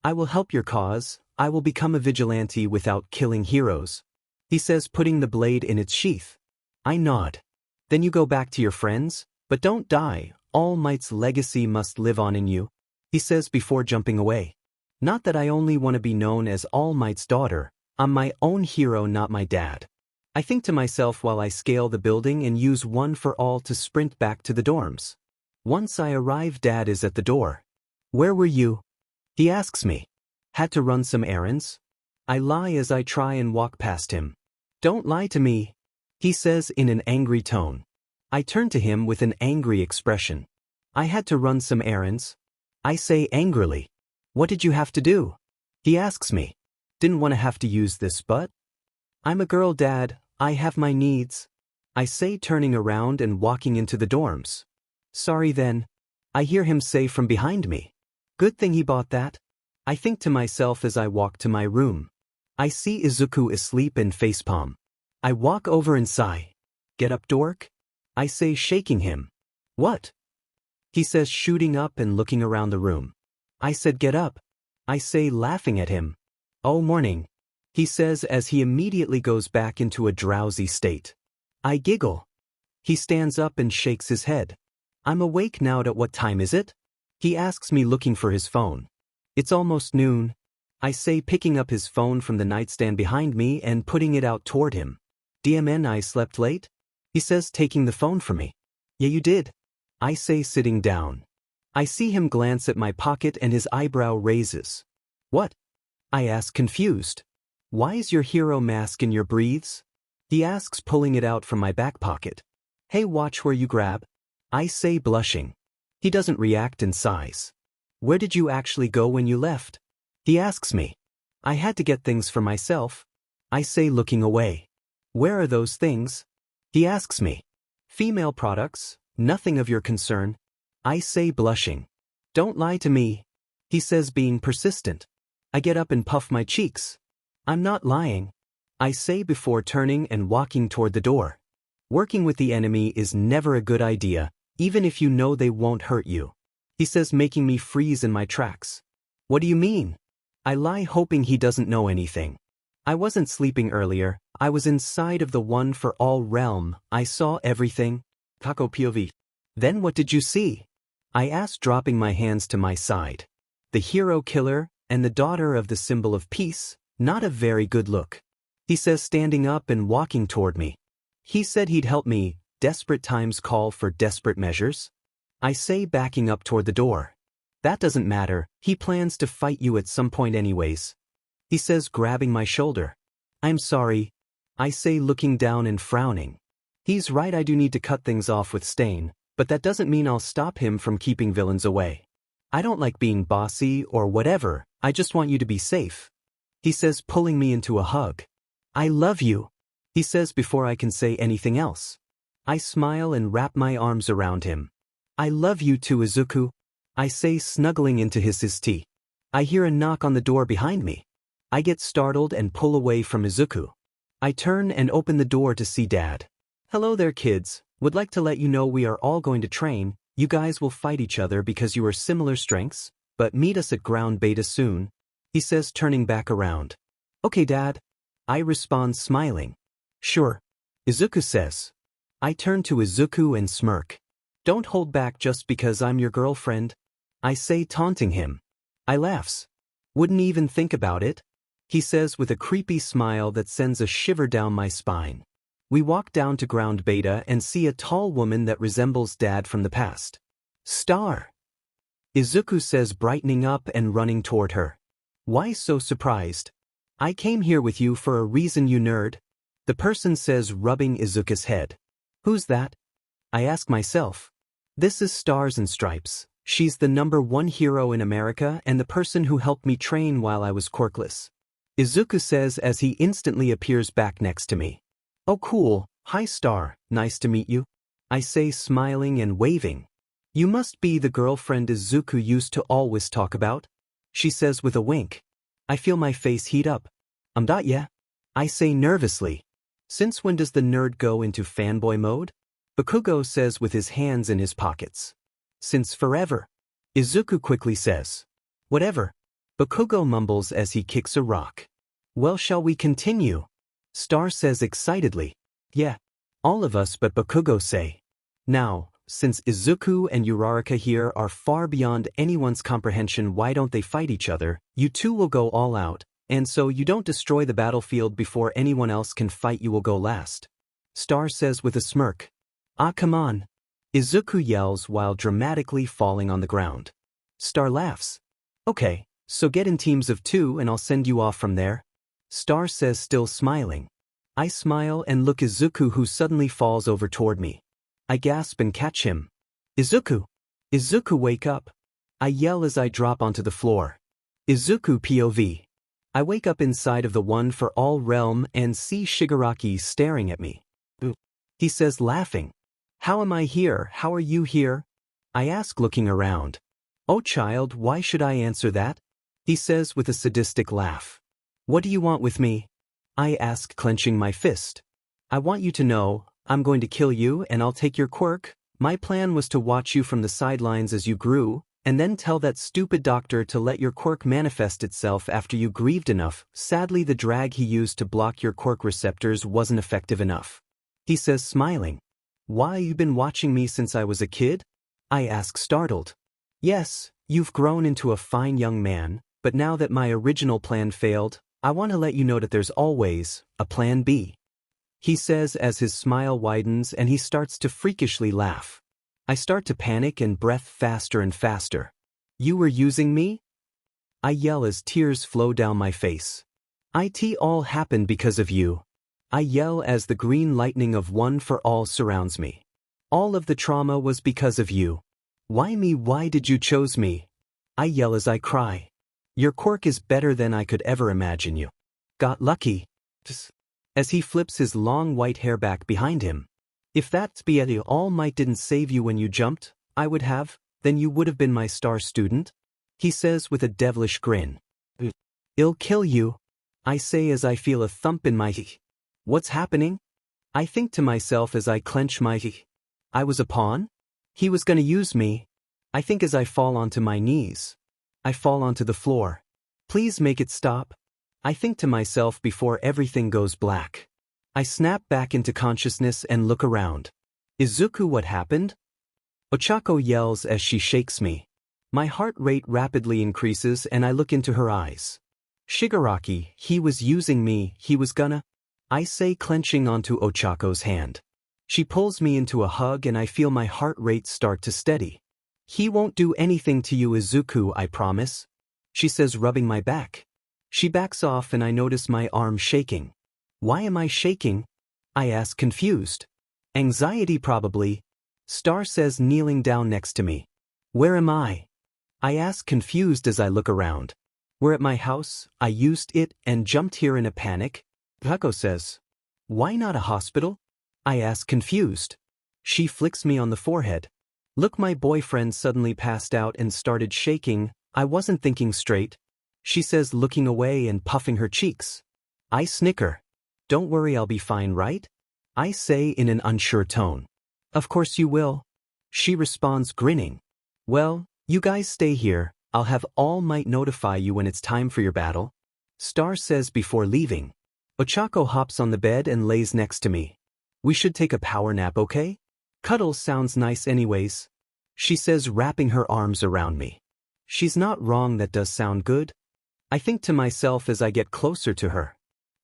I will help your cause, I will become a vigilante without killing heroes. He says, putting the blade in its sheath. I nod. Then you go back to your friends, but don't die, All Might's legacy must live on in you. He says before jumping away. Not that I only want to be known as All Might's daughter, I'm my own hero, not my dad. I think to myself while I scale the building and use One for All to sprint back to the dorms. Once I arrive, Dad is at the door. Where were you? He asks me. Had to run some errands? I lie as I try and walk past him. Don't lie to me, he says in an angry tone. I turn to him with an angry expression. I had to run some errands. I say angrily. What did you have to do? He asks me. Didn't want to have to use this, but I'm a girl, Dad, I have my needs. I say, turning around and walking into the dorms. Sorry then. I hear him say from behind me. Good thing he bought that. I think to myself as I walk to my room. I see Izuku asleep and facepalm. I walk over and sigh. Get up, dork? I say, shaking him. What? He says, shooting up and looking around the room. I said, get up. I say, laughing at him. Oh, morning. He says as he immediately goes back into a drowsy state. I giggle. He stands up and shakes his head. I'm awake now. At what time is it? He asks me, looking for his phone. It's almost noon. I say, picking up his phone from the nightstand behind me and putting it out toward him. DMN, I slept late? He says, taking the phone from me. Yeah, you did. I say, sitting down. I see him glance at my pocket and his eyebrow raises. What? I ask, confused. Why is your hero mask in your breathes? He asks, pulling it out from my back pocket. Hey, watch where you grab. I say, blushing. He doesn't react and sighs. Where did you actually go when you left? He asks me. I had to get things for myself. I say, looking away. Where are those things? He asks me. Female products, nothing of your concern. I say, blushing. Don't lie to me. He says, being persistent. I get up and puff my cheeks. I'm not lying. I say before turning and walking toward the door. Working with the enemy is never a good idea, even if you know they won't hurt you. He says, making me freeze in my tracks. What do you mean? I lie, hoping he doesn't know anything. I wasn't sleeping earlier, I was inside of the One for All realm, I saw everything. Kako POV. Then what did you see? I asked, dropping my hands to my side. The hero killer, and the daughter of the symbol of peace, not a very good look. He says, standing up and walking toward me. He said he'd help me, desperate times call for desperate measures. I say, backing up toward the door. That doesn't matter, he plans to fight you at some point anyways. He says, grabbing my shoulder. I'm sorry. I say, looking down and frowning. He's right, I do need to cut things off with Stain, but that doesn't mean I'll stop him from keeping villains away. I don't like being bossy or whatever, I just want you to be safe. He says, pulling me into a hug. I love you. He says before I can say anything else. I smile and wrap my arms around him. I love you too, Izuku. I say, snuggling into his tea. I hear a knock on the door behind me. I get startled and pull away from Izuku. I turn and open the door to see Dad. Hello there, kids. Would like to let you know we are all going to train. You guys will fight each other because you are similar strengths, but meet us at ground beta soon, he says, turning back around. Okay, Dad. I respond, smiling. Sure. Izuku says. I turn to Izuku and smirk. Don't hold back just because I'm your girlfriend, I say, taunting him. I laughs. Wouldn't even think about it, he says with a creepy smile that sends a shiver down my spine. We walk down to ground beta and see a tall woman that resembles Dad from the past. Star, Izuku says, brightening up and running toward her. Why so surprised? I came here with you for a reason, you nerd, the person says, rubbing Izuku's head. Who's that? I ask myself. This is Stars and Stripes. She's the #1 hero in America and the person who helped me train while I was quirkless, Izuku says as he instantly appears back next to me. Oh cool, hi Star, nice to meet you, I say, smiling and waving. You must be the girlfriend Izuku used to always talk about, she says with a wink. I feel my face heat up. Not yet, I say nervously. Since when does the nerd go into fanboy mode? Bakugo says with his hands in his pockets. Since forever, Izuku quickly says. Whatever, Bakugo mumbles as he kicks a rock. Well, shall we continue? Star says excitedly. Yeah, all of us but Bakugo say. Now, since Izuku and Uraraka here are far beyond anyone's comprehension, why don't they fight each other? You two will go all out, and so you don't destroy the battlefield before anyone else can fight, you will go last. Star says with a smirk. Ah, come on, Izuku yells while dramatically falling on the ground. Star laughs. Okay, so get in teams of 2 and I'll send you off from there, Star says, still smiling. I smile and look Izuku, who suddenly falls over toward me. I gasp and catch him. Izuku! Izuku, wake up! I yell as I drop onto the floor. Izuku POV. I wake up inside of the One for All realm and see Shigaraki staring at me. He says, laughing. How am I here? How are you here? I ask, looking around. Oh child, why should I answer that? He says with a sadistic laugh. What do you want with me? I ask, clenching my fist. I want you to know, I'm going to kill you and I'll take your quirk. My plan was to watch you from the sidelines as you grew, and then tell that stupid doctor to let your quirk manifest itself after you grieved enough. Sadly, the drag he used to block your quirk receptors wasn't effective enough. He says, smiling. Why, you've been watching me since I was a kid? I ask, startled. Yes, you've grown into a fine young man, but now that my original plan failed, I want to let you know that there's always a plan B. He says as his smile widens and he starts to freakishly laugh. I start to panic and breath faster and faster. You were using me? I yell as tears flow down my face. It all happened because of you. I yell as the green lightning of One for All surrounds me. All of the trauma was because of you. Why me? Why did you chose me? I yell as I cry. Your quirk is better than I could ever imagine. You got lucky. As he flips his long white hair back behind him. If that's be all Might didn't save you when you jumped, I would have, then you would have been my star student, he says with a devilish grin. I'll kill you, I say as I feel a thump in my What's happening? I think to myself as I clench my I was a pawn? He was gonna use me. I think as I fall onto my knees. I fall onto the floor. Please make it stop. I think to myself before everything goes black. I snap back into consciousness and look around. Izuku, what happened? Ochako yells as she shakes me. My heart rate rapidly increases and I look into her eyes. Shigaraki, he was using me, he was gonna... I say, clenching onto Ochako's hand. She pulls me into a hug and I feel my heart rate start to steady. He won't do anything to you, Izuku, I promise, she says, rubbing my back. She backs off and I notice my arm shaking. Why am I shaking? I ask, confused. Anxiety probably, Star says, kneeling down next to me. Where am I? I ask, confused as I look around. We're at my house, I used it and jumped here in a panic. Hako says. Why not a hospital? I ask, confused. She flicks me on the forehead. Look, my boyfriend suddenly passed out and started shaking. I wasn't thinking straight, she says, looking away and puffing her cheeks. I snicker. Don't worry, I'll be fine, right? I say in an unsure tone. Of course you will. She responds grinning. Well, you guys stay here, I'll have All Might notify you when it's time for your battle. Star says before leaving. Ochako hops on the bed and lays next to me. We should take a power nap, okay? Cuddle sounds nice anyways. She says, wrapping her arms around me. She's not wrong, that does sound good. I think to myself as I get closer to her.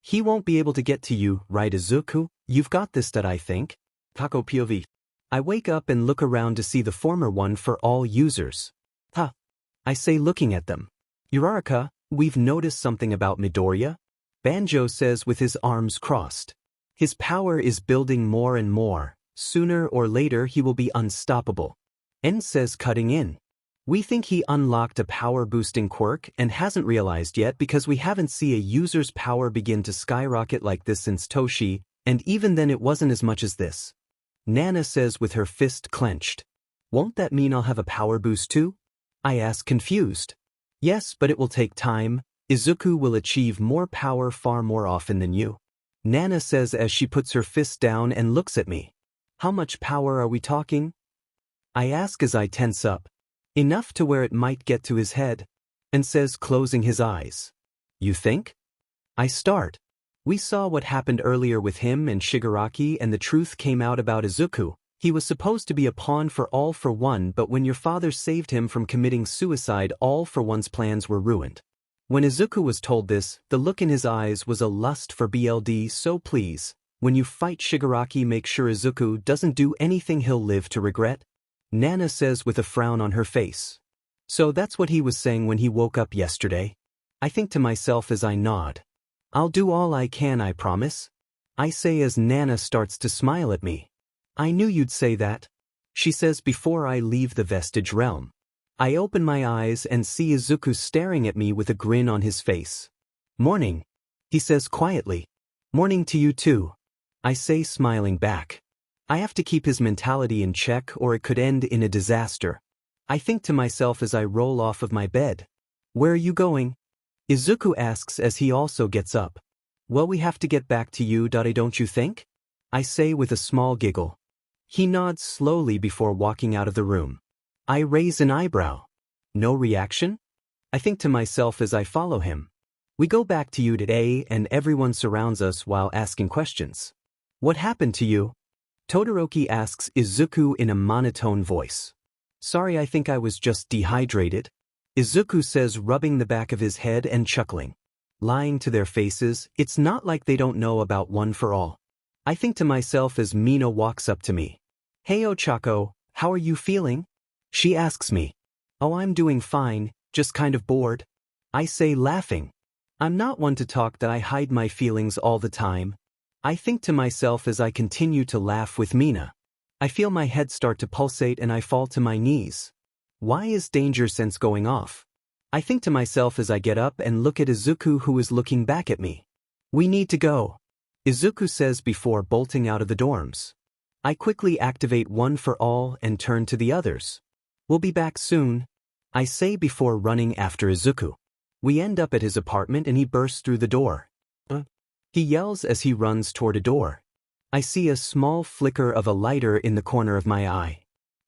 He won't be able to get to you, right Izuku? You've got this, that I think. Kako POV. I wake up and look around to see the former one for all users. Huh. I say, looking at them. Uraraka, we've noticed something about Midoriya. Banjo says with his arms crossed. His power is building more and more. Sooner or later he will be unstoppable. En says, cutting in. We think he unlocked a power-boosting quirk and hasn't realized yet because we haven't seen a user's power begin to skyrocket like this since Toshi, and even then it wasn't as much as this. Nana says with her fist clenched. Won't that mean I'll have a power boost too? I ask, confused. Yes, but it will take time. Izuku will achieve more power far more often than you. Nana says as she puts her fist down and looks at me. How much power are we talking? I ask as I tense up. Enough to where it might get to his head. And says, closing his eyes. You think? I start. We saw what happened earlier with him and Shigaraki, and the truth came out about Izuku. He was supposed to be a pawn for All for One, but when your father saved him from committing suicide, All for One's plans were ruined. When Izuku was told this, the look in his eyes was a lust for BLD, so please, when you fight Shigaraki, make sure Izuku doesn't do anything he'll live to regret. Nana says with a frown on her face. So that's what he was saying when he woke up yesterday? I think to myself as I nod. I'll do all I can, I promise. I say as Nana starts to smile at me. I knew you'd say that. She says before I leave the Vestige realm. I open my eyes and see Izuku staring at me with a grin on his face. Morning, he says quietly. Morning to you too, I say, smiling back. I have to keep his mentality in check or it could end in a disaster. I think to myself as I roll off of my bed. Where are you going? Izuku asks as he also gets up. Well, we have to get back to you, don't you think? I say with a small giggle. He nods slowly before walking out of the room. I raise an eyebrow. No reaction? I think to myself as I follow him. We go back to you today and everyone surrounds us while asking questions. What happened to you? Todoroki asks Izuku in a monotone voice. Sorry, I think I was just dehydrated. Izuku says, rubbing the back of his head and chuckling. Lying to their faces, it's not like they don't know about One for All. I think to myself as Mina walks up to me. Hey Ochako, how are you feeling? She asks me. Oh, I'm doing fine, just kind of bored. I say, laughing. I'm not one to talk that I hide my feelings all the time. I think to myself as I continue to laugh with Mina. I feel my head start to pulsate and I fall to my knees. Why is danger sense going off? I think to myself as I get up and look at Izuku, who is looking back at me. We need to go, Izuku says before bolting out of the dorms. I quickly activate One for All and turn to the others. We'll be back soon, I say before running after Izuku. We end up at his apartment and he bursts through the door. He yells as he runs toward a door. I see a small flicker of a lighter in the corner of my eye.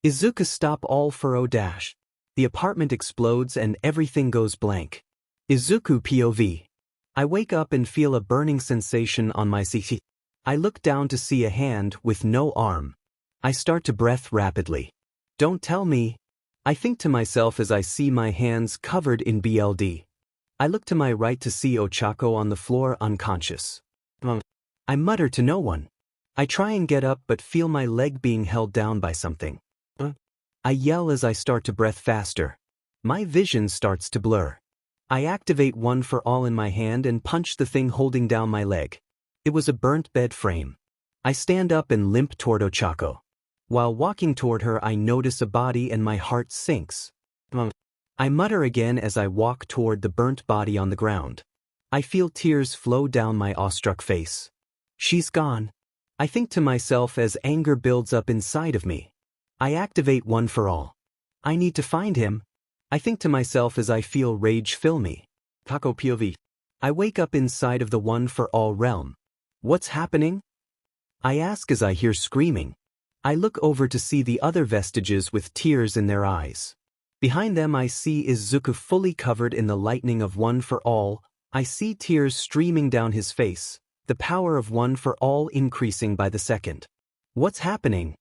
Izuku stop all for O dash. The apartment explodes and everything goes blank. Izuku POV. I wake up and feel a burning sensation on my CC. I look down to see a hand with no arm. I start to breath rapidly. Don't tell me. I think to myself as I see my hands covered in BLD. I look to my right to see Ochako on the floor unconscious. I mutter to no one. I try and get up but feel my leg being held down by something. I yell as I start to breath faster. My vision starts to blur. I activate One for All in my hand and punch the thing holding down my leg. It was a burnt bed frame. I stand up and limp toward Ochako. While walking toward her, I notice a body and my heart sinks. I mutter again as I walk toward the burnt body on the ground. I feel tears flow down my awestruck face. She's gone. I think to myself as anger builds up inside of me. I activate One for All. I need to find him. I think to myself as I feel rage fill me. Kako POV. I wake up inside of the One for All realm. What's happening? I ask as I hear screaming. I look over to see the other vestiges with tears in their eyes. Behind them I see Izuku fully covered in the lightning of One for All. I see tears streaming down his face, the power of One for All increasing by the second. What's happening?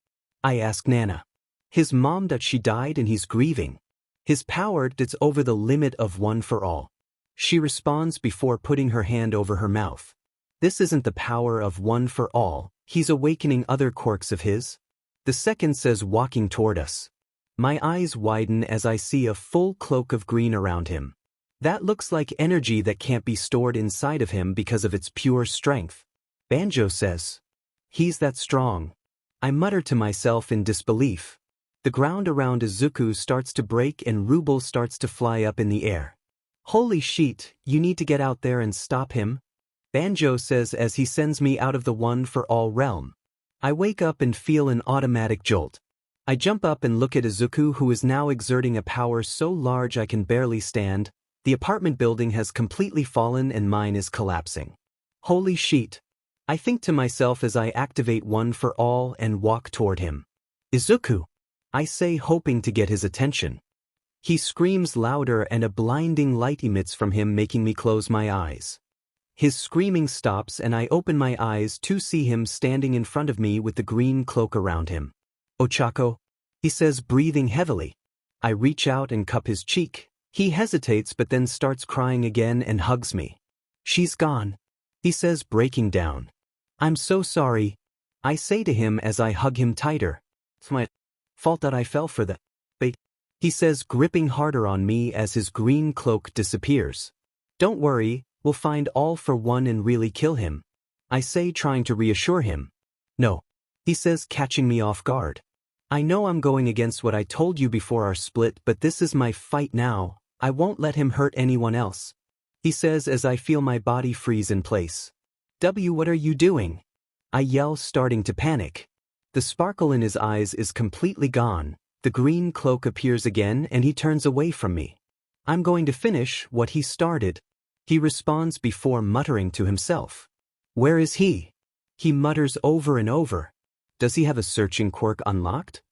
I ask Nana. His mom that she died and he's grieving. His power that's over the limit of One for All. She responds before putting her hand over her mouth. This isn't the power of One for All, he's awakening other quirks of his. The second says walking toward us. My eyes widen as I see a full cloak of green around him. That looks like energy that can't be stored inside of him because of its pure strength. Banjo says. He's that strong. I mutter to myself in disbelief. The ground around Izuku starts to break and Ruble starts to fly up in the air. Holy shit, you need to get out there and stop him? Banjo says as he sends me out of the One for All realm. I wake up and feel an automatic jolt. I jump up and look at Izuku, who is now exerting a power so large I can barely stand. The apartment building has completely fallen and mine is collapsing. Holy shit. I think to myself as I activate One for All and walk toward him. Izuku! I say, hoping to get his attention. He screams louder and a blinding light emits from him, making me close my eyes. His screaming stops and I open my eyes to see him standing in front of me with the green cloak around him. Ochako, he says, breathing heavily. I reach out and cup his cheek. He hesitates but then starts crying again and hugs me. She's gone, he says, breaking down. I'm so sorry, I say to him as I hug him tighter. It's my fault that I fell for the bait, he says, gripping harder on me as his green cloak disappears. Don't worry, we'll find All for One and really kill him, I say, trying to reassure him. No, he says, catching me off guard. I know I'm going against what I told you before our split, but this is my fight now. I won't let him hurt anyone else, he says as I feel my body freeze in place. What are you doing? I yell, starting to panic. The sparkle in his eyes is completely gone. The green cloak appears again and he turns away from me. I'm going to finish what he started, he responds before muttering to himself. Where is he? He mutters over and over. Does he have a searching quirk unlocked?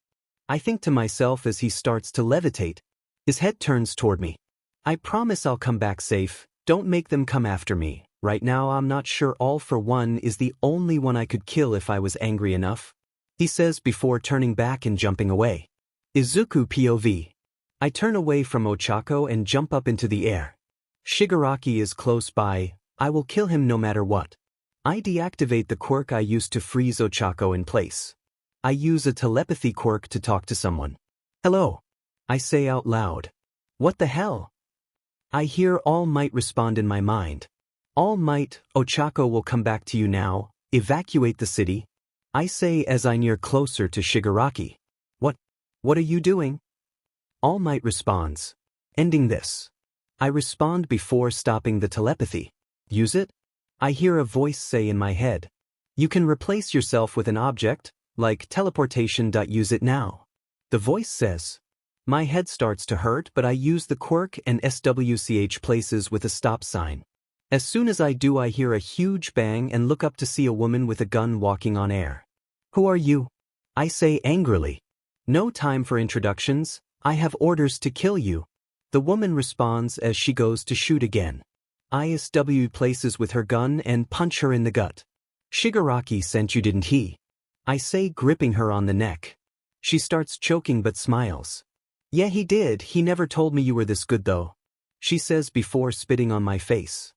I think to myself as he starts to levitate. His head turns toward me. I promise I'll come back safe. Don't make them come after me. Right now I'm not sure All for One is the only one I could kill if I was angry enough, he says before turning back and jumping away. Izuku POV. I turn away from Ochako and jump up into the air. Shigaraki is close by. I will kill him no matter what. I deactivate the quirk I used to freeze Ochako in place. I use a telepathy quirk to talk to someone. Hello, I say out loud. What the hell? I hear All Might respond in my mind. All Might, Ochako will come back to you now. Evacuate the city, I say as I near closer to Shigaraki. What are you doing? All Might responds. Ending this. I respond before stopping the telepathy. Use it? I hear a voice say in my head. You can replace yourself with an object, like teleportation. Use it now. The voice says. My head starts to hurt, but I use the quirk and SWCH places with a stop sign. As soon as I do, I hear a huge bang and look up to see a woman with a gun walking on air. Who are you? I say angrily. No time for introductions, I have orders to kill you. The woman responds as she goes to shoot again. ISW places with her gun and punch her in the gut. Shigaraki sent you, didn't he? I say, gripping her on the neck. She starts choking but smiles. Yeah, he did. He never told me you were this good though, she says before spitting on my face.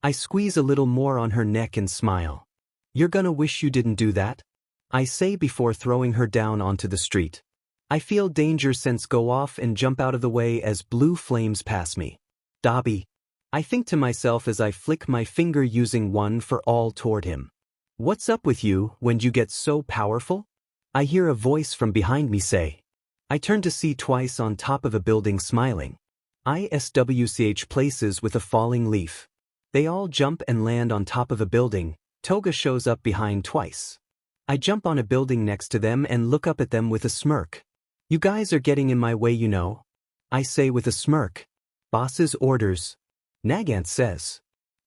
I squeeze a little more on her neck and smile. You're gonna wish you didn't do that, I say before throwing her down onto the street. I feel danger sense go off and jump out of the way as blue flames pass me. Dobby, I think to myself as I flick my finger using One for All toward him. What's up with you? When'd you get so powerful? I hear a voice from behind me say. I turn to see Twice on top of a building smiling. ISWCH places with a falling leaf. They all jump and land on top of a building. Toga shows up behind Twice. I jump on a building next to them and look up at them with a smirk. You guys are getting in my way, you know, I say with a smirk. Boss's orders, Nagant says.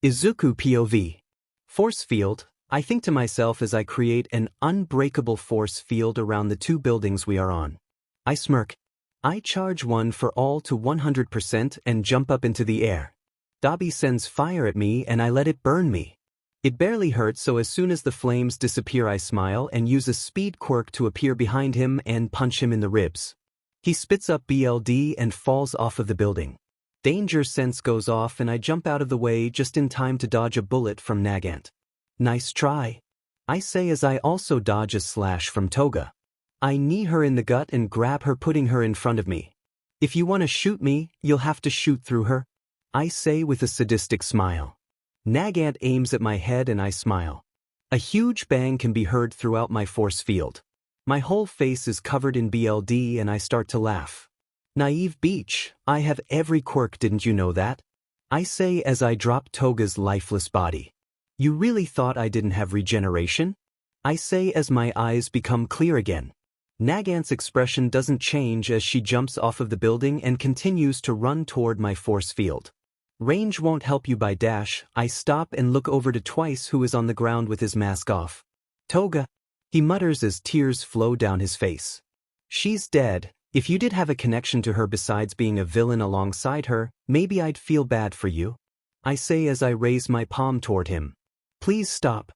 Izuku POV. Force field, I think to myself as I create an unbreakable force field around the two buildings we are on. I smirk. I charge one for all to 100% and jump up into the air. Dabi sends fire at me and I let it burn me. It barely hurts, so as soon as the flames disappear I smile and use a speed quirk to appear behind him and punch him in the ribs. He spits up BLD and falls off of the building. Danger sense goes off and I jump out of the way just in time to dodge a bullet from Nagant. Nice try, I say as I also dodge a slash from Toga. I knee her in the gut and grab her, putting her in front of me. If you want to shoot me, you'll have to shoot through her, I say with a sadistic smile. Nagant aims at my head and I smile. A huge bang can be heard throughout my force field. My whole face is covered in BLD and I start to laugh. Naive Beach, I have every quirk, didn't you know that? I say as I drop Toga's lifeless body. You really thought I didn't have regeneration? I say as my eyes become clear again. Nagant's expression doesn't change as she jumps off of the building and continues to run toward my force field. Range won't help you by dash. I stop and look over to Twice, who is on the ground with his mask off. Toga, he mutters as tears flow down his face. She's dead. If you did have a connection to her besides being a villain alongside her, maybe I'd feel bad for you, I say as I raise my palm toward him. Please stop.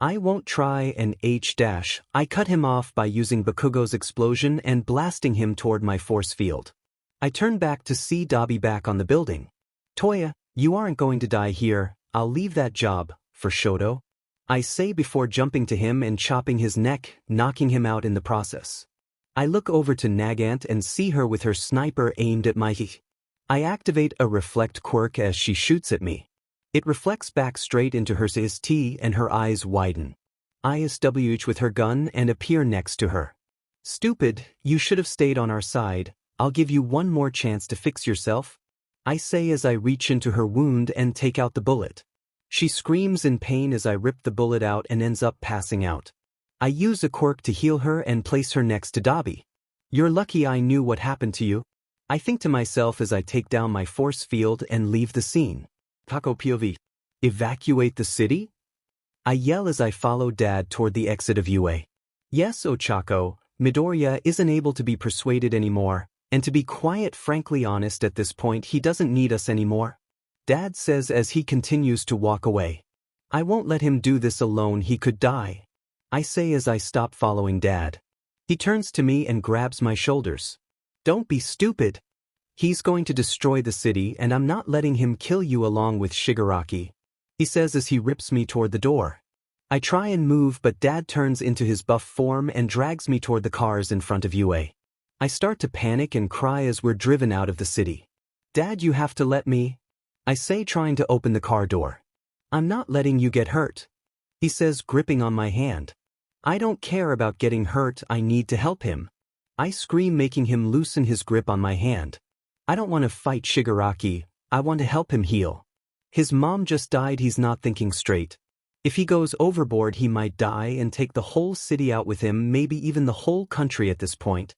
I won't try and H-dash. I cut him off by using Bakugo's explosion and blasting him toward my force field. I turn back to see Dabi back on the building. Toya, you aren't going to die here. I'll leave that job for Shoto, I say before jumping to him and chopping his neck, knocking him out in the process. I look over to Nagant and see her with her sniper aimed at my head. I activate a reflect quirk as she shoots at me. It reflects back straight into her ST and her eyes widen. I SWH with her gun and appear next to her. Stupid, you should have stayed on our side. I'll give you one more chance to fix yourself, I say as I reach into her wound and take out the bullet. She screams in pain as I rip the bullet out and ends up passing out. I use a quirk to heal her and place her next to Dabi. You're lucky I knew what happened to you, I think to myself as I take down my force field and leave the scene. Taco POV. Evacuate the city? I yell as I follow Dad toward the exit of UA. Yes, Ochako, Midoriya isn't able to be persuaded anymore, and to be quite frankly honest at this point he doesn't need us anymore, Dad says as he continues to walk away. I won't let him do this alone, he could die, I say as I stop following Dad. He turns to me and grabs my shoulders. Don't be stupid. He's going to destroy the city and I'm not letting him kill you along with Shigaraki, he says as he rips me toward the door. I try and move but Dad turns into his buff form and drags me toward the cars in front of UA. I start to panic and cry as we're driven out of the city. Dad, you have to let me, I say, trying to open the car door. I'm not letting you get hurt, he says, gripping on my hand. I don't care about getting hurt, I need to help him, I scream, making him loosen his grip on my hand. I don't want to fight Shigaraki, I want to help him heal. His mom just died, he's not thinking straight. If he goes overboard he might die and take the whole city out with him, maybe even the whole country at this point.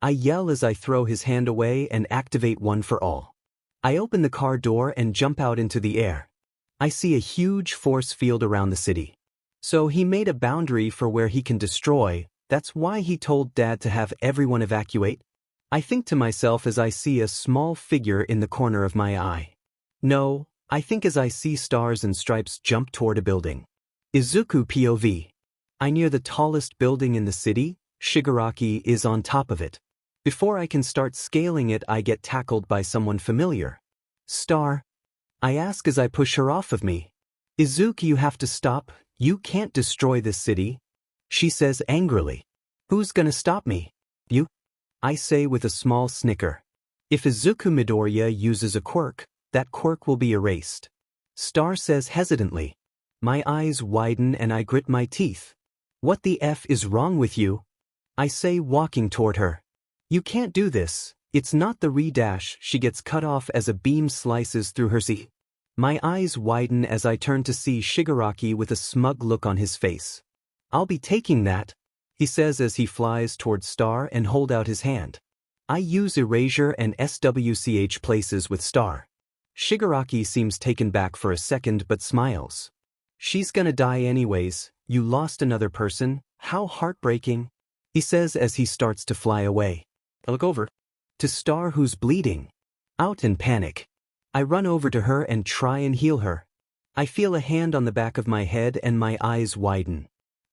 I yell as I throw his hand away and activate One for All. I open the car door and jump out into the air. I see a huge force field around the city. So he made a boundary for where he can destroy, that's why he told Dad to have everyone evacuate? I think to myself as I see a small figure in the corner of my eye. No, I think as I see stars and stripes jump toward a building. Izuku POV. I near the tallest building in the city, Shigaraki is on top of it. Before I can start scaling it I get tackled by someone familiar. Star? I ask as I push her off of me. Izuku, you have to stop, you can't destroy this city, she says angrily. Who's gonna stop me? You? I say with a small snicker. If Izuku Midoriya uses a quirk, that quirk will be erased. Star says hesitantly. My eyes widen and I grit my teeth. What the F is wrong with you? I say, walking toward her. You can't do this, it's not the re-dash. She gets cut off as a beam slices through her C. My eyes widen as I turn to see Shigaraki with a smug look on his face. I'll be taking that, he says as he flies toward Star and hold out his hand. I use erasure and SWCH places with Star. Shigaraki seems taken back for a second but smiles. She's gonna die anyways, you lost another person, how heartbreaking, he says as he starts to fly away. I look over to Star, who's bleeding out in panic. I run over to her and try and heal her. I feel a hand on the back of my head and my eyes widen.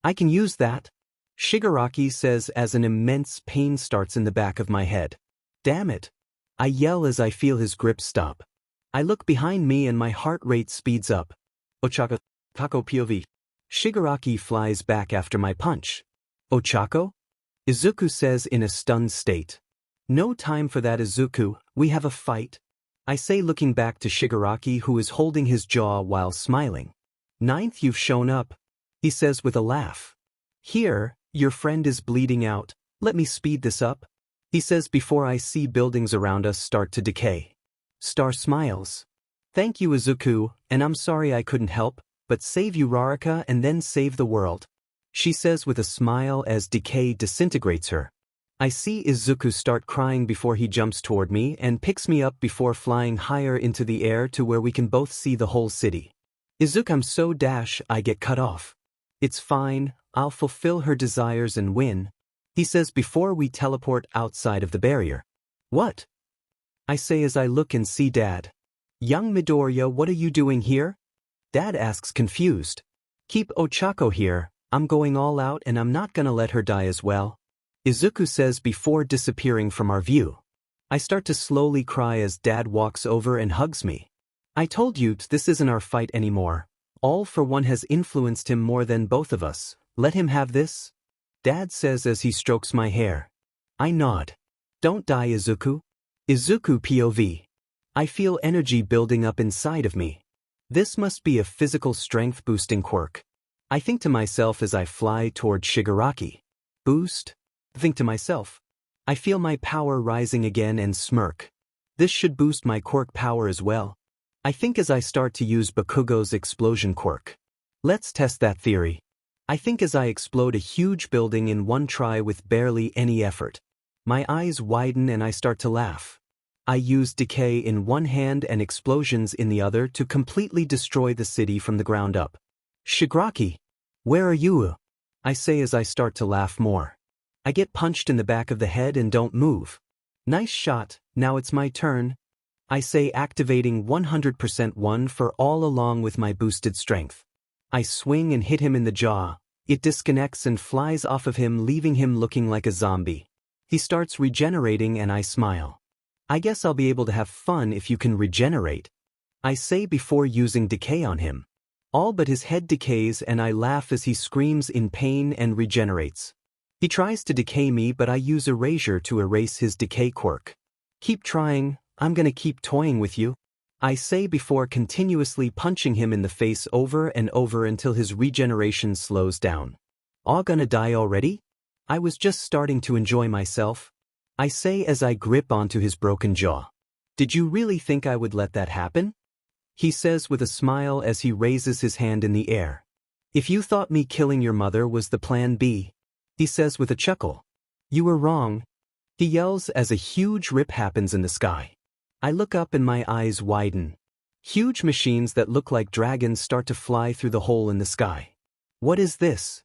I can use that, Shigaraki says as an immense pain starts in the back of my head. Damn it, I yell as I feel his grip stop. I look behind me and my heart rate speeds up. Ochako, Kako POV. Shigaraki flies back after my punch. Ochako? Izuku says in a stunned state. No time for that, Izuku, we have a fight, I say looking back to Shigaraki, who is holding his jaw while smiling. Ninth, you've shown up, he says with a laugh. Here, your friend is bleeding out, let me speed this up, he says before I see buildings around us start to decay. Star smiles. Thank you, Izuku, and I'm sorry I couldn't help, but save Uraraka and then save the world, she says with a smile as decay disintegrates her. I see Izuku start crying before he jumps toward me and picks me up before flying higher into the air to where we can both see the whole city. Izuku, I'm so dash, I get cut off. It's fine, I'll fulfill her desires and win, he says before we teleport outside of the barrier. What? I say as I look and see Dad. Young Midoriya, what are you doing here? Dad asks confused. Keep Ochako here, I'm going all out and I'm not gonna let her die as well, Izuku says before disappearing from our view. I start to slowly cry as Dad walks over and hugs me. I told you this isn't our fight anymore. All for One has influenced him more than both of us. Let him have this, Dad says as he strokes my hair. I nod. Don't die, Izuku. Izuku POV. I feel energy building up inside of me. This must be a physical strength boosting quirk. I think to myself as I fly toward Shigaraki. Boost? Think to myself. I feel my power rising again and smirk. This should boost my quirk power as well, I think as I start to use Bakugo's explosion quirk. Let's test that theory. I think as I explode a huge building in one try with barely any effort. My eyes widen and I start to laugh. I use decay in one hand and explosions in the other to completely destroy the city from the ground up. Shigaraki, where are you? I say as I start to laugh more. I get punched in the back of the head and don't move. Nice shot, now it's my turn, I say activating 100% 1 for all along with my boosted strength. I swing and hit him in the jaw. It disconnects and flies off of him, leaving him looking like a zombie. He starts regenerating and I smile. I guess I'll be able to have fun if you can regenerate, I say before using decay on him. All but his head decays and I laugh as he screams in pain and regenerates. He tries to decay me but I use erasure to erase his decay quirk. Keep trying, I'm gonna keep toying with you, I say before continuously punching him in the face over and over until his regeneration slows down. All gonna die already? I was just starting to enjoy myself, I say as I grip onto his broken jaw. Did you really think I would let that happen? He says with a smile as he raises his hand in the air. If you thought me killing your mother was the plan B, he says with a chuckle. You were wrong, he yells as a huge rip happens in the sky. I look up and my eyes widen. Huge machines that look like dragons start to fly through the hole in the sky. What is this?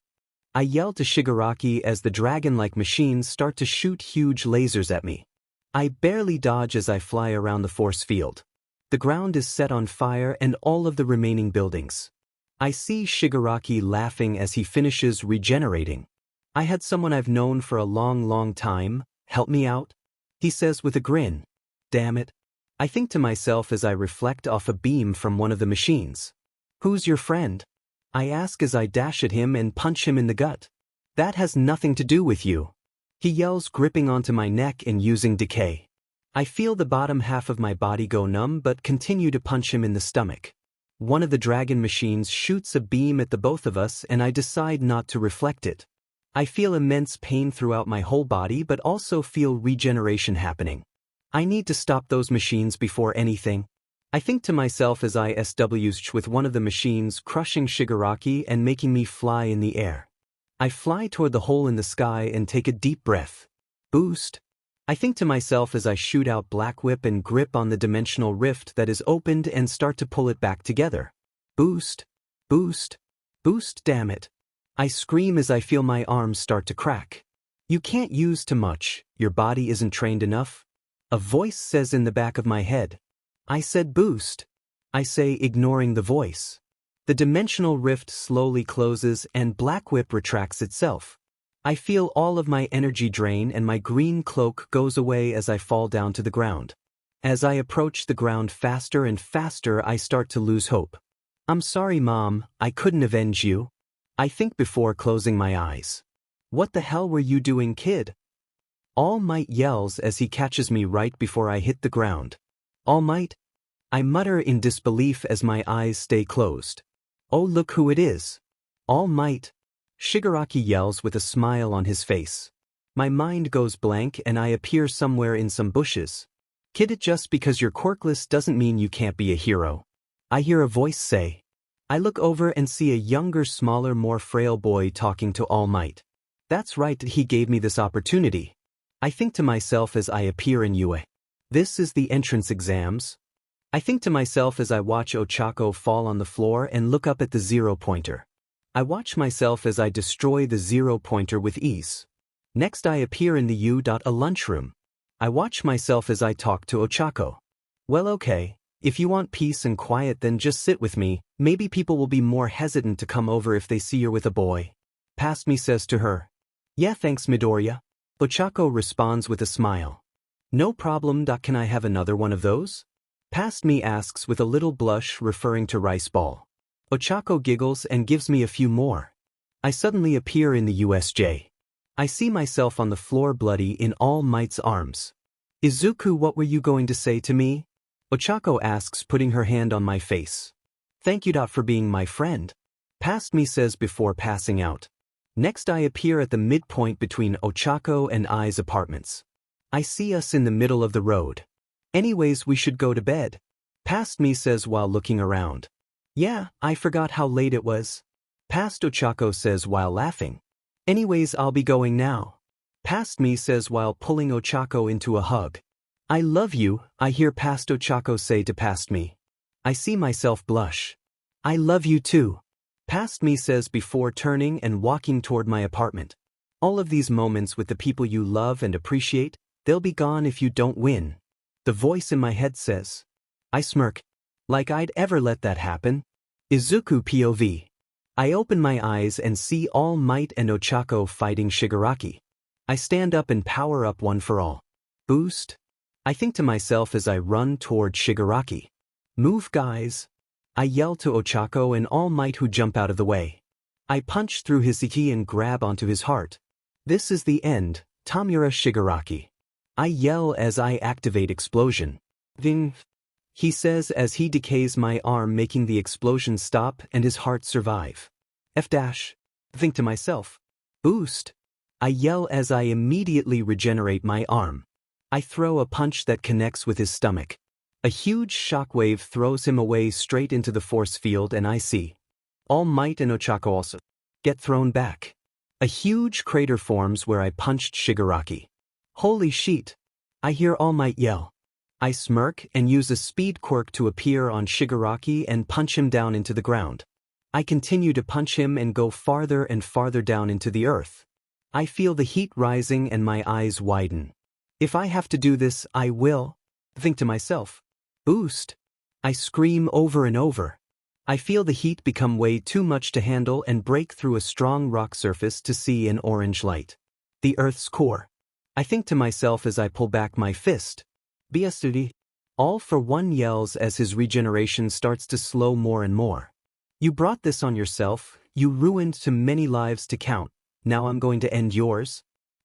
I yell to Shigaraki as the dragon-like machines start to shoot huge lasers at me. I barely dodge as I fly around the force field. The ground is set on fire and all of the remaining buildings. I see Shigaraki laughing as he finishes regenerating. I had someone I've known for a long time help me out, he says with a grin. Damn it. I think to myself as I reflect off a beam from one of the machines. Who's your friend? I ask as I dash at him and punch him in the gut. That has nothing to do with you, he yells, gripping onto my neck and using decay. I feel the bottom half of my body go numb but continue to punch him in the stomach. One of the dragon machines shoots a beam at the both of us and I decide not to reflect it. I feel immense pain throughout my whole body but also feel regeneration happening. I need to stop those machines before anything, I think to myself as I SW'sh with one of the machines crushing Shigaraki and making me fly in the air. I fly toward the hole in the sky and take a deep breath. Boost. I think to myself as I shoot out Black Whip and grip on the dimensional rift that is opened and start to pull it back together. Boost. Boost. Boost, damn it. I scream as I feel my arms start to crack. You can't use too much, your body isn't trained enough. A voice says in the back of my head. I said boost. I say, ignoring the voice. The dimensional rift slowly closes and Black Whip retracts itself. I feel all of my energy drain and my green cloak goes away as I fall down to the ground. As I approach the ground faster and faster, I start to lose hope. I'm sorry, Mom, I couldn't avenge you. I think before closing my eyes. What the hell were you doing, kid? All Might yells as he catches me right before I hit the ground. All Might? I mutter in disbelief as my eyes stay closed. Oh, look who it is. All Might. Shigaraki yells with a smile on his face. My mind goes blank and I appear somewhere in some bushes. Kid, just because you're quirkless doesn't mean you can't be a hero. I hear a voice say. I look over and see a younger, smaller, more frail boy talking to All Might. That's right, he gave me this opportunity. I think to myself as I appear in UA. This is the entrance exams. I think to myself as I watch Ochako fall on the floor and look up at the 0-pointer. I watch myself as I destroy the 0-pointer with ease. Next I appear in the U.A lunchroom. I watch myself as I talk to Ochako. Well, okay. If you want peace and quiet, then just sit with me. Maybe people will be more hesitant to come over if they see you're with a boy. Past me says to her. Yeah, thanks, Midoriya. Ochako responds with a smile. No problem. Can I have another one of those? Past me asks with a little blush, referring to rice ball. Ochako giggles and gives me a few more. I suddenly appear in the USJ. I see myself on the floor, bloody, in All Might's arms. Izuku, what were you going to say to me? Ochako asks, putting her hand on my face. Thank you, for being my friend. Past me says before passing out. Next I appear at the midpoint between Ochako and I's apartments. I see us in the middle of the road. Anyways, we should go to bed. Past me says while looking around. Yeah, I forgot how late it was. Past Ochako says while laughing. Anyways, I'll be going now. Past me says while pulling Ochako into a hug. I love you, I hear Past Ochako say to Past me. I see myself blush. I love you too. Past me says before turning and walking toward my apartment. All of these moments with the people you love and appreciate, they'll be gone if you don't win. The voice in my head says. I smirk. Like I'd ever let that happen. Izuku POV. I open my eyes and see All Might and Ochako fighting Shigaraki. I stand up and power up one for all. Boost. I think to myself as I run toward Shigaraki. Move, guys. I yell to Ochako and All Might, who jump out of the way. I punch through his iki and grab onto his heart. This is the end, Tamura Shigaraki. I yell as I activate explosion. Ving. He says as he decays my arm, making the explosion stop and his heart survive. F dash. Think to myself. Boost. I yell as I immediately regenerate my arm. I throw a punch that connects with his stomach. A huge shockwave throws him away straight into the force field, and I see All Might and Ochako also get thrown back. A huge crater forms where I punched Shigaraki. Holy shit! I hear All Might yell. I smirk and use a speed quirk to appear on Shigaraki and punch him down into the ground. I continue to punch him and go farther and farther down into the earth. I feel the heat rising and my eyes widen. If I have to do this, I will. Think to myself. Boost. I scream over and over. I feel the heat become way too much to handle and break through a strong rock surface to see an orange light. The Earth's core. I think to myself as I pull back my fist. Vestige. All for one yells as his regeneration starts to slow more and more. You brought this on yourself, you ruined too many lives to count, now I'm going to end yours.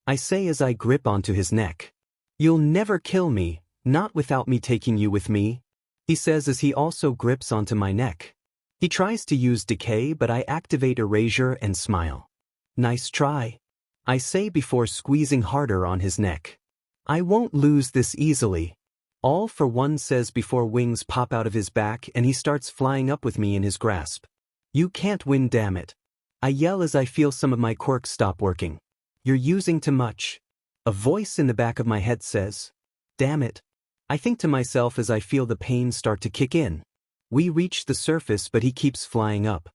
I say as I grip onto his neck. You'll never kill me, not without me taking you with me, he says as he also grips onto my neck. He tries to use decay, but I activate erasure and smile. Nice try, I say before squeezing harder on his neck. I won't lose this easily. All for one says before wings pop out of his back and he starts flying up with me in his grasp. You can't win, damn it. I yell as I feel some of my quirks stop working. You're using too much. A voice in the back of my head says, damn it. I think to myself as I feel the pain start to kick in. We reach the surface, but he keeps flying up.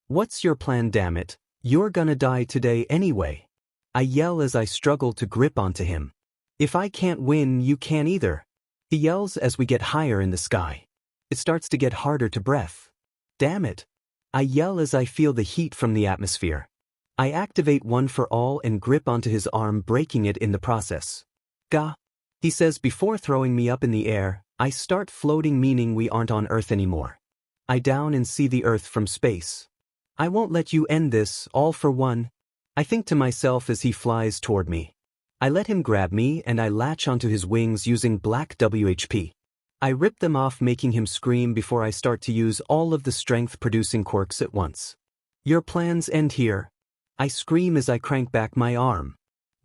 What's your plan, damn it? You're gonna die today anyway. I yell as I struggle to grip onto him. If I can't win, you can't either. He yells as we get higher in the sky. It starts to get harder to breathe. Damn it. I yell as I feel the heat from the atmosphere. I activate One for All and grip onto his arm, breaking it in the process. Gah, he says before throwing me up in the air. I start floating, meaning we aren't on Earth anymore. I down and see the Earth from space. I won't let you end this, all for one. I think to myself as he flies toward me. I let him grab me and I latch onto his wings using black WHP. I rip them off, making him scream before I start to use all of the strength-producing quirks at once. Your plans end here. I scream as I crank back my arm.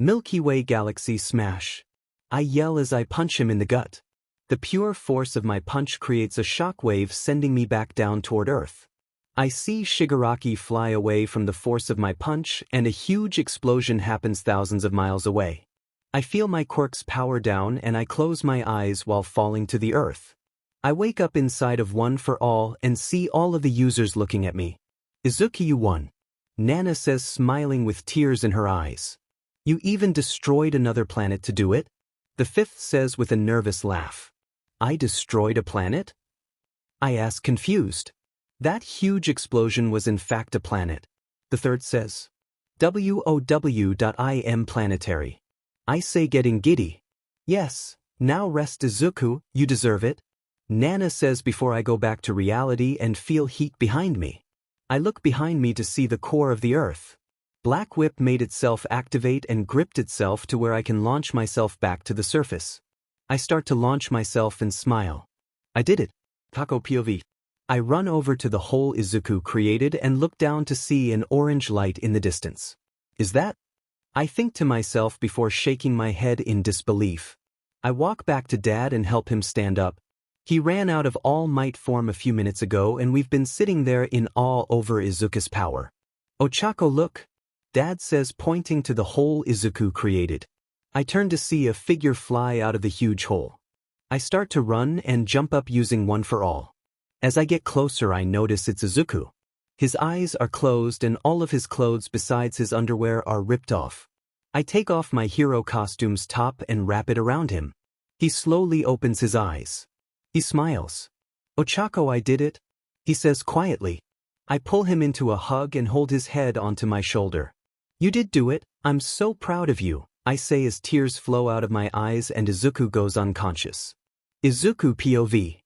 Milky Way galaxy smash. I yell as I punch him in the gut. The pure force of my punch creates a shockwave, sending me back down toward Earth. I see Shigaraki fly away from the force of my punch, and a huge explosion happens thousands of miles away. I feel my quirks power down and I close my eyes while falling to the earth. I wake up inside of One for All and see all of the users looking at me. Izuku, you won. Nana says, smiling with tears in her eyes. You even destroyed another planet to do it? The fifth says with a nervous laugh. I destroyed a planet? I ask, confused. That huge explosion was in fact a planet. The third says. WOW.IM planetary. I say, getting giddy. Yes, now rest, Izuku, you deserve it. Nana says before I go back to reality and feel heat behind me. I look behind me to see the core of the Earth. Black Whip made itself activate and gripped itself to where I can launch myself back to the surface. I start to launch myself and smile. I did it. Taco POV. I run over to the hole Izuku created and look down to see an orange light in the distance. Is that? I think to myself before shaking my head in disbelief. I walk back to Dad and help him stand up. He ran out of All Might form a few minutes ago and we've been sitting there in awe over Izuku's power. Ochako, look. Dad says, pointing to the hole Izuku created. I turn to see a figure fly out of the huge hole. I start to run and jump up using One for All. As I get closer, I notice it's Izuku. His eyes are closed and all of his clothes besides his underwear are ripped off. I take off my hero costume's top and wrap it around him. He slowly opens his eyes. He smiles. Ochako, I did it, he says quietly. I pull him into a hug and hold his head onto my shoulder. You did do it, I'm so proud of you, I say as tears flow out of my eyes and Izuku goes unconscious. Izuku POV.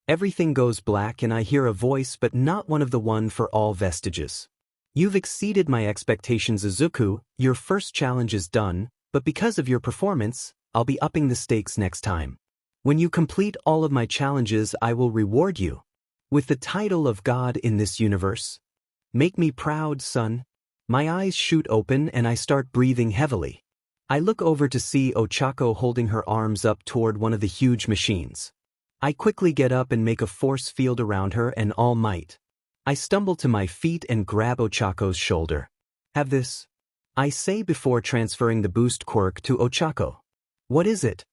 Everything goes black and I hear a voice, but not one of the One for All vestiges. You've exceeded my expectations, Izuku. Your first challenge is done, but because of your performance, I'll be upping the stakes next time. When you complete all of my challenges, I will reward you with the title of God in this universe. Make me proud, son. My eyes shoot open and I start breathing heavily. I look over to see Ochako holding her arms up toward one of the huge machines. I quickly get up and make a force field around her and All Might. I stumble to my feet and grab Ochako's shoulder. Have this, I say before transferring the boost quirk to Ochako. What is it?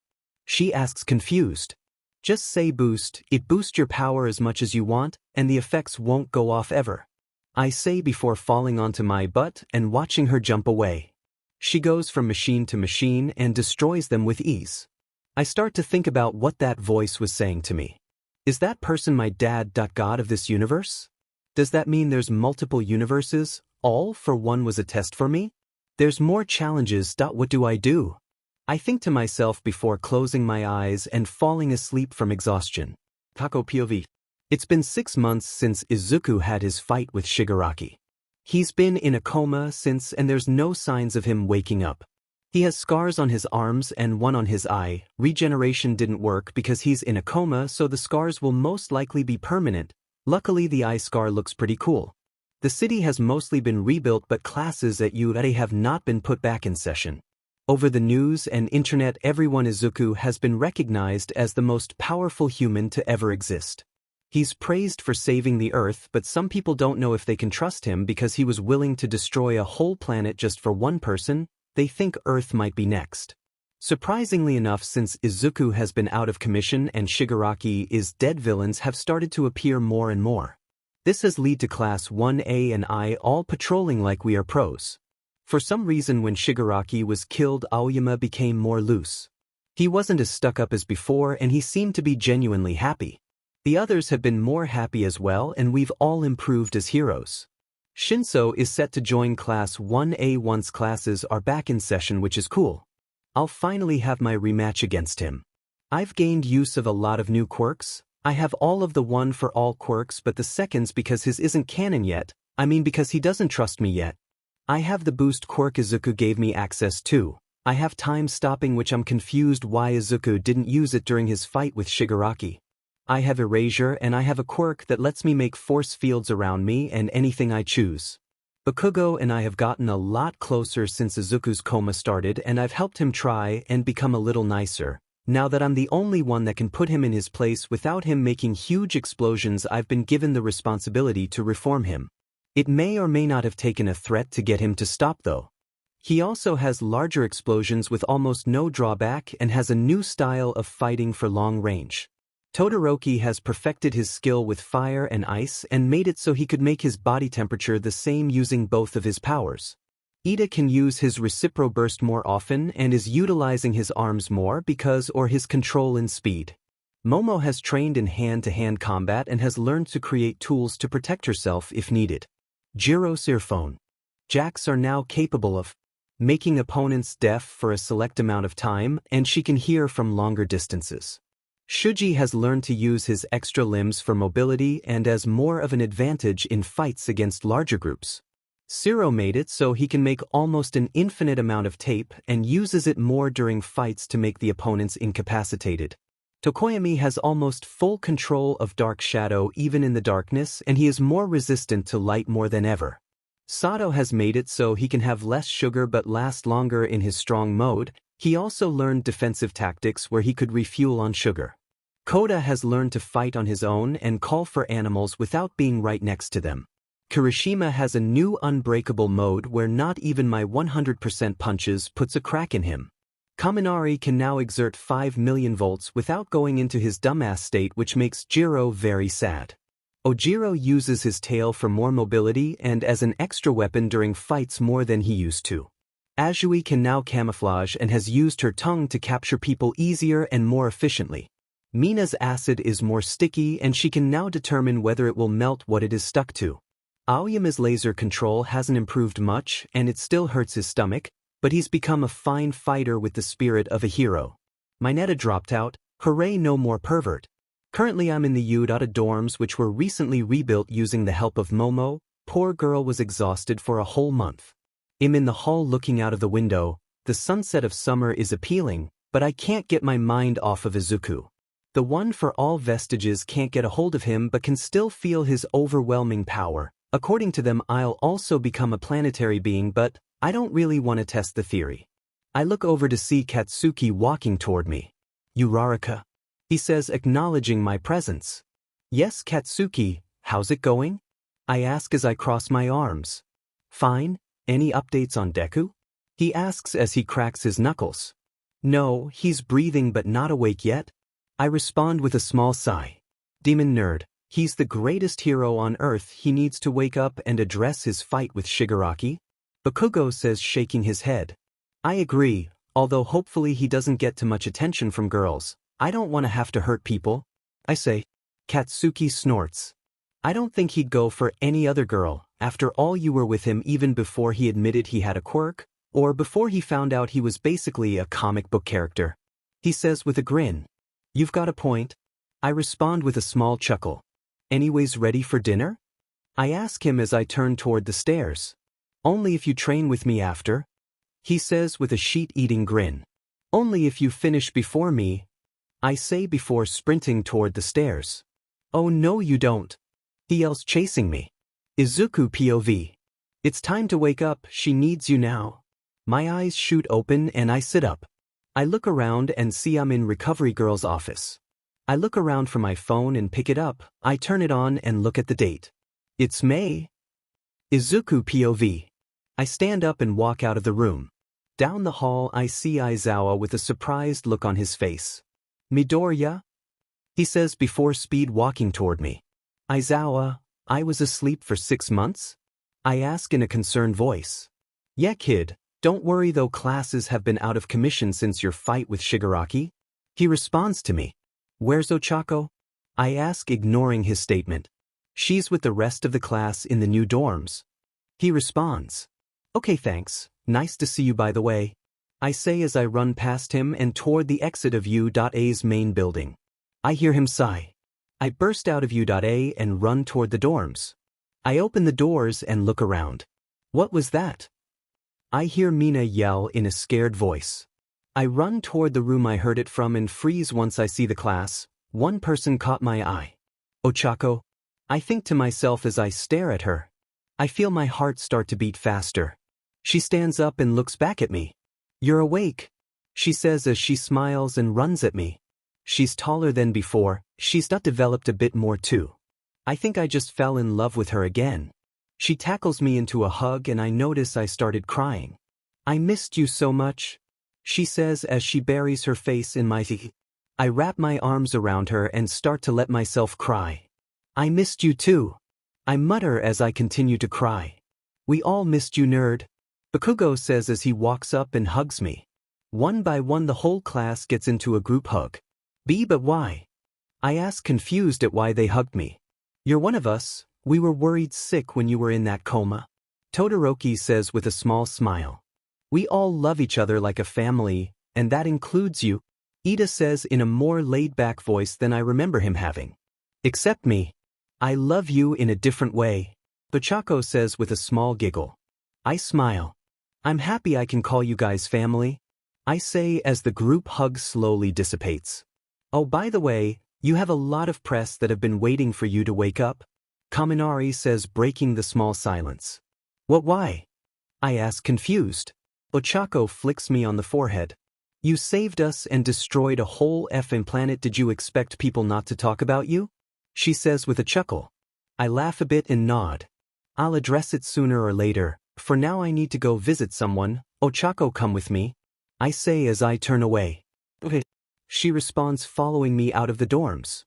She asks, confused. Just say boost, it boosts your power as much as you want, and the effects won't go off ever. I say before falling onto my butt and watching her jump away. She goes from machine to machine and destroys them with ease. I start to think about what that voice was saying to me. Is that person my dad? God of this universe? Does that mean there's multiple universes? All for One was a test for me? There's more challenges. What do I do? I think to myself before closing my eyes and falling asleep from exhaustion. Taco POV. It's been 6 months since Izuku had his fight with Shigaraki. He's been in a coma since and there's no signs of him waking up. He has scars on his arms and one on his eye. Regeneration didn't work because he's in a coma, so the scars will most likely be permanent. Luckily, the eye scar looks pretty cool. The city has mostly been rebuilt, but classes at UA have not been put back in session. Over the news and internet, everyone Izuku has been recognized as the most powerful human to ever exist. He's praised for saving the Earth, but some people don't know if they can trust him because he was willing to destroy a whole planet just for one person. They think Earth might be next. Surprisingly enough, since Izuku has been out of commission and Shigaraki is dead, villains have started to appear more and more. This has led to Class 1A and I all patrolling like we are pros. For some reason when Shigaraki was killed, Aoyama became more loose. He wasn't as stuck up as before and he seemed to be genuinely happy. The others have been more happy as well and we've all improved as heroes. Shinso is set to join Class 1A once classes are back in session, which is cool. I'll finally have my rematch against him. I've gained use of a lot of new quirks. I have all of the one for all quirks but the seconds because his isn't canon yet, because he doesn't trust me yet. I have the boost quirk Izuku gave me access to. I have time stopping, which I'm confused why Izuku didn't use it during his fight with Shigaraki. I have erasure and I have a quirk that lets me make force fields around me and anything I choose. Bakugo and I have gotten a lot closer since Izuku's coma started and I've helped him try and become a little nicer. Now that I'm the only one that can put him in his place without him making huge explosions, I've been given the responsibility to reform him. It may or may not have taken a threat to get him to stop though. He also has larger explosions with almost no drawback and has a new style of fighting for long range. Todoroki has perfected his skill with fire and ice and made it so he could make his body temperature the same using both of his powers. Ida can use his recipro burst more often and is utilizing his arms more because or his control and speed. Momo has trained in hand-to-hand combat and has learned to create tools to protect herself if needed. Jiro's earphone. Jacks are now capable of making opponents deaf for a select amount of time and she can hear from longer distances. Shuji has learned to use his extra limbs for mobility and has more of an advantage in fights against larger groups. Zero made it so he can make almost an infinite amount of tape and uses it more during fights to make the opponents incapacitated. Tokoyami has almost full control of Dark Shadow even in the darkness and he is more resistant to light more than ever. Sato has made it so he can have less sugar but last longer in his strong mode. He also learned defensive tactics where he could refuel on sugar. Koda has learned to fight on his own and call for animals without being right next to them. Kirishima has a new unbreakable mode where not even my 100% punches puts a crack in him. Kaminari can now exert 5 million volts without going into his dumbass state, which makes Jiro very sad. Ojiro uses his tail for more mobility and as an extra weapon during fights more than he used to. Azui can now camouflage and has used her tongue to capture people easier and more efficiently. Mina's acid is more sticky and she can now determine whether it will melt what it is stuck to. Aoyama's laser control hasn't improved much and it still hurts his stomach, but he's become a fine fighter with the spirit of a hero. Mineta dropped out, hooray, no more pervert. Currently I'm in the Udata dorms which were recently rebuilt using the help of Momo. Poor girl was exhausted for a whole month. I'm in the hall looking out of the window. The sunset of summer is appealing, but I can't get my mind off of Izuku. The one for all Vestiges can't get a hold of him but can still feel his overwhelming power. According to them, I'll also become a planetary being, but I don't really want to test the theory. I look over to see Katsuki walking toward me. Uraraka, he says, acknowledging my presence. Yes, Katsuki, how's it going? I ask as I cross my arms. Fine, any updates on Deku? He asks as he cracks his knuckles. No, he's breathing but not awake yet. I respond with a small sigh. Demon nerd. He's the greatest hero on Earth. He needs to wake up and address his fight with Shigaraki. Bakugo says, shaking his head. I agree, although hopefully he doesn't get too much attention from girls. I don't want to have to hurt people. I say. Katsuki snorts. I don't think he'd go for any other girl. After all, you were with him even before he admitted he had a quirk, or before he found out he was basically a comic book character. He says with a grin. You've got a point. I respond with a small chuckle. Anyways, ready for dinner? I ask him as I turn toward the stairs. Only if you train with me after. He says with a sheet-eating grin. Only if you finish before me. I say before sprinting toward the stairs. Oh no you don't. He yells, chasing me. Izuku POV. It's time to wake up, she needs you now. My eyes shoot open and I sit up. I look around and see I'm in Recovery Girl's office. I look around for my phone and pick it up. I turn it on and look at the date. It's May. Izuku POV. I stand up and walk out of the room. Down the hall I see Aizawa with a surprised look on his face. Midoriya? He says before speed walking toward me. Aizawa, I was asleep for 6 months? I ask in a concerned voice. Yeah, kid, don't worry though, classes have been out of commission since your fight with Shigaraki. He responds to me. Where's Ochako? I ask, ignoring his statement. She's with the rest of the class in the new dorms. He responds. Okay, thanks, nice to see you by the way. I say as I run past him and toward the exit of U.A's main building. I hear him sigh. I burst out of U.A and run toward the dorms. I open the doors and look around. What was that? I hear Mina yell in a scared voice. I run toward the room I heard it from and freeze once I see the class. One person caught my eye. Ochako. I think to myself as I stare at her. I feel my heart start to beat faster. She stands up and looks back at me. You're awake, she says as she smiles and runs at me. She's taller than before, she's developed a bit more too. I think I just fell in love with her again. She tackles me into a hug and I notice I started crying. I missed you so much, she says as she buries her face in my teeth. I wrap my arms around her and start to let myself cry. I missed you too, I mutter as I continue to cry. We all missed you, nerd, Bakugo says as he walks up and hugs me. One by one the whole class gets into a group hug. But why? I ask, confused at why they hugged me. You're one of us, we were worried sick when you were in that coma, Todoroki says with a small smile. We all love each other like a family, and that includes you, Ida says in a more laid-back voice than I remember him having. Except me. I love you in a different way, Ochako says with a small giggle. I smile. I'm happy I can call you guys family, I say as the group hug slowly dissipates. Oh, by the way, you have a lot of press that have been waiting for you to wake up, Kaminari says, breaking the small silence. What, why? I ask, confused. Ochako flicks me on the forehead. You saved us and destroyed a whole effing planet. Did you expect people not to talk about you? She says with a chuckle. I laugh a bit and nod. I'll address it sooner or later. For now I need to go visit someone. Ochako, come with me, I say as I turn away. Okay. She responds, following me out of the dorms.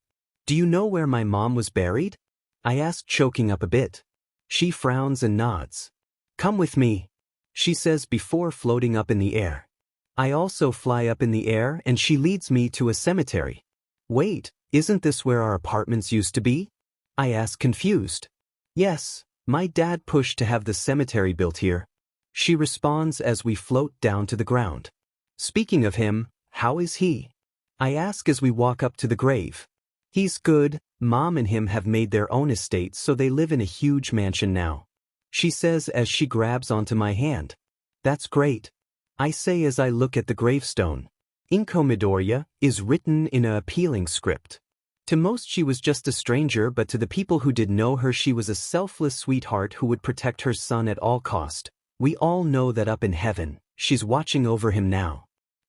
Do you know where my mom was buried? I ask, choking up a bit. She frowns and nods. Come with me, she says before floating up in the air. I also fly up in the air and she leads me to a cemetery. Wait, isn't this where our apartments used to be? I ask, confused. Yes, my dad pushed to have the cemetery built here, she responds as we float down to the ground. Speaking of him, how is he? I ask as we walk up to the grave. He's good, Mom and him have made their own estate so they live in a huge mansion now, she says as she grabs onto my hand. That's great, I say as I look at the gravestone. Izuku Midoriya is written in an appealing script. To most she was just a stranger, but to the people who did know her she was a selfless sweetheart who would protect her son at all cost. We all know that up in heaven, she's watching over him now.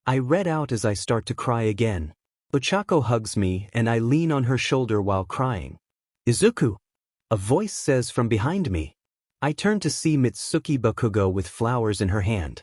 I read out as I start to cry again. Ochako hugs me and I lean on her shoulder while crying. Izuku, a voice says from behind me. I turn to see Mitsuki Bakugo with flowers in her hand.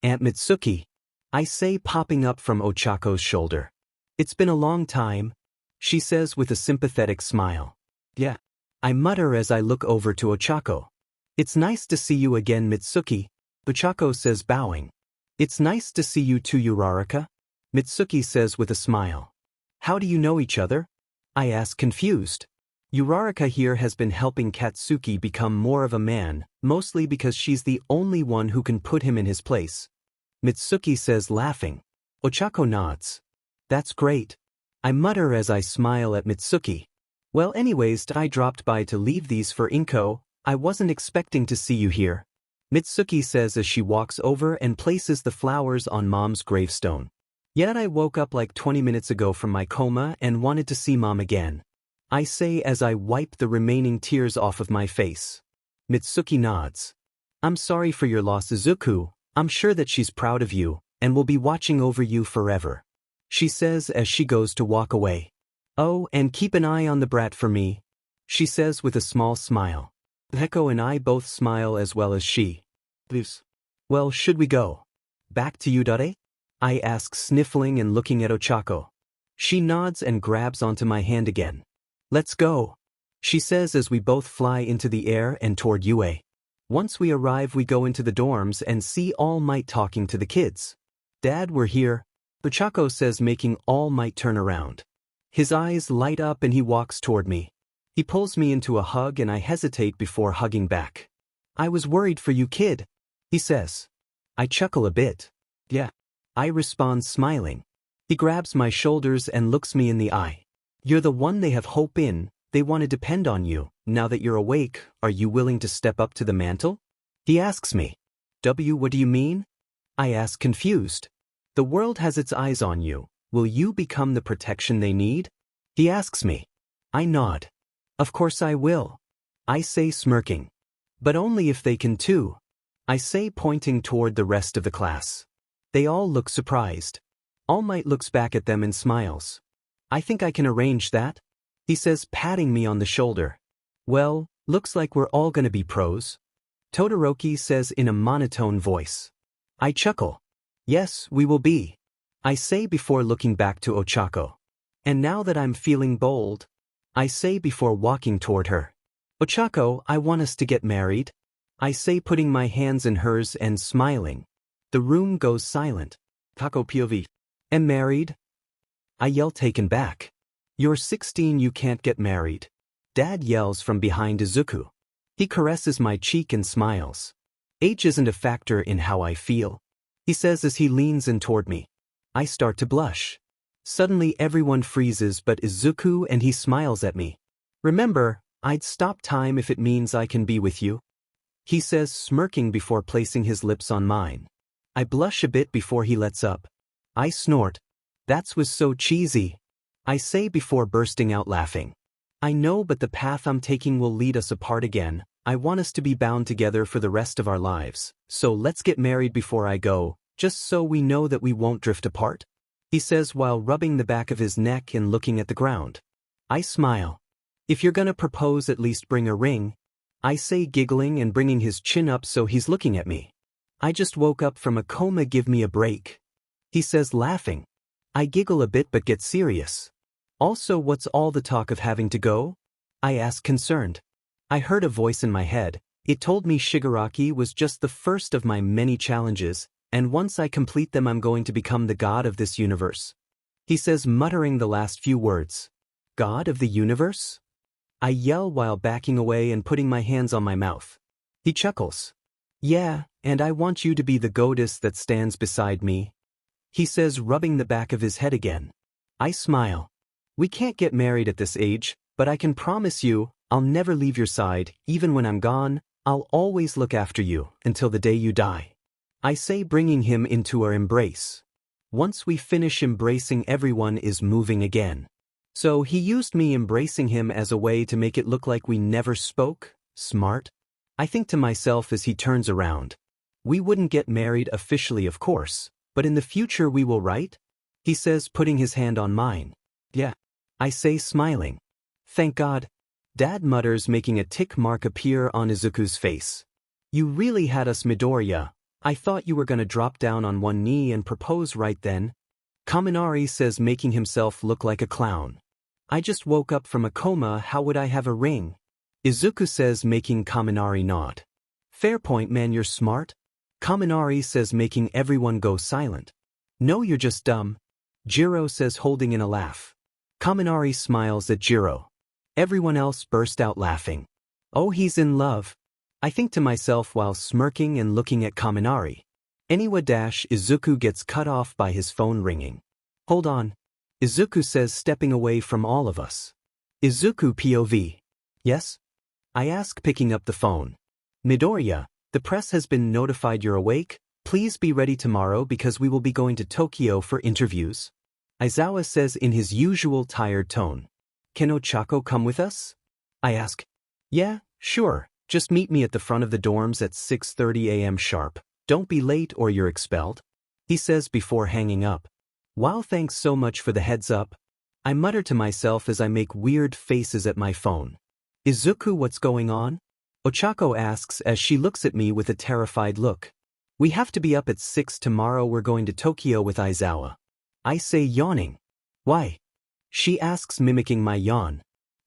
Aunt Mitsuki, I say, popping up from Ochako's shoulder. It's been a long time, she says with a sympathetic smile. Yeah, I mutter as I look over to Ochako. It's nice to see you again, Mitsuki, Ochako says, bowing. It's nice to see you too, Uraraka, Mitsuki says with a smile. How do you know each other? I ask, confused. Uraraka here has been helping Katsuki become more of a man, mostly because she's the only one who can put him in his place, Mitsuki says, laughing. Ochako nods. That's great, I mutter as I smile at Mitsuki. Well, anyways, I dropped by to leave these for Inko. I wasn't expecting to see you here, Mitsuki says as she walks over and places the flowers on Mom's gravestone. Yet I woke up like 20 minutes ago from my coma and wanted to see Mom again, I say as I wipe the remaining tears off of my face. Mitsuki nods. I'm sorry for your loss, Izuku. I'm sure that she's proud of you and will be watching over you forever, she says as she goes to walk away. Oh, and keep an eye on the brat for me, she says with a small smile. Heko and I both smile as well as she. Please. Well, should we go back to U.A? I ask, sniffling and looking at Ochako. She nods and grabs onto my hand again. Let's go, she says as we both fly into the air and toward UA. Once we arrive, we go into the dorms and see All Might talking to the kids. Dad, we're here, Ochako says, making All Might turn around. His eyes light up and he walks toward me. He pulls me into a hug and I hesitate before hugging back. I was worried for you, kid, he says. I chuckle a bit. Yeah, I respond, smiling. He grabs my shoulders and looks me in the eye. You're the one they have hope in, they want to depend on you. Now that you're awake, are you willing to step up to the mantle? He asks me. What do you mean? I ask, confused. The world has its eyes on you. Will you become the protection they need? He asks me. I nod. Of course I will. I say, smirking. But only if they can too. I say, pointing toward the rest of the class. They all look surprised. All Might looks back at them and smiles. I think I can arrange that, he says, patting me on the shoulder. Well, looks like we're all gonna be pros, Todoroki says in a monotone voice. I chuckle. Yes, we will be, I say before looking back to Ochako. And now that I'm feeling bold, I say before walking toward her. Ochako, I want us to get married, I say, putting my hands in hers and smiling. The room goes silent. Kako POV. Am married? I yell, taken back. You're 16, you can't get married, Dad yells from behind Izuku. He caresses my cheek and smiles. Age isn't a factor in how I feel, he says as he leans in toward me. I start to blush. Suddenly everyone freezes but Izuku, and he smiles at me. Remember, I'd stop time if it means I can be with you, he says, smirking before placing his lips on mine. I blush a bit before he lets up. I snort. That was so cheesy, I say before bursting out laughing. I know, but the path I'm taking will lead us apart again. I want us to be bound together for the rest of our lives, so let's get married before I go, just so we know that we won't drift apart, he says while rubbing the back of his neck and looking at the ground. I smile. If you're gonna propose, at least bring a ring, I say, giggling and bringing his chin up so he's looking at me. I just woke up from a coma, give me a break, he says, laughing. I giggle a bit but get serious. Also, what's all the talk of having to go? I ask, concerned. I heard a voice in my head. It told me Shigaraki was just the first of my many challenges, and once I complete them I'm going to become the god of this universe, he says, muttering the last few words. God of the universe? I yell while backing away and putting my hands on my mouth. He chuckles. Yeah, and I want you to be the goddess that stands beside me, he says, rubbing the back of his head again. I smile. We can't get married at this age, but I can promise you, I'll never leave your side. Even when I'm gone, I'll always look after you, until the day you die, I say, bringing him into our embrace. Once we finish embracing, everyone is moving again. So he used me embracing him as a way to make it look like we never spoke? Smart? I think to myself as he turns around. We wouldn't get married officially, of course, but in the future we will, right? He says, putting his hand on mine. Yeah, I say, smiling. Thank God, Dad mutters, making a tick mark appear on Izuku's face. You really had us, Midoriya. I thought you were gonna drop down on one knee and propose right then, Kaminari says, making himself look like a clown. I just woke up from a coma, how would I have a ring? Izuku says, making Kaminari nod. Fair point, man, you're smart, Kaminari says, making everyone go silent. No, you're just dumb, Jiro says, holding in a laugh. Kaminari smiles at Jiro. Everyone else burst out laughing. Oh, he's in love, I think to myself while smirking and looking at Kaminari. Anyway, Izuku gets cut off by his phone ringing. Hold on, Izuku says, stepping away from all of us. Izuku POV. Yes? I ask, picking up the phone. Midoriya, the press has been notified you're awake. Please be ready tomorrow because we will be going to Tokyo for interviews, Aizawa says in his usual tired tone. Can Ochako come with us? I ask. Yeah, sure, just meet me at the front of the dorms at 6:30 a.m. sharp. Don't be late or you're expelled, he says before hanging up. Wow, thanks so much for the heads up, I mutter to myself as I make weird faces at my phone. Izuku, what's going on? Ochako asks as she looks at me with a terrified look. We have to be up at 6 tomorrow, we're going to Tokyo with Aizawa, I say, yawning. Why? She asks, mimicking my yawn.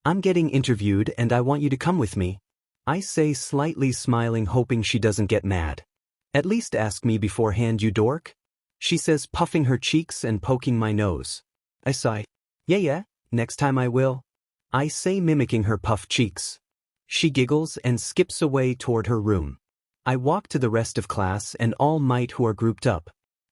I'm getting interviewed and I want you to come with me. I say, slightly smiling, hoping she doesn't get mad. At least ask me beforehand, you dork. She says, puffing her cheeks and poking my nose. I sigh. Yeah, next time I will. I say, mimicking her puffed cheeks. She giggles and skips away toward her room. I walk to the rest of class and all Might who are grouped up.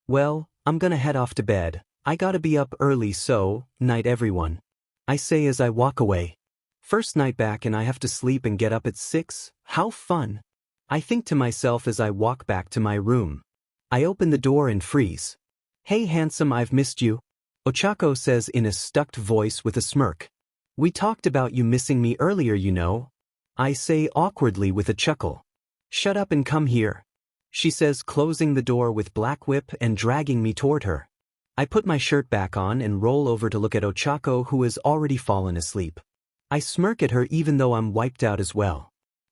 Well, I'm gonna head off to bed. I gotta be up early, so, night everyone. I say as I walk away. First night back and I have to sleep and get up at 6, how fun. I think to myself as I walk back to my room. I open the door and freeze. Hey handsome, I've missed you. Ochako says in a stuck voice with a smirk. We talked about you missing me earlier, you know. I say awkwardly with a chuckle. Shut up and come here. She says, closing the door with black whip and dragging me toward her. I put my shirt back on and roll over to look at Ochako, who has already fallen asleep. I smirk at her even though I'm wiped out as well.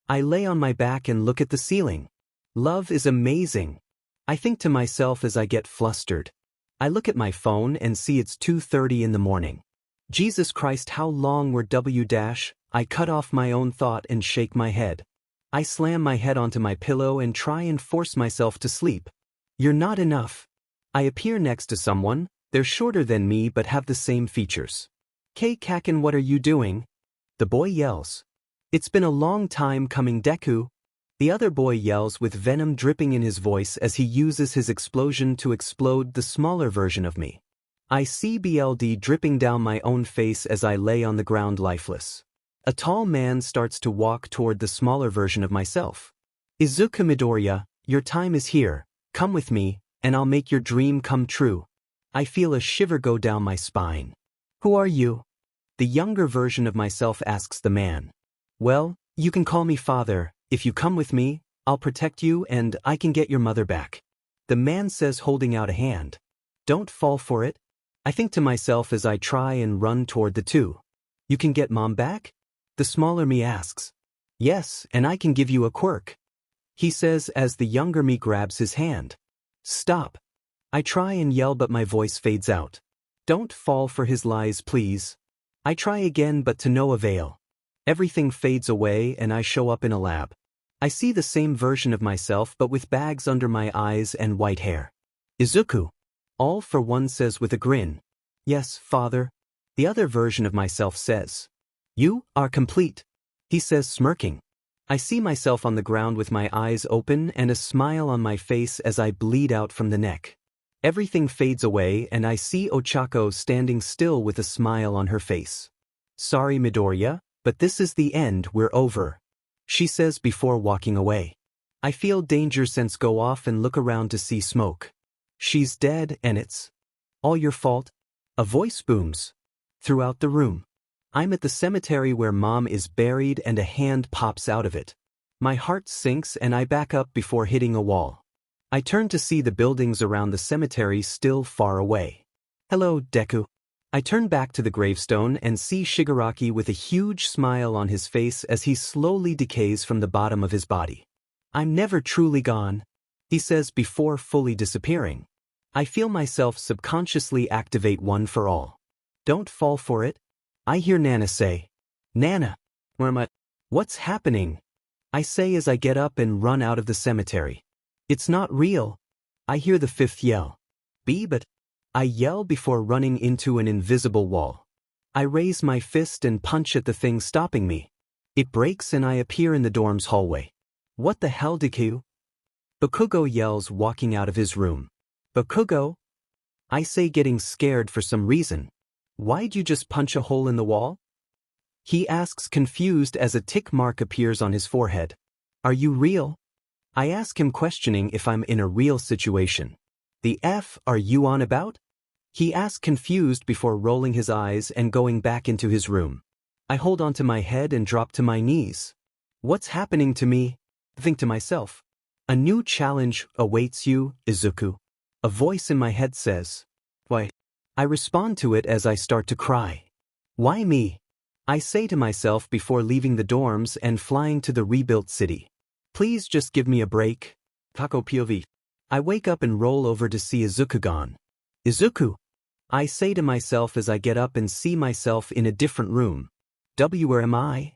I lay on my back and look at the ceiling. Love is amazing. I think to myself as I get flustered. I look at my phone and see it's 2:30 in the morning. Jesus Christ, how long were W-? I cut off my own thought and shake my head. I slam my head onto my pillow and try and force myself to sleep. You're not enough. I appear next to someone. They're shorter than me but have the same features. K. Kaken, what are you doing? The boy yells. It's been a long time coming, Deku. The other boy yells with venom dripping in his voice as he uses his explosion to explode the smaller version of me. I see BLD dripping down my own face as I lay on the ground lifeless. A tall man starts to walk toward the smaller version of myself. Izuku Midoriya, your time is here. Come with me, and I'll make your dream come true. I feel a shiver go down my spine. Who are you? The younger version of myself asks the man. Well, you can call me father. If you come with me, I'll protect you and I can get your mother back. The man says, holding out a hand. Don't fall for it. I think to myself as I try and run toward the two. You can get mom back? The smaller me asks. Yes, and I can give you a quirk. He says as the younger me grabs his hand. Stop. I try and yell but my voice fades out. Don't fall for his lies, please. I try again but to no avail. Everything fades away and I show up in a lab. I see the same version of myself but with bags under my eyes and white hair. Izuku. All for one says with a grin. Yes, father. The other version of myself says. You are complete. He says, smirking. I see myself on the ground with my eyes open and a smile on my face as I bleed out from the neck. Everything fades away and I see Ochako standing still with a smile on her face. Sorry, Midoriya, but this is the end, we're over. She says before walking away. I feel danger sense go off and look around to see smoke. She's dead and it's all your fault. A voice booms throughout the room. I'm at the cemetery where mom is buried and a hand pops out of it. My heart sinks and I back up before hitting a wall. I turn to see the buildings around the cemetery still far away. Hello, Deku. I turn back to the gravestone and see Shigaraki with a huge smile on his face as he slowly decays from the bottom of his body. I'm never truly gone, he says before fully disappearing. I feel myself subconsciously activate one for all. Don't fall for it. I hear Nana say. Nana. Where am I? What's happening? I say as I get up and run out of the cemetery. It's not real. I hear the fifth yell. But I yell before running into an invisible wall. I raise my fist and punch at the thing stopping me. It breaks and I appear in the dorm's hallway. What the hell, Deku? Bakugo yells, walking out of his room. Bakugo? I say, getting scared for some reason. Why'd you just punch a hole in the wall? He asks, confused as a tick mark appears on his forehead. Are you real? I ask him, questioning if I'm in a real situation. The F are you on about? He asks, confused before rolling his eyes and going back into his room. I hold onto my head and drop to my knees. What's happening to me? I think to myself. A new challenge awaits you, Izuku. A voice in my head says. Why? I respond to it as I start to cry. Why me? I say to myself before leaving the dorms and flying to the rebuilt city. Please just give me a break. Kako POV. I wake up and roll over to see Izuku gone. Izuku! I say to myself as I get up and see myself in a different room. Where am I?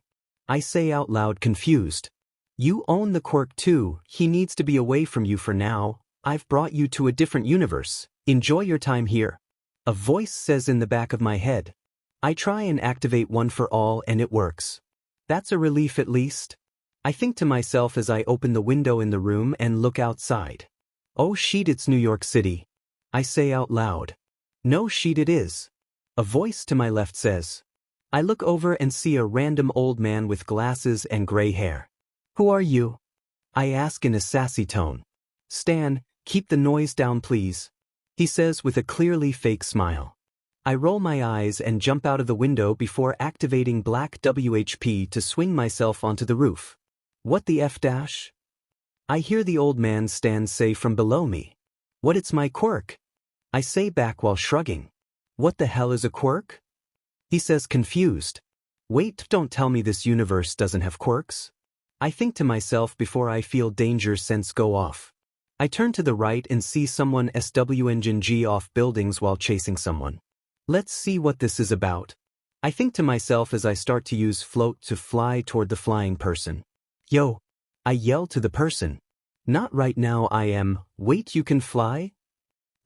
I say out loud, confused. You own the quirk too, he needs to be away from you for now. I've brought you to a different universe. Enjoy your time here. A voice says in the back of my head. I try and activate one for all and it works. That's a relief at least. I think to myself as I open the window in the room and look outside. Oh shit, it's New York City. I say out loud. No shit, it is. A voice to my left says. I look over and see a random old man with glasses and gray hair. Who are you? I ask in a sassy tone. Stan, keep the noise down please. He says with a clearly fake smile. I roll my eyes and jump out of the window before activating black WHP to swing myself onto the roof. What the F dash? I hear the old man Stan say from below me. What, it's my quirk? I say back while shrugging. What the hell is a quirk? He says confused. Wait, don't tell me this universe doesn't have quirks. I think to myself before I feel danger sense go off. I turn to the right and see someone SW off buildings while chasing someone. Let's see what this is about. I think to myself as I start to use float to fly toward the flying person. Yo! I yell to the person. Not right now I am. Wait, you can fly?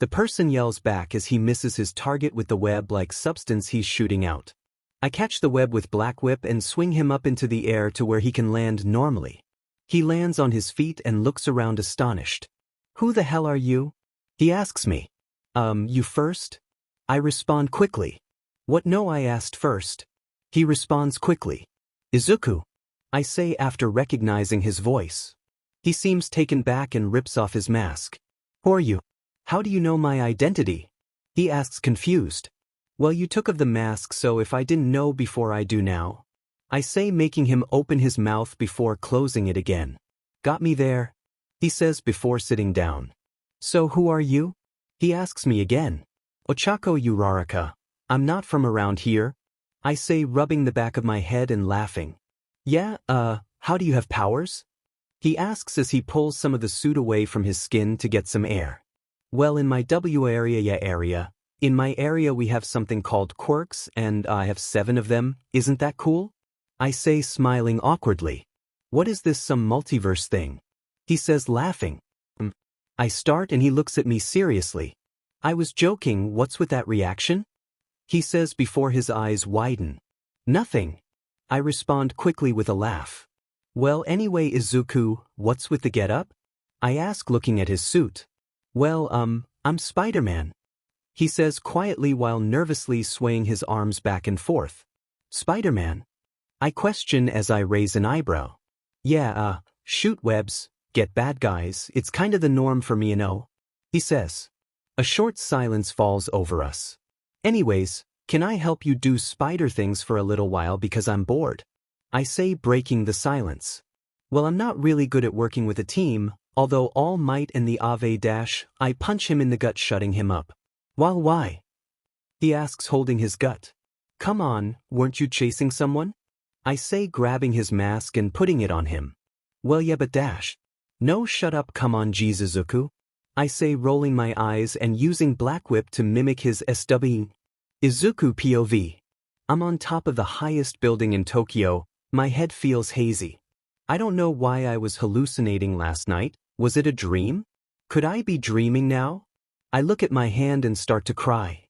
The person yells back as he misses his target with the web-like substance he's shooting out. I catch the web with Black Whip and swing him up into the air to where he can land normally. He lands on his feet and looks around astonished. Who the hell are you? He asks me. You first? I respond quickly. What, no, I asked first. He responds quickly. Izuku. I say after recognizing his voice. He seems taken back and rips off his mask. Who are you? How do you know my identity? He asks confused. Well, you took of the mask, so if I didn't know before I do now. I say, making him open his mouth before closing it again. Got me there? He says before sitting down. So who are you? He asks me again. Ochako Uraraka. I'm not from around here. I say, rubbing the back of my head and laughing. Yeah, how do you have powers? He asks as he pulls some of the suit away from his skin to get some air. Well, in my area, in my area we have something called quirks and I have 7 of them, isn't that cool? I say, smiling awkwardly. What is this, some multiverse thing? He says, laughing. I start and he looks at me seriously. I was joking, what's with that reaction? He says before his eyes widen. Nothing. I respond quickly with a laugh. Well, anyway, Izuku, what's with the get-up? I ask, looking at his suit. Well, I'm Spider-Man. He says quietly while nervously swaying his arms back and forth. Spider-Man? I question as I raise an eyebrow. Yeah, shoot webs, get bad guys, it's kinda the norm for me, you know. He says. A short silence falls over us. Anyways, can I help you do spider things for a little while because I'm bored? I say, breaking the silence. Well, I'm not really good at working with a team, although all might and the Ave dash, I punch him in the gut, shutting him up. Well, why? He asks, holding his gut. Come on, weren't you chasing someone? I say, grabbing his mask and putting it on him. Well, yeah, but dash. No, shut up, come on, geez, Izuku. I say, rolling my eyes and using Black Whip to mimic his SW. Izuku POV. I'm on top of the highest building in Tokyo. My head feels hazy. I don't know why I was hallucinating last night. Was it a dream? Could I be dreaming now? I look at my hand and start to cry.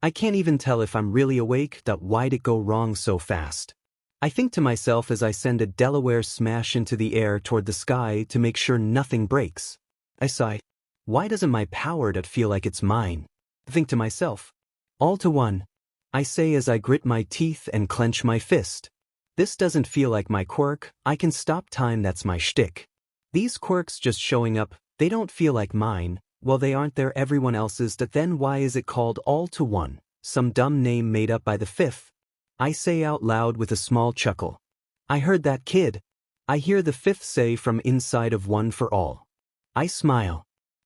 I can't even tell if I'm really awake. Why'd it go wrong so fast? I think to myself as I send a Delaware smash into the air toward the sky to make sure nothing breaks. I sigh. Why doesn't my power feel like it's mine? I think to myself. All to one. I say as I grit my teeth and clench my fist. This doesn't feel like my quirk. I can stop time, that's my shtick. These quirks just showing up, they don't feel like mine. Well, they aren't, they're everyone else's. Then why is it called all to one? Some dumb name made up by the fifth. I say out loud with a small chuckle. I heard that, kid. I hear the fifth say from inside of one for all. I smile.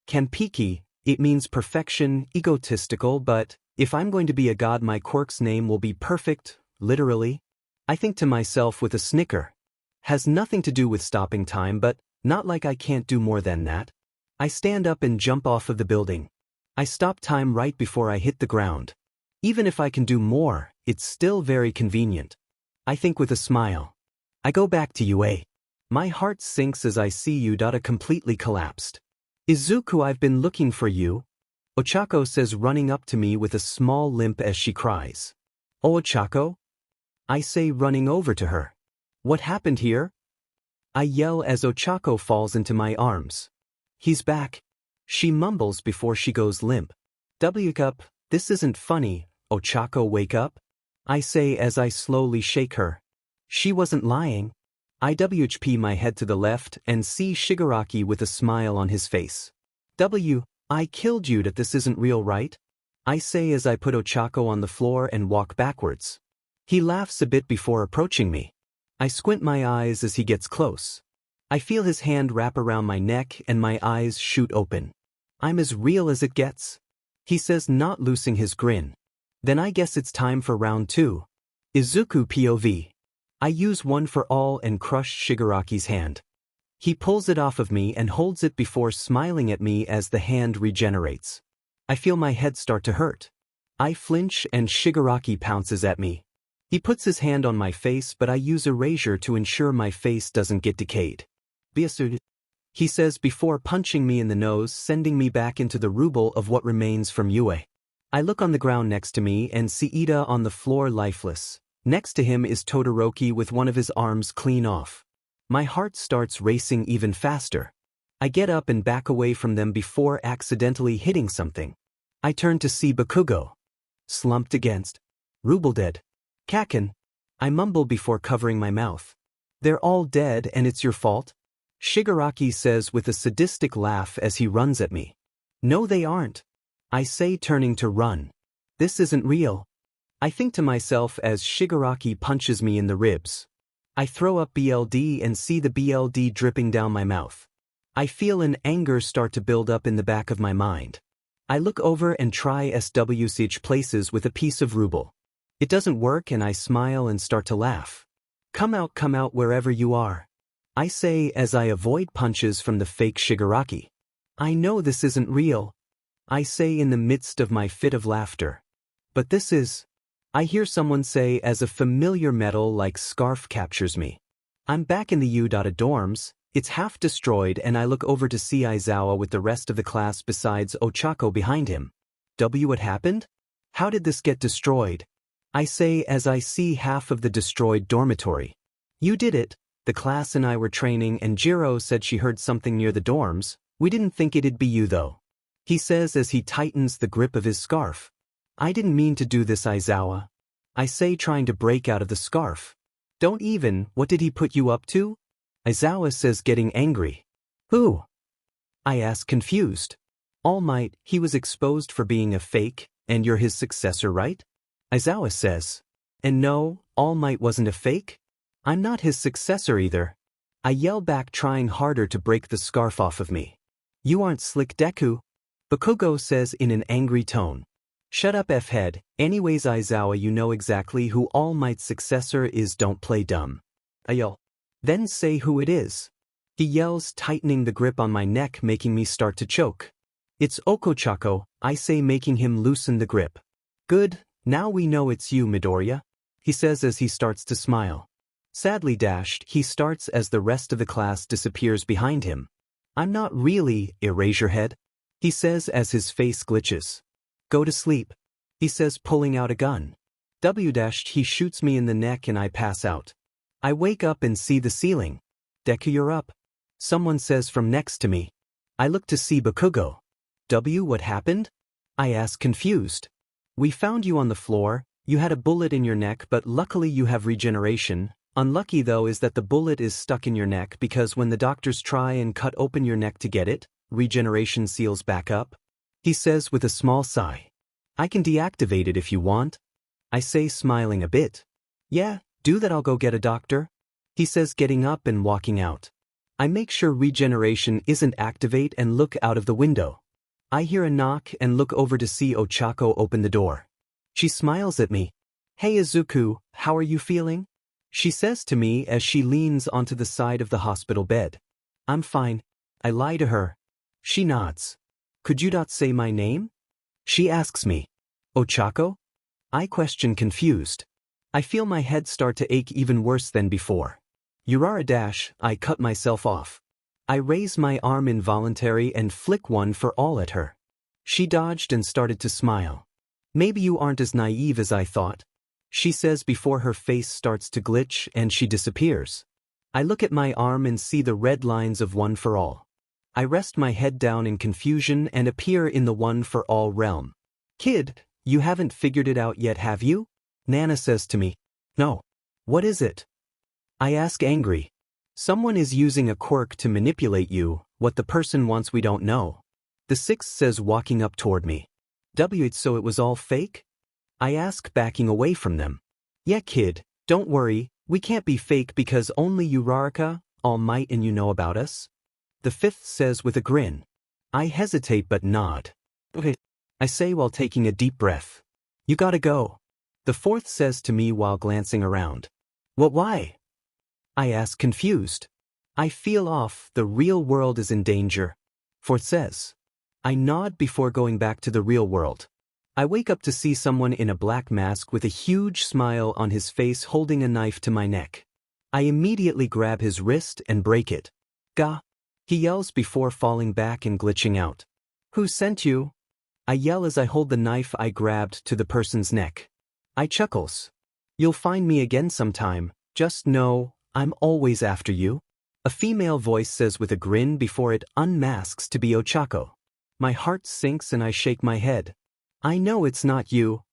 Kampiki, it means perfection, egotistical, but if I'm going to be a god, my quirk's name will be perfect, literally. I think to myself with a snicker. Has nothing to do with stopping time, but not like I can't do more than that. I stand up and jump off of the building. I stop time right before I hit the ground. Even if I can do more, it's still very convenient. I think with a smile. I go back to UA. My heart sinks as I see Utada completely collapsed. Izuku, I've been looking for you, Ochako says, running up to me with a small limp as she cries. Oh, Ochako? I say, running over to her. What happened here? I yell as Ochako falls into my arms. He's back. She mumbles before she goes limp. Wake up, this isn't funny, Ochako, wake up. I say as I slowly shake her. She wasn't lying. I WHP my head to the left and see Shigaraki with a smile on his face. I killed you, that this isn't real, right? I say as I put Ochako on the floor and walk backwards. He laughs a bit before approaching me. I squint my eyes as he gets close. I feel his hand wrap around my neck and my eyes shoot open. I'm as real as it gets, he says, not loosing his grin. Then I guess it's time for round 2. Izuku POV. I use one for all and crush Shigaraki's hand. He pulls it off of me and holds it before smiling at me as the hand regenerates. I feel my head start to hurt. I flinch and Shigaraki pounces at me. He puts his hand on my face, but I use erasure to ensure my face doesn't get decayed. Biasud, he says before punching me in the nose, sending me back into the rubble of what remains from Yue. I look on the ground next to me and see Ida on the floor lifeless. Next to him is Todoroki with one of his arms clean off. My heart starts racing even faster. I get up and back away from them before accidentally hitting something. I turn to see Bakugo. Slumped against. Rubble dead. Kaken. I mumble before covering my mouth. They're all dead and it's your fault? Shigaraki says with a sadistic laugh as he runs at me. No, they aren't. I say, turning to run. This isn't real. I think to myself as Shigaraki punches me in the ribs. I throw up BLD and see the BLD dripping down my mouth. I feel an anger start to build up in the back of my mind. I look over and try SWCH places with a piece of ruble. It doesn't work and I smile and start to laugh. Come out wherever you are, I say as I avoid punches from the fake Shigaraki. I know this isn't real, I say in the midst of my fit of laughter. But this is, I hear someone say as a familiar metal-like scarf captures me. I'm back in the Utada dorms, it's half destroyed and I look over to see Aizawa with the rest of the class besides Ochako behind him. What happened? How did this get destroyed? I say as I see half of the destroyed dormitory. You did it, the class and I were training and Jiro said she heard something near the dorms. We didn't think it'd be you though, he says as he tightens the grip of his scarf. I didn't mean to do this, Aizawa, I say, trying to break out of the scarf. Don't even, what did he put you up to? Aizawa says, getting angry. Who? I ask, confused. All Might, he was exposed for being a fake, and you're his successor, right? Aizawa says. And no, All Might wasn't a fake? I'm not his successor either. I yell back, trying harder to break the scarf off of me. You aren't slick, Deku, Bakugo says in an angry tone. Shut up, F-head. Anyways, Aizawa, you know exactly who All Might's successor is, don't play dumb. I yell. Then say who it is. He yells, tightening the grip on my neck, making me start to choke. It's Okochako, I say, making him loosen the grip. Good, now we know it's you, Midoriya, he says as he starts to smile. Sadly dashed, he starts as the rest of the class disappears behind him. I'm not really, Eraserhead, he says as his face glitches. Go to sleep, he says, pulling out a gun. He shoots me in the neck and I pass out. I wake up and see the ceiling. Deku, you're up, someone says from next to me. I look to see Bakugo. What happened? I ask, confused. We found you on the floor, you had a bullet in your neck, but luckily you have regeneration. Unlucky though is that the bullet is stuck in your neck because when the doctors try and cut open your neck to get it, regeneration seals back up, he says with a small sigh. I can deactivate it if you want, I say, smiling a bit. Yeah, do that, I'll go get a doctor, he says, getting up and walking out. I make sure regeneration isn't activate and look out of the window. I hear a knock and look over to see Ochako open the door. She smiles at me. Hey Izuku, how are you feeling? She says to me as she leans onto the side of the hospital bed. I'm fine, I lie to her. She nods. Could you not say my name? She asks me. Ochako? I question, confused. I feel my head start to ache even worse than before. Urara dash, I cut myself off. I raise my arm involuntarily and flick one for all at her. She dodged and started to smile. Maybe you aren't as naive as I thought, she says before her face starts to glitch and she disappears. I look at my arm and see the red lines of one for all. I rest my head down in confusion and appear in the one for all realm. Kid, you haven't figured it out yet, have you? Nana says to me. No. What is it? I ask angry. Someone is using a quirk to manipulate you, what the person wants we don't know. The sixth says walking up toward me. So it was all fake? I ask backing away from them. Yeah kid, don't worry, we can't be fake because only Uraraka, All Might and you know about us. The fifth says with a grin. I hesitate but nod. Okay, I say while taking a deep breath. You gotta go. The fourth says to me while glancing around. What why? I ask confused. I feel off, the real world is in danger. Fourth says. I nod before going back to the real world. I wake up to see someone in a black mask with a huge smile on his face holding a knife to my neck. I immediately grab his wrist and break it. Gah! He yells before falling back and glitching out. Who sent you? I yell as I hold the knife I grabbed to the person's neck. I chuckles. You'll find me again sometime, just know, I'm always after you. A female voice says with a grin before it unmasks to be Ochako. My heart sinks and I shake my head. I know it's not you,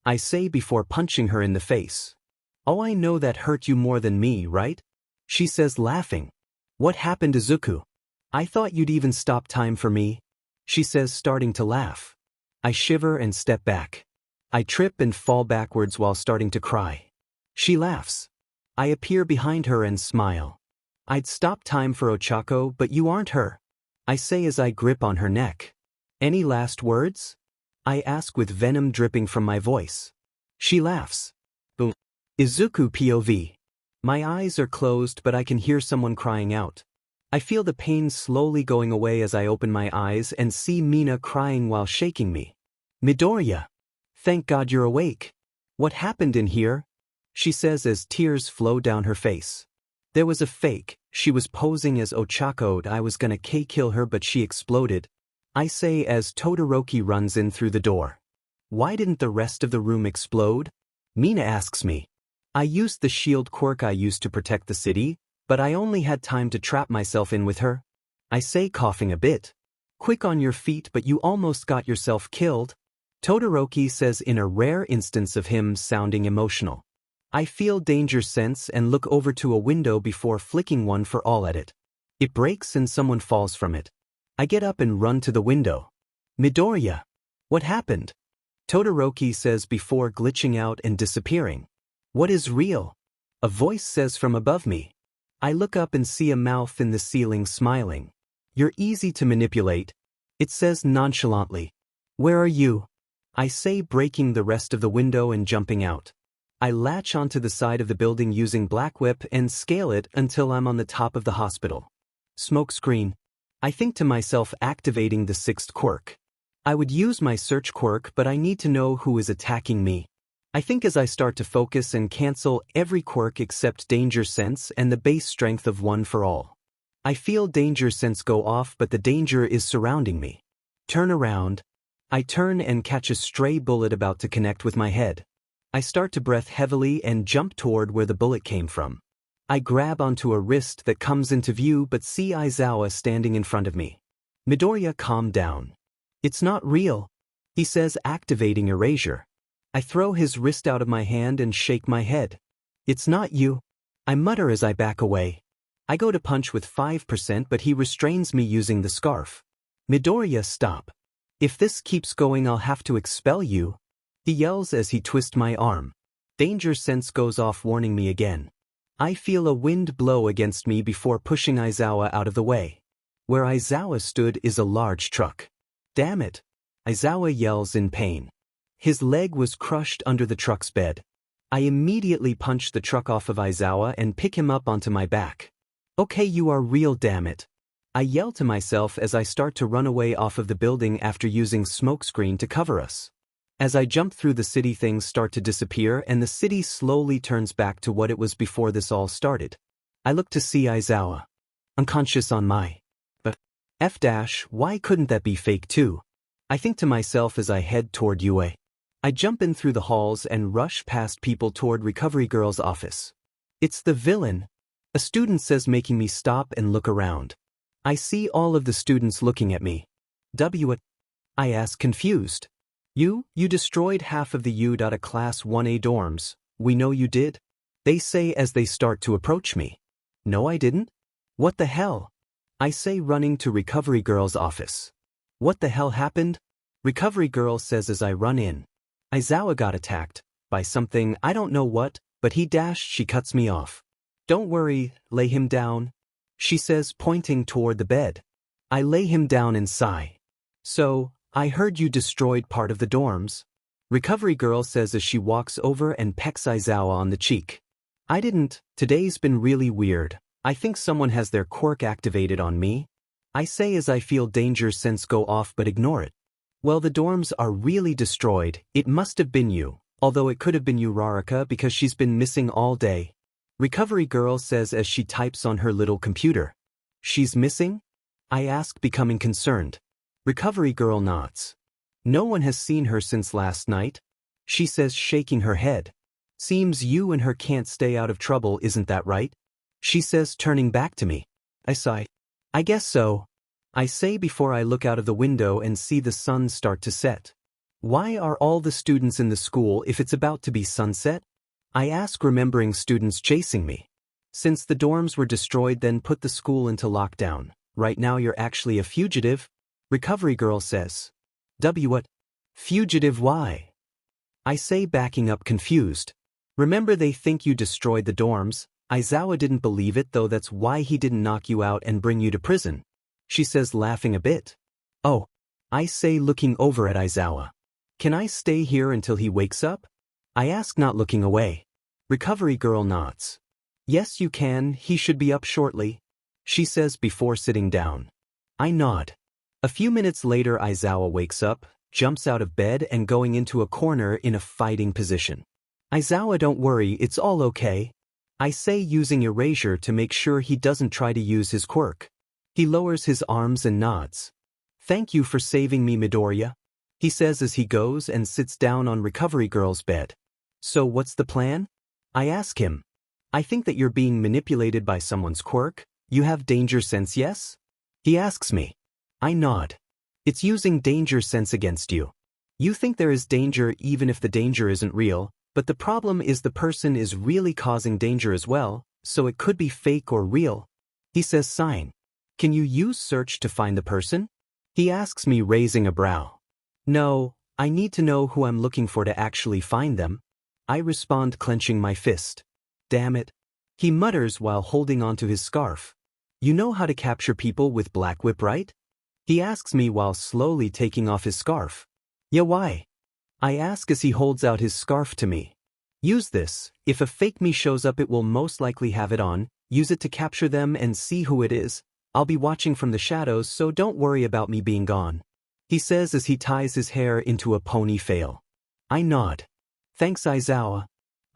I say before punching her in the face. Oh, I know that hurt you more than me, right? She says laughing. What happened to Izuku? I thought you'd even stop time for me, she says starting to laugh. I shiver and step back. I trip and fall backwards while starting to cry. She laughs. I appear behind her and smile. I'd stop time for Ochako, but you aren't her, I say as I grip on her neck. Any last words? I ask with venom dripping from my voice. She laughs. Boom. Izuku POV. My eyes are closed but I can hear someone crying out. I feel the pain slowly going away as I open my eyes and see Mina crying while shaking me. Midoriya. Thank God you're awake. What happened in here? She says as tears flow down her face. There was a fake, she was posing as Ochako. I was gonna kill her but she exploded, I say as Todoroki runs in through the door. Why didn't the rest of the room explode? Mina asks me. I used the shield quirk I used to protect the city, but I only had time to trap myself in with her, I say coughing a bit. Quick on your feet but you almost got yourself killed, Todoroki says in a rare instance of him sounding emotional. I feel danger sense and look over to a window before flicking one for all at it. It breaks and someone falls from it. I get up and run to the window. Midoriya. What happened? Todoroki says before glitching out and disappearing. What is real? A voice says from above me. I look up and see a mouth in the ceiling smiling. You're easy to manipulate, it says nonchalantly. Where are you? I say breaking the rest of the window and jumping out. I latch onto the side of the building using Black Whip and scale it until I'm on the top of the hospital. Smoke screen. I think to myself activating the sixth quirk. I would use my search quirk but I need to know who is attacking me. I think as I start to focus and cancel every quirk except danger sense and the base strength of one for all. I feel danger sense go off but the danger is surrounding me. Turn around. I turn and catch a stray bullet about to connect with my head. I start to breath heavily and jump toward where the bullet came from. I grab onto a wrist that comes into view but see Aizawa standing in front of me. Midoriya, calm down. It's not real, he says activating erasure. I throw his wrist out of my hand and shake my head. It's not you, I mutter as I back away. I go to punch with 5% but he restrains me using the scarf. Midoriya, stop. If this keeps going I'll have to expel you, he yells as he twists my arm. Danger sense goes off warning me again. I feel a wind blow against me before pushing Aizawa out of the way. Where Aizawa stood is a large truck. Damn it! Aizawa yells in pain. His leg was crushed under the truck's bed. I immediately punch the truck off of Aizawa and pick him up onto my back. Okay, you are real, damn it. I yell to myself as I start to run away off of the building after using smokescreen to cover us. As I jump through the city, things start to disappear and the city slowly turns back to what it was before this all started. I look to see Aizawa, unconscious on my why couldn't that be fake too? I think to myself as I head toward UA. I jump in through the halls and rush past people toward Recovery Girl's office. It's the villain, a student says, making me stop and look around. I see all of the students looking at me. What? I ask, confused. You destroyed half of the Class 1A dorms. We know you did. They say as they start to approach me. No, I didn't. What the hell? I say, running to Recovery Girl's office. What the hell happened? Recovery Girl says as I run in. Aizawa got attacked by something, I don't know what, but she cuts me off. Don't worry, lay him down, she says, pointing toward the bed. I lay him down and sigh. So, I heard you destroyed part of the dorms. Recovery Girl says as she walks over and pecks Aizawa on the cheek. I didn't. Today's been really weird. I think someone has their quirk activated on me. I say as I feel danger sense go off but ignore it. Well, the dorms are really destroyed. It must have been you, although it could have been Uraraka because she's been missing all day. Recovery Girl says as she types on her little computer. She's missing? I ask, becoming concerned. Recovery Girl nods. No one has seen her since last night, she says, shaking her head. Seems you and her can't stay out of trouble, isn't that right? She says, turning back to me. I sigh. I guess so, I say before I look out of the window and see the sun start to set. Why are all the students in the school if it's about to be sunset? I ask, remembering students chasing me. Since the dorms were destroyed, then put the school into lockdown. Right now you're actually a fugitive, Recovery Girl says. What? Fugitive why? I say, backing up confused. Remember, they think you destroyed the dorms. Aizawa didn't believe it though, that's why he didn't knock you out and bring you to prison, she says, laughing a bit. Oh, I say, looking over at Aizawa. Can I stay here until he wakes up? I ask, not looking away. Recovery Girl nods. Yes, you can, he should be up shortly, she says before sitting down. I nod. A few minutes later, Aizawa wakes up, jumps out of bed and going into a corner in a fighting position. Aizawa, don't worry, it's all okay, I say, using erasure to make sure he doesn't try to use his quirk. He lowers his arms and nods. Thank you for saving me, Midoriya, he says as he goes and sits down on Recovery Girl's bed. So what's the plan? I ask him. I think that you're being manipulated by someone's quirk. You have danger sense, yes? He asks me. I nod. It's using danger sense against you. You think there is danger even if the danger isn't real, but the problem is the person is really causing danger as well, so it could be fake or real, he says, sighing. Can you use search to find the person? He asks me, raising a brow. No, I need to know who I'm looking for to actually find them, I respond, clenching my fist. Damn it, he mutters while holding onto his scarf. You know how to capture people with Black Whip, right? He asks me while slowly taking off his scarf. Yeah, why? I ask as he holds out his scarf to me. Use this. If a fake me shows up, it will most likely have it on. Use it to capture them and see who it is. I'll be watching from the shadows, so don't worry about me being gone, he says as he ties his hair into a ponytail. I nod. Thanks, Aizawa,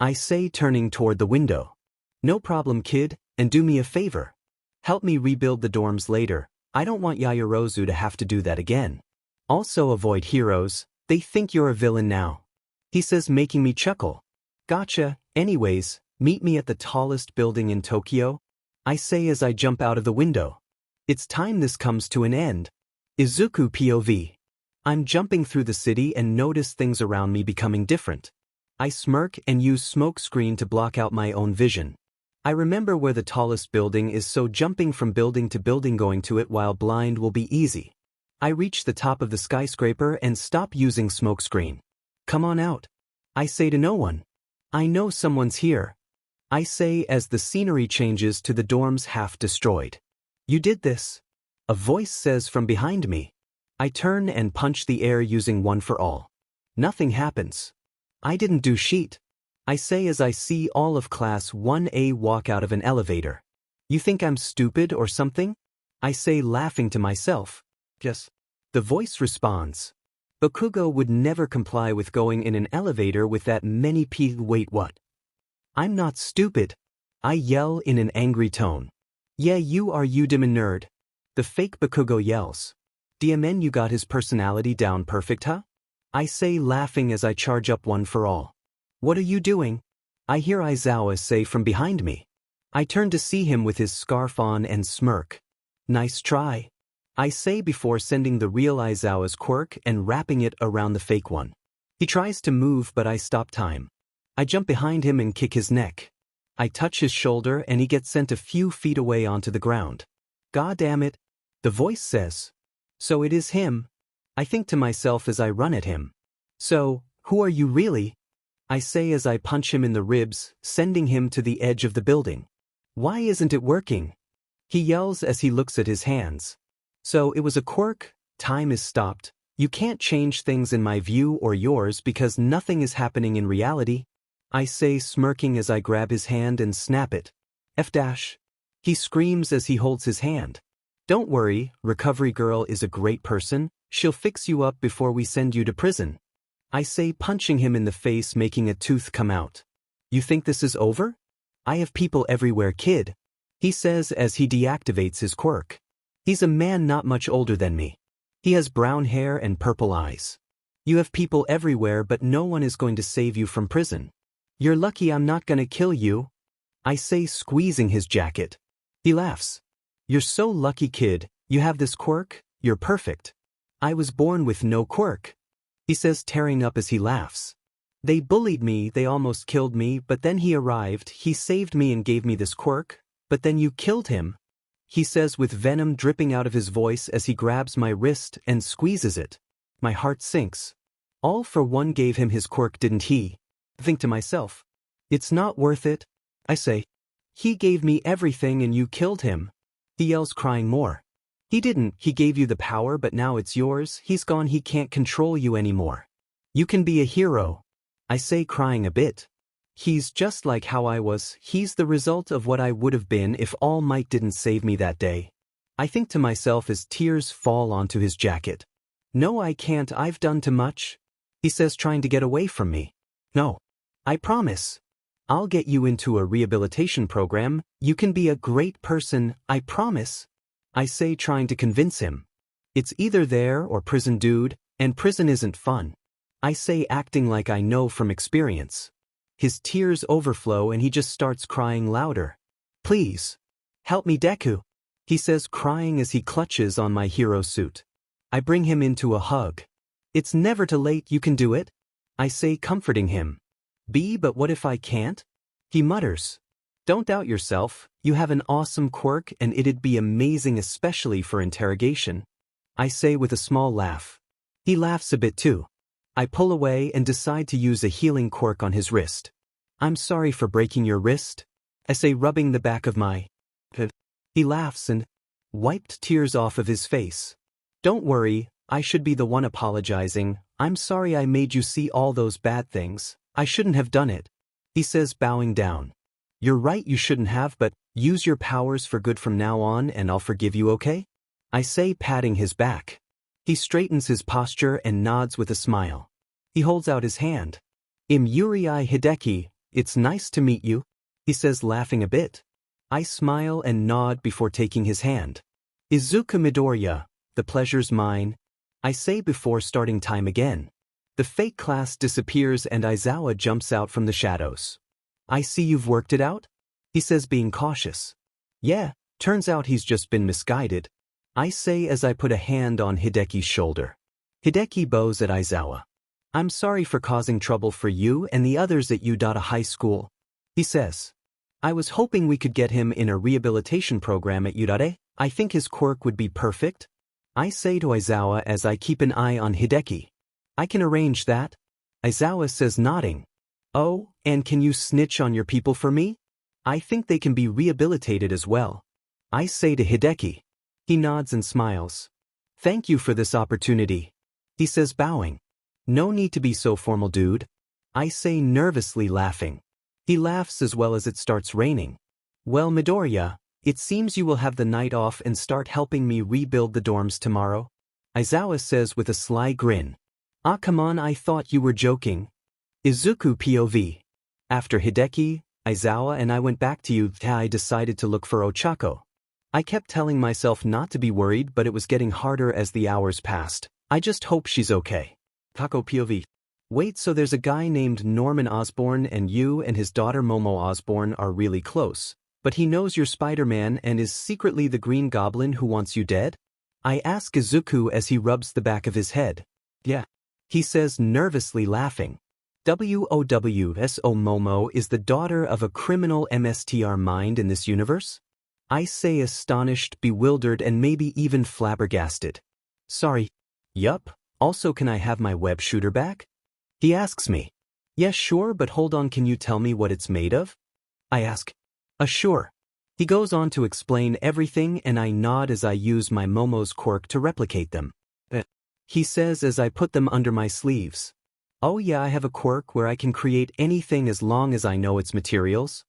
I say, turning toward the window. No problem, kid, and do me a favor. Help me rebuild the dorms later. I don't want Yaoyorozu to have to do that again. Also avoid heroes. They think you're a villain now, he says, making me chuckle. Gotcha. Anyways, meet me at the tallest building in Tokyo, I say as I jump out of the window. It's time this comes to an end. Izuku POV. I'm jumping through the city and notice things around me becoming different. I smirk and use smoke screen to block out my own vision. I remember where the tallest building is, so jumping from building to building going to it while blind will be easy. I reach the top of the skyscraper and stop using smokescreen. Come on out, I say to no one. I know someone's here, I say as the scenery changes to the dorms half destroyed. You did this, a voice says from behind me. I turn and punch the air using one for all. Nothing happens. I didn't do shit, I say as I see all of Class 1A walk out of an elevator. You think I'm stupid or something? I say, laughing to myself. Yes. The voice responds. Bakugo would never comply with going in an elevator with that many people. Wait, what? I'm not stupid. I yell in an angry tone. Yeah, you are, you demon nerd. The fake Bakugo yells. DMN, you got his personality down perfect, huh? I say, laughing as I charge up one for all. What are you doing? I hear Aizawa say from behind me. I turn to see him with his scarf on and smirk. Nice try. I say before sending the real Aizawa's quirk and wrapping it around the fake one. He tries to move, but I stop time. I jump behind him and kick his neck. I touch his shoulder and he gets sent a few feet away onto the ground. God damn it. The voice says. So it is him. I think to myself as I run at him. So, who are you really? I say as I punch him in the ribs, sending him to the edge of the building. Why isn't it working? He yells as he looks at his hands. So it was a quirk, time is stopped. You can't change things in my view or yours because nothing is happening in reality. I say, smirking as I grab his hand and snap it. F dash. He screams as he holds his hand. Don't worry, Recovery Girl is a great person. She'll fix you up before we send you to prison. I say, punching him in the face, making a tooth come out. You think this is over? I have people everywhere, kid. He says as he deactivates his quirk. He's a man not much older than me. He has brown hair and purple eyes. You have people everywhere, but no one is going to save you from prison. You're lucky I'm not gonna kill you. I say, squeezing his jacket. He laughs. You're so lucky, kid. You have this quirk. You're perfect. I was born with no quirk. He says, tearing up as he laughs. They bullied me, they almost killed me, but then he arrived, he saved me and gave me this quirk, but then you killed him. He says with venom dripping out of his voice as he grabs my wrist and squeezes it. My heart sinks. All for one gave him his quirk, didn't he? Think to myself. It's not worth it. I say. He gave me everything and you killed him. He yells, crying more. He didn't, he gave you the power, but now it's yours, he's gone, he can't control you anymore. You can be a hero. I say, crying a bit. He's just like how I was, he's the result of what I would have been if All Might didn't save me that day. I think to myself as tears fall onto his jacket. No, I can't, I've done too much. He says, trying to get away from me. No. I promise. I'll get you into a rehabilitation program, you can be a great person, I promise. I say, trying to convince him. It's either there or prison, dude, and prison isn't fun. I say, acting like I know from experience. His tears overflow and he just starts crying louder. Please. Help me, Deku. He says, crying as he clutches on my hero suit. I bring him into a hug. It's never too late, you can do it. I say, comforting him. But what if I can't? He mutters. Don't doubt yourself, you have an awesome quirk and it'd be amazing, especially for interrogation. I say with a small laugh. He laughs a bit too. I pull away and decide to use a healing quirk on his wrist. I'm sorry for breaking your wrist. I say, rubbing the back of my head. He laughs and wiped tears off of his face. Don't worry, I should be the one apologizing. I'm sorry I made you see all those bad things. I shouldn't have done it. He says, bowing down. You're right, you shouldn't have, but use your powers for good from now on and I'll forgive you, okay? I say, patting his back. He straightens his posture and nods with a smile. He holds out his hand. Uraraka Hideki, it's nice to meet you, he says, laughing a bit. I smile and nod before taking his hand. Izuku Midoriya, the pleasure's mine, I say before starting time again. The fake class disappears and Aizawa jumps out from the shadows. I see you've worked it out? He says, being cautious. Yeah, turns out he's just been misguided. I say as I put a hand on Hideki's shoulder. Hideki bows at Aizawa. I'm sorry for causing trouble for you and the others at High School. He says. I was hoping we could get him in a rehabilitation program at Udare. I think his quirk would be perfect. I say to Aizawa as I keep an eye on Hideki. I can arrange that. Aizawa says, nodding. Oh, and can you snitch on your people for me? I think they can be rehabilitated as well. I say to Hideki. He nods and smiles. Thank you for this opportunity. He says, bowing. No need to be so formal, dude. I say, nervously laughing. He laughs as well as it starts raining. Well, Midoriya, it seems you will have the night off and start helping me rebuild the dorms tomorrow. Aizawa says with a sly grin. Ah, come on, I thought you were joking. Izuku POV. After Hideki, Aizawa and I went back to you, I decided to look for Ochako. I kept telling myself not to be worried, but it was getting harder as the hours passed. I just hope she's okay. Kako POV. Wait, so there's a guy named Norman Osborn and you and his daughter Momo Osborn are really close, but he knows you're Spider-Man and is secretly the Green Goblin who wants you dead? I ask Izuku as he rubs the back of his head. Yeah. He says, nervously laughing. WOWSO Momo is the daughter of a criminal MSTR mind in this universe? I say, astonished, bewildered, and maybe even flabbergasted. Sorry. Yup. Also, can I have my web shooter back? He asks me. Yes, sure, but hold on, can you tell me what it's made of? I ask. Sure. He goes on to explain everything and I nod as I use my Momo's quirk to replicate them. He says as I put them under my sleeves. Oh yeah, I have a quirk where I can create anything as long as I know its materials.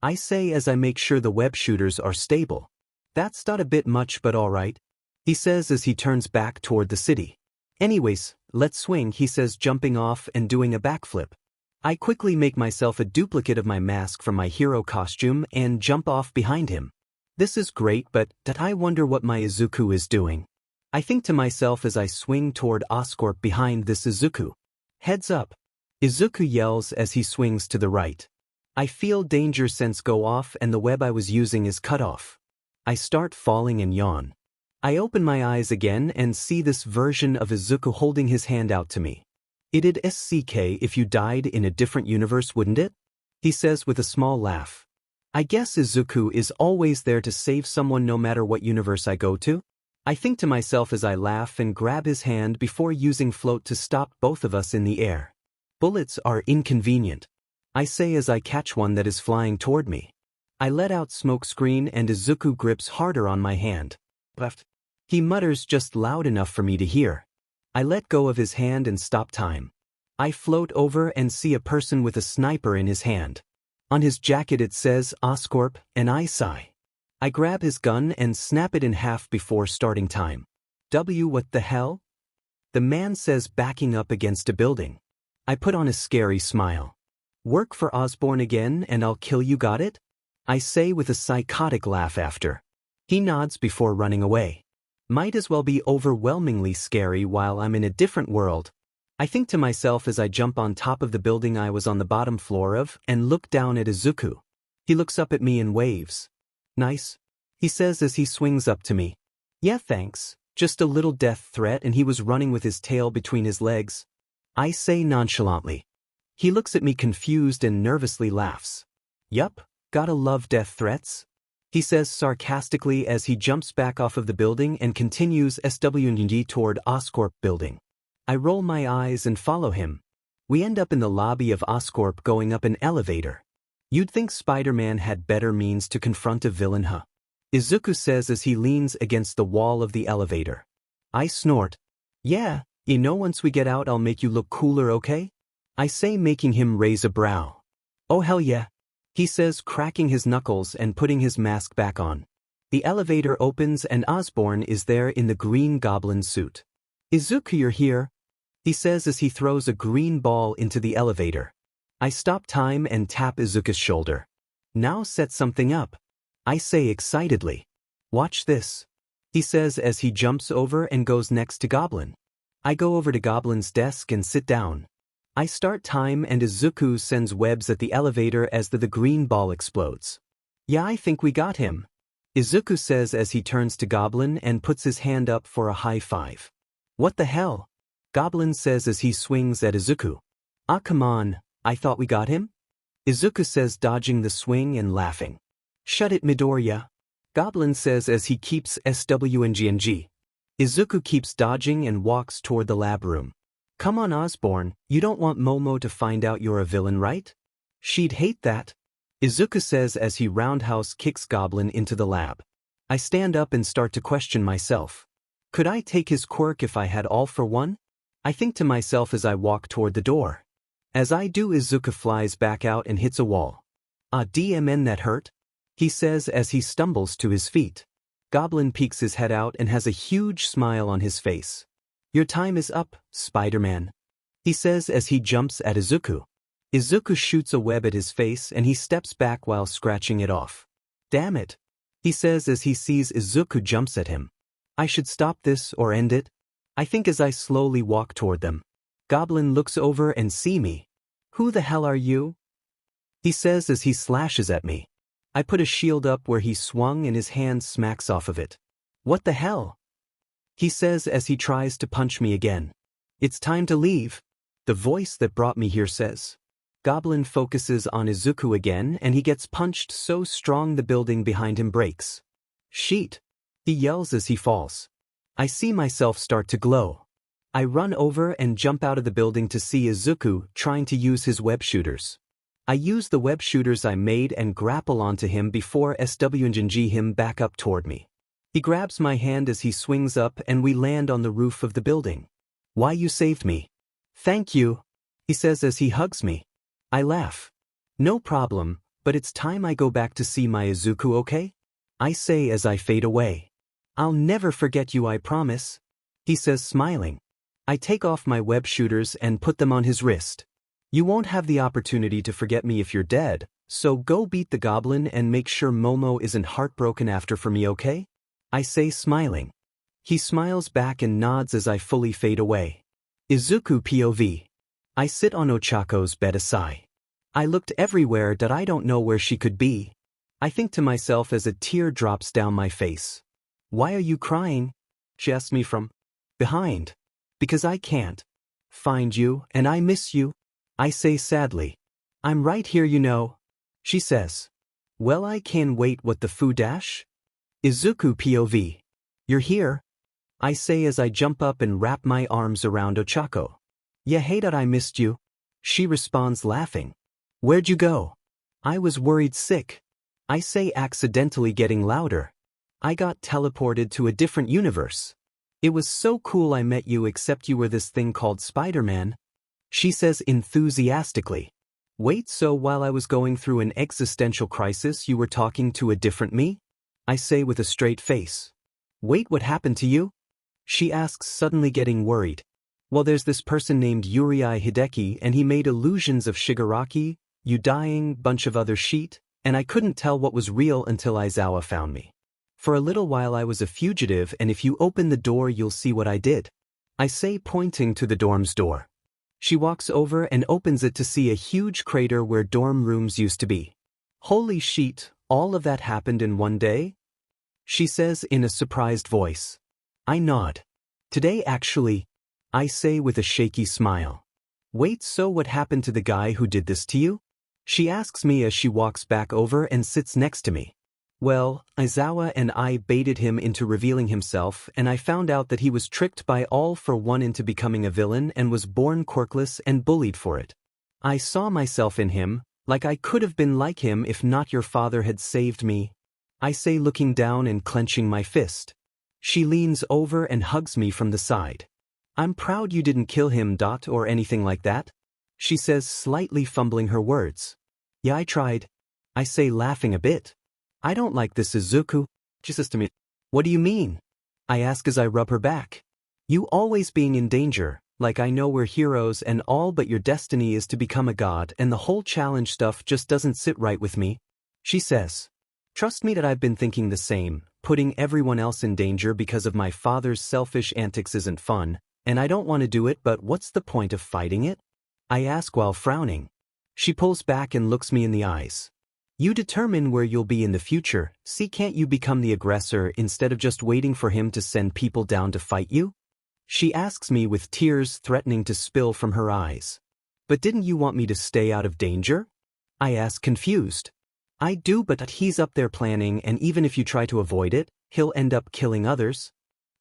I say as I make sure the web shooters are stable. That's not a bit much, but alright. He says as he turns back toward the city. Anyways, let's swing, he says, jumping off and doing a backflip. I quickly make myself a duplicate of my mask from my hero costume and jump off behind him. This is great, but I wonder what my Izuku is doing. I think to myself as I swing toward Oscorp behind this Izuku. Heads up. Izuku yells as he swings to the right. I feel danger sense go off and the web I was using is cut off. I start falling and yawn. I open my eyes again and see this version of Izuku holding his hand out to me. It'd SCK if you died in a different universe, wouldn't it? He says with a small laugh. I guess Izuku is always there to save someone no matter what universe I go to. I think to myself as I laugh and grab his hand before using float to stop both of us in the air. Bullets are inconvenient. I say as I catch one that is flying toward me. I let out smoke screen and Izuku grips harder on my hand. Left. He mutters just loud enough for me to hear. I let go of his hand and stop time. I float over and see a person with a sniper in his hand. On his jacket it says Oscorp, and I sigh. I grab his gun and snap it in half before starting time. What the hell? The man says, backing up against a building. I put on a scary smile. Work for Osborn again and I'll kill you, got it? I say with a psychotic laugh after. He nods before running away. Might as well be overwhelmingly scary while I'm in a different world. I think to myself as I jump on top of the building I was on the bottom floor of and look down at Izuku. He looks up at me and waves. Nice, he says as he swings up to me. Yeah, thanks. Just a little death threat and he was running with his tail between his legs. I say nonchalantly. He looks at me confused and nervously laughs. Yup, gotta love death threats. He says sarcastically as he jumps back off of the building and continues SWNG toward Oscorp building. I roll my eyes and follow him. We end up in the lobby of Oscorp going up an elevator. You'd think Spider-Man had better means to confront a villain, huh? Izuku says as he leans against the wall of the elevator. I snort. Yeah, once we get out I'll make you look cooler, okay? I say, making him raise a brow. Oh hell yeah, he says, cracking his knuckles and putting his mask back on. The elevator opens and Osborn is there in the Green Goblin suit. Izuku, you're here, he says as he throws a green ball into the elevator. I stop time and tap Izuku's shoulder. Now set something up, I say excitedly. Watch this, he says as he jumps over and goes next to Goblin. I go over to Goblin's desk and sit down. I start time and Izuku sends webs at the elevator as the green ball explodes. Yeah, I think we got him, Izuku says as he turns to Goblin and puts his hand up for a high five. What the hell? Goblin says as he swings at Izuku. Ah, come on, I thought we got him? Izuku says, dodging the swing and laughing. Shut it, Midoriya, Goblin says as he keeps SWNG. Izuku keeps dodging and walks toward the lab room. Come on, Osborn, you don't want Momo to find out you're a villain, right? She'd hate that, Izuku says as he roundhouse kicks Goblin into the lab. I stand up and start to question myself. Could I take his quirk if I had all for one? I think to myself as I walk toward the door. As I do, Izuku flies back out and hits a wall. Ah, DMN, that hurt, he says as he stumbles to his feet. Goblin peeks his head out and has a huge smile on his face. Your time is up, Spider-Man, he says as he jumps at Izuku. Izuku shoots a web at his face and he steps back while scratching it off. Damn it, he says as he sees Izuku jumps at him. I should stop this or end it, I think as I slowly walk toward them. Goblin looks over and see me. Who the hell are you? He says as he slashes at me. I put a shield up where he swung and his hand smacks off of it. What the hell? He says as he tries to punch me again. It's time to leave, the voice that brought me here says. Goblin focuses on Izuku again and he gets punched so strong the building behind him breaks. Sheet! He yells as he falls. I see myself start to glow. I run over and jump out of the building to see Izuku trying to use his web shooters. I use the web shooters I made and grapple onto him before SWNG him back up toward me. He grabs my hand as he swings up and we land on the roof of the building. Why you saved me? Thank you, he says as he hugs me. I laugh. No problem, but it's time I go back to see my Izuku, okay? I say as I fade away. I'll never forget you, I promise, he says smiling. I take off my web shooters and put them on his wrist. You won't have the opportunity to forget me if you're dead, so go beat the goblin and make sure Momo isn't heartbroken after for me, okay? I say smiling. He smiles back and nods as I fully fade away. Izuku POV. I sit on Ochako's bed a sigh. I looked everywhere that I don't know where she could be. I think to myself as a tear drops down my face. Why are you crying? She asks me from behind. Because I can't find you and I miss you, I say sadly. I'm right here, you know. She says. Well, I can wait. What the foo dash? Izuku POV. You're here? I say as I jump up and wrap my arms around Ochako. Yeah, hey, that I missed you. She responds laughing. Where'd you go? I was worried sick. I say accidentally getting louder. I got teleported to a different universe. It was so cool I met you except you were this thing called Spider-Man. She says enthusiastically. Wait, so while I was going through an existential crisis you were talking to a different me? I say with a straight face. Wait, what happened to you? She asks, suddenly getting worried. Well, there's this person named Uriai Hideki and he made illusions of Shigaraki, you dying, bunch of other shit, and I couldn't tell what was real until Aizawa found me. For a little while I was a fugitive and if you open the door you'll see what I did. I say, pointing to the dorm's door. She walks over and opens it to see a huge crater where dorm rooms used to be. Holy shit, all of that happened in one day? She says in a surprised voice. I nod. Today actually, I say with a shaky smile. Wait, so what happened to the guy who did this to you? She asks me as she walks back over and sits next to me. Well, Aizawa and I baited him into revealing himself and I found out that he was tricked by All for One into becoming a villain and was born quirkless and bullied for it. I saw myself in him, like I could have been like him if not your father had saved me. I say, looking down and clenching my fist. She leans over and hugs me from the side. I'm proud you didn't kill him, or anything like that. She says, slightly fumbling her words. Yeah, I tried. I say, laughing a bit. I don't like this, Izuku. She says to me. What do you mean? I ask as I rub her back. You always being in danger, like I know we're heroes and all, but your destiny is to become a god and the whole challenge stuff just doesn't sit right with me. She says. Trust me that I've been thinking the same. Putting everyone else in danger because of my father's selfish antics isn't fun, and I don't want to do it, but what's the point of fighting it? I ask while frowning. She pulls back and looks me in the eyes. You determine where you'll be in the future, see, can't you become the aggressor instead of just waiting for him to send people down to fight you? She asks me with tears threatening to spill from her eyes. But didn't you want me to stay out of danger? I ask, confused. I do, but he's up there planning, and even if you try to avoid it, he'll end up killing others.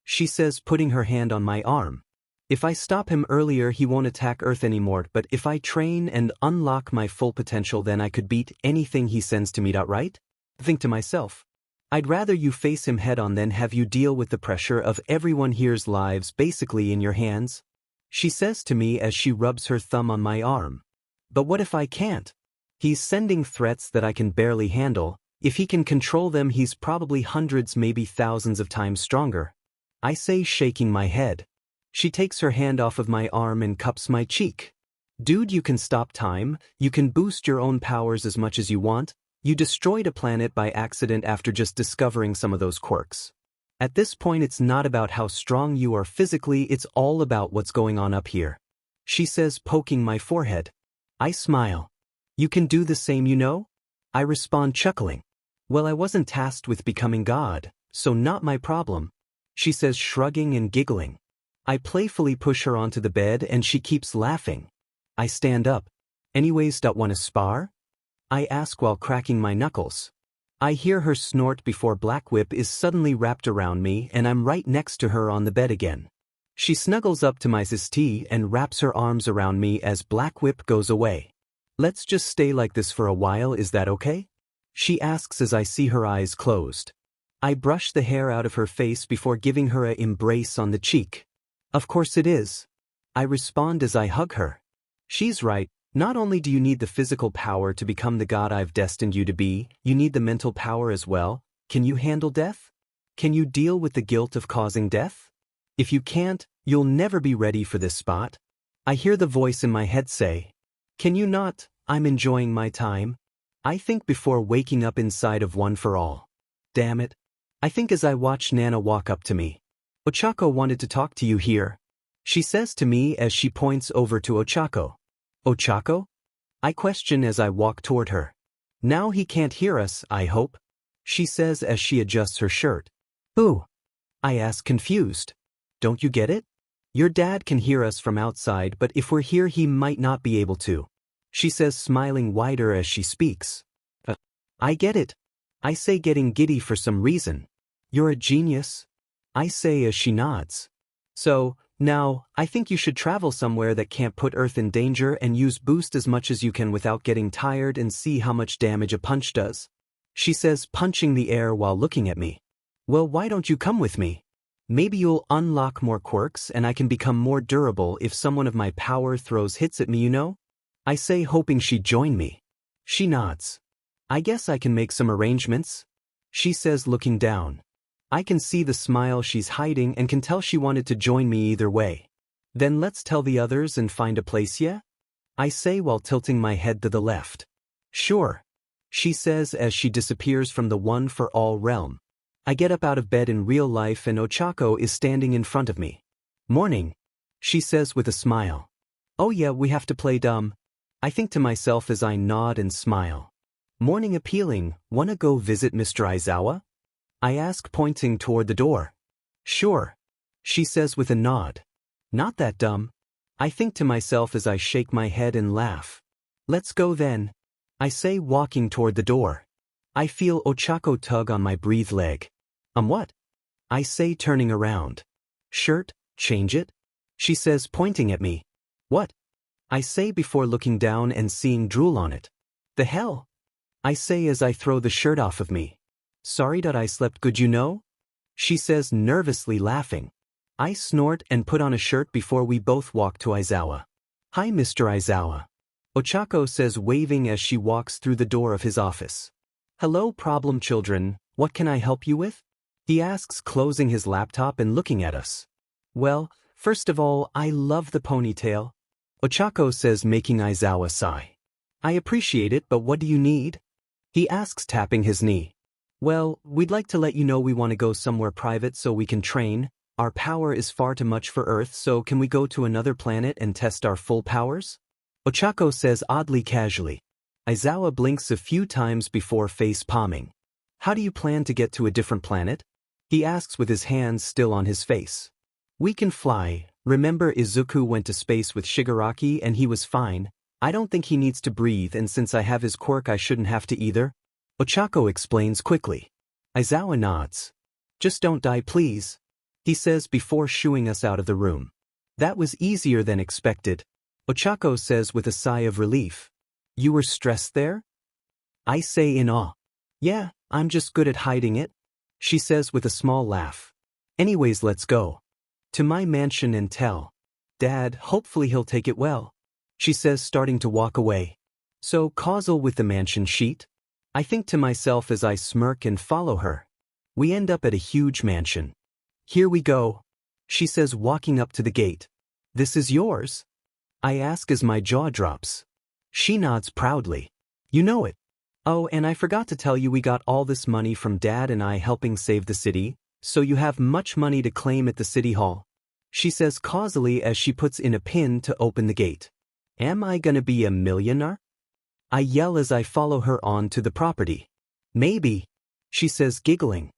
She says, putting her hand on my arm. If I stop him earlier he won't attack Earth anymore, but if I train and unlock my full potential then I could beat anything he sends to me, right? Think to myself. I'd rather you face him head on than have you deal with the pressure of everyone here's lives basically in your hands. She says to me as she rubs her thumb on my arm. But what if I can't? He's sending threats that I can barely handle. If he can control them he's probably hundreds, maybe thousands of times stronger. I say, shaking my head. She takes her hand off of my arm and cups my cheek. Dude, you can stop time, you can boost your own powers as much as you want, you destroyed a planet by accident after just discovering some of those quirks. At this point it's not about how strong you are physically, it's all about what's going on up here. She says, poking my forehead. I smile. You can do the same, you know? I respond, chuckling. Well, I wasn't tasked with becoming God, so not my problem. She says, shrugging and giggling. I playfully push her onto the bed and she keeps laughing. I stand up. Anyways, wanna spar? I ask while cracking my knuckles. I hear her snort before Black Whip is suddenly wrapped around me and I'm right next to her on the bed again. She snuggles up to my Vestige and wraps her arms around me as Black Whip goes away. Let's just stay like this for a while, is that okay? She asks as I see her eyes closed. I brush the hair out of her face before giving her an embrace on the cheek. Of course it is. I respond as I hug her. She's right, not only do you need the physical power to become the god I've destined you to be, you need the mental power as well. Can you handle death? Can you deal with the guilt of causing death? If you can't, you'll never be ready for this spot. I hear the voice in my head say, can you not? I'm enjoying my time. I think before waking up inside of One for All. Damn it. I think as I watch Nana walk up to me. Ochako wanted to talk to you here. She says to me as she points over to Ochako. Ochako? I question as I walk toward her. Now he can't hear us, I hope. She says as she adjusts her shirt. Who? I ask, confused. Don't you get it? Your dad can hear us from outside, but if we're here he might not be able to. She says, smiling wider as she speaks. I get it. I say, getting giddy for some reason. You're a genius. I say as she nods. So, now, I think you should travel somewhere that can't put Earth in danger and use boost as much as you can without getting tired and see how much damage a punch does. She says, punching the air while looking at me. Well, why don't you come with me? Maybe you'll unlock more quirks and I can become more durable if someone of my power throws hits at me, you know? I say, hoping she'd join me. She nods. I guess I can make some arrangements. She says, looking down. I can see the smile she's hiding and can tell she wanted to join me either way. Then let's tell the others and find a place, yeah? I say while tilting my head to the left. Sure. She says as she disappears from the One for All realm. I get up out of bed in real life and Ochako is standing in front of me. Morning. She says with a smile. Oh yeah, we have to play dumb. I think to myself as I nod and smile. Morning appealing, wanna go visit Mr. Aizawa? I ask, pointing toward the door. Sure. She says with a nod. Not that dumb. I think to myself as I shake my head and laugh. Let's go then. I say, walking toward the door. I feel Ochako tug on my breathe leg. What? I say, turning around. Shirt, change it? She says, pointing at me. What? I say before looking down and seeing drool on it. The hell? I say as I throw the shirt off of me. Sorry that I slept good, you know? She says, nervously laughing. I snort and put on a shirt before we both walk to Aizawa. Hi, Mr. Aizawa. Ochako says, waving as she walks through the door of his office. Hello, problem children, what can I help you with? He asks, closing his laptop and looking at us. Well, first of all, I love the ponytail. Ochako says, making Aizawa sigh. I appreciate it, but what do you need? He asks, tapping his knee. Well, we'd like to let you know we want to go somewhere private so we can train. Our power is far too much for Earth, so can we go to another planet and test our full powers? Ochako says oddly casually. Aizawa blinks a few times before face palming. How do you plan to get to a different planet? He asks with his hands still on his face. We can fly. Remember Izuku went to space with Shigaraki and he was fine. I don't think he needs to breathe, and since I have his quirk I shouldn't have to either. Ochako explains quickly. Aizawa nods. Just don't die, please. He says before shooing us out of the room. That was easier than expected. Ochako says with a sigh of relief. You were stressed there? I say in awe. Yeah, I'm just good at hiding it. She says with a small laugh. Anyways, let's go. To my mansion and tell Dad, hopefully he'll take it well. She says, starting to walk away. So causal with the mansion sheet? I think to myself as I smirk and follow her. We end up at a huge mansion. Here we go. She says, walking up to the gate. This is yours? I ask as my jaw drops. She nods proudly. You know it. Oh, and I forgot to tell you we got all this money from Dad and I helping save the city, so you have much money to claim at the city hall. She says causally as she puts in a pin to open the gate. Am I gonna be a millionaire? I yell as I follow her on to the property. Maybe. She says giggling.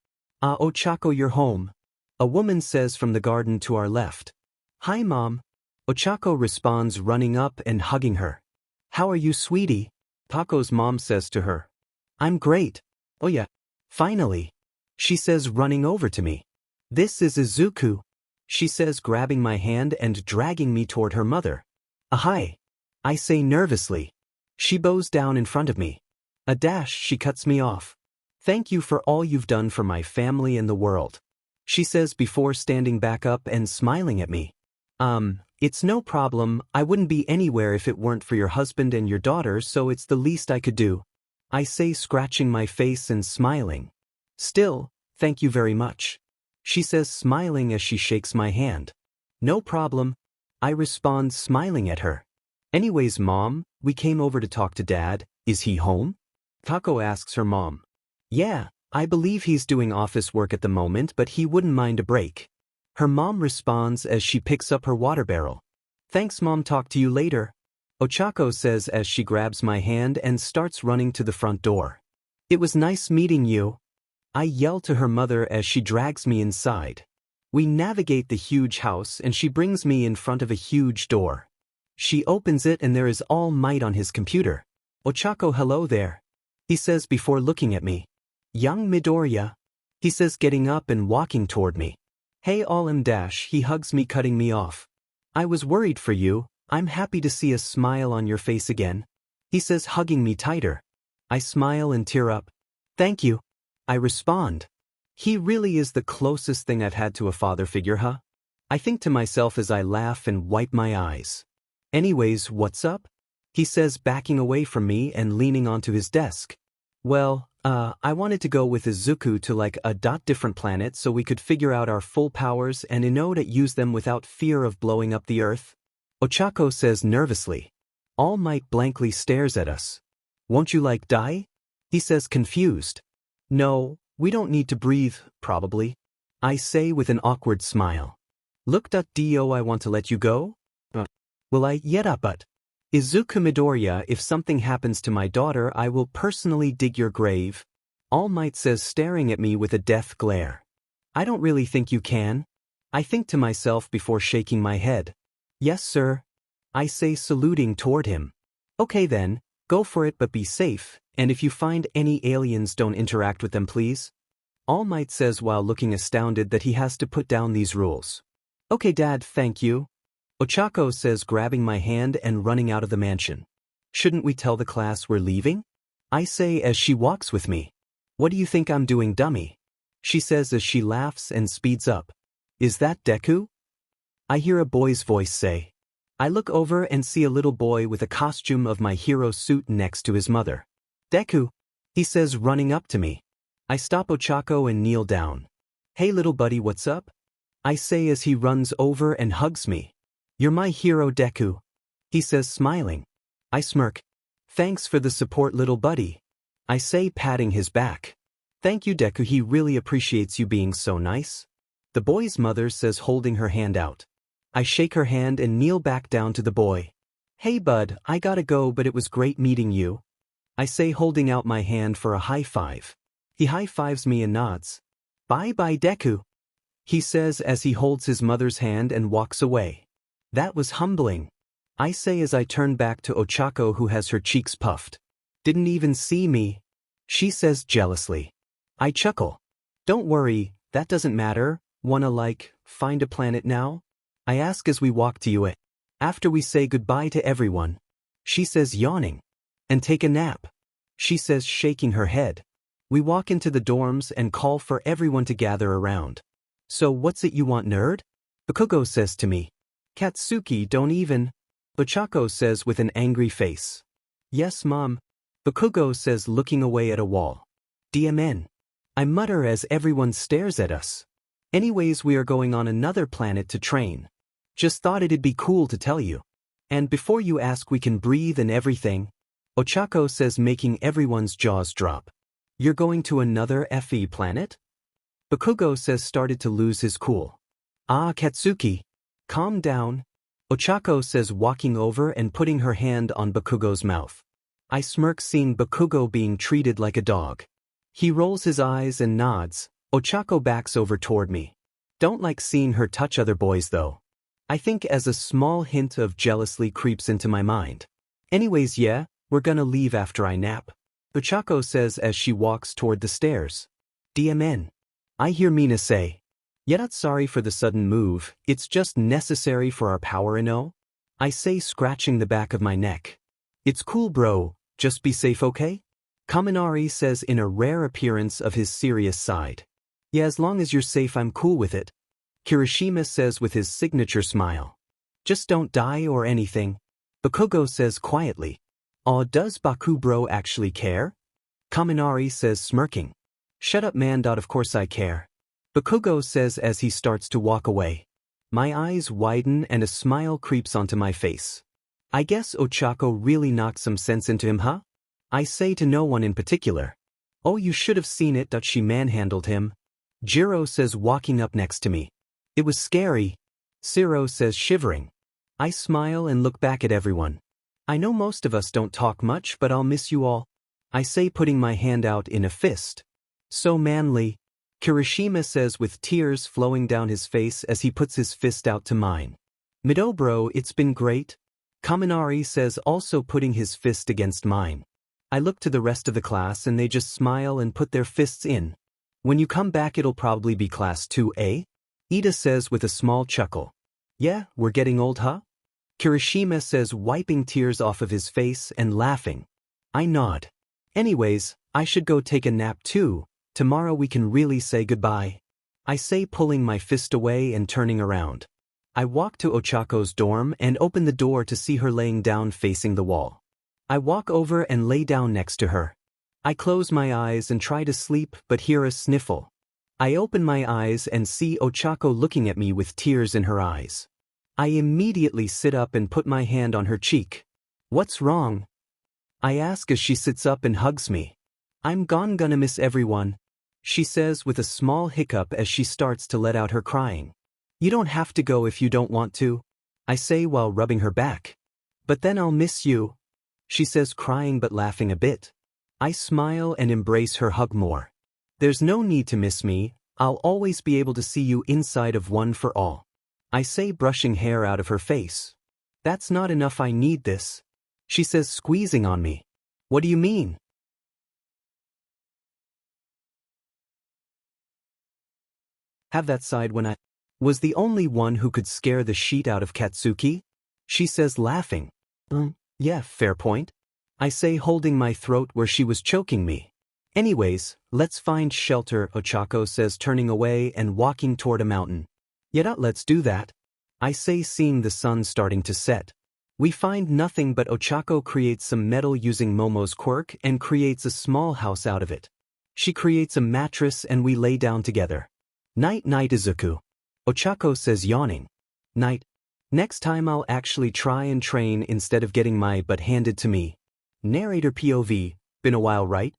Ah, Ochako, you're home. A woman says from the garden to our left. Hi, Mom. Ochako responds, running up and hugging her. How are you, sweetie? Tako's mom says to her. I'm great. Oh yeah. Finally. She says, running over to me. This is Izuku. She says, grabbing my hand and dragging me toward her mother. Hi. I say nervously. She bows down in front of me. A dash, she cuts me off. Thank you for all you've done for my family and the world. She says before standing back up and smiling at me. It's no problem, I wouldn't be anywhere if it weren't for your husband and your daughter, so it's the least I could do. I say, scratching my face and smiling. Still, thank you very much. She says, smiling as she shakes my hand. No problem. I respond, smiling at her. Anyways, Mom, we came over to talk to Dad. Is he home? Tako asks her mom. Yeah, I believe he's doing office work at the moment, but he wouldn't mind a break. Her mom responds as she picks up her water barrel. Thanks, Mom, talk to you later. Ochako says as she grabs my hand and starts running to the front door. It was nice meeting you. I yell to her mother as she drags me inside. We navigate the huge house and she brings me in front of a huge door. She opens it and there is All Might on his computer. Ochako, hello there. He says before looking at me. Young Midoriya. He says getting up and walking toward me. Hey All M dash, he hugs me, cutting me off. I was worried for you, I'm happy to see a smile on your face again. He says, hugging me tighter. I smile and tear up. Thank you. I respond. He really is the closest thing I've had to a father figure, huh? I think to myself as I laugh and wipe my eyes. Anyways, what's up? He says, backing away from me and leaning onto his desk. Well, I wanted to go with Izuku to like a different planet so we could figure out our full powers and to use them without fear of blowing up the earth. Ochako says nervously. All Might blankly stares at us. Won't you like die? He says confused. No, we don't need to breathe, probably. I say with an awkward smile. Look, do I want to let you go? Will I? Yeah, but. Izuku Midoriya, if something happens to my daughter, I will personally dig your grave. All Might says, staring at me with a death glare. I don't really think you can. I think to myself before shaking my head. Yes, sir. I say, saluting toward him. Okay then, go for it, but be safe, and if you find any aliens, don't interact with them, please. All Might says while looking astounded that he has to put down these rules. Okay, Dad, thank you. Ochako says, grabbing my hand and running out of the mansion. Shouldn't we tell the class we're leaving? I say as she walks with me. What do you think I'm doing, dummy? She says as she laughs and speeds up. Is that Deku? I hear a boy's voice say. I look over and see a little boy with a costume of my hero suit next to his mother. Deku, he says, running up to me. I stop Ochako and kneel down. Hey little buddy, what's up? I say as he runs over and hugs me. You're my hero, Deku. He says, smiling. I smirk. Thanks for the support, little buddy. I say, patting his back. Thank you, Deku, he really appreciates you being so nice. The boy's mother says, holding her hand out. I shake her hand and kneel back down to the boy. Hey bud, I gotta go, but it was great meeting you. I say, holding out my hand for a high five. He high fives me and nods. Bye bye, Deku. He says as he holds his mother's hand and walks away. That was humbling. I say as I turn back to Ochako, who has her cheeks puffed. Didn't even see me. She says jealously. I chuckle. Don't worry, that doesn't matter. Wanna find a planet now? I ask as we walk to you after we say goodbye to everyone. She says, yawning. And take a nap. She says, shaking her head. We walk into the dorms and call for everyone to gather around. So what's it you want, nerd? Bakugo says to me. Katsuki, don't even. Ochako says with an angry face. Yes, Mom. Bakugo says, looking away at a wall. DMN. I mutter as everyone stares at us. Anyways, we are going on another planet to train. Just thought it'd be cool to tell you. And before you ask, we can breathe and everything. Ochako says, making everyone's jaws drop. You're going to another FE planet? Bakugo says, started to lose his cool. Ah, Katsuki. Calm down. Ochako says, walking over and putting her hand on Bakugo's mouth. I smirk, seeing Bakugo being treated like a dog. He rolls his eyes and nods. Ochako backs over toward me. Don't like seeing her touch other boys though. I think as a small hint of jealousy creeps into my mind. Anyways, yeah, we're gonna leave after I nap. Ochako says as she walks toward the stairs. DMN. I hear Mina say. Yet not sorry for the sudden move, it's just necessary for our power, no? I say, scratching the back of my neck. It's cool, bro, just be safe, okay? Kaminari says in a rare appearance of his serious side. Yeah, as long as you're safe, I'm cool with it. Kirishima says with his signature smile. Just don't die or anything. Bakugo says quietly. Aw, does Baku bro actually care? Kaminari says, smirking. Shut up, man. Of course I care. Bakugo says as he starts to walk away. My eyes widen and a smile creeps onto my face. I guess Ochako really knocked some sense into him, huh? I say to no one in particular. Oh, you should have seen it. She manhandled him. Jiro says, walking up next to me. It was scary. Siro says, shivering. I smile and look back at everyone. I know most of us don't talk much, but I'll miss you all. I say, putting my hand out in a fist. So manly. Kirishima says with tears flowing down his face as he puts his fist out to mine. Midobro, it's been great. Kaminari says, also putting his fist against mine. I look to the rest of the class and they just smile and put their fists in. When you come back, it'll probably be class 2A? Ida says with a small chuckle. Yeah, we're getting old, huh? Kirishima says, wiping tears off of his face and laughing. I nod. Anyways, I should go take a nap too. Tomorrow we can really say goodbye. I say, pulling my fist away and turning around. I walk to Ochako's dorm and open the door to see her laying down facing the wall. I walk over and lay down next to her. I close my eyes and try to sleep but hear a sniffle. I open my eyes and see Ochako looking at me with tears in her eyes. I immediately sit up and put my hand on her cheek. What's wrong? I ask as she sits up and hugs me. I'm gonna miss everyone, she says with a small hiccup as she starts to let out her crying. You don't have to go if you don't want to, I say while rubbing her back. But then I'll miss you, she says, crying but laughing a bit. I smile and embrace her hug more. There's no need to miss me, I'll always be able to see you inside of One for All, I say, brushing hair out of her face. That's not enough, I need this, she says, squeezing on me. What do you mean? Have that side when I was the only one who could scare the shit out of Katsuki? She says, laughing. Yeah, fair point, I say, holding my throat where she was choking me. Anyways, let's find shelter, Ochako says, turning away and walking toward a mountain. Yet let's do that, I say, seeing the sun starting to set. We find nothing, but Ochako creates some metal using Momo's quirk and creates a small house out of it. She creates a mattress and we lay down together. Night night, Izuku, Ochako says, yawning. Night. Next time I'll actually try and train instead of getting my butt handed to me. Narrator POV, been a while, right?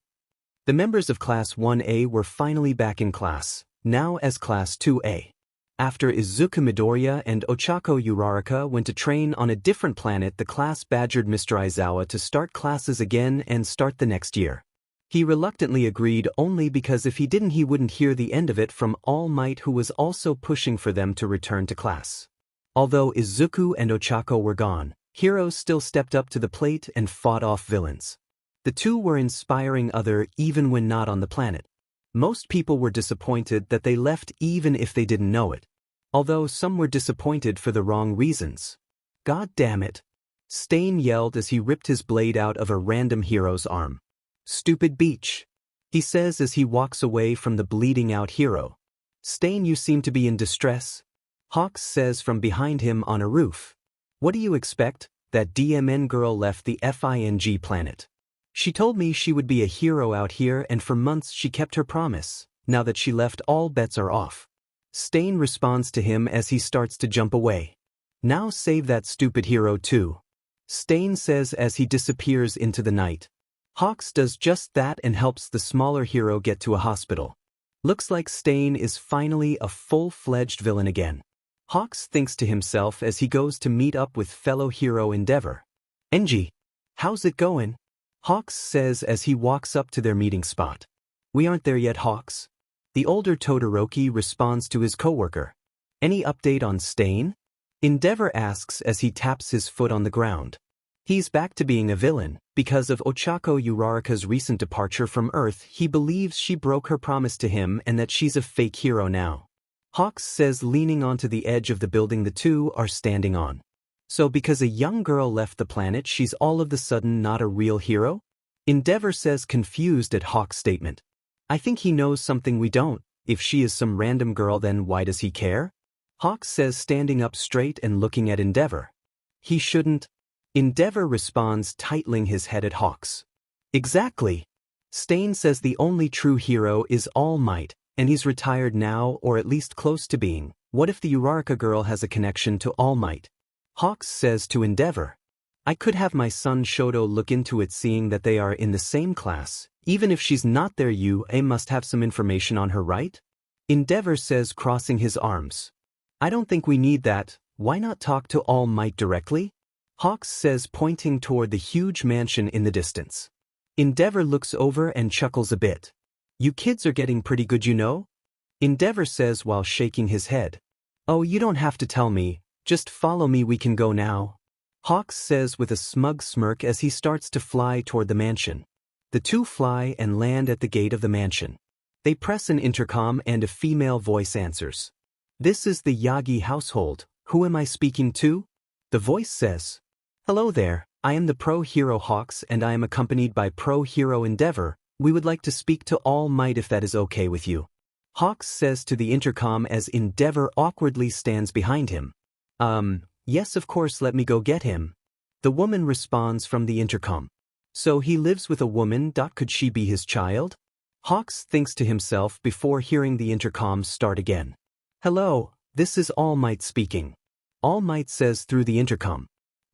The members of Class 1A were finally back in class, now as Class 2A. After Izuku Midoriya and Ochako Uraraka went to train on a different planet, the class badgered Mr. Aizawa to start classes again and start the next year. He reluctantly agreed only because if he didn't he wouldn't hear the end of it from All Might, who was also pushing for them to return to class. Although Izuku and Ochako were gone, heroes still stepped up to the plate and fought off villains. The two were inspiring others even when not on the planet. Most people were disappointed that they left even if they didn't know it. Although some were disappointed for the wrong reasons. God damn it, Stain yelled as he ripped his blade out of a random hero's arm. Stupid beach, he says as he walks away from the bleeding out hero. Stain, you seem to be in distress, Hawks says from behind him on a roof. What do you expect? That DMN girl left the FING planet. She told me she would be a hero out here, and for months she kept her promise. Now that she left, all bets are off. Stain responds to him as he starts to jump away. Now save that stupid hero too. Stain says as he disappears into the night. Hawks does just that and helps the smaller hero get to a hospital. Looks like Stain is finally a full-fledged villain again. Hawks thinks to himself as he goes to meet up with fellow hero Endeavor. "Enji, how's it going?" Hawks says as he walks up to their meeting spot. "We aren't there yet, Hawks." The older Todoroki responds to his coworker. "Any update on Stain?" Endeavor asks as he taps his foot on the ground. He's back to being a villain. Because of Ochako Uraraka's recent departure from Earth, he believes she broke her promise to him and that she's a fake hero now. Hawks says leaning onto the edge of the building the two are standing on. So because a young girl left the planet, she's all of the sudden not a real hero? Endeavor says confused at Hawks' statement. "I think he knows something we don't. If she is some random girl, then why does he care?" Hawks says standing up straight and looking at Endeavor. "He shouldn't." Endeavor responds tightening his head at Hawks. "Exactly. Stain says the only true hero is All Might, and he's retired now or at least close to being. What if the Uraraka girl has a connection to All Might?" Hawks says to Endeavor. "I could have my son Shoto look into it, seeing that they are in the same class. Even if she's not there, you must have some information on her, right?" Endeavor says crossing his arms. "I don't think we need that. Why not talk to All Might directly?" Hawks says pointing toward the huge mansion in the distance. Endeavor looks over and chuckles a bit. "You kids are getting pretty good, you know?" Endeavor says while shaking his head. "Oh, you don't have to tell me. Just follow me, we can go now." Hawks says with a smug smirk as he starts to fly toward the mansion. The two fly and land at the gate of the mansion. They press an intercom and a female voice answers. "This is the Yagi household. Who am I speaking to?" The voice says. "Hello there, I am the Pro Hero Hawks and I am accompanied by Pro Hero Endeavor. We would like to speak to All Might if that is okay with you." Hawks says to the intercom as Endeavor awkwardly stands behind him. Yes, of course, let me go get him." The woman responds from the intercom. "So he lives with a woman. Could she be his child?" Hawks thinks to himself before hearing the intercom start again. "Hello, this is All Might speaking." All Might says through the intercom.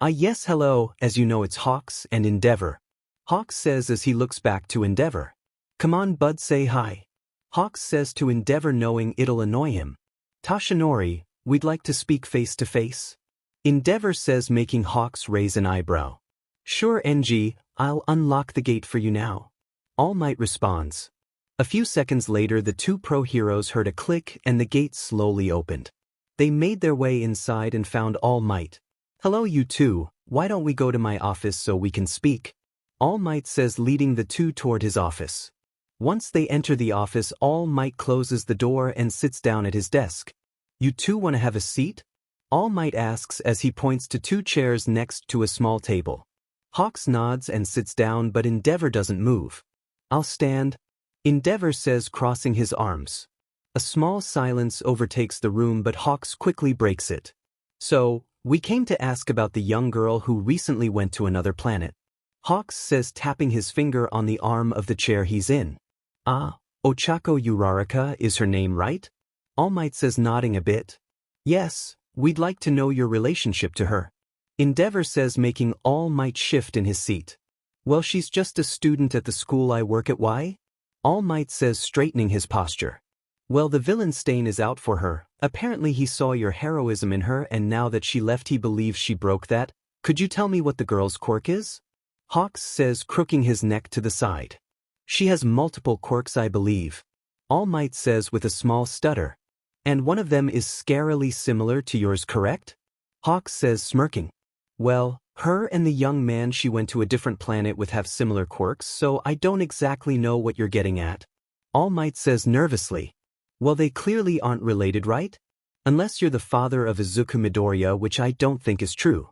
Yes, hello, as you know it's Hawks and Endeavor." Hawks says as he looks back to Endeavor. "Come on, bud, say hi." Hawks says to Endeavor knowing it'll annoy him. "Tashinori, we'd like to speak face to face." Endeavor says making Hawks raise an eyebrow. "Sure, NG, I'll unlock the gate for you now." All Might responds. A few seconds later the two pro heroes heard a click and the gate slowly opened. They made their way inside and found All Might. "Hello you two, why don't we go to my office so we can speak?" All Might says leading the two toward his office. Once they enter the office, All Might closes the door and sits down at his desk. "You two want to have a seat?" All Might asks as he points to two chairs next to a small table. Hawks nods and sits down, but Endeavor doesn't move. "I'll stand," Endeavor says crossing his arms. A small silence overtakes the room, but Hawks quickly breaks it. "So, we came to ask about the young girl who recently went to another planet." Hawks says tapping his finger on the arm of the chair he's in. Ochako Uraraka is her name, right?" All Might says nodding a bit. "Yes, we'd like to know your relationship to her." Endeavor says making All Might shift in his seat. "Well, she's just a student at the school I work at. Why?" All Might says straightening his posture. "Well, the villain Stain is out for her. Apparently he saw your heroism in her and now that she left he believes she broke that. Could you tell me what the girl's quirk is?" Hawks says crooking his neck to the side. "She has multiple quirks, I believe." All Might says with a small stutter. "And one of them is scarily similar to yours, correct?" Hawks says smirking. "Well, her and the young man she went to a different planet with have similar quirks, so I don't exactly know what you're getting at." All Might says nervously. "Well, they clearly aren't related, right? Unless you're the father of Izuku Midoriya, which I don't think is true.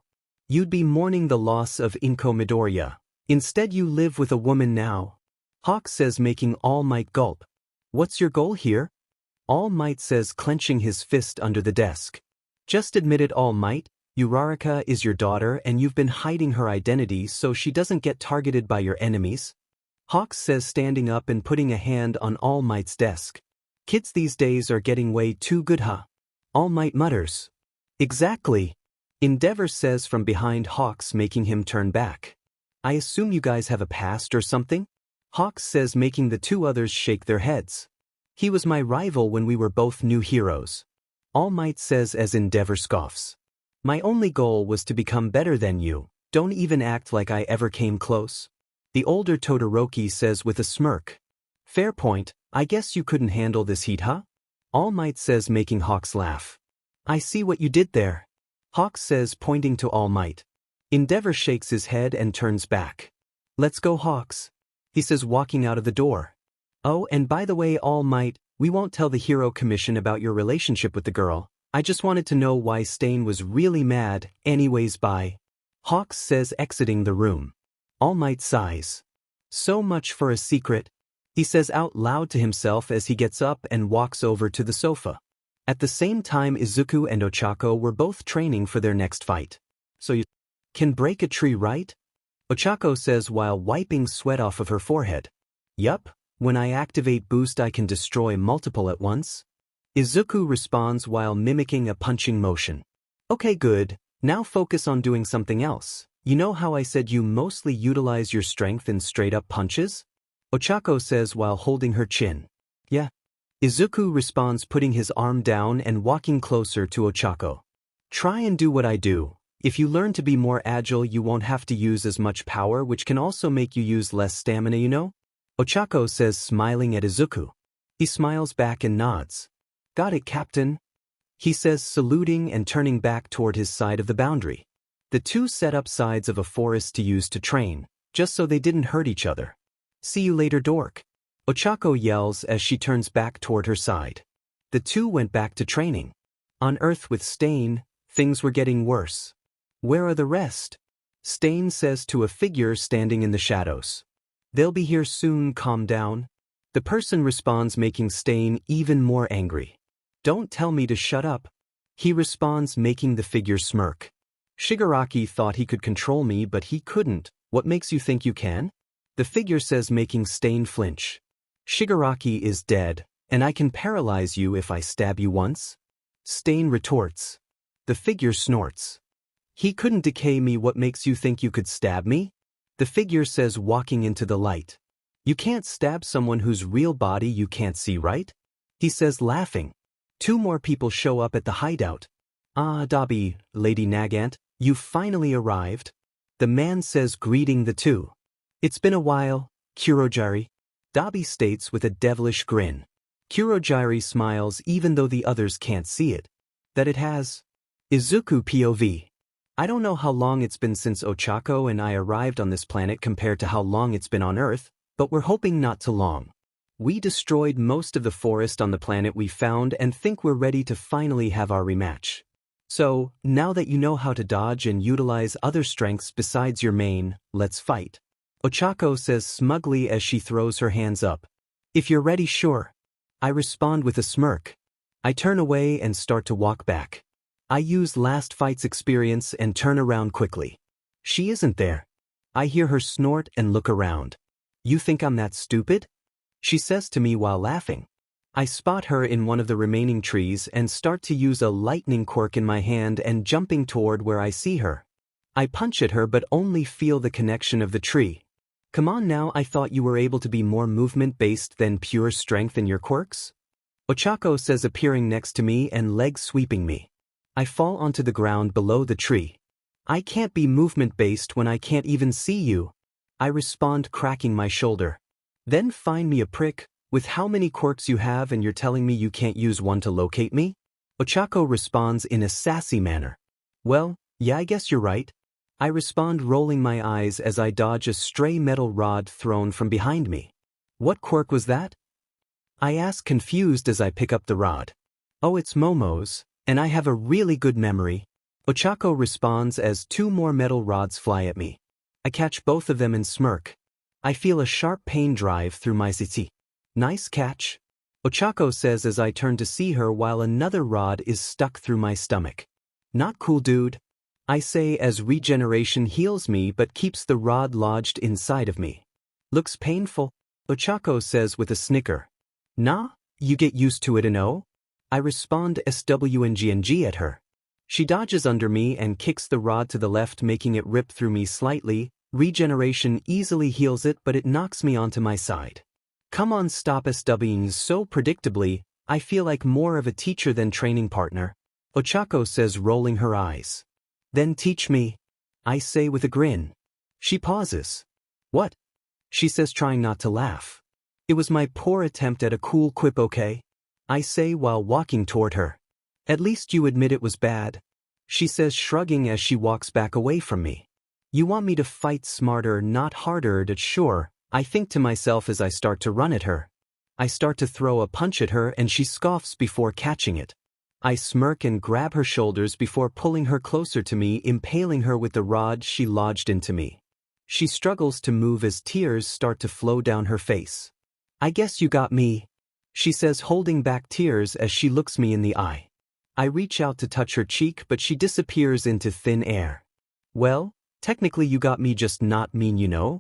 You'd be mourning the loss of Izuku Midoriya. Instead you live with a woman now." Hawks says making All Might gulp. "What's your goal here?" All Might says clenching his fist under the desk. "Just admit it, All Might. Uraraka is your daughter and you've been hiding her identity so she doesn't get targeted by your enemies." Hawks says standing up and putting a hand on All Might's desk. Kids these days are getting way too good, huh? All Might mutters. Exactly. Endeavor says from behind Hawks, making him turn back. I assume you guys have a past or something? Hawks says, making the two others shake their heads. He was my rival when we were both new heroes. All Might says as Endeavor scoffs. My only goal was to become better than you. Don't even act like I ever came close. The older Todoroki says with a smirk. Fair point, I guess you couldn't handle this heat, huh? All Might says, making Hawks laugh. I see what you did there. Hawks says, pointing to All Might. Endeavor shakes his head and turns back. Let's go, Hawks. He says, walking out of the door. Oh, and by the way, All Might, we won't tell the Hero Commission about your relationship with the girl. I just wanted to know why Stain was really mad, anyways. Bye. Hawks says, exiting the room. All Might sighs. So much for a secret, he says out loud to himself as he gets up and walks over to the sofa. At the same time, Izuku and Ochako were both training for their next fight. So you can break a tree, right? Ochako says while wiping sweat off of her forehead. Yup, when I activate boost I can destroy multiple at once. Izuku responds while mimicking a punching motion. Okay, good, now focus on doing something else. You know how I said you mostly utilize your strength in straight-up punches? Ochako says while holding her chin. Yeah. Izuku responds, putting his arm down and walking closer to Ochako. Try and do what I do. If you learn to be more agile, you won't have to use as much power, which can also make you use less stamina, you know? Ochako says, smiling at Izuku. He smiles back and nods. Got it, Captain. He says, saluting and turning back toward his side of the boundary. The two set up sides of a forest to use to train, just so they didn't hurt each other. See you later, dork. Ochako yells as she turns back toward her side. The two went back to training. On Earth with Stain, things were getting worse. Where are the rest? Stain says to a figure standing in the shadows. They'll be here soon, calm down. The person responds, making Stain even more angry. Don't tell me to shut up. He responds, making the figure smirk. Shigaraki thought he could control me, but he couldn't. What makes you think you can? The figure says, making Stain flinch. Shigaraki is dead, and I can paralyze you if I stab you once. Stain retorts. The figure snorts. He couldn't decay me. What makes you think you could stab me? The figure says, walking into the light. You can't stab someone whose real body you can't see, right? He says, laughing. Two more people show up at the hideout. Ah, Dabi, Lady Nagant, you finally arrived. The man says, greeting the two. It's been a while, Kurogiri. Dabi states with a devilish grin. Kurogiri smiles even though the others can't see it. That it has. Izuku POV. I don't know how long it's been since Ochako and I arrived on this planet compared to how long it's been on Earth, but we're hoping not too long. We destroyed most of the forest on the planet we found and think we're ready to finally have our rematch. So, now that you know how to dodge and utilize other strengths besides your main, let's fight. Ochako says smugly as she throws her hands up. If you're ready, sure. I respond with a smirk. I turn away and start to walk back. I use last fight's experience and turn around quickly. She isn't there. I hear her snort and look around. You think I'm that stupid? She says to me while laughing. I spot her in one of the remaining trees and start to use a lightning quirk in my hand and jumping toward where I see her. I punch at her but only feel the connection of the tree. Come on now, I thought you were able to be more movement-based than pure strength in your quirks? Ochako says, appearing next to me and leg sweeping me. I fall onto the ground below the tree. I can't be movement-based when I can't even see you. I respond, cracking my shoulder. Then find me a prick, with how many quirks you have and you're telling me you can't use one to locate me? Ochako responds in a sassy manner. Well, yeah, I guess you're right. I respond, rolling my eyes as I dodge a stray metal rod thrown from behind me. What quirk was that? I ask, confused as I pick up the rod. Oh, it's Momo's, and I have a really good memory. Ochako responds as two more metal rods fly at me. I catch both of them and smirk. I feel a sharp pain drive through my ziti. Nice catch. Ochako says as I turn to see her while another rod is stuck through my stomach. Not cool, dude. I say as regeneration heals me but keeps the rod lodged inside of me. Looks painful, Ochako says with a snicker. Nah, You get used to it and oh? I respond SWNGNG at her. She dodges under me and kicks the rod to the left, making it rip through me slightly. Regeneration easily heals it, but it knocks me onto my side. Come on, stop SWing so predictably. I feel like more of a teacher than training partner. Ochako says, rolling her eyes. Then teach me, I say with a grin. She pauses. What? She says, trying not to laugh. It was my poor attempt at a cool quip, okay? I say while walking toward her. At least you admit it was bad. She says, shrugging as she walks back away from me. You want me to fight smarter, not harder, that's sure, I think to myself as I start to run at her. I start to throw a punch at her and she scoffs before catching it. I smirk and grab her shoulders before pulling her closer to me, impaling her with the rod she lodged into me. She struggles to move as tears start to flow down her face. I guess you got me, she says, holding back tears as she looks me in the eye. I reach out to touch her cheek, but she disappears into thin air. Well, technically you got me, just not mean, you know?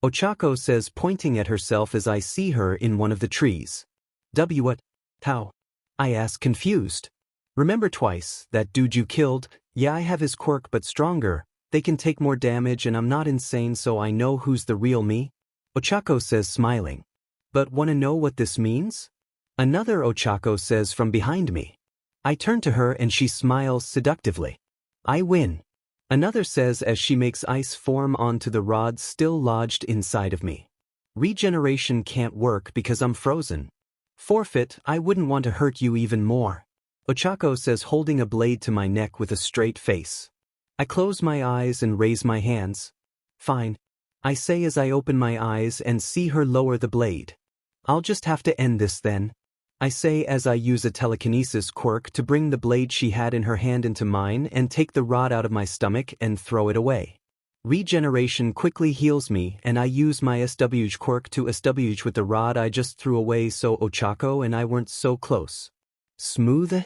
Ochako says, pointing at herself as I see her in one of the trees. What? How? I ask, confused. Remember twice, that dude you killed? Yeah, I have his quirk but stronger. They can take more damage and I'm not insane, so I know who's the real me. Ochako says, smiling. But wanna know what this means? Another Ochako says from behind me. I turn to her and she smiles seductively. I win. Another says as she makes ice form onto the rod still lodged inside of me. Regeneration can't work because I'm frozen. Forfeit, I wouldn't want to hurt you even more. Ochako says, holding a blade to my neck with a straight face. I close my eyes and raise my hands. Fine, I say as I open my eyes and see her lower the blade. I'll just have to end this then, I say as I use a telekinesis quirk to bring the blade she had in her hand into mine and take the rod out of my stomach and throw it away. Regeneration quickly heals me and I use my SWH quirk to SWH with the rod I just threw away, so Ochako and I weren't so close. Smooth?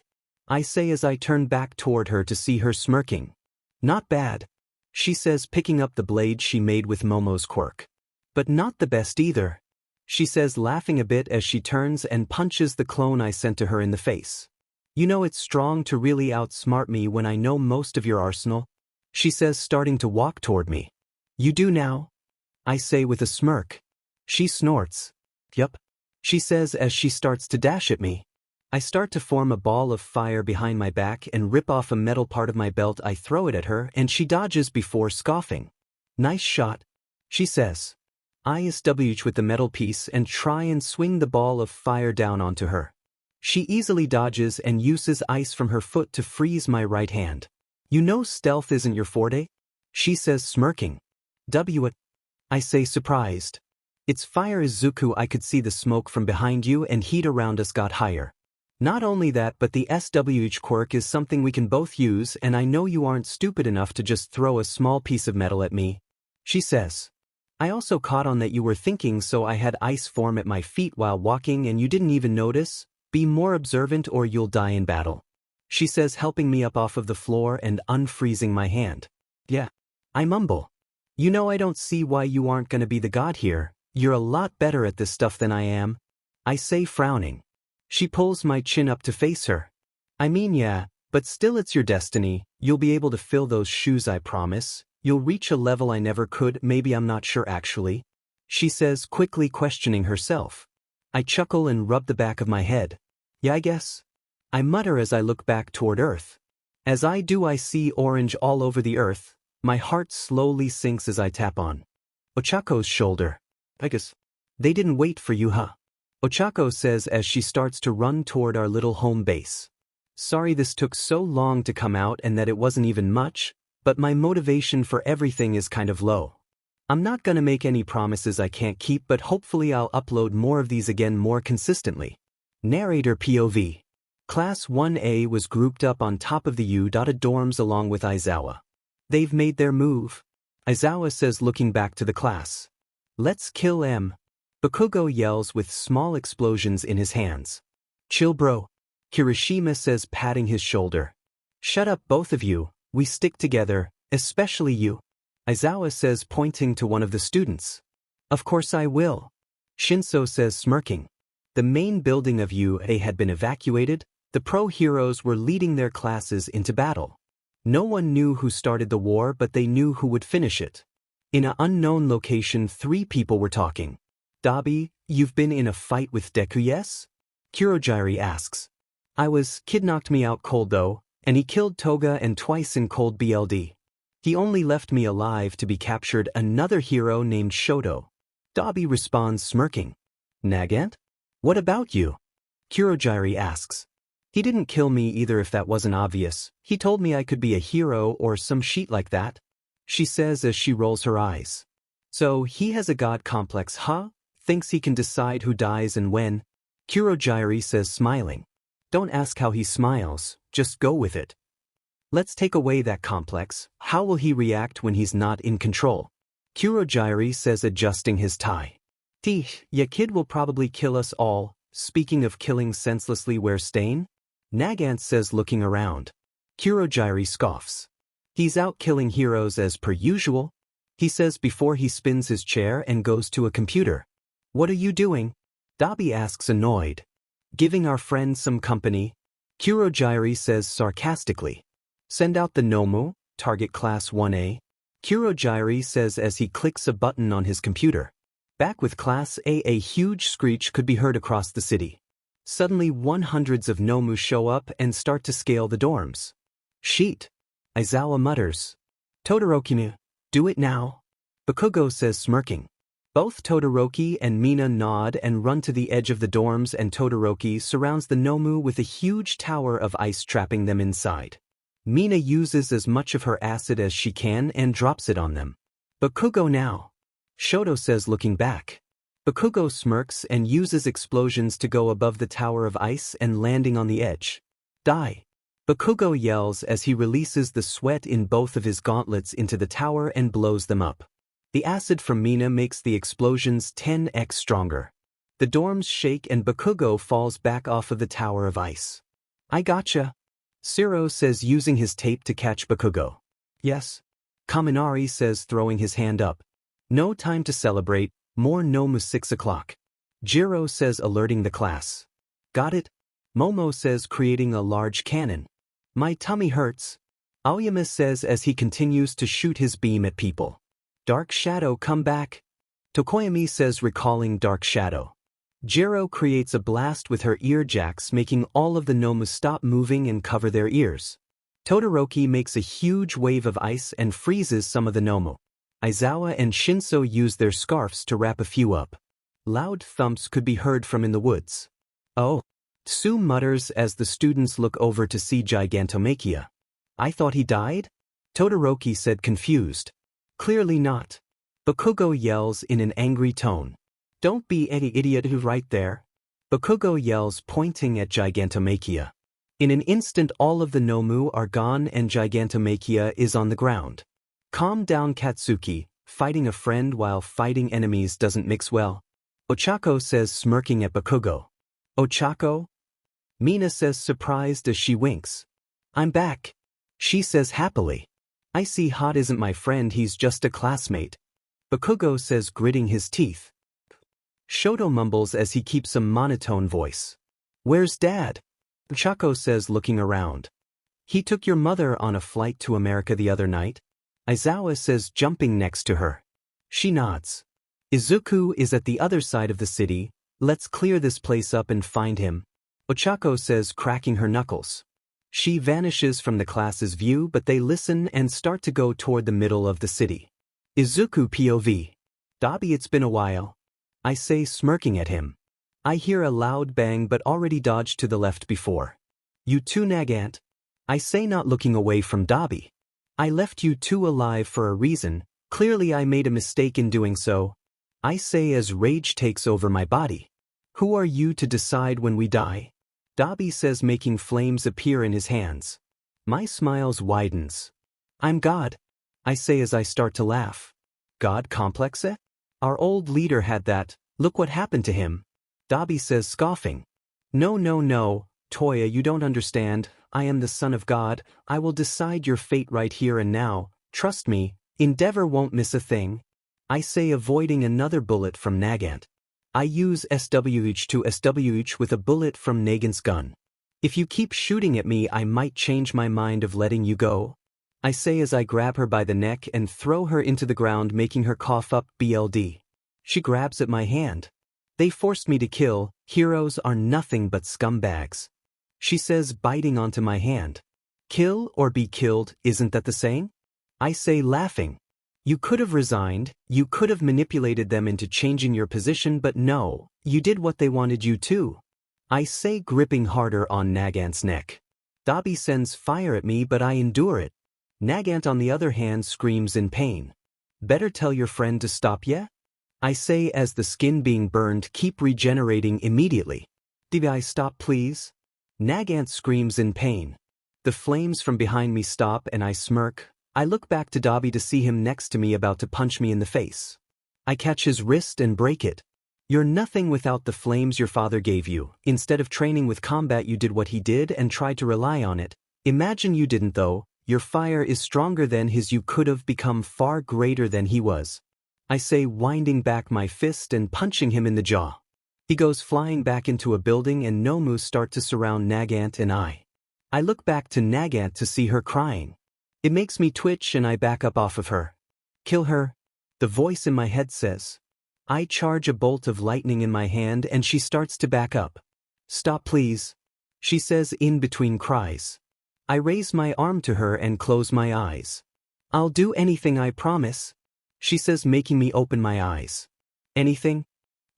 I say as I turn back toward her to see her smirking. Not bad, she says, picking up the blade she made with Momo's quirk. But not the best either, she says, laughing a bit as she turns and punches the clone I sent to her in the face. You know it's strong to really outsmart me when I know most of your arsenal, she says, starting to walk toward me. You do now? I say with a smirk. She snorts. Yup, she says as she starts to dash at me. I start to form a ball of fire behind my back and rip off a metal part of my belt. I throw it at her and she dodges before scoffing. Nice shot, she says. I SWH with the metal piece and try and swing the ball of fire down onto her. She easily dodges and uses ice from her foot to freeze my right hand. You know stealth isn't your forte? She says, smirking. What? I say, surprised. It's fire, Izuku. I could see the smoke from behind you and heat around us got higher. Not only that, but the SWH quirk is something we can both use, and I know you aren't stupid enough to just throw a small piece of metal at me, she says. I also caught on that you were thinking, so I had ice form at my feet while walking and you didn't even notice. Be more observant or you'll die in battle, she says, helping me up off of the floor and unfreezing my hand. Yeah, I mumble. You know I don't see why you aren't gonna be the god here. You're a lot better at this stuff than I am, I say, frowning. She pulls my chin up to face her. I mean, yeah, but still it's your destiny. You'll be able to fill those shoes, I promise. You'll reach a level I never could. Maybe, I'm not sure actually, she says, quickly questioning herself. I chuckle and rub the back of my head. Yeah, I guess, I mutter as I look back toward Earth. As I do, I see orange all over the earth. My heart slowly sinks as I tap on Ochako's shoulder. I guess they didn't wait for you, huh? Ochako says as she starts to run toward our little home base. Sorry this took so long to come out and that it wasn't even much, but my motivation for everything is kind of low. I'm not gonna make any promises I can't keep, but hopefully I'll upload more of these again more consistently. Narrator POV. Class 1A was grouped up on top of the U.dorms along with Aizawa. They've made their move, Aizawa says, looking back to the class. Let's kill M. Bakugo yells with small explosions in his hands. Chill bro, Kirishima says, patting his shoulder. Shut up both of you, we stick together, especially you, Aizawa says, pointing to one of the students. Of course I will, Shinso says, smirking. The main building of UA had been evacuated, the pro heroes were leading their classes into battle. No one knew who started the war, but they knew who would finish it. In an unknown location, 3 people were talking. Dabi, you've been in a fight with Deku, yes? Kurogiri asks. Kid knocked me out cold though, and he killed Toga and twice in cold BLD. He only left me alive to be captured another hero named Shoto. Dabi responds smirking. Nagant? What about you? Kurogiri asks. He didn't kill me either if that wasn't obvious. He told me I could be a hero or some shit like that. She says as she rolls her eyes. So he has a god complex, huh? Thinks he can decide who dies and when? Kurogiri says smiling. Don't ask how he smiles, just go with it. Let's take away that complex. How will he react when he's not in control? Kurogiri says adjusting his tie. Ya kid will probably kill us all. Speaking of killing senselessly, where's Stain? Nagant says looking around. Kurogiri scoffs. He's out killing heroes as per usual, he says before he spins his chair and goes to a computer. What are you doing? Dabi asks annoyed. Giving our friend some company, Kurogiri says sarcastically. Send out the Nomu, target class 1A. Kurogiri says as he clicks a button on his computer. Back with class A huge screech could be heard across the city. Suddenly hundreds of Nomu show up and start to scale the dorms. Sheet. Aizawa mutters. Todoroki, do it now. Bakugo says smirking. Both Todoroki and Mina nod and run to the edge of the dorms, and Todoroki surrounds the Nomu with a huge tower of ice trapping them inside. Mina uses as much of her acid as she can and drops it on them. Bakugo now. Shoto says looking back. Bakugo smirks and uses explosions to go above the tower of ice and landing on the edge. Die. Bakugo yells as he releases the sweat in both of his gauntlets into the tower and blows them up. The acid from Mina makes the explosions 10x stronger. The dorms shake and Bakugo falls back off of the tower of ice. I gotcha. Siro says using his tape to catch Bakugo. Yes. Kaminari says throwing his hand up. No time to celebrate, more Nomu 6 o'clock. Jiro says alerting the class. Got it? Momo says creating a large cannon. My tummy hurts. Aoyama says as he continues to shoot his beam at people. Dark Shadow come back. Tokoyami says recalling Dark Shadow. Jiro creates a blast with her ear jacks, making all of the Nomu stop moving and cover their ears. Todoroki makes a huge wave of ice and freezes some of the Nomu. Aizawa and Shinso use their scarves to wrap a few up. Loud thumps could be heard from in the woods. Oh. Tsu mutters as the students look over to see Gigantomachia. I thought he died? Todoroki said confused. Clearly not. Bakugo yells in an angry tone. Don't be any idiot who's right there. Bakugo yells pointing at Gigantomachia. In an instant all of the Nomu are gone and Gigantomachia is on the ground. Calm down Katsuki, fighting a friend while fighting enemies doesn't mix well. Ochako says smirking at Bakugo. Ochako? Mina says surprised as she winks. I'm back. She says happily. I see Hot isn't my friend, he's just a classmate. Bakugo says gritting his teeth. Shoto mumbles as he keeps a monotone voice. Where's Dad? Ochako says looking around. He took your mother on a flight to America the other night. Aizawa says jumping next to her. She nods. Izuku is at the other side of the city, let's clear this place up and find him. Ochako says cracking her knuckles. She vanishes from the class's view, but they listen and start to go toward the middle of the city. Izuku POV. Dabi, it's been a while. I say smirking at him. I hear a loud bang but already dodged to the left before. You too, Nagant? I say not looking away from Dabi. I left you two alive for a reason, clearly I made a mistake in doing so. I say as rage takes over my body. Who are you to decide when we die? Dabi says making flames appear in his hands. My smiles widens. I'm God. I say as I start to laugh. God complex? Our old leader had that, look what happened to him. Dabi says scoffing. No, Toya, you don't understand, I am the son of God, I will decide your fate right here and now, trust me, Endeavor won't miss a thing. I say avoiding another bullet from Nagant. I use SWH to SWH with a bullet from Negan's gun. If you keep shooting at me, I might change my mind of letting you go. I say as I grab her by the neck and throw her into the ground, making her cough up BLD. She grabs at my hand. They forced me to kill, heroes are nothing but scumbags. She says, biting onto my hand. Kill or be killed, isn't that the saying? I say, laughing. You could have resigned, you could have manipulated them into changing your position, but no, you did what they wanted you to. I say, gripping harder on Nagant's neck. Dabi sends fire at me, but I endure it. Nagant on the other hand screams in pain. Better tell your friend to stop, yeah? I say as the skin being burned keep regenerating immediately. Dabi, stop please? Nagant screams in pain. The flames from behind me stop and I smirk. I look back to Dabi to see him next to me about to punch me in the face. I catch his wrist and break it. You're nothing without the flames your father gave you. Instead of training with combat, you did what he did and tried to rely on it. Imagine you didn't though. Your fire is stronger than his. You could have become far greater than he was. I say, winding back my fist and punching him in the jaw. He goes flying back into a building and Nomu start to surround Nagant and I. I look back to Nagant to see her crying. It makes me twitch and I back up off of her. Kill her, the voice in my head says. I charge a bolt of lightning in my hand and she starts to back up. Stop please, she says in between cries. I raise my arm to her and close my eyes. I'll do anything, I promise, she says, making me open my eyes. Anything?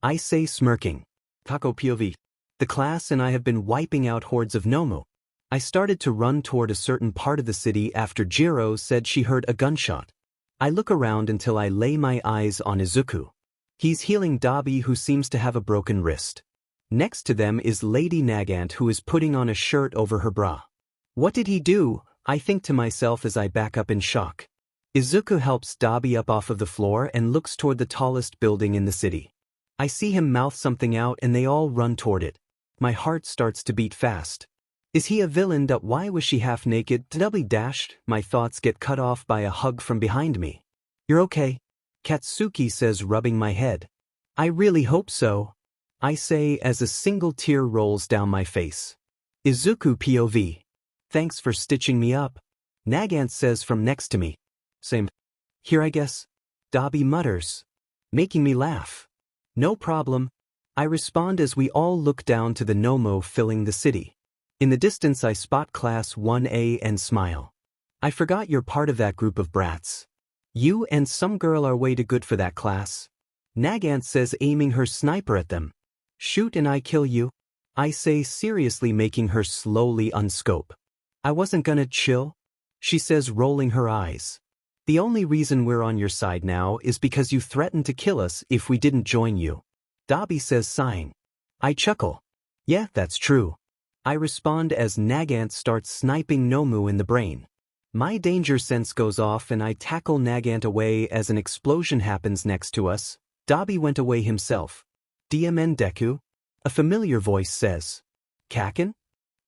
I say, smirking. Kako POV. The class and I have been wiping out hordes of Nomu. I started to run toward a certain part of the city after Jiro said she heard a gunshot. I look around until I lay my eyes on Izuku. He's healing Dabi, who seems to have a broken wrist. Next to them is Lady Nagant, who is putting on a shirt over her bra. What did he do? I think to myself as I back up in shock. Izuku helps Dabi up off of the floor and looks toward the tallest building in the city. I see him mouth something out and they all run toward it. My heart starts to beat fast. Is he a villain? Why was she half naked? Doubly dashed. My thoughts get cut off by a hug from behind me. You're okay? Katsuki says, rubbing my head. I really hope so, I say as a single tear rolls down my face. Izuku POV. Thanks for stitching me up, Nagant says from next to me. Same here, I guess, Dabi mutters, making me laugh. No problem, I respond as we all look down to the Nomo filling the city. In the distance I spot Class 1A and smile. I forgot you're part of that group of brats. You and some girl are way too good for that class, Nagant says, aiming her sniper at them. Shoot and I kill you, I say, seriously, making her slowly unscope. I wasn't gonna chill, she says, rolling her eyes. The only reason we're on your side now is because you threatened to kill us if we didn't join you, Dabi says, sighing. I chuckle. Yeah, that's true, I respond as Nagant starts sniping Nomu in the brain. My danger sense goes off and I tackle Nagant away as an explosion happens next to us. Dabi went away himself. DMN Deku? A familiar voice says. Kaken?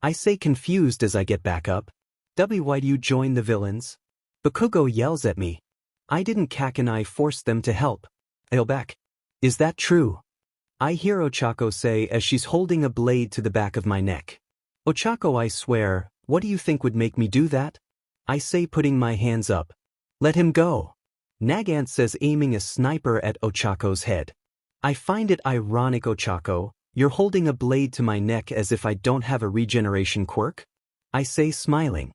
I say, confused as I get back up. W, why do you join the villains? Bakugo yells at me. I didn't, Kaken, I forced them to help. I'll back. Is that true? I hear Ochako say as she's holding a blade to the back of my neck. Ochako, I swear, what do you think would make me do that? I say, putting my hands up. Let him go, Nagant says, aiming a sniper at Ochako's head. I find it ironic, Ochako, you're holding a blade to my neck as if I don't have a regeneration quirk? I say, smiling.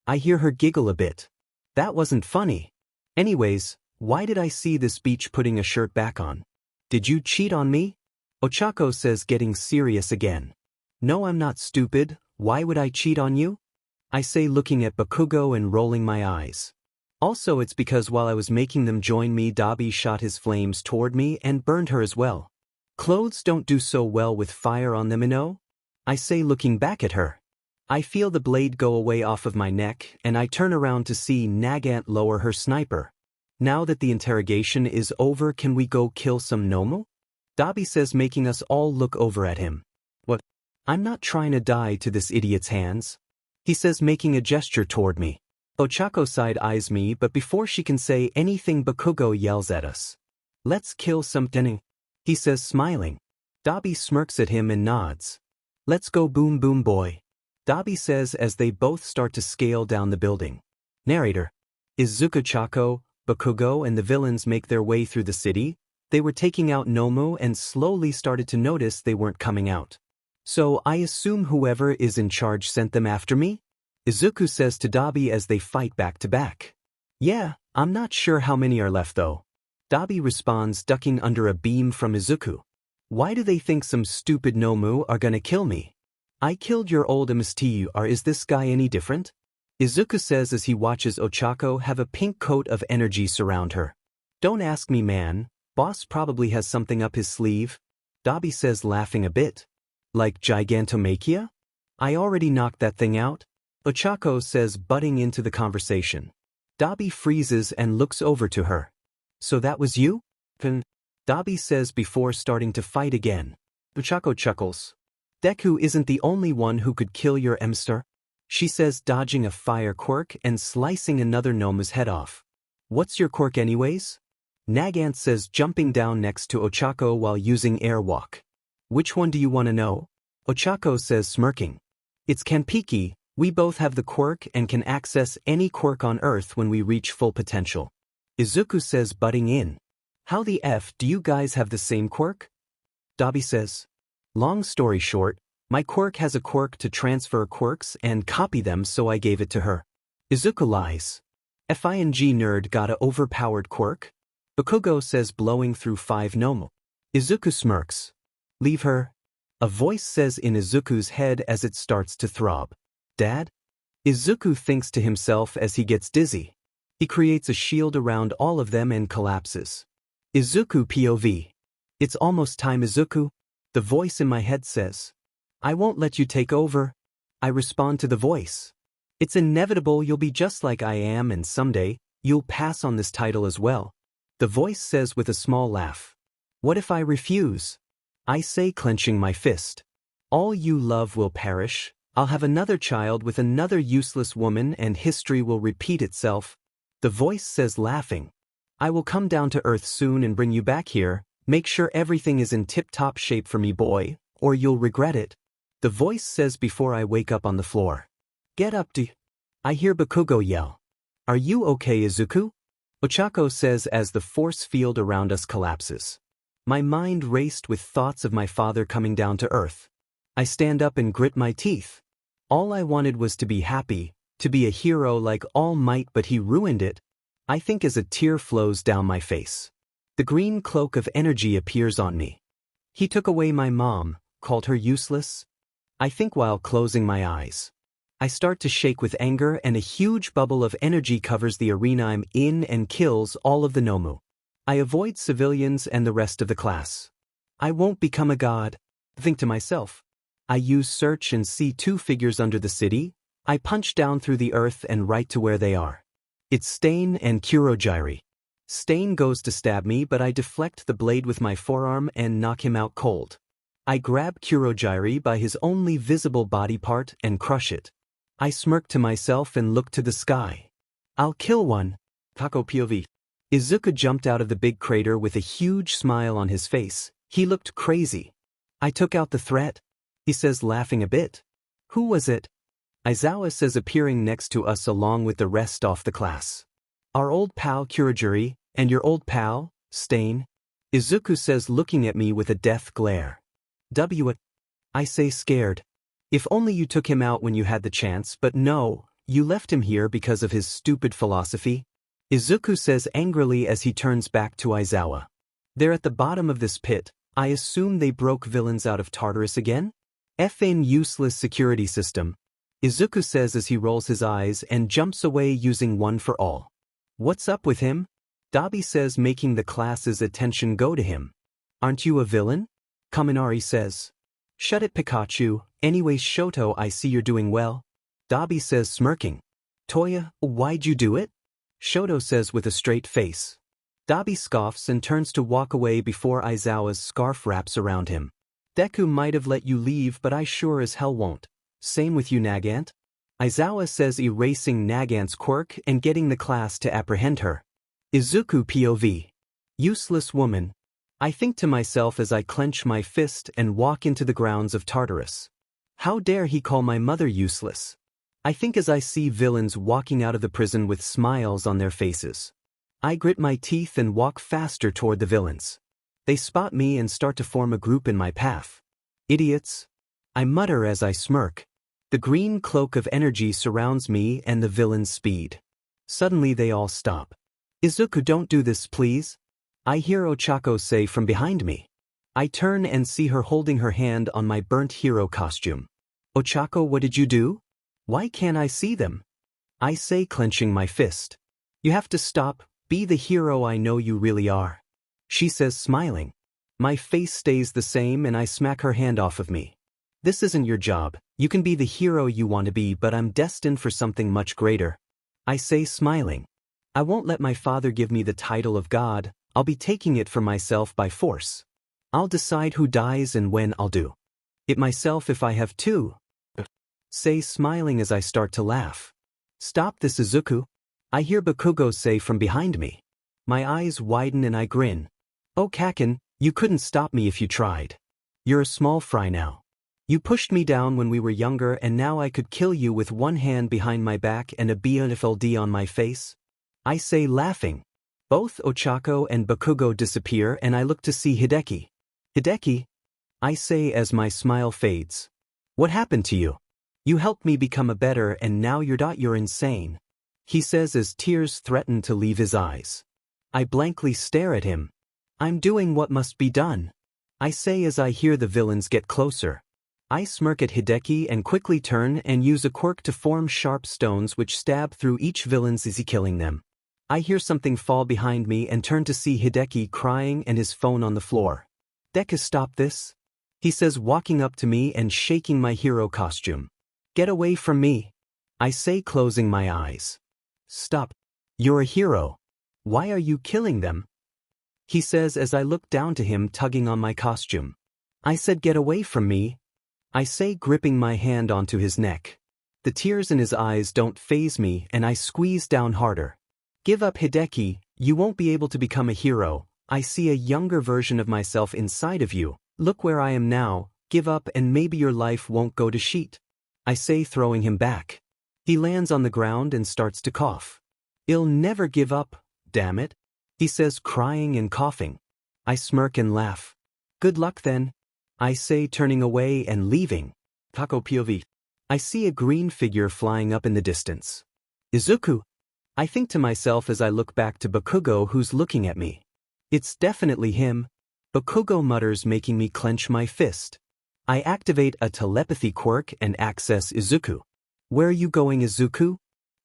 I hear her giggle a bit. That wasn't funny. Anyways, why did I see this beach putting a shirt back on? Did you cheat on me? Ochako says, getting serious again. No, I'm not stupid. Why would I cheat on you? I say, looking at Bakugo and rolling my eyes. Also, it's because while I was making them join me, Dabi shot his flames toward me and burned her as well. Clothes don't do so well with fire on them, you know? I say, looking back at her. I feel the blade go away off of my neck and I turn around to see Nagant lower her sniper. Now that the interrogation is over, can we go kill some Nomu? Dabi says, making us all look over at him. What? I'm not trying to die to this idiot's hands, he says, making a gesture toward me. Ochako side-eyes me, but before she can say anything, Bakugo yells at us. Let's kill some Deku, he says, smiling. Dabi smirks at him and nods. Let's go boom boom boy. Dabi says as they both start to scale down the building. Narrator. Izuku Chako, Bakugo and the villains make their way through the city. They were taking out Nomu and slowly started to notice they weren't coming out. So I assume whoever is in charge sent them after me? Izuku says to Dabi as they fight back to back. Yeah, I'm not sure how many are left though. Dabi responds, ducking under a beam from Izuku. Why do they think some stupid Nomu are gonna kill me? I killed your old MSTU, or is this guy any different? Izuku says as he watches Ochako have a pink coat of energy surround her. Don't ask me, man. Boss probably has something up his sleeve. Dabi says, laughing a bit. Like Gigantomachia? I already knocked that thing out. Ochako says, butting into the conversation. Dabi freezes and looks over to her. So that was you? Dabi says before starting to fight again. Ochako chuckles. Deku isn't the only one who could kill your Emster. She says, dodging a fire quirk and slicing another Noma's head off. What's your quirk anyways? Nagant says, jumping down next to Ochako while using airwalk. Which one do you want to know? Ochako says, smirking. It's Kanpiki. We both have the quirk and can access any quirk on Earth when we reach full potential. Izuku says, butting in. How the F do you guys have the same quirk? Dabi says. Long story short, my quirk has a quirk to transfer quirks and copy them, so I gave it to her. Izuku lies. FING nerd got a overpowered quirk? Bakugo says, blowing through 5 Nomu. Izuku smirks. Leave her. A voice says in Izuku's head as it starts to throb. Dad? Izuku thinks to himself as he gets dizzy. He creates a shield around all of them and collapses. Izuku POV. It's almost time, Izuku. The voice in my head says. I won't let you take over. I respond to the voice. It's inevitable, you'll be just like I am, and someday, you'll pass on this title as well. The voice says with a small laugh. What if I refuse? I say, clenching my fist. All you love will perish. I'll have another child with another useless woman and history will repeat itself. The voice says, laughing. I will come down to Earth soon and bring you back here. Make sure everything is in tip-top shape for me, boy, or you'll regret it. The voice says before I wake up on the floor. Get up, I hear Bakugo yell. Are you okay, Izuku? Ochako says as the force field around us collapses. My mind raced with thoughts of my father coming down to Earth. I stand up and grit my teeth. All I wanted was to be happy, to be a hero like All Might, but he ruined it. I think as a tear flows down my face. The green cloak of energy appears on me. He took away my mom, called her useless. I think while closing my eyes. I start to shake with anger and a huge bubble of energy covers the arena I'm in and kills all of the Nomu. I avoid civilians and the rest of the class. I won't become a god. Think to myself. I use search and see 2 figures under the city. I punch down through the earth and right to where they are. It's Stain and Kurogiri. Stain goes to stab me, but I deflect the blade with my forearm and knock him out cold. I grab Kurogiri by his only visible body part and crush it. I smirk to myself and look to the sky. I'll kill one. Taco POV. Izuku jumped out of the big crater with a huge smile on his face. He looked crazy. I took out the threat. He says, laughing a bit. Who was it? Aizawa says, appearing next to us along with the rest of the class. Our old pal Kurogiri, and your old pal, Stain. Izuku says, looking at me with a death glare. I say, scared. If only you took him out when you had the chance, but no, you left him here because of his stupid philosophy. Izuku says angrily as he turns back to Aizawa. They're at the bottom of this pit. I assume they broke villains out of Tartarus again? Effing useless security system. Izuku says as he rolls his eyes and jumps away using one for all. What's up with him? Dabi says, making the class's attention go to him. Aren't you a villain? Kaminari says. Shut it, Pikachu. Anyways, Shoto, I see you're doing well. Dabi says, smirking. Toya, why'd you do it? Shoto says with a straight face. Dabi scoffs and turns to walk away before Aizawa's scarf wraps around him. Deku might have let you leave, but I sure as hell won't. Same with you, Nagant. Aizawa says, erasing Nagant's quirk and getting the class to apprehend her. Izuku POV. Useless woman. I think to myself as I clench my fist and walk into the grounds of Tartarus. How dare he call my mother useless? I think as I see villains walking out of the prison with smiles on their faces. I grit my teeth and walk faster toward the villains. They spot me and start to form a group in my path. Idiots. I mutter as I smirk. The green cloak of energy surrounds me and the villains' speed. Suddenly they all stop. Izuku, don't do this, please. I hear Ochako say from behind me. I turn and see her holding her hand on my burnt hero costume. Ochako, what did you do? Why can't I see them? I say, clenching my fist. You have to stop, be the hero I know you really are. She says, smiling. My face stays the same and I smack her hand off of me. This isn't your job. You can be the hero you want to be, but I'm destined for something much greater. I say, smiling. I won't let my father give me the title of God. I'll be taking it for myself by force. I'll decide who dies and when. I'll do it myself if I have to. Say, smiling as I start to laugh. Stop this, Izuku. I hear Bakugo say from behind me. My eyes widen and I grin. Oh Kaken, you couldn't stop me if you tried. You're a small fry now. You pushed me down when we were younger and now I could kill you with one hand behind my back and a BFLD on my face. I say, laughing. Both Ochako and Bakugo disappear and I look to see Hideki. Hideki? I say as my smile fades. What happened to you? You helped me become a better and now you're insane. He says as tears threaten to leave his eyes. I blankly stare at him. I'm doing what must be done. I say as I hear the villains get closer. I smirk at Hideki and quickly turn and use a quirk to form sharp stones which stab through each villains as he killing them. I hear something fall behind me and turn to see Hideki crying and his phone on the floor. Deku, stop this? He says, walking up to me and shaking my hero costume. Get away from me. I say, closing my eyes. Stop. You're a hero. Why are you killing them? He says as I look down to him tugging on my costume. I said, get away from me. I say, gripping my hand onto his neck. The tears in his eyes don't faze me and I squeeze down harder. Give up, Hideki, you won't be able to become a hero. I see a younger version of myself inside of you. Look where I am now. Give up and maybe your life won't go to shit. I say, throwing him back. He lands on the ground and starts to cough. I'll never give up, damn it. He says, crying and coughing. I smirk and laugh. Good luck then. I say, turning away and leaving. Kako POV. I see a green figure flying up in the distance. Izuku. I think to myself as I look back to Bakugo who's looking at me. It's definitely him. Bakugo mutters, making me clench my fist. I activate a telepathy quirk and access Izuku. Where are you going, Izuku?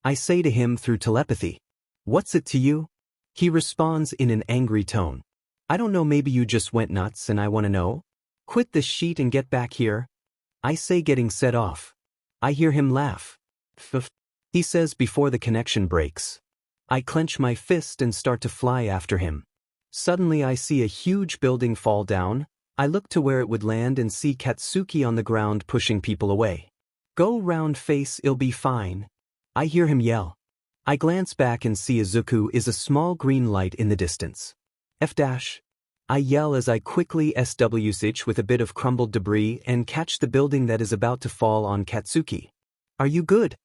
I say to him through telepathy. What's it to you? He responds in an angry tone. I don't know, maybe you just went nuts and I want to know. Quit this shit and get back here. I say, getting set off. I hear him laugh. He says before the connection breaks. I clench my fist and start to fly after him. Suddenly I see a huge building fall down. I look to where it would land and see Katsuki on the ground pushing people away. Go round face, it'll be fine. I hear him yell. I glance back and see Izuku is a small green light in the distance. F-. I yell as I quickly SWH with a bit of crumbled debris and catch the building that is about to fall on Katsuki. Are you good?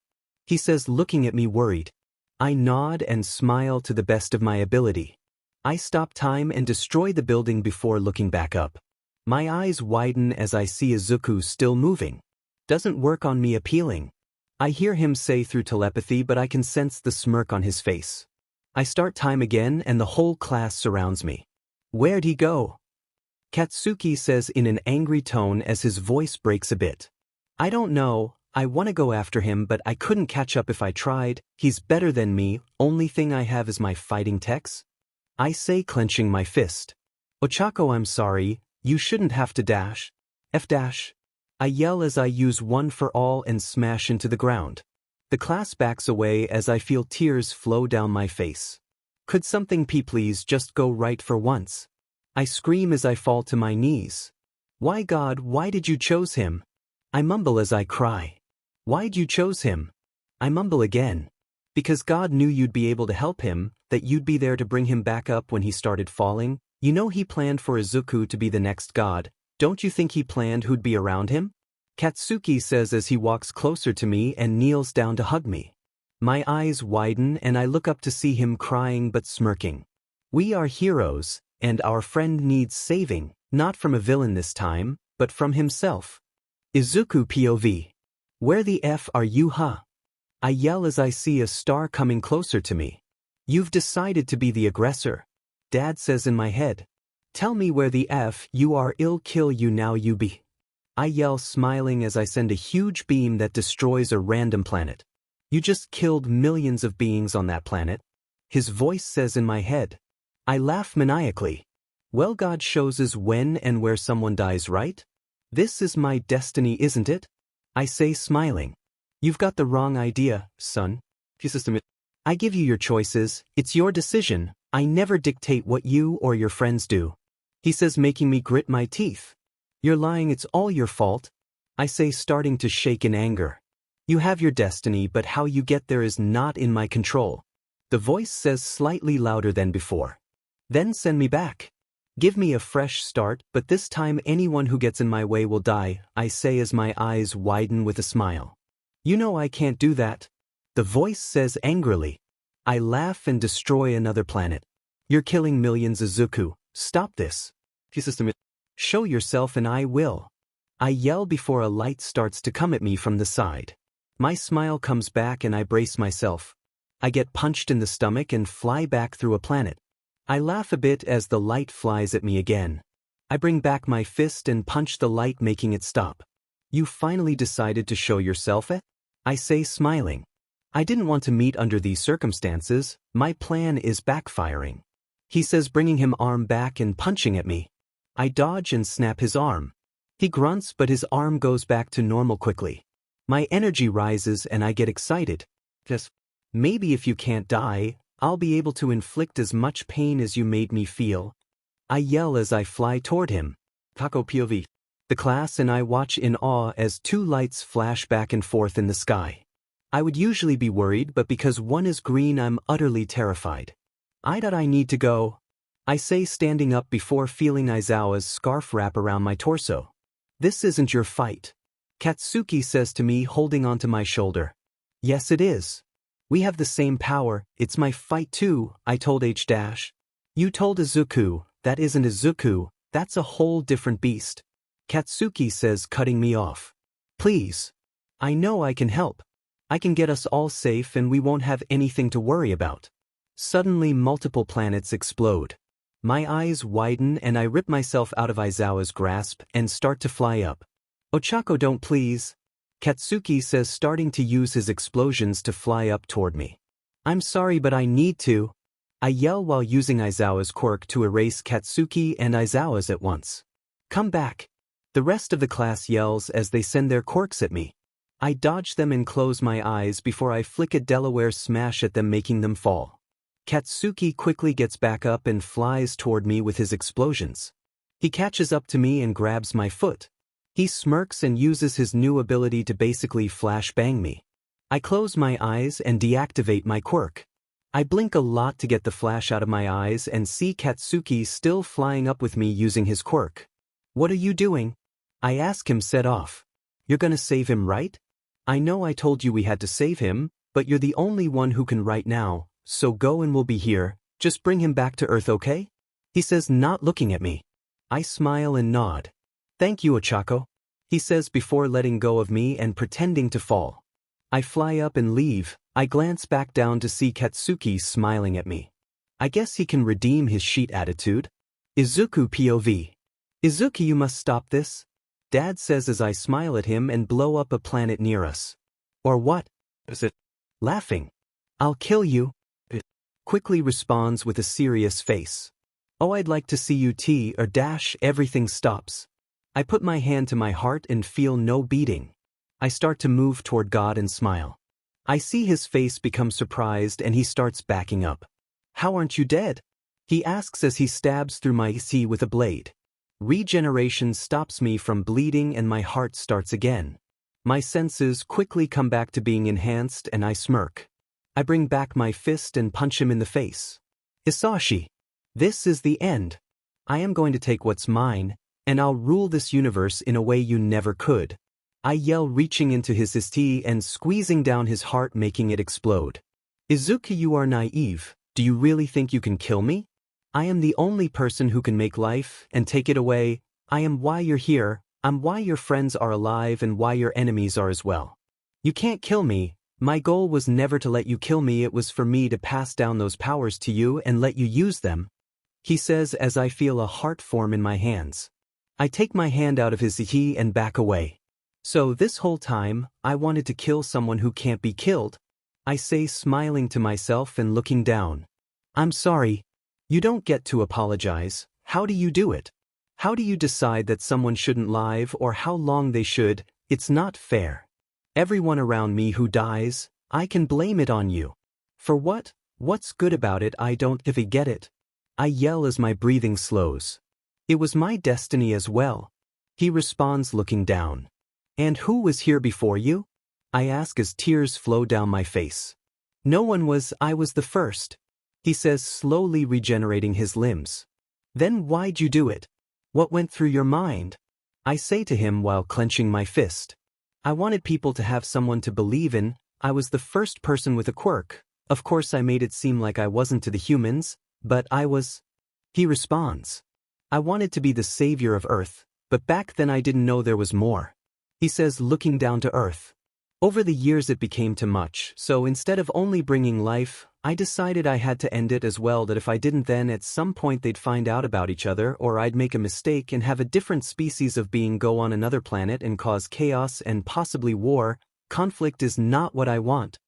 He says, looking at me worried. I nod and smile to the best of my ability. I stop time and destroy the building before looking back up. My eyes widen as I see Izuku still moving. Doesn't work on me appealing. I hear him say through telepathy, but I can sense the smirk on his face. I start time again and the whole class surrounds me. Where'd he go? Katsuki says in an angry tone as his voice breaks a bit. I don't know, I want to go after him but I couldn't catch up if I tried. He's better than me, only thing I have is my fighting techs. I say, clenching my fist. Ochako, I'm sorry, you shouldn't have to dash. F-. I yell as I use one for all and smash into the ground. The class backs away as I feel tears flow down my face. Could something please just go right for once? I scream as I fall to my knees. Why God, why did you choose him? I mumble as I cry. Why'd you chose him? I mumble again. Because God knew you'd be able to help him, that you'd be there to bring him back up when he started falling. You know he planned for Izuku to be the next god, don't you think he planned who'd be around him? Katsuki says as he walks closer to me and kneels down to hug me. My eyes widen and I look up to see him crying but smirking. We are heroes, and our friend needs saving, not from a villain this time, but from himself. Izuku POV. Where the F are you, huh? I yell as I see a star coming closer to me. You've decided to be the aggressor. Dad says in my head. Tell me where the F you are, I'll kill you now you be. I yell smiling as I send a huge beam that destroys a random planet. You just killed millions of beings on that planet. His voice says in my head. I laugh maniacally. Well, God shows us when and where someone dies, right? This is my destiny, isn't it? I say smiling. You've got the wrong idea, son. I give you your choices, it's your decision, I never dictate what you or your friends do. He says, making me grit my teeth. You're lying, it's all your fault. I say, starting to shake in anger. You have your destiny, but how you get there is not in my control. The voice says slightly louder than before. Then send me back. Give me a fresh start, but this time anyone who gets in my way will die, I say as my eyes widen with a smile. You know I can't do that. The voice says angrily. I laugh and destroy another planet. You're killing millions, Izuku. Stop this. Show yourself and I will. I yell before a light starts to come at me from the side. My smile comes back and I brace myself. I get punched in the stomach and fly back through a planet. I laugh a bit as the light flies at me again. I bring back my fist and punch the light, making it stop. You finally decided to show yourself, eh? I say, smiling. I didn't want to meet under these circumstances, my plan is backfiring. He says, bringing him arm back and punching at me. I dodge and snap his arm. He grunts, but his arm goes back to normal quickly. My energy rises and I get excited. Just, maybe if you can't die, I'll be able to inflict as much pain as you made me feel. I yell as I fly toward him. Taco POV. The class and I watch in awe as two lights flash back and forth in the sky. I would usually be worried, but because one is green, I'm utterly terrified. I need to go. I say, standing up before feeling Aizawa's scarf wrap around my torso. This isn't your fight. Katsuki says to me, holding onto my shoulder. Yes, it is. We have the same power, it's my fight too, I told H-. You told Izuku, that isn't Izuku, that's a whole different beast. Katsuki says, cutting me off. Please. I know I can help. I can get us all safe and we won't have anything to worry about. Suddenly multiple planets explode. My eyes widen and I rip myself out of Aizawa's grasp and start to fly up. Ochako, don't please. Katsuki says, starting to use his explosions to fly up toward me. I'm sorry, but I need to. I yell while using Aizawa's quirk to erase Katsuki and Aizawa's at once. Come back. The rest of the class yells as they send their quirks at me. I dodge them and close my eyes before I flick a Delaware smash at them, making them fall. Katsuki quickly gets back up and flies toward me with his explosions. He catches up to me and grabs my foot. He smirks and uses his new ability to basically flashbang me. I close my eyes and deactivate my quirk. I blink a lot to get the flash out of my eyes and see Katsuki still flying up with me using his quirk. What are you doing? I ask him, set off. You're gonna save him, right? I know I told you we had to save him, but you're the only one who can right now. So go and we'll be here, just bring him back to Earth, okay? He says, not looking at me. I smile and nod. Thank you, Ochako. He says before letting go of me and pretending to fall. I fly up and leave. I glance back down to see Katsuki smiling at me. I guess he can redeem his sheet attitude. Izuku POV. Izuku, you must stop this. Dad says as I smile at him and blow up a planet near us. Or what? Is it? Laughing. I'll kill you. Quickly responds with a serious face. Oh, I'd like to see you T or dash. Everything stops. I put my hand to my heart and feel no beating. I start to move toward God and smile. I see his face become surprised and he starts backing up. How aren't you dead? He asks as he stabs through my C with a blade. Regeneration stops me from bleeding and my heart starts again. My senses quickly come back to being enhanced and I smirk. I bring back my fist and punch him in the face. Hisashi. This is the end. I am going to take what's mine, and I'll rule this universe in a way you never could. I yell, reaching into his Vestige and squeezing down his heart, making it explode. Izuku, you are naive. Do you really think you can kill me? I am the only person who can make life and take it away. I am why you're here, I'm why your friends are alive and why your enemies are as well. You can't kill me. My goal was never to let you kill me, it was for me to pass down those powers to you and let you use them. He says as I feel a heart form in my hands. I take my hand out of his Vestige and back away. So this whole time, I wanted to kill someone who can't be killed. I say, smiling to myself and looking down. I'm sorry. You don't get to apologize. How do you do it? How do you decide that someone shouldn't live or how long they should? It's not fair. Everyone around me who dies, I can blame it on you. For what? What's good about it? I don't get it. I yell as my breathing slows. It was my destiny as well. He responds, looking down. And who was here before you? I ask as tears flow down my face. No one was, I was the first. He says, slowly regenerating his limbs. Then why'd you do it? What went through your mind? I say to him while clenching my fist. I wanted people to have someone to believe in. I was the first person with a quirk. Of course I made it seem like I wasn't to the humans, but I was. He responds. I wanted to be the savior of Earth, but back then I didn't know there was more. He says, looking down to Earth. Over the years it became too much, so instead of only bringing life, I decided I had to end it as well, that if I didn't then at some point they'd find out about each other or I'd make a mistake and have a different species of being go on another planet and cause chaos and possibly war. Conflict is not what I want.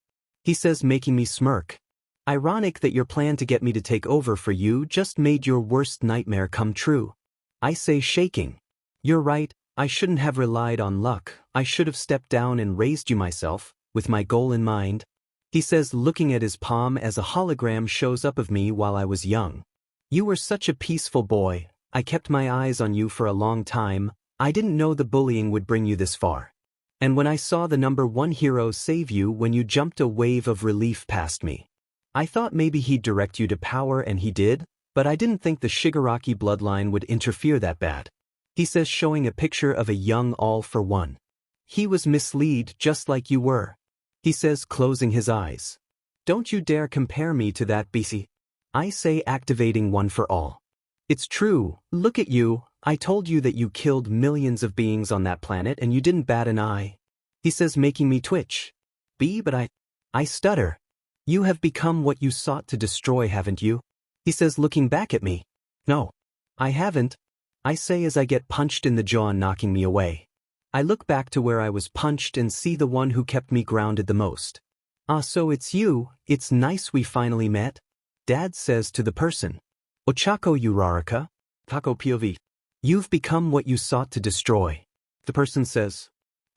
He says, making me smirk. Ironic that your plan to get me to take over for you just made your worst nightmare come true. I say, shaking. You're right, I shouldn't have relied on luck. I should have stepped down and raised you myself, with my goal in mind. He says, looking at his palm as a hologram shows up of me while I was young. You were such a peaceful boy. I kept my eyes on you for a long time. I didn't know the bullying would bring you this far. And when I saw the #1 hero save you when you jumped, a wave of relief passed me. I thought maybe he'd direct you to power, and he did, but I didn't think the Shigaraki bloodline would interfere that bad. He says, showing a picture of a young all-for-one. He was misled just like you were. He says, closing his eyes. Don't you dare compare me to that BC. I say, activating one for all. It's true, look at you. I told you that you killed millions of beings on that planet and you didn't bat an eye. He says, making me twitch. But I stutter. You have become what you sought to destroy, haven't you? He says, looking back at me. No, I haven't. I say as I get punched in the jaw, knocking me away. I look back to where I was punched and see the one who kept me grounded the most. Ah, so it's you. It's nice we finally met. Dad says to the person. Ochako Uraraka. Tako POV. You've become what you sought to destroy. The person says.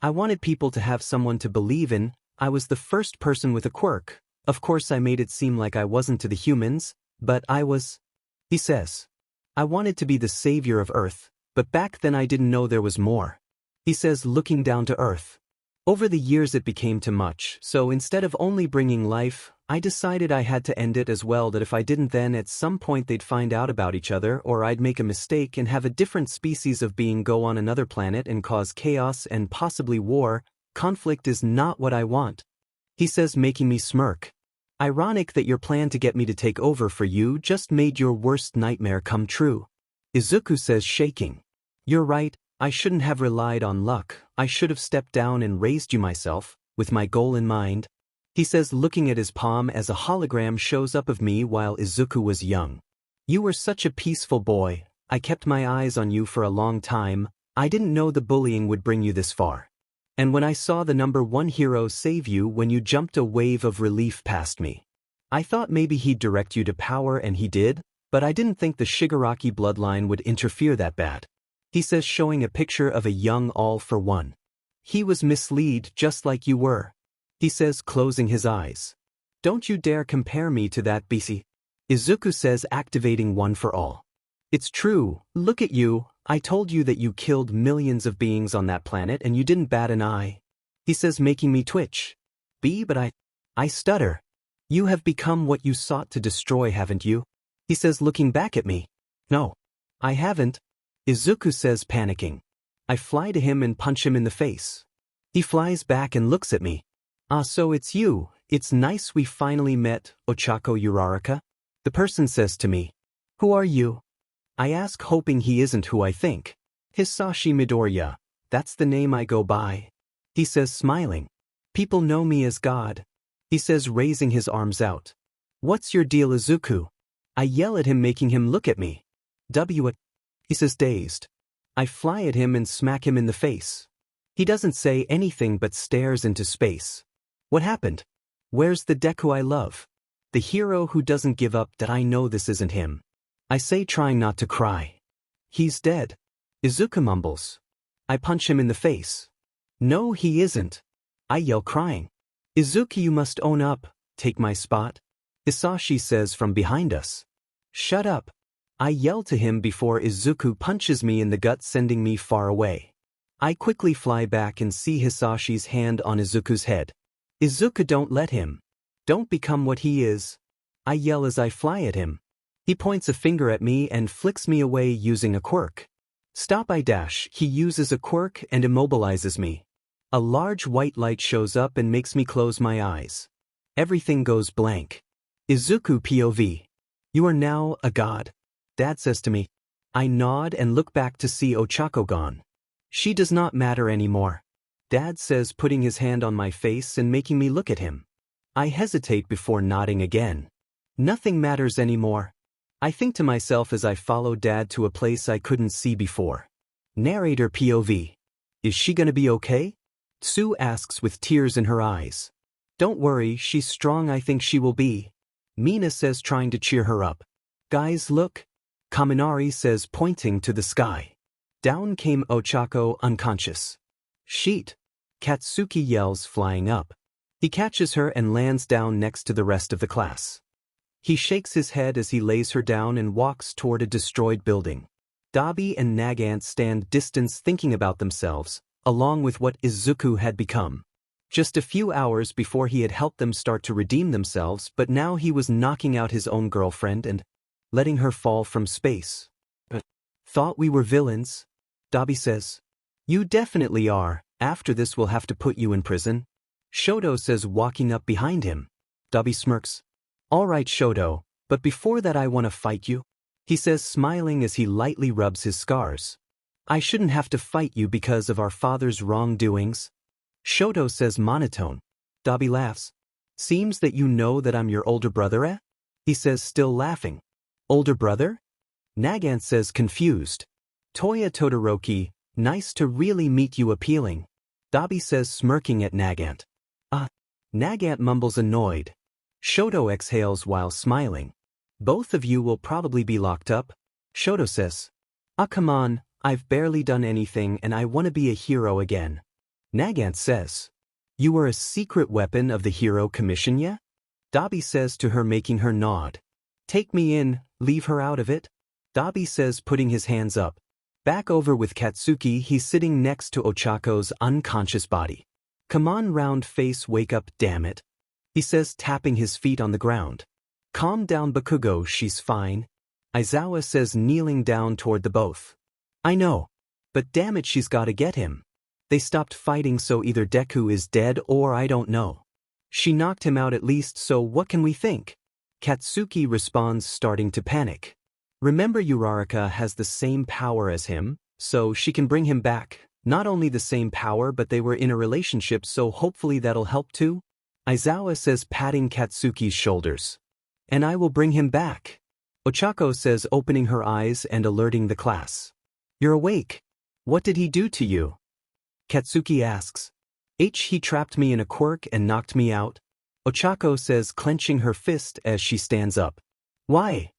I wanted people to have someone to believe in. I was the first person with a quirk. Of course I made it seem like I wasn't to the humans, but I was. He says. I wanted to be the savior of Earth, but back then I didn't know there was more. He says, looking down to Earth. Over the years it became too much, so instead of only bringing life, I decided I had to end it as well, that if I didn't then at some point they'd find out about each other or I'd make a mistake and have a different species of being go on another planet and cause chaos and possibly war. Conflict is not what I want. He says, making me smirk. Ironic that your plan to get me to take over for you just made your worst nightmare come true. Izuku says, shaking. You're right, I shouldn't have relied on luck. I should have stepped down and raised you myself, with my goal in mind. He says, looking at his palm as a hologram shows up of me while Izuku was young. You were such a peaceful boy. I kept my eyes on you for a long time. I didn't know the bullying would bring you this far. And when I saw the #1 hero save you when you jumped, a wave of relief passed me. I thought maybe he'd direct you to power, and he did, but I didn't think the Shigaraki bloodline would interfere that bad. He says, showing a picture of a young all-for-one. He was misled just like you were. He says, closing his eyes. Don't you dare compare me to that BC. Izuku says, activating one for all. It's true, look at you. I told you that you killed millions of beings on that planet and you didn't bat an eye. He says, making me twitch. But I stutter. You have become what you sought to destroy, haven't you? He says, looking back at me. No, I haven't, Izuku says, panicking. I fly to him and punch him in the face. He flies back and looks at me. Ah, so it's you. It's nice we finally met, Ochako Uraraka. The person says to me. Who are you? I ask, hoping he isn't who I think. Hisashi Midoriya. That's the name I go by. He says, smiling. People know me as God. He says, raising his arms out. What's your deal, Izuku? I yell at him, making him look at me. What? He says, dazed. I fly at him and smack him in the face. He doesn't say anything but stares into space. What happened? Where's the Deku I love? The hero who doesn't give up. That I know this isn't him. I say, trying not to cry. He's dead. Izuku mumbles. I punch him in the face. No, he isn't. I yell, crying. Izuku, you must own up. Take my spot. Hisashi says from behind us. Shut up. I yell to him before Izuku punches me in the gut, sending me far away. I quickly fly back and see Hisashi's hand on Izuku's head. Izuku, don't let him. Don't become what he is. I yell as I fly at him. He points a finger at me and flicks me away using a quirk. Stop, I dash. He uses a quirk and immobilizes me. A large white light shows up and makes me close my eyes. Everything goes blank. Izuku POV. You are now a god. Dad says to me. I nod and look back to see Ochako gone. She does not matter anymore. Dad says, putting his hand on my face and making me look at him. I hesitate before nodding again. Nothing matters anymore. I think to myself as I follow Dad to a place I couldn't see before. Narrator POV. Is she gonna be okay? Tsu asks with tears in her eyes. Don't worry, she's strong, I think she will be. Mina says, trying to cheer her up. Guys, look. Kaminari says, pointing to the sky. Down came Ochako, unconscious. Sheet. Katsuki yells, flying up. He catches her and lands down next to the rest of the class. He shakes his head as he lays her down and walks toward a destroyed building. Dabi and Nagant stand distance, thinking about themselves, along with what Izuku had become. Just a few hours before he had helped them start to redeem themselves, but now he was knocking out his own girlfriend and letting her fall from space. Thought we were villains? Dabi says. You definitely are. After this we'll have to put you in prison. Shoto says, walking up behind him. Dabi smirks. All right, Shoto, but before that I want to fight you. He says, smiling as he lightly rubs his scars. I shouldn't have to fight you because of our father's wrongdoings. Shoto says, monotone. Dabi laughs. Seems that you know that I'm your older brother, eh? He says, still laughing. Older brother? Nagant says, confused. Toya Todoroki, nice to really meet you, appealing. Dabi says, smirking at Nagant. Nagant mumbles, annoyed. Shoto exhales while smiling. Both of you will probably be locked up. Shoto says. Come on, I've barely done anything and I want to be a hero again. Nagant says. You were a secret weapon of the Hero Commission, yeah? Dabi says to her, making her nod. Take me in, leave her out of it. Dabi says, putting his hands up. Back over with Katsuki, he's sitting next to Ochako's unconscious body. Come on, round face, wake up, damn it. He says, tapping his feet on the ground. Calm down, Bakugo, she's fine. Aizawa says, kneeling down toward the both. I know. But damn it, she's gotta get him. They stopped fighting, so either Deku is dead or I don't know. She knocked him out at least, so what can we think? Katsuki responds, starting to panic. Remember, Uraraka has the same power as him, so she can bring him back. Not only the same power, but they were in a relationship, so hopefully that'll help too. Aizawa says, patting Katsuki's shoulders. And I will bring him back. Ochako says, opening her eyes and alerting the class. You're awake. What did he do to you? Katsuki asks. He trapped me in a quirk and knocked me out. Ochako says, clenching her fist as she stands up. Why?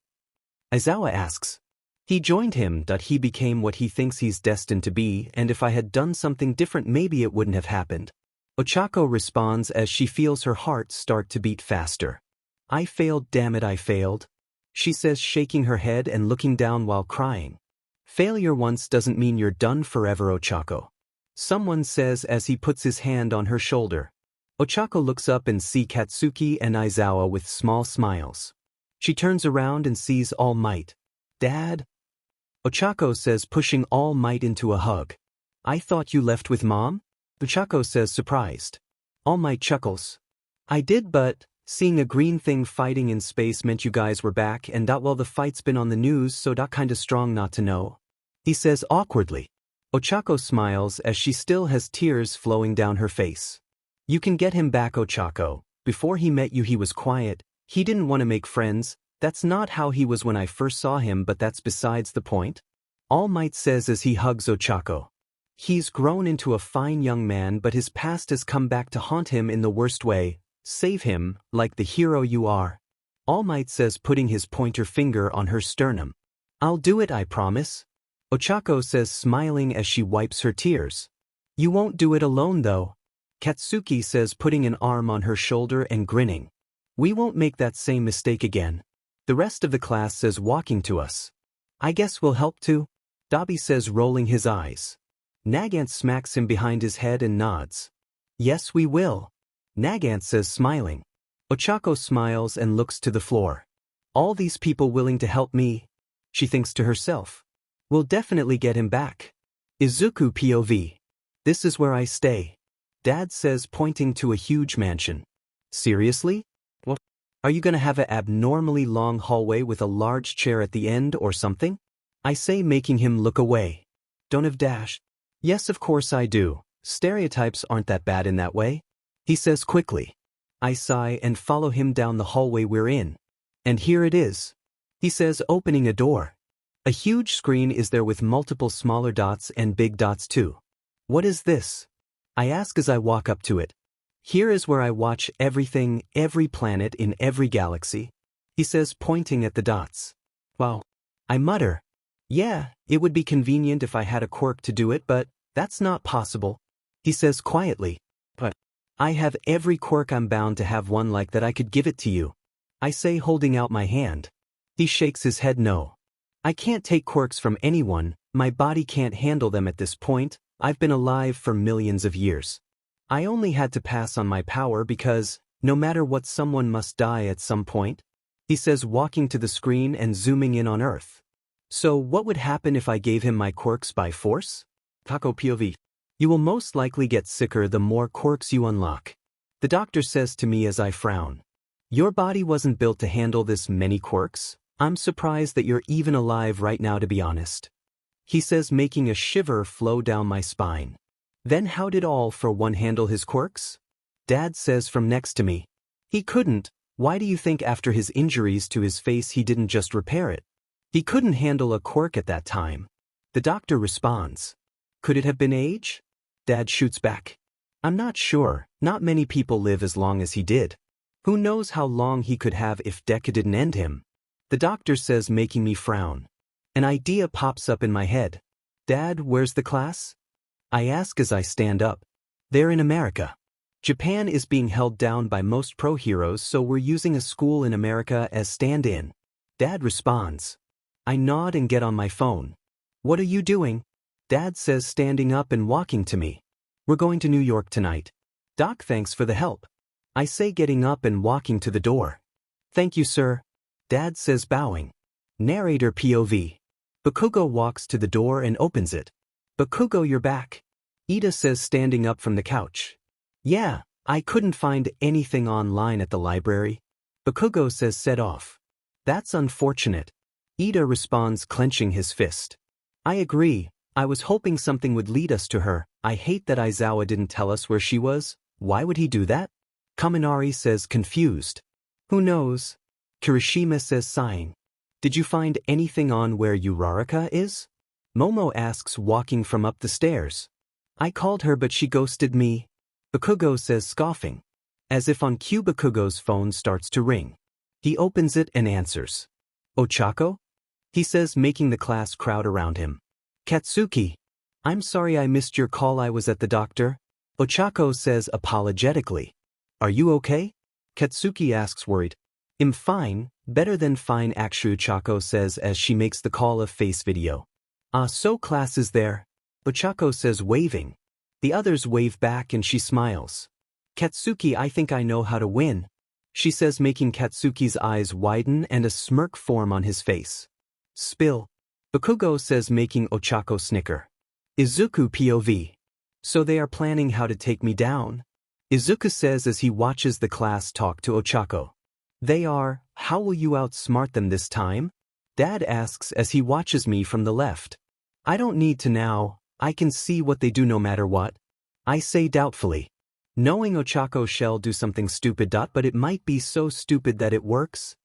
Aizawa asks. He joined him. He became what he thinks he's destined to be, and if I had done something different maybe it wouldn't have happened. Ochako responds as she feels her heart start to beat faster. I failed, damn it, I failed. She says, shaking her head and looking down while crying. Failure once doesn't mean you're done forever, Ochako. Someone says as he puts his hand on her shoulder. Ochako looks up and sees Katsuki and Aizawa with small smiles. She turns around and sees All Might. Dad? Ochako says, pushing All Might into a hug. I thought you left with Mom? Ochako says, surprised. All Might chuckles. I did, but seeing a green thing fighting in space meant you guys were back, and well, the fight's been on the news, so kinda strong not to know. He says awkwardly. Ochako smiles as she still has tears flowing down her face. You can get him back, Ochako. Before he met you he was quiet, he didn't want to make friends. That's not how he was when I first saw him, but that's besides the point. All Might says as he hugs Ochako. He's grown into a fine young man, but his past has come back to haunt him in the worst way. Save him, like the hero you are. All Might says, putting his pointer finger on her sternum. I'll do it, I promise. Ochako says, smiling as she wipes her tears. You won't do it alone though. Katsuki says, putting an arm on her shoulder and grinning. We won't make that same mistake again. The rest of the class says, walking to us. I guess we'll help too. Dabi says, rolling his eyes. Nagant smacks him behind his head and nods. Yes, we will. Nagant says, smiling. Ochako smiles and looks to the floor. All these people willing to help me? She thinks to herself. We'll definitely get him back. Izuku POV. This is where I stay. Dad says, pointing to a huge mansion. Seriously? What? Are you gonna have an abnormally long hallway with a large chair at the end or something? I say, making him look away. Don't have dash. Yes, of course I do. Stereotypes aren't that bad in that way. He says quickly. I sigh and follow him down the hallway we're in. And here it is. He says, opening a door. A huge screen is there with multiple smaller dots and big dots too. What is this? I ask as I walk up to it. Here is where I watch everything, every planet in every galaxy. He says, pointing at the dots. Wow. I mutter. Yeah, it would be convenient if I had a quirk to do it, but that's not possible. He says quietly. But I have every quirk. I'm bound to have one like that. I could give it to you. I say, holding out my hand. He shakes his head no. I can't take quirks from anyone, my body can't handle them at this point. I've been alive for millions of years. I only had to pass on my power because, no matter what, someone must die at some point. He says, walking to the screen and zooming in on Earth. So what would happen if I gave him my quirks by force? Taco POV. You will most likely get sicker the more quirks you unlock. The doctor says to me as I frown. Your body wasn't built to handle this many quirks. I'm surprised that you're even alive right now, to be honest. He says, making a shiver flow down my spine. Then how did All for One handle his quirks? Dad says from next to me. He couldn't. Why do you think after his injuries to his face he didn't just repair it? He couldn't handle a quirk at that time. The doctor responds. Could it have been age? Dad shoots back. I'm not sure. Not many people live as long as he did. Who knows how long he could have if Deku didn't end him? The doctor says, making me frown. An idea pops up in my head. Dad, where's the class? I ask as I stand up. They're in America. Japan is being held down by most pro heroes, so we're using a school in America as stand-in. Dad responds. I nod and get on my phone. What are you doing? Dad says, standing up and walking to me. We're going to New York tonight. Doc, thanks for the help. I say, getting up and walking to the door. Thank you, sir. Dad says, bowing. Narrator POV. Bakugo walks to the door and opens it. Bakugo, you're back. Ida says, standing up from the couch. Yeah, I couldn't find anything online at the library. Bakugo says, set off. That's unfortunate. Ida responds, clenching his fist. I agree. I was hoping something would lead us to her. I hate that Aizawa didn't tell us where she was. Why would he do that? Kaminari says, confused. Who knows? Kirishima says, sighing. Did you find anything on where Uraraka is? Momo asks, walking from up the stairs. I called her but she ghosted me. Bakugo says, scoffing. As if on cue, Bakugo's phone starts to ring. He opens it and answers. Ochako? He says, making the class crowd around him. Katsuki. I'm sorry I missed your call, I was at the doctor. Ochako says apologetically. Are you okay? Katsuki asks, worried. I'm fine, better than fine actually, Ochako says as she makes the call of face video. So class is there? Ochako says, waving. The others wave back and she smiles. Katsuki, I think I know how to win. She says, making Katsuki's eyes widen and a smirk form on his face. Spill. Bakugo says, making Ochako snicker. Izuku POV. So they are planning how to take me down? Izuku says as he watches the class talk to Ochako. They are. How will you outsmart them this time? Dad asks as he watches me from the left. I don't need to now, I can see what they do no matter what. I say doubtfully. Knowing Ochako shall do something stupid. But it might be so stupid that it works?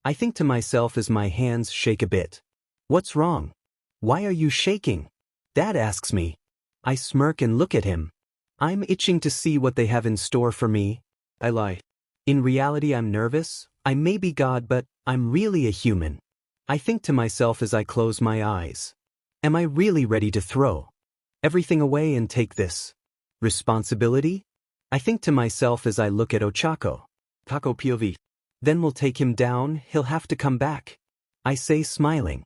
I think to myself as my hands shake a bit. What's wrong? Why are you shaking? Dad asks me. I smirk and look at him. I'm itching to see what they have in store for me. I lie. In reality I'm nervous. I may be God, but I'm really a human. I think to myself as I close my eyes. Am I really ready to throw everything away and take this responsibility? I think to myself as I look at Ochako. Kako POV. Then we'll take him down, he'll have to come back. I say, smiling.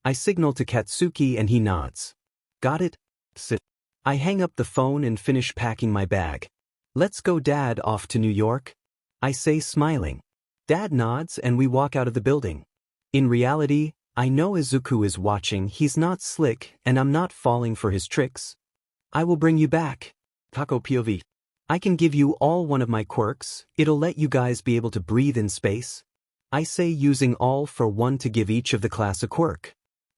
I signal to Katsuki and he nods. Got it? Sit. I hang up the phone and finish packing my bag. Let's go, Dad. Off to New York? I say, smiling. Dad nods and we walk out of the building. In reality, I know Izuku is watching. He's not slick and I'm not falling for his tricks. I will bring you back. Kako POV. I can give you all one of my quirks. It'll let you guys be able to breathe in space. I say, using all for one to give each of the class a quirk.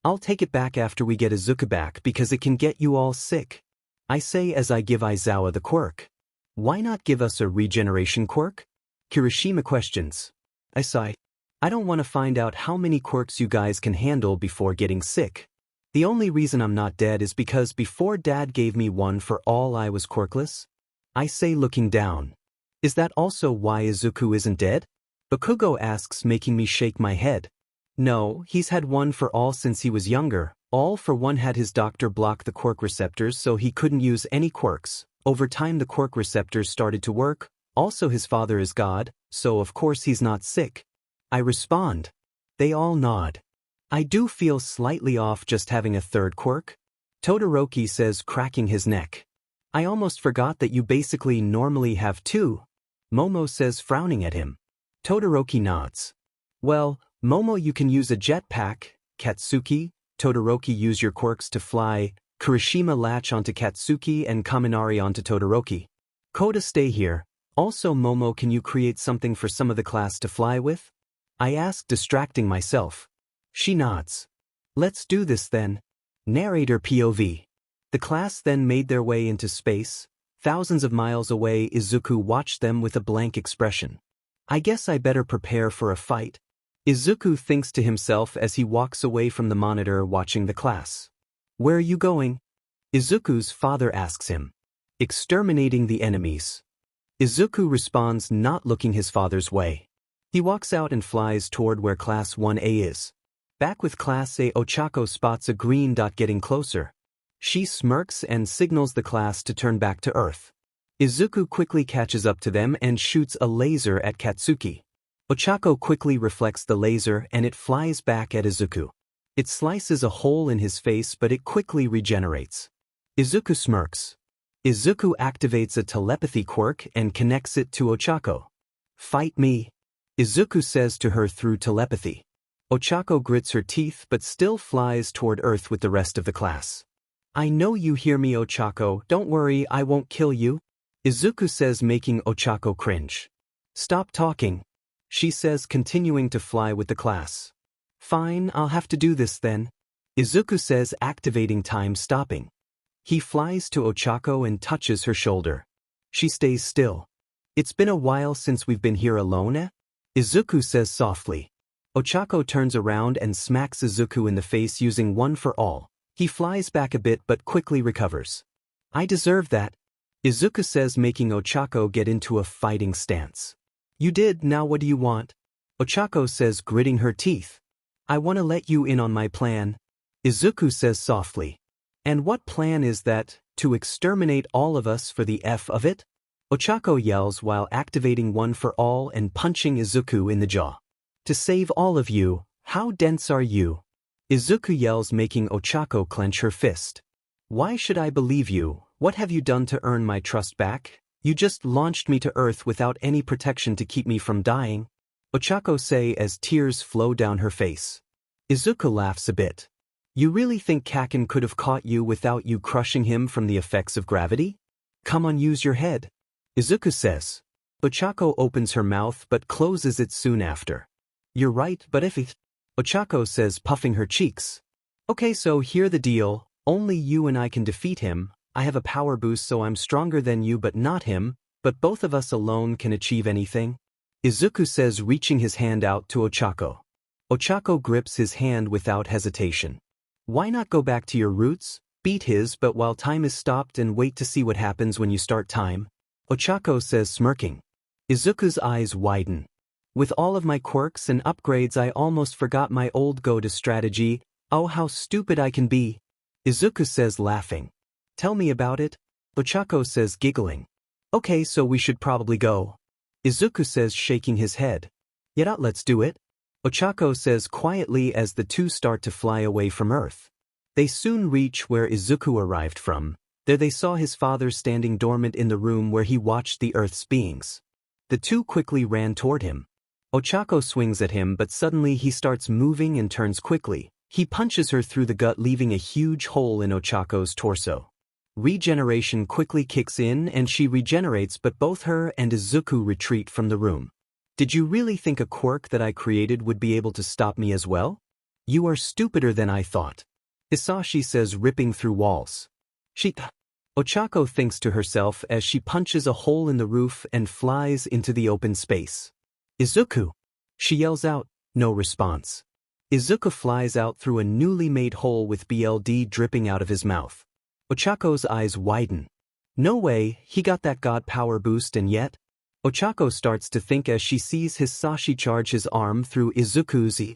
I'll take it back after we get Izuku back because it can get you all sick. I say as I give Aizawa the quirk. Why not give us a regeneration quirk? Kirishima questions. I sigh. I don't want to find out how many quirks you guys can handle before getting sick. The only reason I'm not dead is because before Dad gave me one for all I was quirkless. I say, looking down. Is that also why Izuku isn't dead? Bakugo asks, making me shake my head. No, he's had one for all since he was younger. All for one had his doctor block the quirk receptors so he couldn't use any quirks. Over time the quirk receptors started to work. Also his father is God, so of course he's not sick. I respond. They all nod. I do feel slightly off just having a third quirk. Todoroki says, cracking his neck. I almost forgot that you basically normally have two. Momo says, frowning at him. Todoroki nods. Well, Momo, you can use a jetpack. Katsuki, Todoroki, use your quirks to fly. Kirishima, latch onto Katsuki and Kaminari onto Todoroki. Koda, stay here. Also Momo, can you create something for some of the class to fly with? I ask, distracting myself. She nods. Let's do this then. Narrator POV. The class then made their way into space. Thousands of miles away, Izuku watched them with a blank expression. I guess I better prepare for a fight. Izuku thinks to himself as he walks away from the monitor watching the class. Where are you going? Izuku's father asks him. Exterminating the enemies. Izuku responds, not looking his father's way. He walks out and flies toward where Class 1A is. Back with Class A, Ochako spots a green dot getting closer. She smirks and signals the class to turn back to Earth. Izuku quickly catches up to them and shoots a laser at Katsuki. Ochako quickly reflects the laser and it flies back at Izuku. It slices a hole in his face, but it quickly regenerates. Izuku smirks. Izuku activates a telepathy quirk and connects it to Ochako. Fight me, Izuku says to her through telepathy. Ochako grits her teeth but still flies toward Earth with the rest of the class. I know you hear me, Ochako, don't worry, I won't kill you, Izuku says, making Ochako cringe. Stop talking, she says, continuing to fly with the class. Fine, I'll have to do this then, Izuku says, activating time stopping. He flies to Ochako and touches her shoulder. She stays still. It's been a while since we've been here alone, eh? Izuku says softly. Ochako turns around and smacks Izuku in the face using one for all. He flies back a bit but quickly recovers. I deserve that, Izuku says, making Ochako get into a fighting stance. You did, now what do you want? Ochako says, gritting her teeth. I want to let you in on my plan, Izuku says softly. And what plan is that? To exterminate all of us for the F of it? Ochako yells while activating one for all and punching Izuku in the jaw. To save all of you, how dense are you? Izuku yells, making Ochako clench her fist. Why should I believe you? What have you done to earn my trust back? You just launched me to Earth without any protection to keep me from dying, Ochako say as tears flow down her face. Izuku laughs a bit. You really think Kaken could have caught you without you crushing him from the effects of gravity? Come on, use your head. Izuku says. Ochako opens her mouth but closes it soon after. You're right, but if it... Ochako says, puffing her cheeks. Okay, so here's the deal. Only you and I can defeat him. I have a power boost, so I'm stronger than you but not him, but both of us alone can achieve anything. Izuku says, reaching his hand out to Ochako. Ochako grips his hand without hesitation. Why not go back to your roots? Beat his, but while time is stopped and wait to see what happens when you start time. Ochako says, smirking. Izuku's eyes widen. With all of my quirks and upgrades, I almost forgot my old go-to strategy. Oh, how stupid I can be. Izuku says, laughing. Tell me about it. Ochako says, giggling. Okay, so we should probably go. Izuku says, shaking his head. Yeah, let's do it. Ochako says quietly as the two start to fly away from Earth. They soon reach where Izuku arrived from. There they saw his father standing dormant in the room where he watched the Earth's beings. The two quickly ran toward him. Ochako swings at him, but suddenly he starts moving and turns quickly. He punches her through the gut, leaving a huge hole in Ochako's torso. Regeneration quickly kicks in and she regenerates, but both her and Izuku retreat from the room. Did you really think a quirk that I created would be able to stop me as well? You are stupider than I thought. Hisashi says, ripping through walls. Ochako thinks to herself as she punches a hole in the roof and flies into the open space. Izuku! She yells out, no response. Izuku flies out through a newly made hole with BLD dripping out of his mouth. Ochako's eyes widen. No way, he got that god power boost, and yet? Ochako starts to think as she sees Hisashi charge his arm through Izuku's.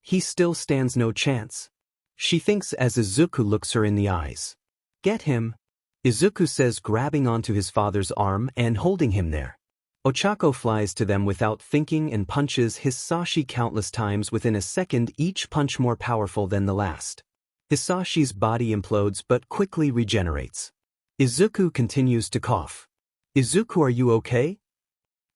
He still stands no chance. She thinks as Izuku looks her in the eyes. Get him! Izuku says, grabbing onto his father's arm and holding him there. Ochako flies to them without thinking and punches Hisashi countless times within a second, each punch more powerful than the last. Hisashi's body implodes but quickly regenerates. Izuku continues to cough. Izuku, are you okay?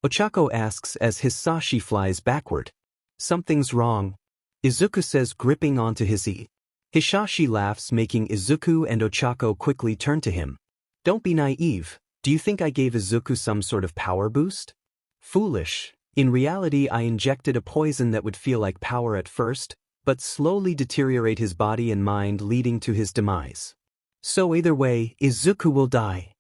Ochako asks as Hisashi flies backward. Something's wrong. Izuku says, gripping onto his E. Hisashi laughs, making Izuku and Ochako quickly turn to him. Don't be naive. Do you think I gave Izuku some sort of power boost? Foolish. In reality, I injected a poison that would feel like power at first, but slowly deteriorate his body and mind, leading to his demise. So either way, Izuku will die.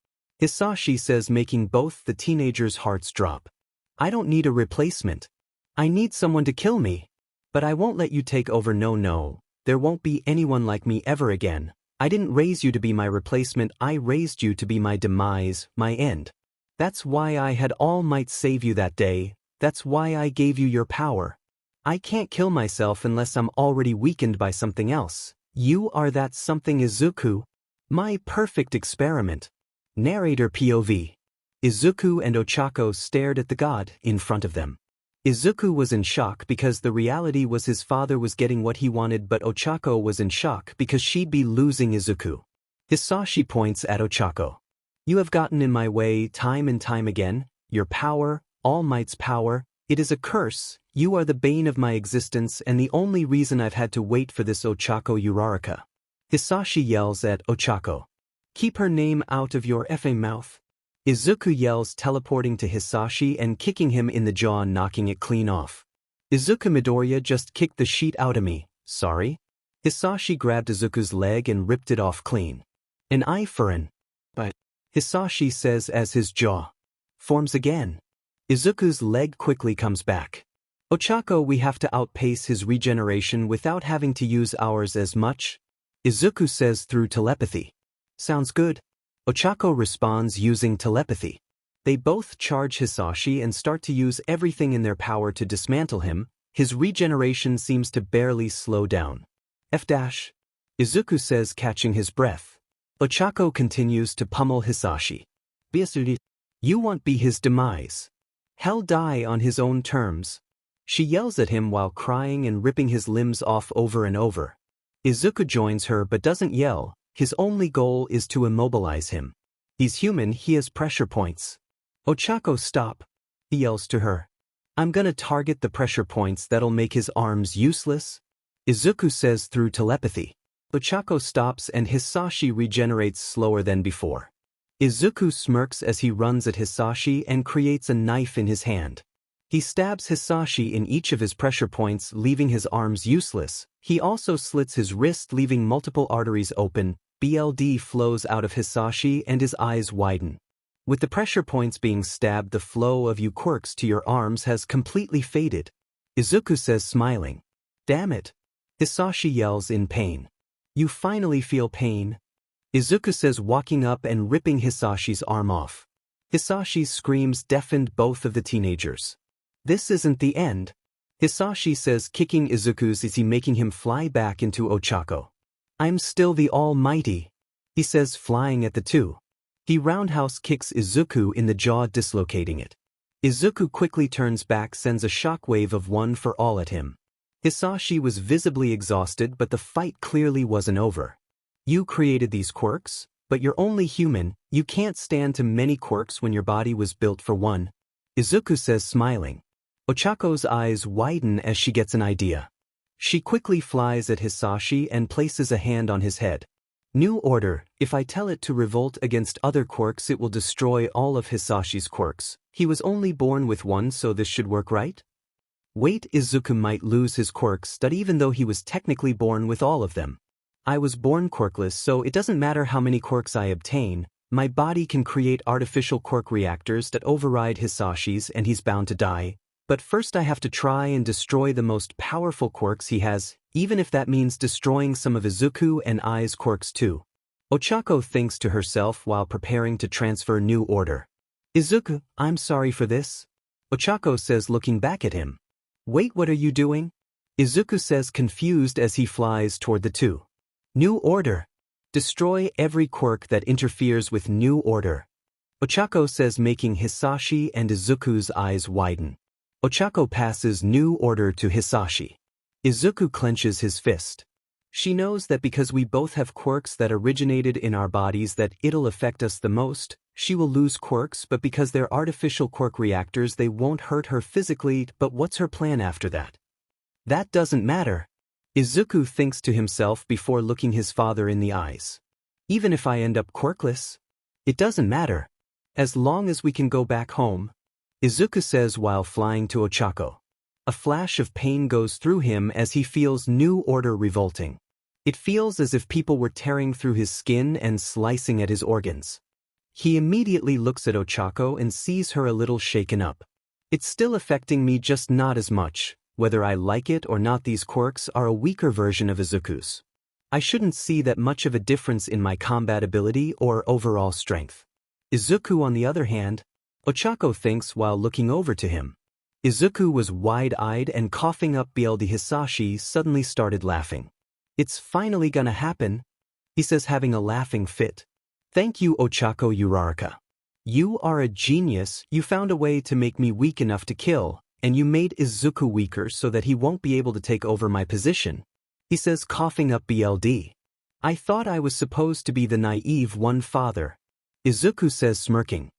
Hisashi says, making both the teenagers' hearts drop. I don't need a replacement. I need someone to kill me. But I won't let you take over. No. There won't be anyone like me ever again. I didn't raise you to be my replacement, I raised you to be my demise, my end. That's why I had All Might save you that day, that's why I gave you your power. I can't kill myself unless I'm already weakened by something else. You are that something, Izuku. My perfect experiment. Narrator POV. Izuku and Ochako stared at the god in front of them. Izuku was in shock because the reality was his father was getting what he wanted, but Ochako was in shock because she'd be losing Izuku. Hisashi points at Ochako. You have gotten in my way time and time again. Your power, All Might's power, it is a curse. You are the bane of my existence and the only reason I've had to wait for this Ochako Uraraka. Hisashi yells at Ochako. Keep her name out of your effing mouth. Izuku yells, teleporting to Hisashi and kicking him in the jaw, knocking it clean off. Izuku Midoriya just kicked the shit out of me, sorry? Hisashi grabbed Izuku's leg and ripped it off clean. An eye for an. But Hisashi says as his jaw forms again. Izuku's leg quickly comes back. Ochako, we have to outpace his regeneration without having to use ours as much. Izuku says through telepathy. Sounds good. Ochako responds using telepathy. They both charge Hisashi and start to use everything in their power to dismantle him. His regeneration seems to barely slow down. Izuku says, catching his breath. Ochako continues to pummel Hisashi. You won't be his demise. Hell, die on his own terms. She yells at him while crying and ripping his limbs off over and over. Izuku joins her but doesn't yell. His only goal is to immobilize him. He's human, he has pressure points. Ochako, stop. He yells to her. I'm gonna target the pressure points that'll make his arms useless. Izuku says through telepathy. Ochako stops and Hisashi regenerates slower than before. Izuku smirks as he runs at Hisashi and creates a knife in his hand. He stabs Hisashi in each of his pressure points, leaving his arms useless. He also slits his wrist, leaving multiple arteries open. BLD flows out of Hisashi and his eyes widen. With the pressure points being stabbed, the flow of you quirks to your arms has completely faded. Izuku says, smiling. Damn it. Hisashi yells in pain. You finally feel pain? Izuku says, walking up and ripping Hisashi's arm off. Hisashi's screams deafened both of the teenagers. This isn't the end. Hisashi says, kicking Izuku's as he making him fly back into Ochako. I'm still the Almighty, he says, flying at the two. He roundhouse kicks Izuku in the jaw, dislocating it. Izuku quickly turns back, sends a shockwave of one for all at him. Hisashi was visibly exhausted, but the fight clearly wasn't over. You created these quirks, but you're only human. You can't stand to many quirks when your body was built for one. Izuku says, smiling. Ochako's eyes widen as she gets an idea. She quickly flies at Hisashi and places a hand on his head. New order. If I tell it to revolt against other quirks, it will destroy all of Hisashi's quirks. He was only born with one, so this should work, right? Wait, Izuku might lose his quirks, but even though he was technically born with all of them. I was born quirkless, so it doesn't matter how many quirks I obtain. My body can create artificial quirk reactors that override Hisashi's, and he's bound to die. But first I have to try and destroy the most powerful quirks he has, even if that means destroying some of Izuku and Ai's quirks too. Ochako thinks to herself while preparing to transfer new order. Izuku, I'm sorry for this. Ochako says, looking back at him. Wait, what are you doing? Izuku says, confused as he flies toward the two. New order. Destroy every quirk that interferes with new order. Ochako says, making Hisashi and Izuku's eyes widen. Ochako passes new order to Hisashi. Izuku clenches his fist. She knows that because we both have quirks that originated in our bodies that it'll affect us the most. She will lose quirks, but because they're artificial quirk reactors they won't hurt her physically. But what's her plan after that? That doesn't matter. Izuku thinks to himself before looking his father in the eyes. Even if I end up quirkless, it doesn't matter. As long as we can go back home. Izuku says while flying to Ochako. A flash of pain goes through him as he feels new order revolting. It feels as if people were tearing through his skin and slicing at his organs. He immediately looks at Ochako and sees her a little shaken up. It's still affecting me, just not as much. Whether I like it or not, these quirks are a weaker version of Izuku's. I shouldn't see that much of a difference in my combat ability or overall strength. Izuku, on the other hand, Ochako thinks while looking over to him. Izuku was wide-eyed and coughing up. BLD Hisashi suddenly started laughing. It's finally gonna happen, he says, having a laughing fit. Thank you, Ochako Uraraka. You are a genius. You found a way to make me weak enough to kill, and you made Izuku weaker so that he won't be able to take over my position, he says, coughing up. BLD. I thought I was supposed to be the naive one, father. Izuku says, smirking.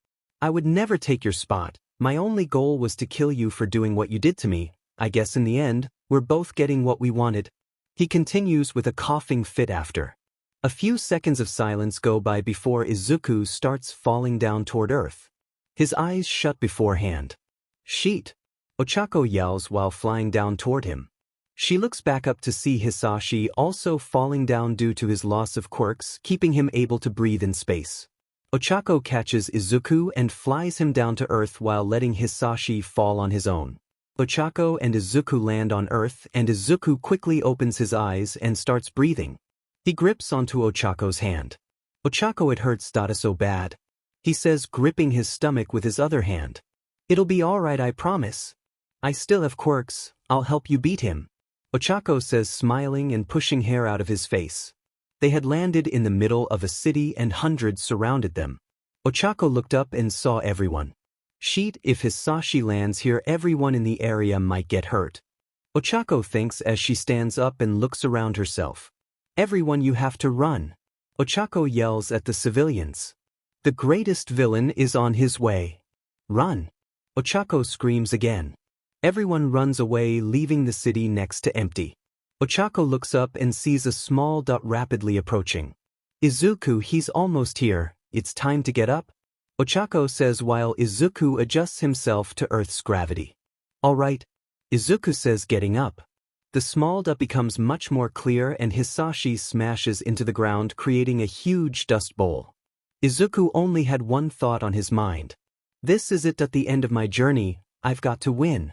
I would never take your spot. My only goal was to kill you for doing what you did to me. I guess in the end, we're both getting what we wanted. He continues with a coughing fit after. A few seconds of silence go by before Izuku starts falling down toward earth. His eyes shut beforehand. Sheet! Ochako yells while flying down toward him. She looks back up to see Hisashi also falling down due to his loss of quirks, keeping him able to breathe in space. Ochako catches Izuku and flies him down to earth while letting Hisashi fall on his own. Ochako and Izuku land on earth, and Izuku quickly opens his eyes and starts breathing. He grips onto Ochako's hand. Ochako, it hurts Dada so bad, he says, gripping his stomach with his other hand. It'll be alright, I promise. I still have quirks, I'll help you beat him. Ochako says, smiling and pushing hair out of his face. They had landed in the middle of a city and hundreds surrounded them. Ochako looked up and saw everyone. Sheet, if Hisashi lands here, everyone in the area might get hurt. Ochako thinks as she stands up and looks around herself. Everyone, you have to run. Ochako yells at the civilians. The greatest villain is on his way. Run. Ochako screams again. Everyone runs away, leaving the city next to empty. Ochako looks up and sees a small dot rapidly approaching. Izuku, he's almost here, it's time to get up, Ochako says while Izuku adjusts himself to Earth's gravity. Alright, Izuku says, getting up. The small dot becomes much more clear and Hisashi smashes into the ground, creating a huge dust bowl. Izuku only had one thought on his mind. This is it, at the end of my journey, I've got to win.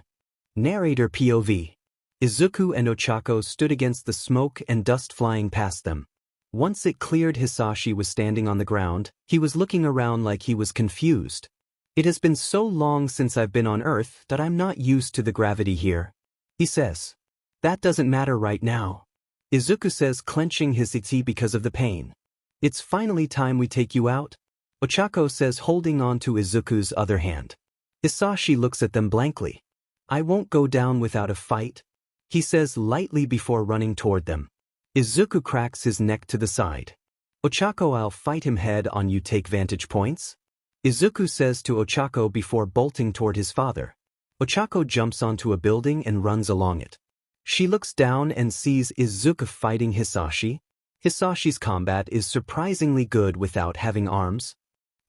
Narrator POV. Izuku and Ochako stood against the smoke and dust flying past them. Once it cleared, Hisashi was standing on the ground. He was looking around like he was confused. It has been so long since I've been on Earth that I'm not used to the gravity here, he says. That doesn't matter right now, Izuku says, clenching his teeth because of the pain. It's finally time we take you out, Ochako says, holding on to Izuku's other hand. Hisashi looks at them blankly. I won't go down without a fight, he says lightly before running toward them. Izuku cracks his neck to the side. Ochako, I'll fight him head on, you take vantage points, Izuku says to Ochako before bolting toward his father. Ochako jumps onto a building and runs along it. She looks down and sees Izuku fighting Hisashi. Hisashi's combat is surprisingly good without having arms.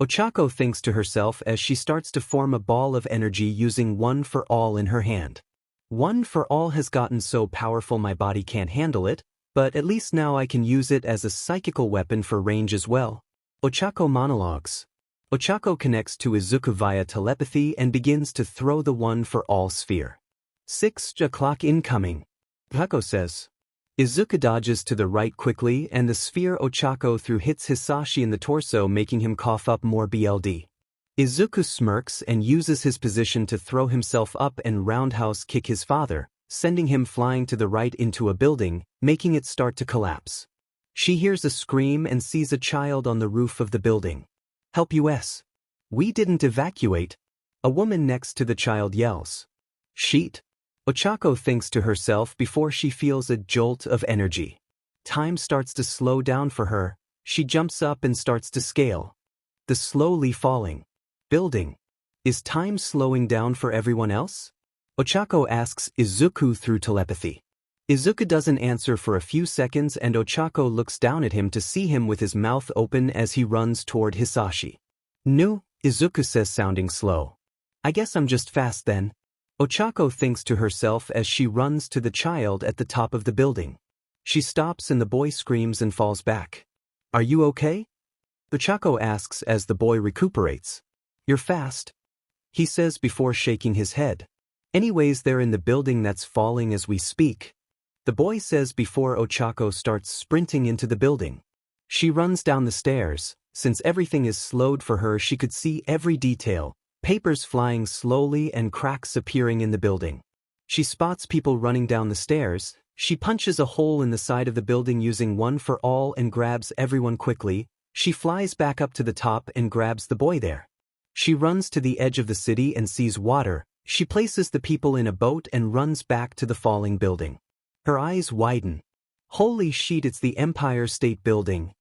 Ochako thinks to herself as she starts to form a ball of energy using One for All in her hand. One for All has gotten so powerful my body can't handle it, but at least now I can use it as a psychical weapon for range as well. Ochako monologues. Ochako connects to Izuku via telepathy and begins to throw the One for All sphere. 6 o'clock incoming, Ochako says. Izuku dodges to the right quickly and the sphere Ochako threw hits Hisashi in the torso, making him cough up more BLD. Izuku smirks and uses his position to throw himself up and roundhouse kick his father, sending him flying to the right into a building, making it start to collapse. She hears a scream and sees a child on the roof of the building. Help us. We didn't evacuate, a woman next to the child yells. Sheet. Ochako thinks to herself before she feels a jolt of energy. Time starts to slow down for her. She jumps up and starts to scale the slowly falling building. Is time slowing down for everyone else? Ochako asks Izuku through telepathy. Izuku doesn't answer for a few seconds and Ochako looks down at him to see him with his mouth open as he runs toward Hisashi. No, Izuku says, sounding slow. I guess I'm just fast then. Ochako thinks to herself as she runs to the child at the top of the building. She stops and the boy screams and falls back. Are you okay? Ochako asks as the boy recuperates. You're fast, he says before shaking his head. Anyways, they're in the building that's falling as we speak, the boy says before Ochako starts sprinting into the building. She runs down the stairs. Since everything is slowed for her, she could see every detail. Papers flying slowly and cracks appearing in the building. She spots people running down the stairs. She punches a hole in the side of the building using One for All and grabs everyone quickly. She flies back up to the top and grabs the boy there. She runs to the edge of the city and sees water. She places the people in a boat and runs back to the falling building. Her eyes widen. Holy shit, it's the Empire State Building.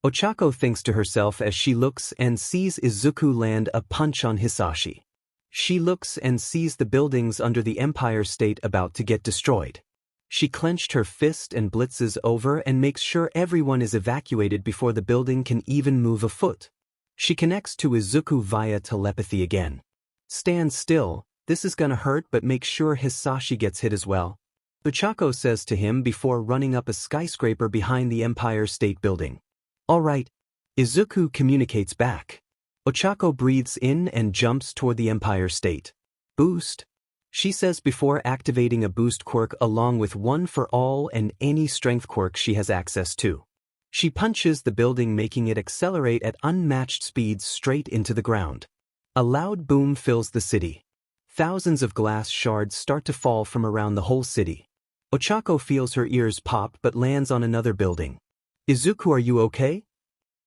Ochako thinks to herself as she looks and sees Izuku land a punch on Hisashi. She looks and sees the buildings under the Empire State about to get destroyed. She clenched her fist and blitzes over and makes sure everyone is evacuated before the building can even move a foot. She connects to Izuku via telepathy again. Stand still, this is gonna hurt, but make sure Hisashi gets hit as well, Ochako says to him before running up a skyscraper behind the Empire State Building. Alright, Izuku communicates back. Ochako breathes in and jumps toward the Empire State. Boost, she says before activating a boost quirk along with One for All and any strength quirk she has access to. She punches the building, making it accelerate at unmatched speeds straight into the ground. A loud boom fills the city. Thousands of glass shards start to fall from around the whole city. Ochako feels her ears pop but lands on another building. Izuku, are you okay?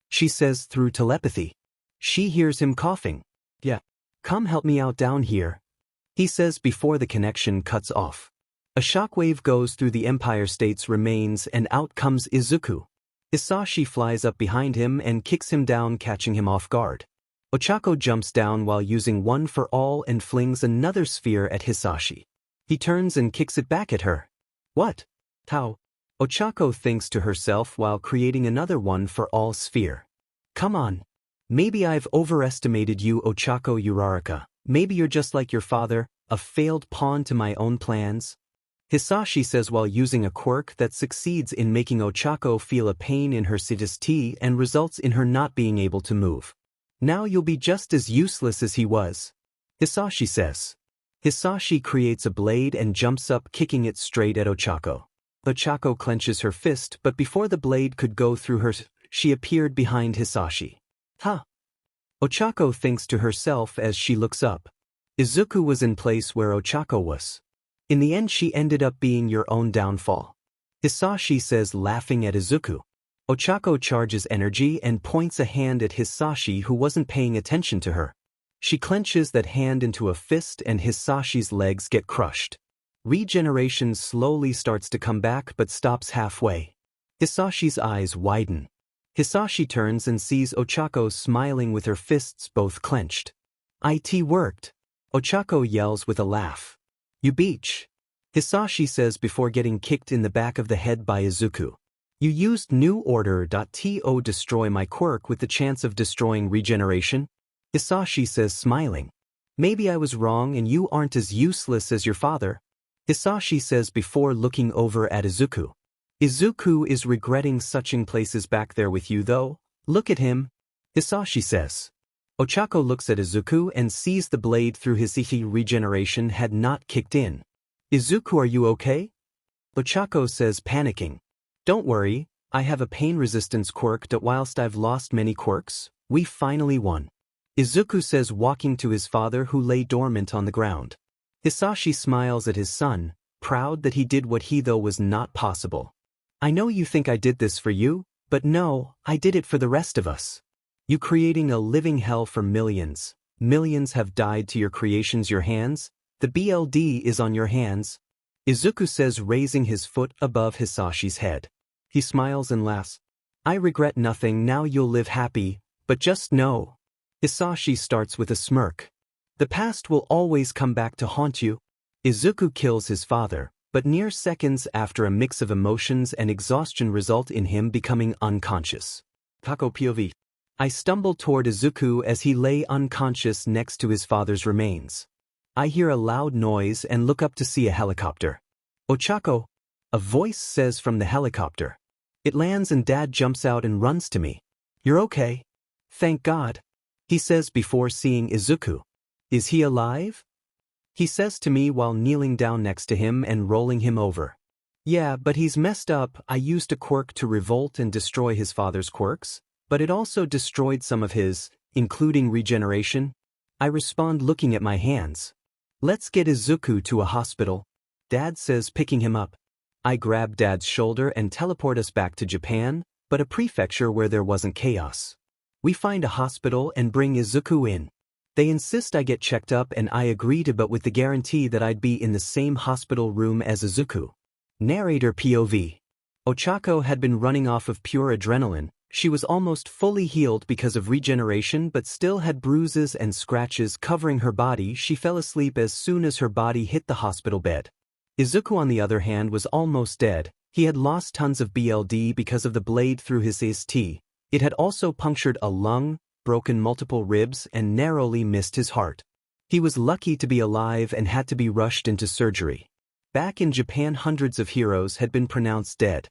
She says through telepathy. She hears him coughing. Yeah. Come help me out down here, he says before the connection cuts off. A shockwave goes through the Empire State's remains and out comes Izuku. Hisashi flies up behind him and kicks him down, catching him off guard. Ochako jumps down while using One for All and flings another sphere at Hisashi. He turns and kicks it back at her. What? How? Ochako thinks to herself while creating another one for all sphere. Come on. Maybe I've overestimated you, Ochako Uraraka. Maybe you're just like your father, a failed pawn to my own plans. Hisashi says while using a quirk that succeeds in making Ochako feel a pain in her CTST and results in her not being able to move. Now you'll be just as useless as he was. Hisashi says. Hisashi creates a blade and jumps up, kicking it straight at Ochako. Ochako clenches her fist, but before the blade could go through her, she appeared behind Hisashi. Huh. Ochako thinks to herself as she looks up. Izuku was in place where Ochako was. In the end she ended up being your own downfall. Hisashi says, laughing at Izuku. Ochako charges energy and points a hand at Hisashi, who wasn't paying attention to her. She clenches that hand into a fist and Hisashi's legs get crushed. Regeneration slowly starts to come back but stops halfway. Hisashi's eyes widen. Hisashi turns and sees Ochako smiling with her fists both clenched. It worked. Ochako yells with a laugh. You beach. Hisashi says before getting kicked in the back of the head by Izuku. You used New Order.to destroy my quirk with the chance of destroying regeneration? Hisashi says, smiling. Maybe I was wrong and you aren't as useless as your father. Hisashi says before looking over at Izuku. Izuku is regretting switching places back there with you though. Look at him. Hisashi says. Ochako looks at Izuku and sees the blade through his Ichi regeneration had not kicked in. Izuku, are you okay? Ochako says, panicking. Don't worry, I have a pain resistance quirk that whilst I've lost many quirks, we finally won. Izuku says, walking to his father who lay dormant on the ground. Hisashi smiles at his son, proud that he did what he though was not possible. I know you think I did this for you, but no, I did it for the rest of us. You creating a living hell for millions. Millions have died to your creations, your hands. The BLD is on your hands. Izuku says, raising his foot above Hisashi's head. He smiles and laughs. I regret nothing, now you'll live happy, but just know. Hisashi starts with a smirk. The past will always come back to haunt you. Izuku kills his father, but near seconds after a mix of emotions and exhaustion result in him becoming unconscious. Kako POV. I stumble toward Izuku as he lay unconscious next to his father's remains. I hear a loud noise and look up to see a helicopter. Ochako, a voice says from the helicopter. It lands and Dad jumps out and runs to me. You're okay? Thank God. He says before seeing Izuku. Is he alive? He says to me while kneeling down next to him and rolling him over. Yeah, but he's messed up. I used a quirk to revolt and destroy his father's quirks, but it also destroyed some of his, including regeneration. I respond looking at my hands. Let's get Izuku to a hospital. Dad says, picking him up. I grab Dad's shoulder and teleport us back to Japan, but a prefecture where there wasn't chaos. We find a hospital and bring Izuku in. They insist I get checked up and I agree to, but with the guarantee that I'd be in the same hospital room as Izuku. Narrator POV. Ochako had been running off of pure adrenaline. She was almost fully healed because of regeneration but still had bruises and scratches covering her body. She fell asleep as soon as her body hit the hospital bed. Izuku on the other hand was almost dead. He had lost tons of BLD because of the blade through his ST. It had also punctured a lung, broken multiple ribs and narrowly missed his heart. He was lucky to be alive and had to be rushed into surgery. Back in Japan, hundreds of heroes had been pronounced dead.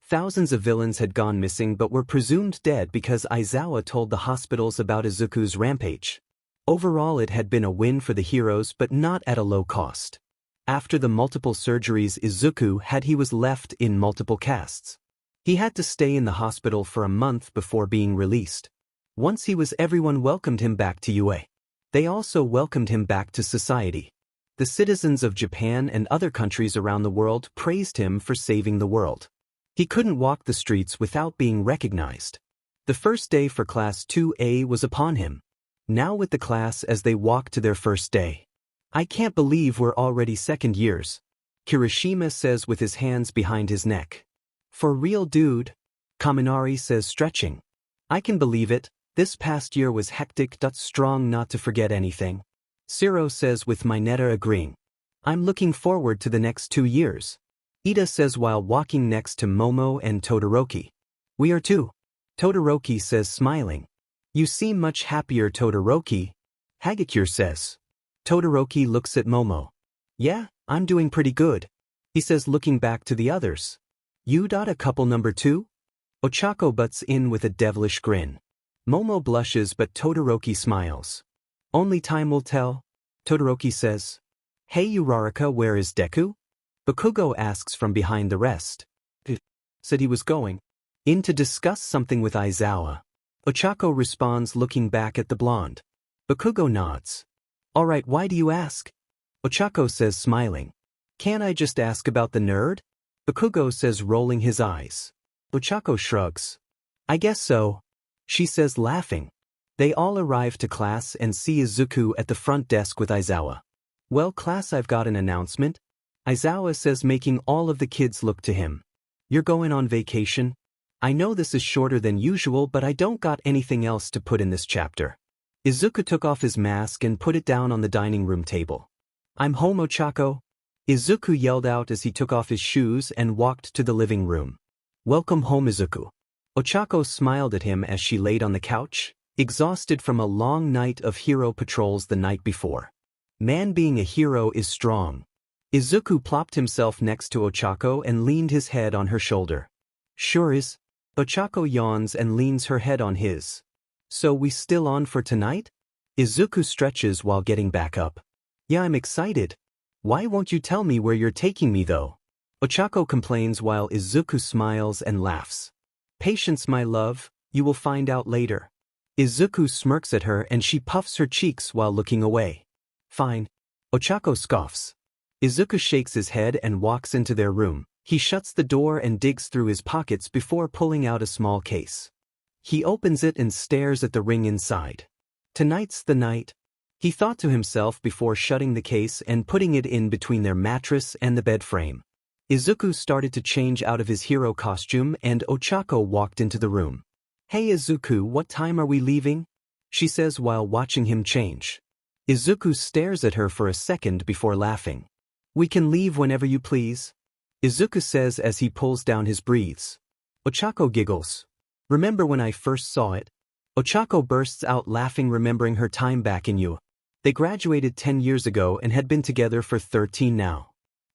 Thousands of villains had gone missing but were presumed dead because Aizawa told the hospitals about Izuku's rampage. Overall it had been a win for the heroes but not at a low cost. After the multiple surgeries Izuku had, he was left in multiple casts. He had to stay in the hospital for a month before being released. Once he was, everyone welcomed him back to UA. They also welcomed him back to society. The citizens of Japan and other countries around the world praised him for saving the world. He couldn't walk the streets without being recognized. The first day for Class 2A was upon him. Now with the class as they walked to their first day. I can't believe we're already second years. Kirishima says with his hands behind his neck. For real, dude. Kaminari says, stretching. I can believe it. This past year was hectic. Strong not to forget anything. Siro says with Mineta agreeing. I'm looking forward to the next 2 years. Ida says while walking next to Momo and Todoroki. We are too. Todoroki says smiling. You seem much happier, Todoroki. Hagakure says. Todoroki looks at Momo. Yeah, I'm doing pretty good. He says looking back to the others. You a couple number 2? Ochako butts in with a devilish grin. Momo blushes but Todoroki smiles. Only time will tell, Todoroki says. Hey Uraraka, where is Deku? Bakugo asks from behind the rest. Said he was going in to discuss something with Aizawa. Ochako responds looking back at the blonde. Bakugo nods. Alright, why do you ask? Ochako says smiling. Can't I just ask about the nerd? Bakugo says rolling his eyes. Ochako shrugs. I guess so. She says laughing. They all arrive to class and see Izuku at the front desk with Aizawa. Well class, I've got an announcement. Aizawa says, making all of the kids look to him. You're going on vacation? I know this is shorter than usual, but I don't got anything else to put in this chapter. Izuku took off his mask and put it down on the dining room table. I'm home, Ochako. Izuku yelled out as he took off his shoes and walked to the living room. Welcome home, Izuku. Ochako smiled at him as she laid on the couch, exhausted from a long night of hero patrols the night before. Man, being a hero is strong. Izuku plopped himself next to Ochako and leaned his head on her shoulder. Sure is. Ochako yawns and leans her head on his. So we still on for tonight? Izuku stretches while getting back up. Yeah, I'm excited. Why won't you tell me where you're taking me though? Ochako complains while Izuku smiles and laughs. Patience, my love, you will find out later. Izuku smirks at her and she puffs her cheeks while looking away. Fine. Ochako scoffs. Izuku shakes his head and walks into their room. He shuts the door and digs through his pockets before pulling out a small case. He opens it and stares at the ring inside. Tonight's the night, he thought to himself before shutting the case and putting it in between their mattress and the bed frame. Izuku started to change out of his hero costume and Ochako walked into the room. Hey Izuku, what time are we leaving? She says while watching him change. Izuku stares at her for a second before laughing. We can leave whenever you please, Izuku says as he pulls down his breathes. Ochako giggles. Remember when I first saw it? Ochako bursts out laughing, remembering her time back in U. They graduated 10 years ago and had been together for 13 now.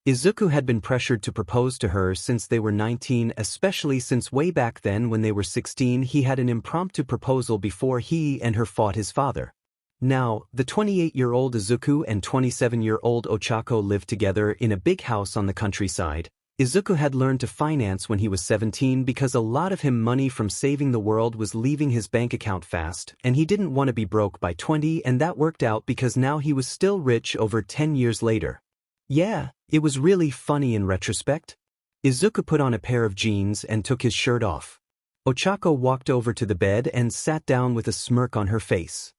Izuku had been pressured to propose to her since they were 19, especially since way back then when they were 16 he had an impromptu proposal before he and her fought his father. Now, the 28-year-old Izuku and 27-year-old Ochako lived together in a big house on the countryside. Izuku had learned to finance when he was 17 because a lot of him money from saving the world was leaving his bank account fast, and he didn't want to be broke by 20, and that worked out because now he was still rich over 10 years later. Yeah, it was really funny in retrospect. Izuku put on a pair of jeans and took his shirt off. Ochako walked over to the bed and sat down with a smirk on her face.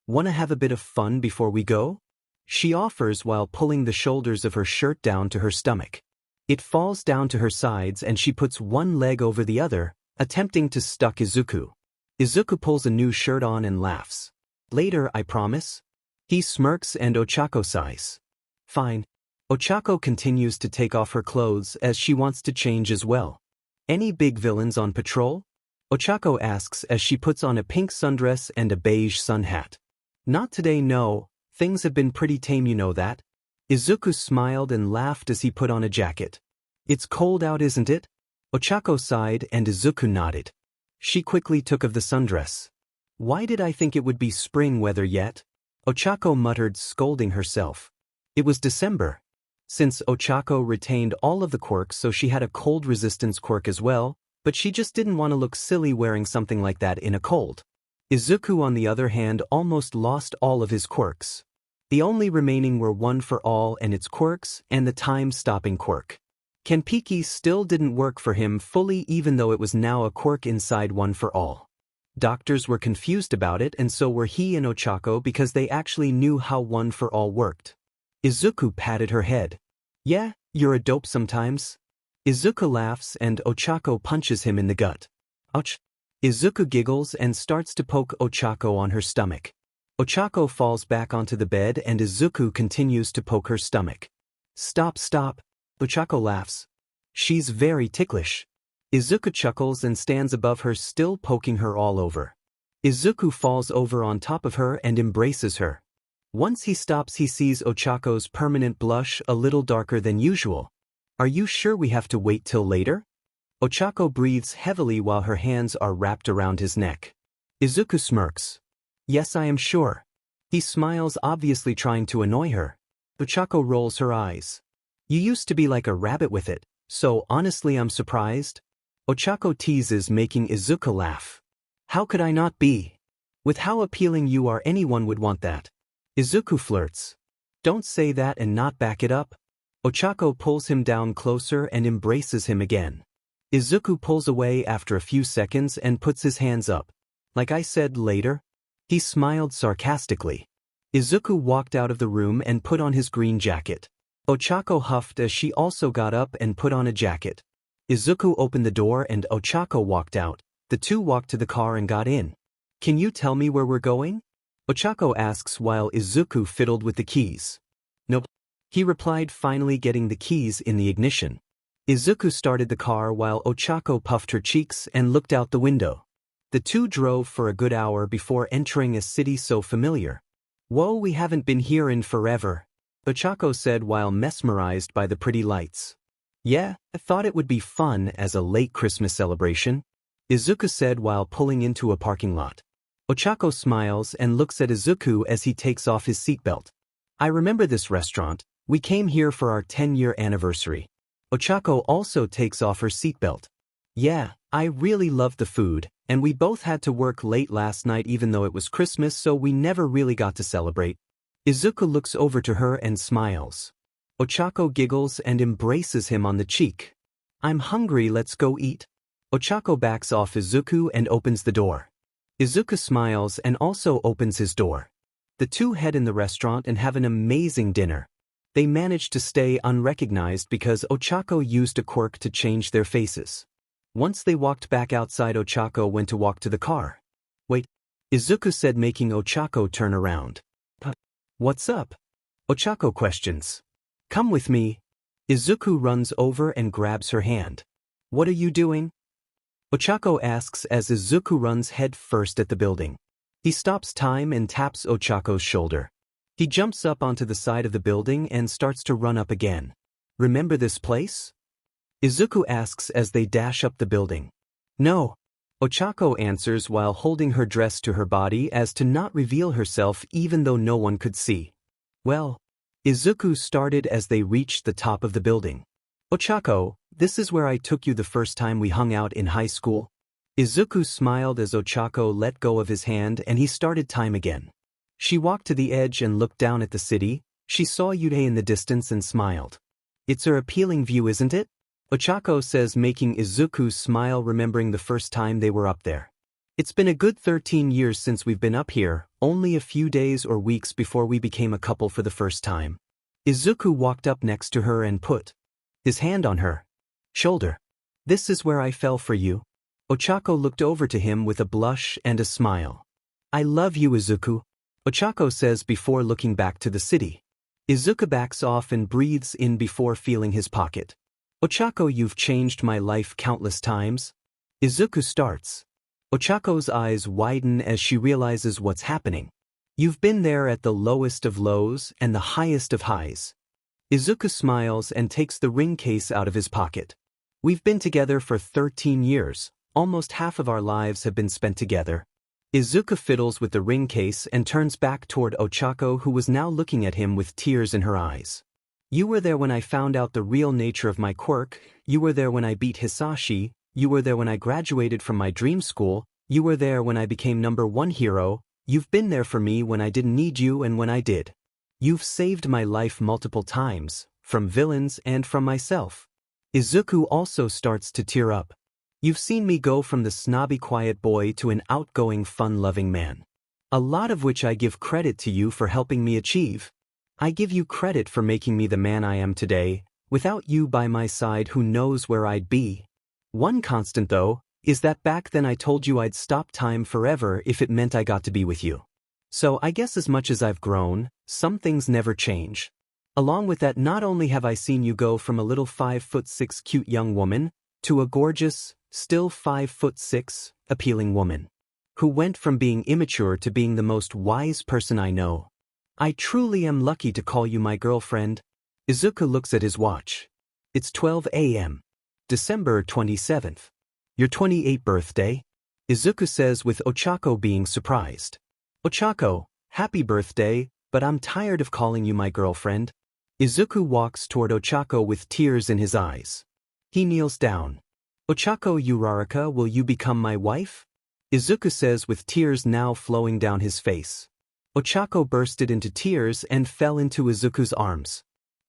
Wanna have a bit of fun before we go? She offers while pulling the shoulders of her shirt down to her stomach. It falls down to her sides and she puts one leg over the other, attempting to stuck Izuku. Izuku pulls a new shirt on and laughs. Later, I promise. He smirks and Ochako sighs. Fine. Ochako continues to take off her clothes as she wants to change as well. Any big villains on patrol? Ochako asks as she puts on a pink sundress and a beige sun hat. Not today, no. Things have been pretty tame, you know that. Izuku smiled and laughed as he put on a jacket. It's cold out, isn't it? Ochako sighed and Izuku nodded. She quickly took of the sundress. Why did I think it would be spring weather yet? Ochako muttered, scolding herself. It was December. Since Ochako retained all of the quirks, so she had a cold resistance quirk as well, but she just didn't want to look silly wearing something like that in a cold. Izuku, on the other hand, almost lost all of his quirks. The only remaining were One for All and its quirks, and the time-stopping quirk. Kenpiki still didn't work for him fully, even though it was now a quirk inside One for All. Doctors were confused about it, and so were he and Ochako because they actually knew how One for All worked. Izuku patted her head. Yeah, you're a dope sometimes. Izuku laughs and Ochako punches him in the gut. Ouch. Izuku giggles and starts to poke Ochako on her stomach. Ochako falls back onto the bed and Izuku continues to poke her stomach. Stop, stop. Ochako laughs. She's very ticklish. Izuku chuckles and stands above her, still poking her all over. Izuku falls over on top of her and embraces her. Once he stops, he sees Ochako's permanent blush a little darker than usual. Are you sure we have to wait till later? Ochako breathes heavily while her hands are wrapped around his neck. Izuku smirks. Yes, I am sure. He smiles, obviously trying to annoy her. Ochako rolls her eyes. You used to be like a rabbit with it, so honestly I'm surprised. Ochako teases, making Izuku laugh. How could I not be? With how appealing you are, anyone would want that. Izuku flirts. Don't say that and not back it up. Ochako pulls him down closer and embraces him again. Izuku pulls away after a few seconds and puts his hands up. Like I said, later? He smiled sarcastically. Izuku walked out of the room and put on his green jacket. Ochako huffed as she also got up and put on a jacket. Izuku opened the door and Ochako walked out. The two walked to the car and got in. Can you tell me where we're going? Ochako asks while Izuku fiddled with the keys. Nope. He replied, finally getting the keys in the ignition. Izuku started the car while Ochako puffed her cheeks and looked out the window. The two drove for a good hour before entering a city so familiar. Whoa, we haven't been here in forever, Ochako said while mesmerized by the pretty lights. Yeah, I thought it would be fun as a late Christmas celebration, Izuku said while pulling into a parking lot. Ochako smiles and looks at Izuku as he takes off his seatbelt. I remember this restaurant. We came here for our 10-year anniversary. Ochako also takes off her seatbelt. Yeah, I really loved the food, and we both had to work late last night even though it was Christmas, so we never really got to celebrate. Izuku looks over to her and smiles. Ochako giggles and embraces him on the cheek. I'm hungry, let's go eat. Ochako backs off Izuku and opens the door. Izuku smiles and also opens his door. The two head in the restaurant and have an amazing dinner. They managed to stay unrecognized because Ochako used a quirk to change their faces. Once they walked back outside, Ochako went to walk to the car. Wait, Izuku said, making Ochako turn around. What's up? Ochako questions. Come with me. Izuku runs over and grabs her hand. What are you doing? Ochako asks as Izuku runs head first at the building. He stops time and taps Ochako's shoulder. He jumps up onto the side of the building and starts to run up again. Remember this place? Izuku asks as they dash up the building. No. Ochako answers while holding her dress to her body as to not reveal herself even though no one could see. Well, Izuku started as they reached the top of the building. Ochako, this is where I took you the first time we hung out in high school. Izuku smiled as Ochako let go of his hand and he started time again. She walked to the edge and looked down at the city. She saw Yude in the distance and smiled. It's an appealing view, isn't it? Ochako says, making Izuku smile, remembering the first time they were up there. It's been a good 13 years since we've been up here, only a few days or weeks before we became a couple for the first time. Izuku walked up next to her and put his hand on her shoulder. This is where I fell for you. Ochako looked over to him with a blush and a smile. I love you, Izuku, Ochako says before looking back to the city. Izuku backs off and breathes in before feeling his pocket. Ochako, you've changed my life countless times. Izuku starts. Ochako's eyes widen as she realizes what's happening. You've been there at the lowest of lows and the highest of highs. Izuku smiles and takes the ring case out of his pocket. We've been together for 13 years. Almost half of our lives have been spent together. Izuku fiddles with the ring case and turns back toward Ochako, who was now looking at him with tears in her eyes. You were there when I found out the real nature of my quirk. You were there when I beat Hisashi. You were there when I graduated from my dream school. You were there when I became #1 hero. You've been there for me when I didn't need you and when I did. You've saved my life multiple times, from villains and from myself. Izuku also starts to tear up. You've seen me go from the snobby quiet boy to an outgoing fun-loving man. A lot of which I give credit to you for helping me achieve. I give you credit for making me the man I am today. Without you by my side, who knows where I'd be. One constant, though, is that back then I told you I'd stop time forever if it meant I got to be with you. So I guess as much as I've grown, some things never change. Along with that, not only have I seen you go from a little 5'6" cute young woman to a gorgeous, still 5'6" appealing woman, who went from being immature to being the most wise person I know. I truly am lucky to call you my girlfriend. Izuku looks at his watch. It's 12 a.m. December 27th. Your 28th birthday? Izuku says with Ochako being surprised. Ochako, happy birthday, but I'm tired of calling you my girlfriend. Izuku walks toward Ochako with tears in his eyes. He kneels down. Ochako Uraraka, will you become my wife? Izuku says with tears now flowing down his face. Ochako bursted into tears and fell into Izuku's arms.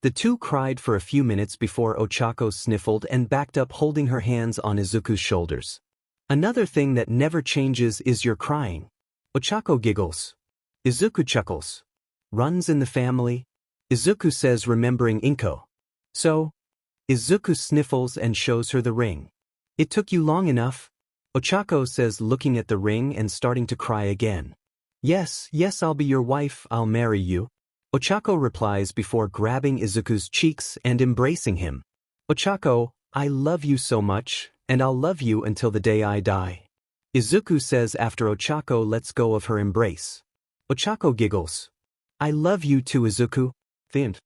The two cried for a few minutes before Ochako sniffled and backed up, holding her hands on Izuku's shoulders. Another thing that never changes is your crying. Ochako giggles. Izuku chuckles. Runs in the family? Izuku says, remembering Inko. So? Izuku sniffles and shows her the ring. It took you long enough? Ochako says, looking at the ring and starting to cry again. Yes, I'll be your wife, I'll marry you. Ochako replies before grabbing Izuku's cheeks and embracing him. Ochako, I love you so much, and I'll love you until the day I die. Izuku says after Ochako lets go of her embrace. Ochako giggles. I love you too, Izuku. The end.